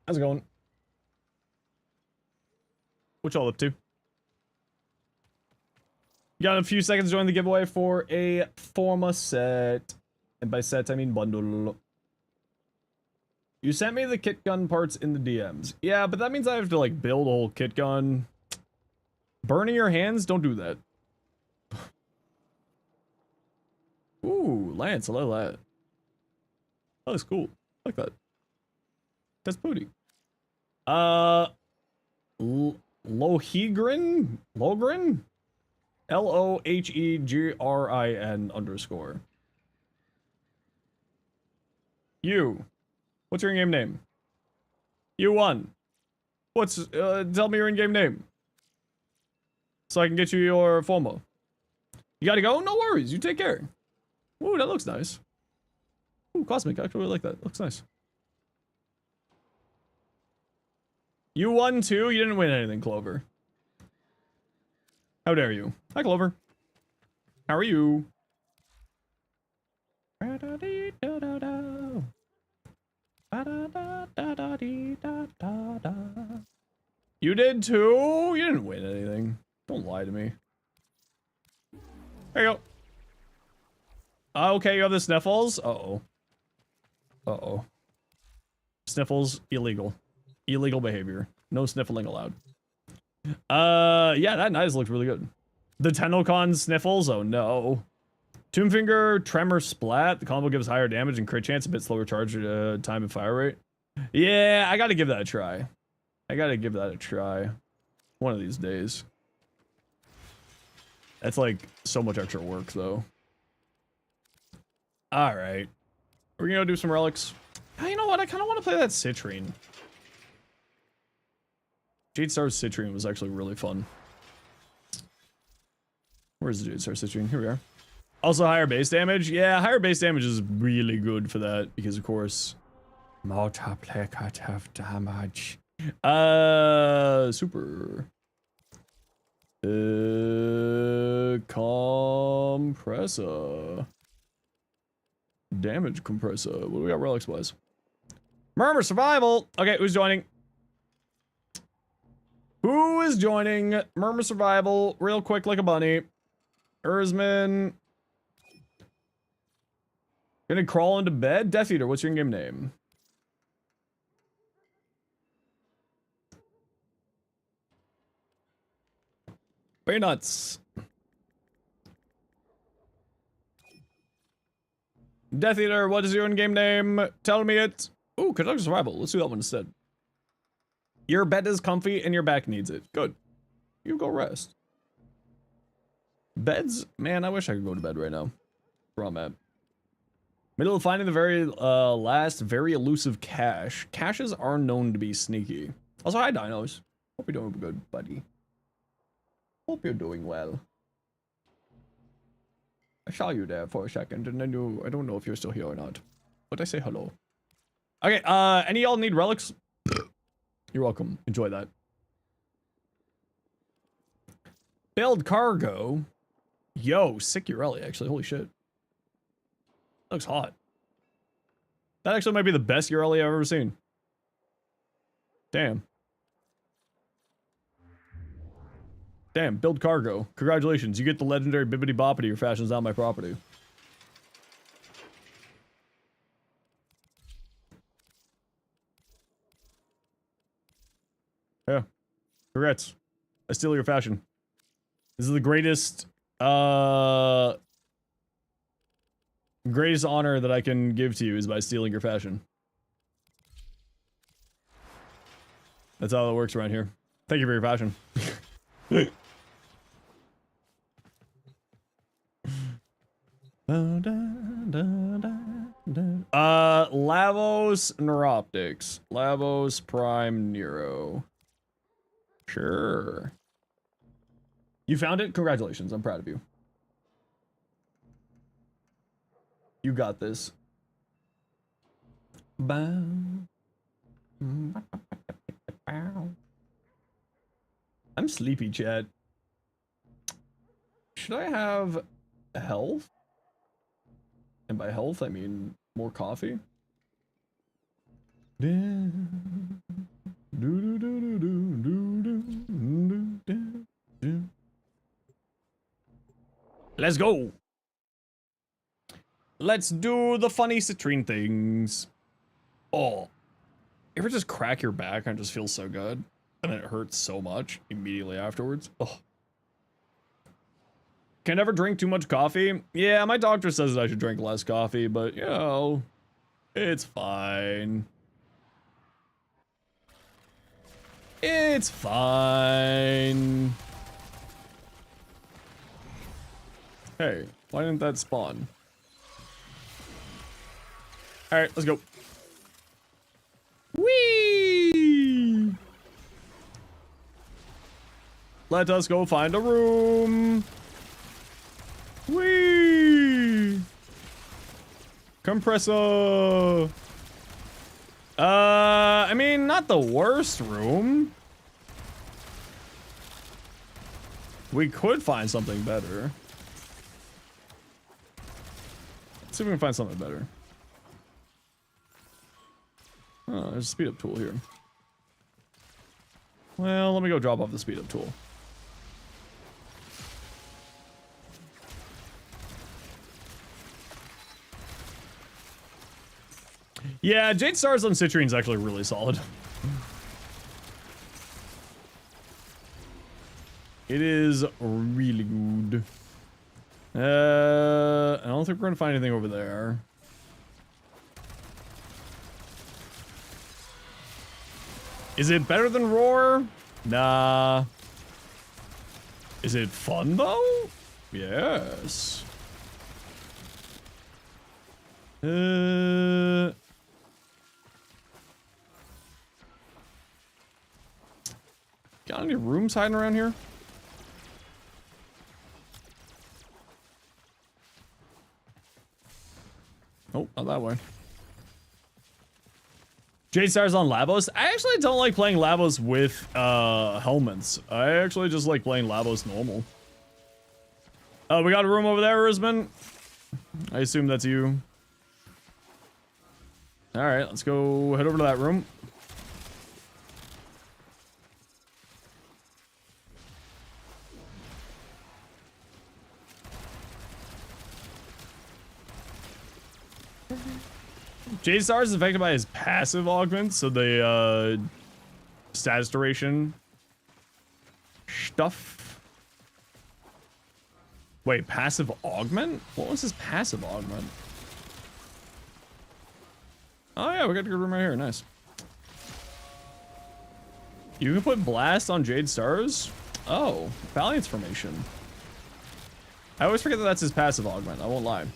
How's it going? What y'all up to? You got a few seconds to join the giveaway for a Forma set. And by set, I mean bundle. You sent me the kit gun parts in the DMs. Yeah, but that means I have to, like, build a whole kit gun. Burning your hands? Don't do that. Ooh, Lance, I love that. That looks cool. I like that. That's booty. Lohegrin? Logrin? LOHEGRIN_. You. What's your in-game name? You won. What's, tell me your in-game name. So I can get you your FOMO. You gotta go? No worries, you take care. Ooh, that looks nice. Ooh, Cosmic, I actually really like that. Looks nice. You won too? You didn't win anything, Clover. How dare you? Hi, Clover. How are you? You did too? You didn't win anything. Don't lie to me. There you go. Okay, you have the sniffles? Uh-oh. Uh-oh. Sniffles, illegal. Illegal behavior. No sniffling allowed. Yeah, that knife looked really good. The Tenocon sniffles? Oh no. Tombfinger, Tremor Splat. The combo gives higher damage and crit chance, a bit slower charge time and fire rate. Yeah, I gotta give that a try. I gotta give that a try. One of these days. That's like so much extra work though. Alright. We're gonna go do some relics. You know what? I kind of want to play that Citrine. Jade Star's Citrine was actually really fun. Where's the Jade Star Citrine? Here we are. Also higher base damage. Yeah, higher base damage is really good for that because of course multiplicative damage. Super. Compressor. Damage compressor. What do we got relics wise? Murmur survival. Okay, who's joining? Who is joining? Murmur survival. Real quick like a bunny. Erzman. Gonna crawl into bed? Death Eater, what's your in-game name? Very nuts. Death Eater, what is your in-game name? Tell me it. Ooh, conduct survival. Let's do that one instead. Your bed is comfy and your back needs it. Good. You go rest. Beds? Man, I wish I could go to bed right now. Where I'm at. Middle of finding the very last, very elusive cache. Caches are known to be sneaky. Also, hi Dinos. Hope you're doing good, buddy. Hope you're doing well. I saw you there for a second, and then I don't know if you're still here or not. But I say hello. Okay, any of y'all need relics? You're welcome. Enjoy that. Build cargo. Yo, sick Urelli, actually. Holy shit. Looks hot. That actually might be the best Urelli I've ever seen. Damn. Damn, build cargo. Congratulations, you get the legendary Bibbidi Boppity. Your fashion's not my property. Yeah. Congrats. I steal your fashion. This is the greatest, greatest honor that I can give to you is by stealing your fashion. That's how it works around here. Thank you for your fashion. Lavos Neuroptics. Lavos Prime Nero. Sure. You found it? Congratulations. I'm proud of you. You got this. I'm sleepy, Chad. Should I have health? And by health, I mean more coffee. Let's go. Let's do the funny citrine things. Oh, you ever just crack your back and it just feels so good? And it hurts so much immediately afterwards. Oh. Can never drink too much coffee. Yeah, my doctor says that I should drink less coffee, but you know, it's fine. It's fine. Hey, why didn't that spawn? All right, let's go. Whee! Let us go find a room. Whee! Compressor. I mean, not the worst room. We could find something better. Let's see if we can find something better. Oh, there's a speed up tool here. Well, let me go drop off the speed up tool. Yeah, Jade Stars on Citrine is actually really solid. It is really good. I don't think we're gonna find anything over there. Is it better than Roar? Nah. Is it fun though? Yes. Got any rooms hiding around here? Oh, not that way. Jade Stars on Lavos. I actually don't like playing Lavos with helmets. I actually just like playing Lavos normal. Oh, we got a room over there, Risman. I assume that's you. All right, let's go head over to that room. Jade Star is affected by his passive augment, so the status duration stuff. Wait, passive augment? What was his passive augment? Oh yeah, we got a good room right here. Nice. You can put blast on Jade Stars? Oh, Valiant's formation. I always forget that that's his passive augment. I won't lie.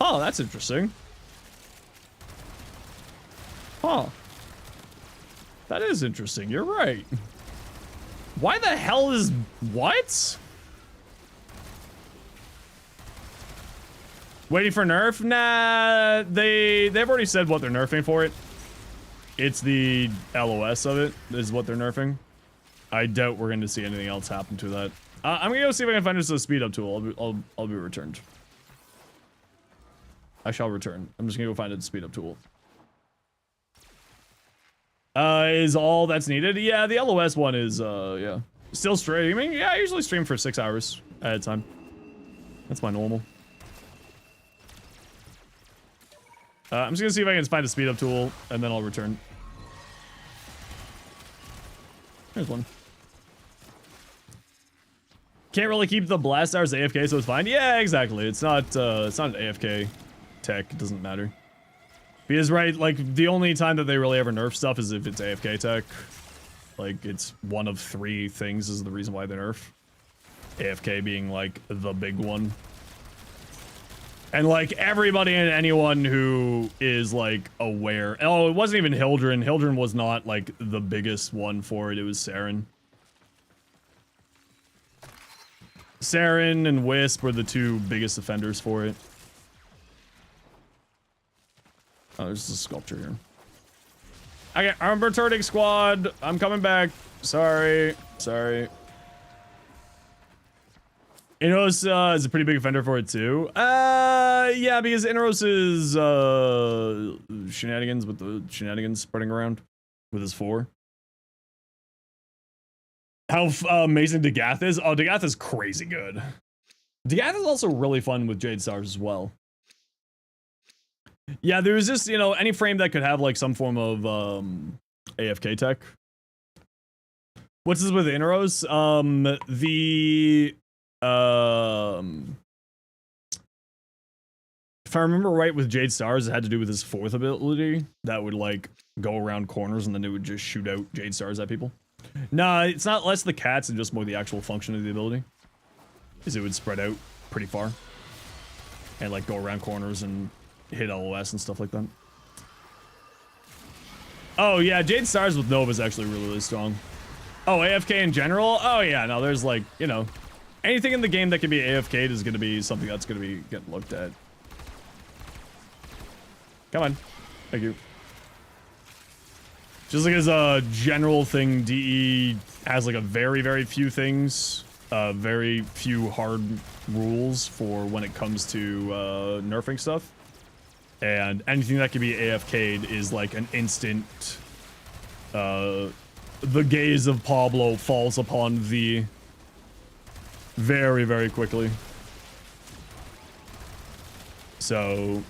Oh, that's interesting. Huh. That is interesting. You're right. Why the hell is... What? Waiting for nerf? Nah, they've already said what they're nerfing for it. It's the LOS of it is what they're nerfing. I doubt we're going to see anything else happen to that. I'm going to go see if I can find just a speed up tool. I'll be returned. I shall return. I'm just going to go find a speed up tool. Is all that's needed? Yeah, the LOS one is, yeah. Still streaming? Yeah, I usually stream for 6 hours at a time. That's my normal. I'm just gonna see if I can find a speed up tool, and then I'll return. Here's one. Can't really keep the blast hours AFK, so it's fine. Yeah, exactly. It's not an AFK tech. It doesn't matter. He is right, like, the only time that they really ever nerf stuff is if it's AFK tech. Like, it's one of 3 things is the reason why they nerf. AFK being, like, the big one. And, like, everybody and anyone who is, like, aware... Oh, it wasn't even Hildren. Hildren was not, like, the biggest one for it. It was Saren. Saren and Wisp were the 2 biggest offenders for it. Oh, there's a sculpture here. Okay, I'm returning squad. I'm coming back. Sorry. Sorry. Inros is a pretty big offender for it too. Yeah, because Inros is shenanigans with the shenanigans spreading around with his 4. How amazing Dagath is. Oh, Dagath is crazy good. Dagath is also really fun with Jade Stars as well. Yeah, there's just, you know, any frame that could have like some form of AFK tech. What's this with Inros? If I remember right, with Jade Stars, it had to do with his 4th ability that would like go around corners and then it would just shoot out Jade Stars at people. Nah, it's not less the cats and just more the actual function of the ability. Is it would spread out pretty far and like go around corners and hit LOS and stuff like that. Oh yeah, Jade Stars with Nova is actually really, really strong. Oh, AFK in general? Oh yeah, no, there's like, you know, anything in the game that can be AFK'd is going to be something that's going to be getting looked at. Come on. Thank you. Just like as a general thing, DE has like a very, very few things, very few hard rules for when it comes to nerfing stuff. And anything that can be AFK'd is like an instant, the gaze of Pablo falls upon thee very, very quickly. So,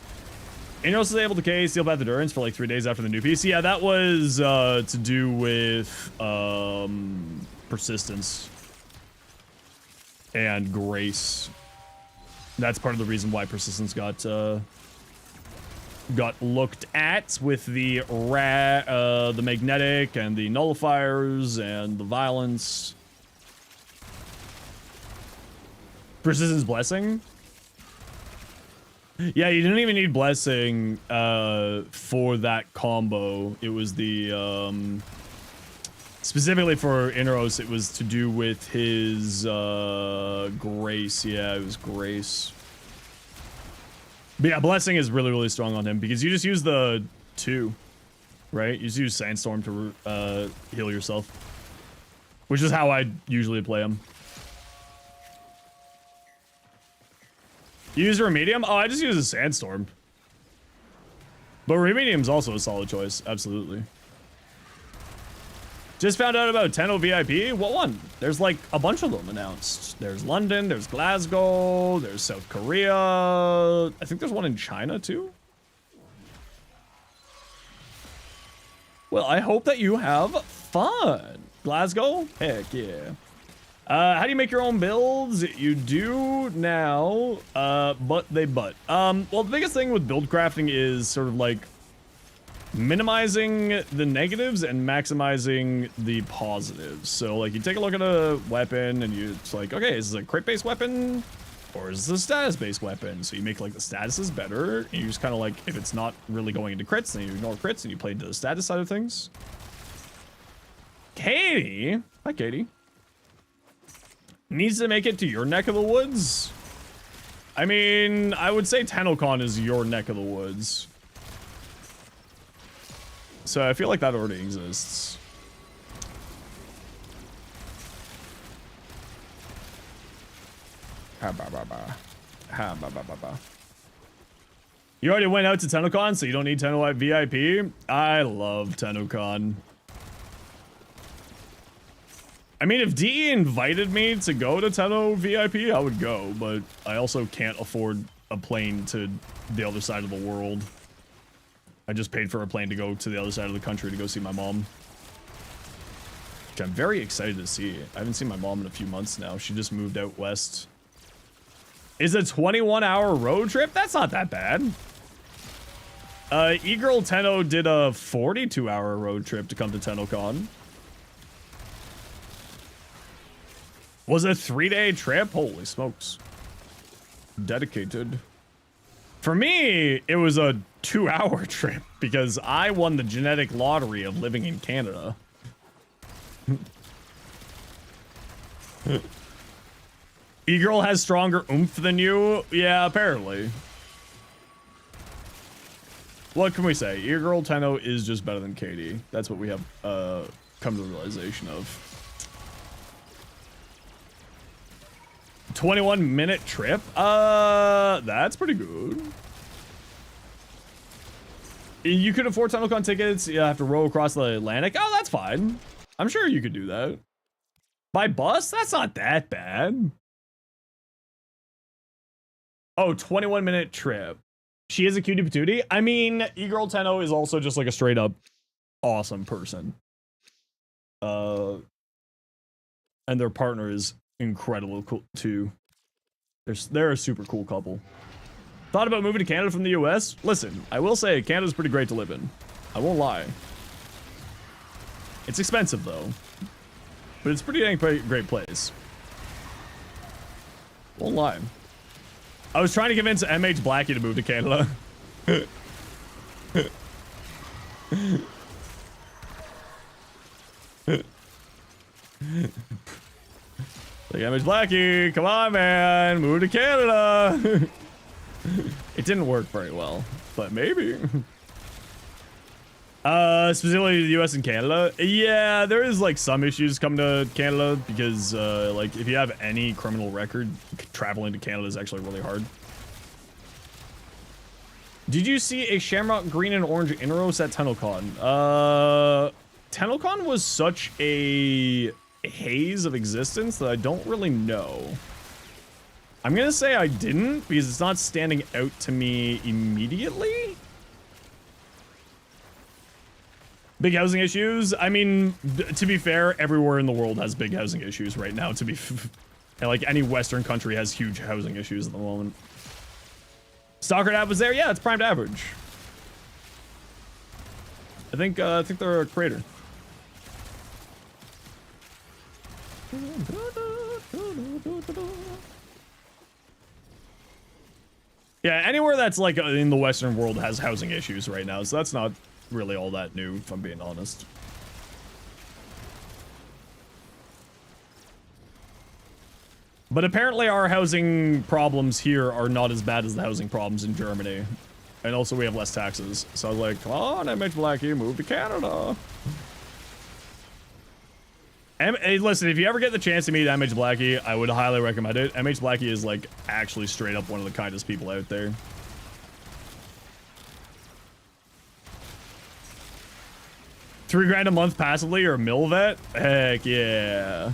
Inros was able to K Steel Path Endurance for like 3 days after the new piece. Yeah, that was to do with persistence and grace. That's part of the reason why persistence got looked at with the magnetic and the nullifiers and the violence. Persistence Blessing. Yeah, you didn't even need Blessing for that combo. It was the specifically for Inros, it was to do with his grace. Yeah, it was grace. But yeah, Blessing is really, really strong on him because you just use the 2, right? You just use Sandstorm to heal yourself, which is how I usually play him. You use Remedium? Oh, I just use a Sandstorm. But Remedium's also a solid choice, absolutely. Just found out about Tenno VIP. What one? There's like a bunch of them announced. There's London, there's Glasgow, there's South Korea. I think there's one in China too. Well, I hope that you have fun. Glasgow? Heck yeah. How do you make your own builds? You do now, well, the biggest thing with build crafting is sort of like minimizing the negatives and maximizing the positives. So like you take a look at a weapon and it's like, okay, is this a crit based weapon or is this a status based weapon? So you make like the statuses better and you just kind of like, if it's not really going into crits, then you ignore crits and you play into the status side of things. Katie, hi Katie. Needs to make it to your neck of the woods? I mean, I would say TennoCon is your neck of the woods. So I feel like that already exists. You already went out to TennoCon, so you don't need Tenno VIP? I love TennoCon. I mean, if DE invited me to go to Tenno VIP, I would go, but I also can't afford a plane to the other side of the world. I just paid for a plane to go to the other side of the country to go see my mom. Which I'm very excited to see. I haven't seen my mom in a few months now. She just moved out west. Is a 21-hour road trip? That's not that bad. E-Girl Tenno did a 42-hour road trip to come to TennoCon. Was a 3-day trip? Holy smokes. Dedicated. For me, it was a 2-hour trip because I won the genetic lottery of living in Canada. E-Girl has stronger oomph than you? Yeah, apparently. What can we say? E-Girl Tenno is just better than Katie. That's what we have come to the realization of. 21-minute trip? That's pretty good. You could afford TunnelCon tickets. You have to row across the Atlantic. Oh, that's fine. I'm sure you could do that. By bus? That's not that bad. Oh, 21-minute trip. She is a cutie patootie. I mean, E-Girl Tenno is also just like a straight up awesome person. And their partner is incredible cool too. They're a super cool couple. Thought about moving to Canada from the US? Listen, I will say Canada's pretty great to live in. I won't lie. It's expensive though. But it's pretty dang great place. Won't lie. I was trying to convince MH Blackie to move to Canada. Like, MH Blackie, come on, man, move to Canada. It didn't work very well, but maybe. Specifically the US and Canada. Yeah, there is like some issues coming to Canada because like if you have any criminal record, traveling to Canada is actually really hard. Did you see a Shamrock Green and Orange Inros at TunnelCon? TunnelCon was such a haze of existence that I don't really know. I'm gonna say I didn't because it's not standing out to me immediately. Big housing issues. I mean, to be fair, everywhere in the world has big housing issues right now. To be, and like any Western country has huge housing issues at the moment. Stalker app was there. Yeah, it's primed average. I think they're a creator. Yeah, anywhere that's like in the Western world has housing issues right now, so that's not really all that new, if I'm being honest. But apparently our housing problems here are not as bad as the housing problems in Germany. And also we have less taxes. So I was like, come on, MH Blackie, move to Canada. Hey, listen, if you ever get the chance to meet MH Blackie, I would highly recommend it. MH Blackie is like actually straight up one of the kindest people out there. $3 grand a month passively or Milvet? Heck yeah.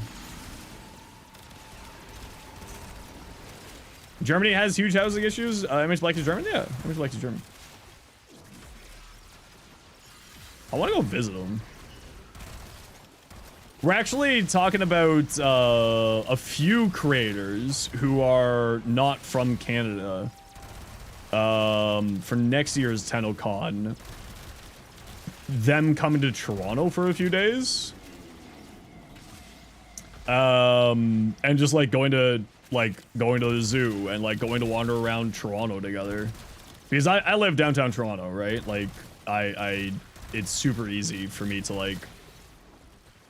Germany has huge housing issues. MH Black is German? Yeah, MH Black is German. I want to go visit them. We're actually talking about a few creators who are not from Canada for next year's TennoCon. Them coming to Toronto for a few days. And just like going to the zoo and like going to wander around Toronto together. Because I live downtown Toronto, right? Like it's super easy for me to like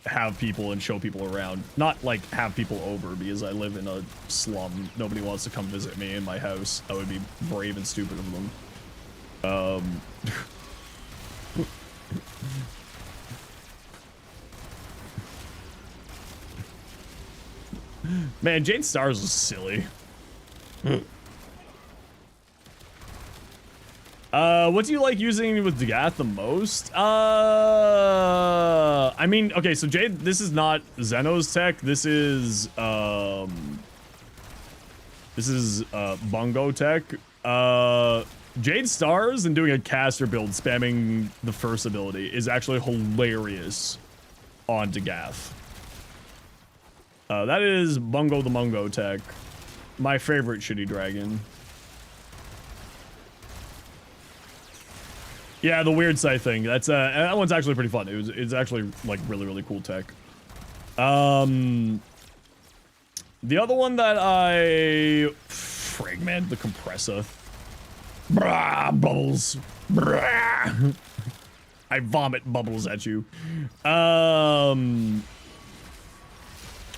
have people and show people around. Not like have people over because I live in a slum. Nobody wants to come visit me in my house. That would be brave and stupid of them. Man, Jade Stars was silly. What do you like using with Dagath the most? I mean, okay, so Jade, this is not Zeno's tech. This is Bungo tech. Jade Stars and doing a caster build spamming the first ability is actually hilarious on Dagath. That is Bungo the Mungo tech. My favorite shitty dragon. Yeah, the weird scythe thing. That's that one's actually pretty fun. It's actually like really cool tech. The other one that I fragment the compressor. Brah, bubbles. Brah. I vomit bubbles at you.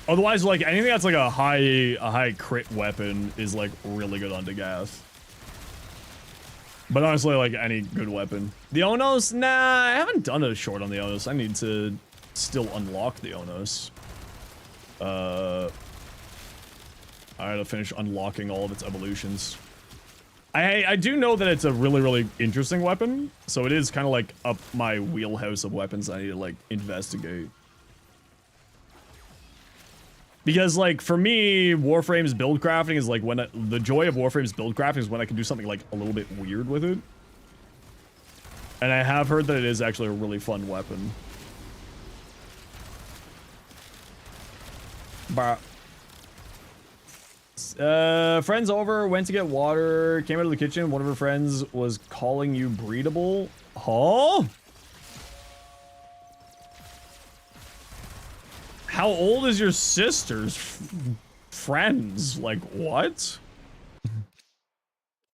Otherwise, like anything that's like a high crit weapon is like really good on Dagath. But honestly, like any good weapon. The Onos, nah, I haven't done a short on the Onos. I need to still unlock the Onos. I gotta finish unlocking all of its evolutions. I do know that it's a really, really interesting weapon, so it is kind of like up my wheelhouse of weapons I need to like investigate. Because like for me, Warframe's build crafting is like when the joy of Warframe's build crafting is when I can do something like a little bit weird with it. And I have heard that it is actually a really fun weapon. Bah. Friends over, went to get water, came out of the kitchen, one of her friends was calling you breedable. Huh? How old is your sister's friends? Like, what?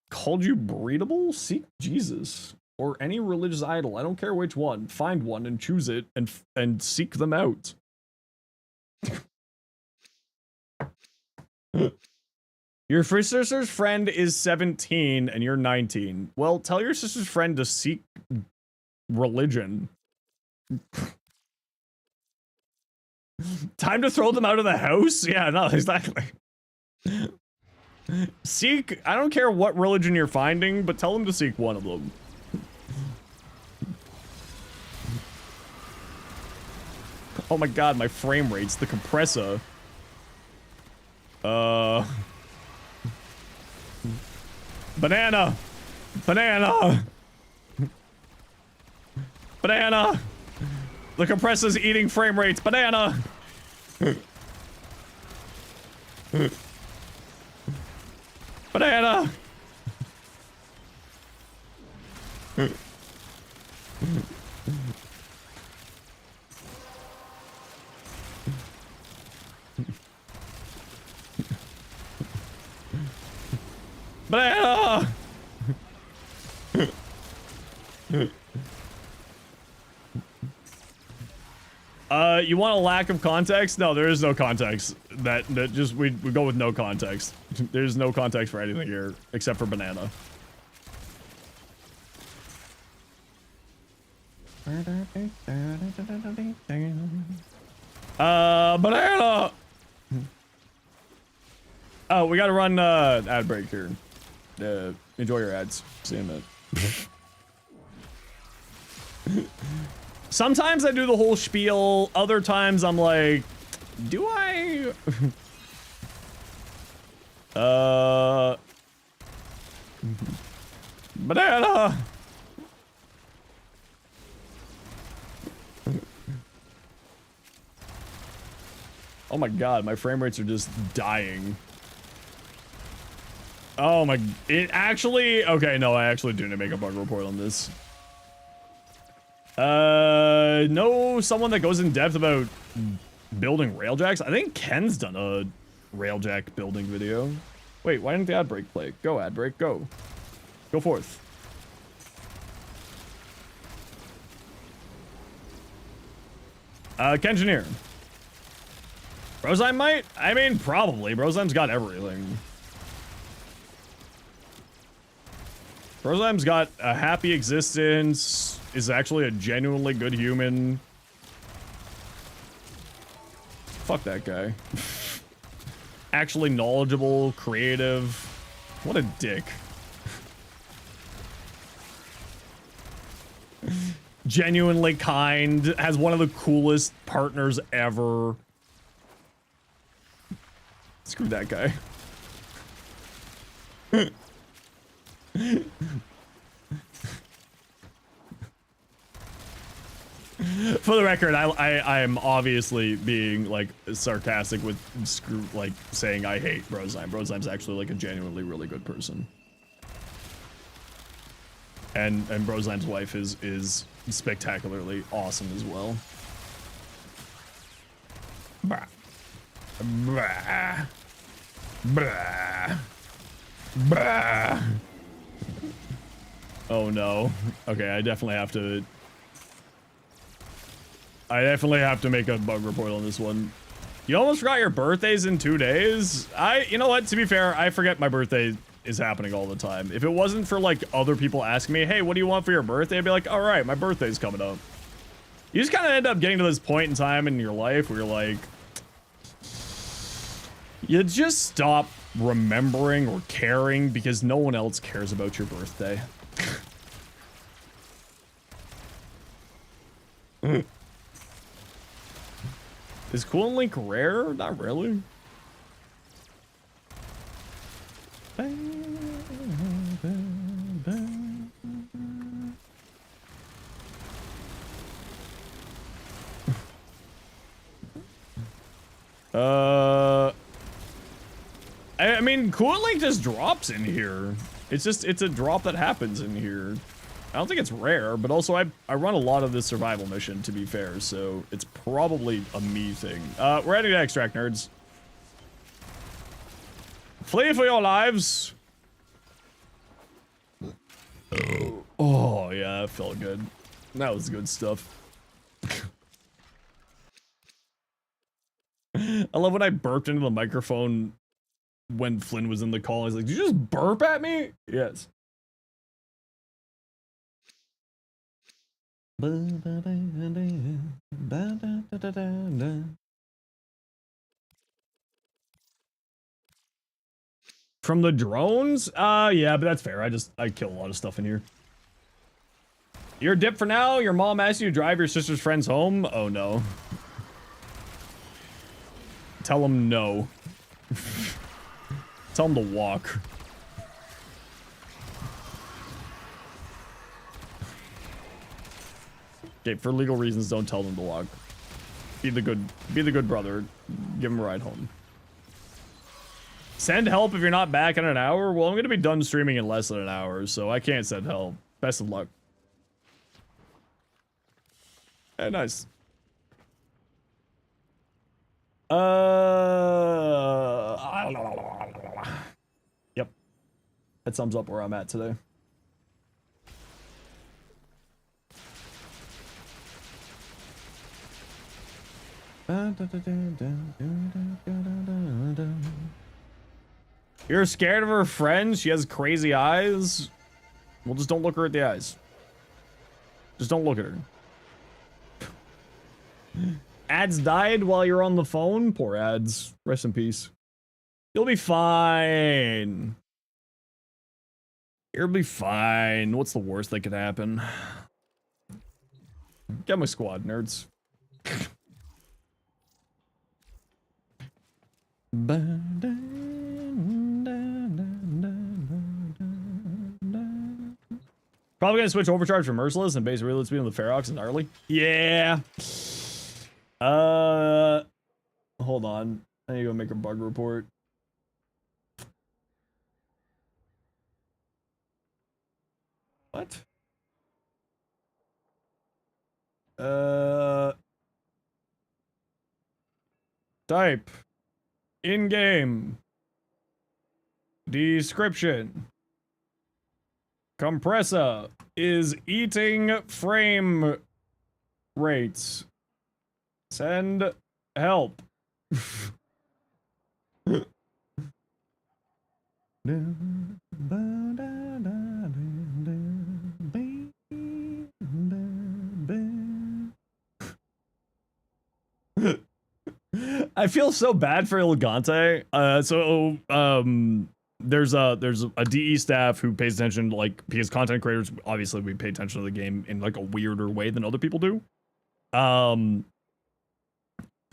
Called you breedable? Seek Jesus. Or any religious idol, I don't care which one. Find one and choose it and seek them out. Your sister's friend is 17 and you're 19. Well, tell your sister's friend to seek religion. Time to throw them out of the house? Yeah, no, exactly. Seek, I don't care what religion you're finding, but tell them to seek one of them. Oh my god, my frame rates, the compressor. Banana! Banana! Banana! The compressor's eating frame rates. Banana! Banana! Banana! You want a lack of context? No, there is no context. That just we go with no context. There's no context for anything here except for banana. Banana! Oh, we gotta run ad break here. Enjoy your ads. See you in a minute. Sometimes I do the whole spiel, other times I'm like, do I? Banana! Oh my god, my frame rates are just dying. Oh my, it actually, okay, no, I actually do need to make a bug report on this. No, someone that goes in depth about building railjacks. I think Ken's done a railjack building video. Wait, why didn't the ad break play? Go, ad break, go. Go forth. Kengineer. Brozyme might? I mean, probably. Brozyme's got everything. Brozyme's got a happy existence, is actually a genuinely good human. Fuck that guy. Actually knowledgeable, creative. What a dick. Genuinely kind, has one of the coolest partners ever. Screw that guy. For the record, I am obviously being like sarcastic with like saying I hate Brozyme. Brozyme's actually like a genuinely really good person. And Brozyme's wife is spectacularly awesome as well. Bah. Bah. Bah. Bah. Oh no. Okay, I definitely have to make a bug report on this one. You almost forgot your birthday's in 2 days? You know what, to be fair, I forget my birthday is happening all the time. If it wasn't for like other people asking me, hey, what do you want for your birthday? I'd be like, all right, my birthday's coming up. You just kind of end up getting to this point in time in your life where you're like, you just stop remembering or caring because no one else cares about your birthday. Is Cool Link rare? Not really. I mean, Cool Link just drops in here. It's a drop that happens in here. I don't think it's rare, but also I run a lot of this survival mission, to be fair, so it's probably a me thing. We're heading to extract, nerds. Flee for your lives. Oh, yeah, that felt good. That was good stuff. I love when I burped into the microphone when Flynn was in the call. He's like, did you just burp at me? Yes. From the drones? Yeah, but that's fair. I kill a lot of stuff in here. You're a dip for now? Your mom asked you to drive your sister's friends home? Oh no. Tell them no. Tell them to walk. Okay, for legal reasons, don't tell them to walk. Be the good brother. Give them a ride home. Send help if you're not back in an hour? Well, I'm gonna be done streaming in less than an hour, so I can't send help. Best of luck. Hey, nice. Yep. That sums up where I'm at today. You're scared of her friend? She has crazy eyes? Well, just don't look her at the eyes. Just don't look at her. Ads died while you're on the phone? Poor ads. Rest in peace. You'll be fine. You'll be fine. What's the worst that could happen? Get my squad, nerds. Probably gonna switch overcharge for Merciless and base reload speed on the Ferox and gnarly. Yeah. Hold on. I need to go make a bug report. What? Type. In-game. Description. Compressor is eating frame rates. Send help. I feel so bad for Elegante. There's a DE staff who pays attention, like, because content creators, obviously we pay attention to the game in like a weirder way than other people do. And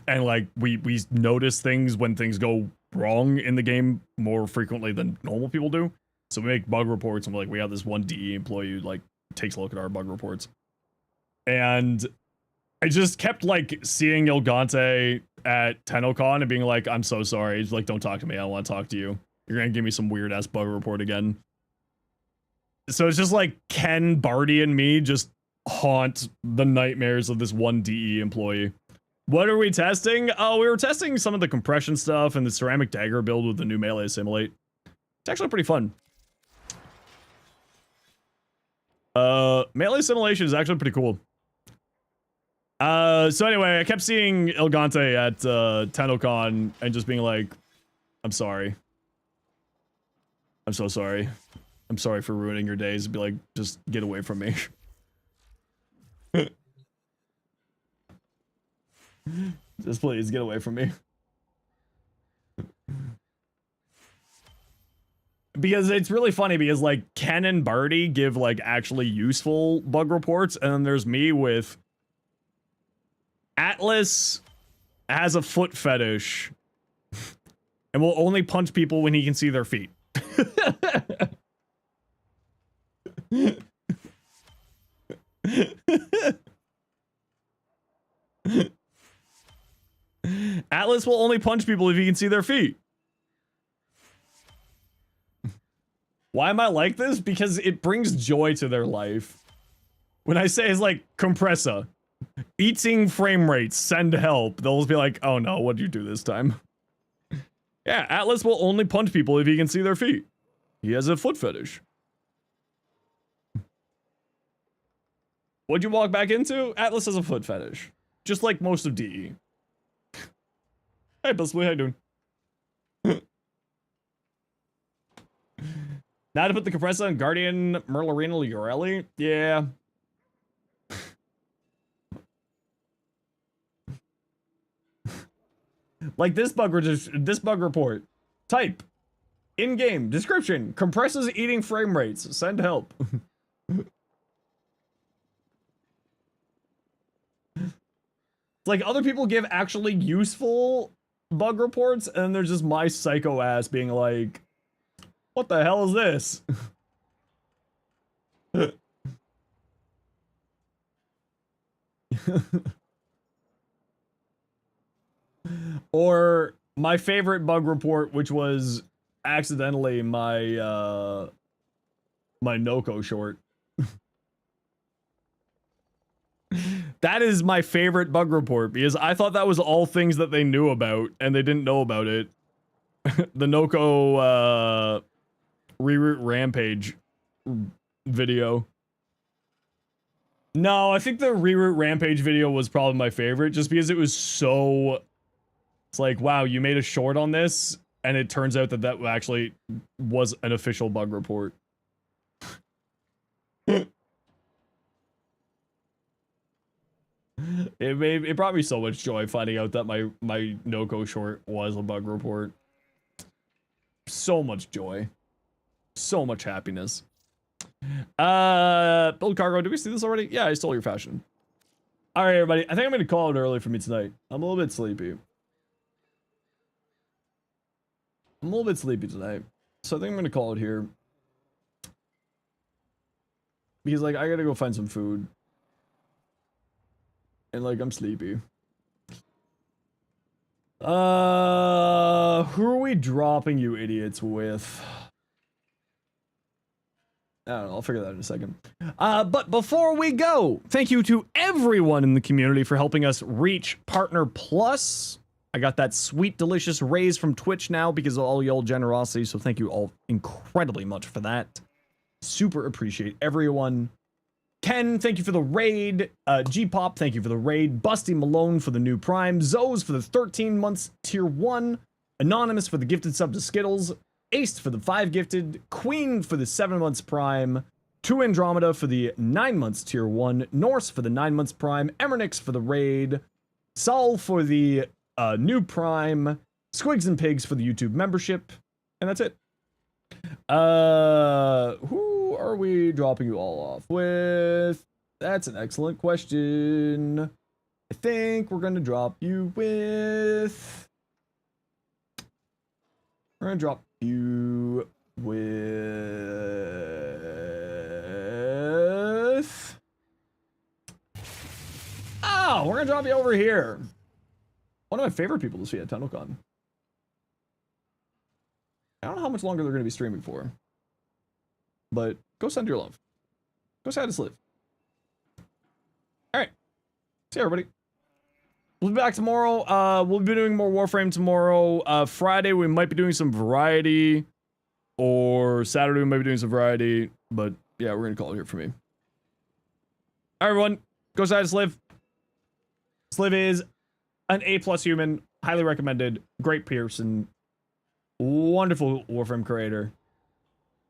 like we notice things when things go wrong in the game more frequently than normal people do. So we make bug reports and we're like, we have this one DE employee who like takes a look at our bug reports. And I just kept like seeing Ilgante at TennoCon and being like, I'm so sorry. He's like, don't talk to me. I don't want to talk to you. You're gonna give me some weird ass bug report again. So it's just like Ken, Barty, and me just haunt the nightmares of this one DE employee. What are we testing? Oh, we were testing some of the compression stuff and the ceramic dagger build with the new melee assimilate. It's actually pretty fun. Melee assimilation is actually pretty cool. So anyway, I kept seeing Ilgante at TennoCon and just being like, I'm sorry. I'm so sorry. I'm sorry for ruining your days. Be like, just get away from me. Just please get away from me. because it's really funny because like Ken and Barty give like actually useful bug reports, and then there's me with Atlas has a foot fetish and will only punch people when he can see their feet. Atlas will only punch people if he can see their feet. Why am I like this? Because it brings joy to their life. When I say it's like compressor, eating frame rates, send help, they'll just be like, oh no, what'd you do this time? Yeah, Atlas will only punch people if he can see their feet. He has a foot fetish. What'd you walk back into? Atlas has a foot fetish. Just like most of DE. Hey, Bustley, how you doing? Now to put the compressor on Guardian Merlorino Urelli? Yeah. Like this bug report. Type. In-game. Description. Compressors eating frame rates. Send help. It's like other people give actually useful bug reports, and there's just my psycho ass being like, what the hell is this? Or my favorite bug report, which was accidentally my my Noko short. That is my favorite bug report because I thought that was all things that they knew about and they didn't know about it. The Noko reroute rampage video. No, I think the reroute rampage video was probably my favorite just because it was so... It's like, wow, you made a short on this and it turns out that that actually was an official bug report. It brought me so much joy finding out that my Noko short was a bug report. So much joy. So much happiness. Build cargo, did we see this already? Yeah, I stole your fashion. Alright, everybody. I think I'm gonna call it early for me tonight. I'm a little bit sleepy. Tonight. So I think I'm gonna call it here. Because like I gotta go find some food. And like I'm sleepy. Who are we dropping you idiots with? I don't know, I'll figure that out in a second. But before we go, thank you to everyone in the community for helping us reach Partner Plus. I got that sweet, delicious raise from Twitch now because of all y'all generosity, so thank you all incredibly much for that. Super appreciate everyone. Ken, thank you for the raid. G-Pop, thank you for the raid. Busty Malone for the new Prime. Zoes for the 13 months tier 1. Anonymous for the gifted sub to Skittles. Ace for the 5 gifted. Queen for the 7 months Prime. 2 Andromeda for the 9 months tier 1. Norse for the 9 months Prime. Emernix for the raid. Saul for the new Prime. Squigs and Pigs for the YouTube membership. And that's it. Who are we dropping you all off with? That's an excellent question. I think we're gonna drop you with... We're gonna drop you with... Oh, we're gonna drop you over here. One of my favorite people to see at TunnelCon. I don't know how much longer they're going to be streaming for. But go send your love. Go say hi to Sliv. Alright. See you, everybody. We'll be back tomorrow. We'll be doing more Warframe tomorrow. Friday, we might be doing some variety. Or Saturday, we might be doing some variety. But yeah, we're going to call it here for me. Alright, everyone. Go say hi to Sliv. Sliv is an A+ human. Highly recommended. Great person. Wonderful Warframe creator.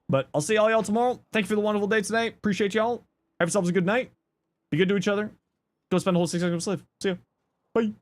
But I'll see all y'all tomorrow. Thank you for the wonderful day tonight. Appreciate y'all. Have yourselves a good night. Be good to each other. Go spend a whole 6 seconds with Sliv. See ya. Bye.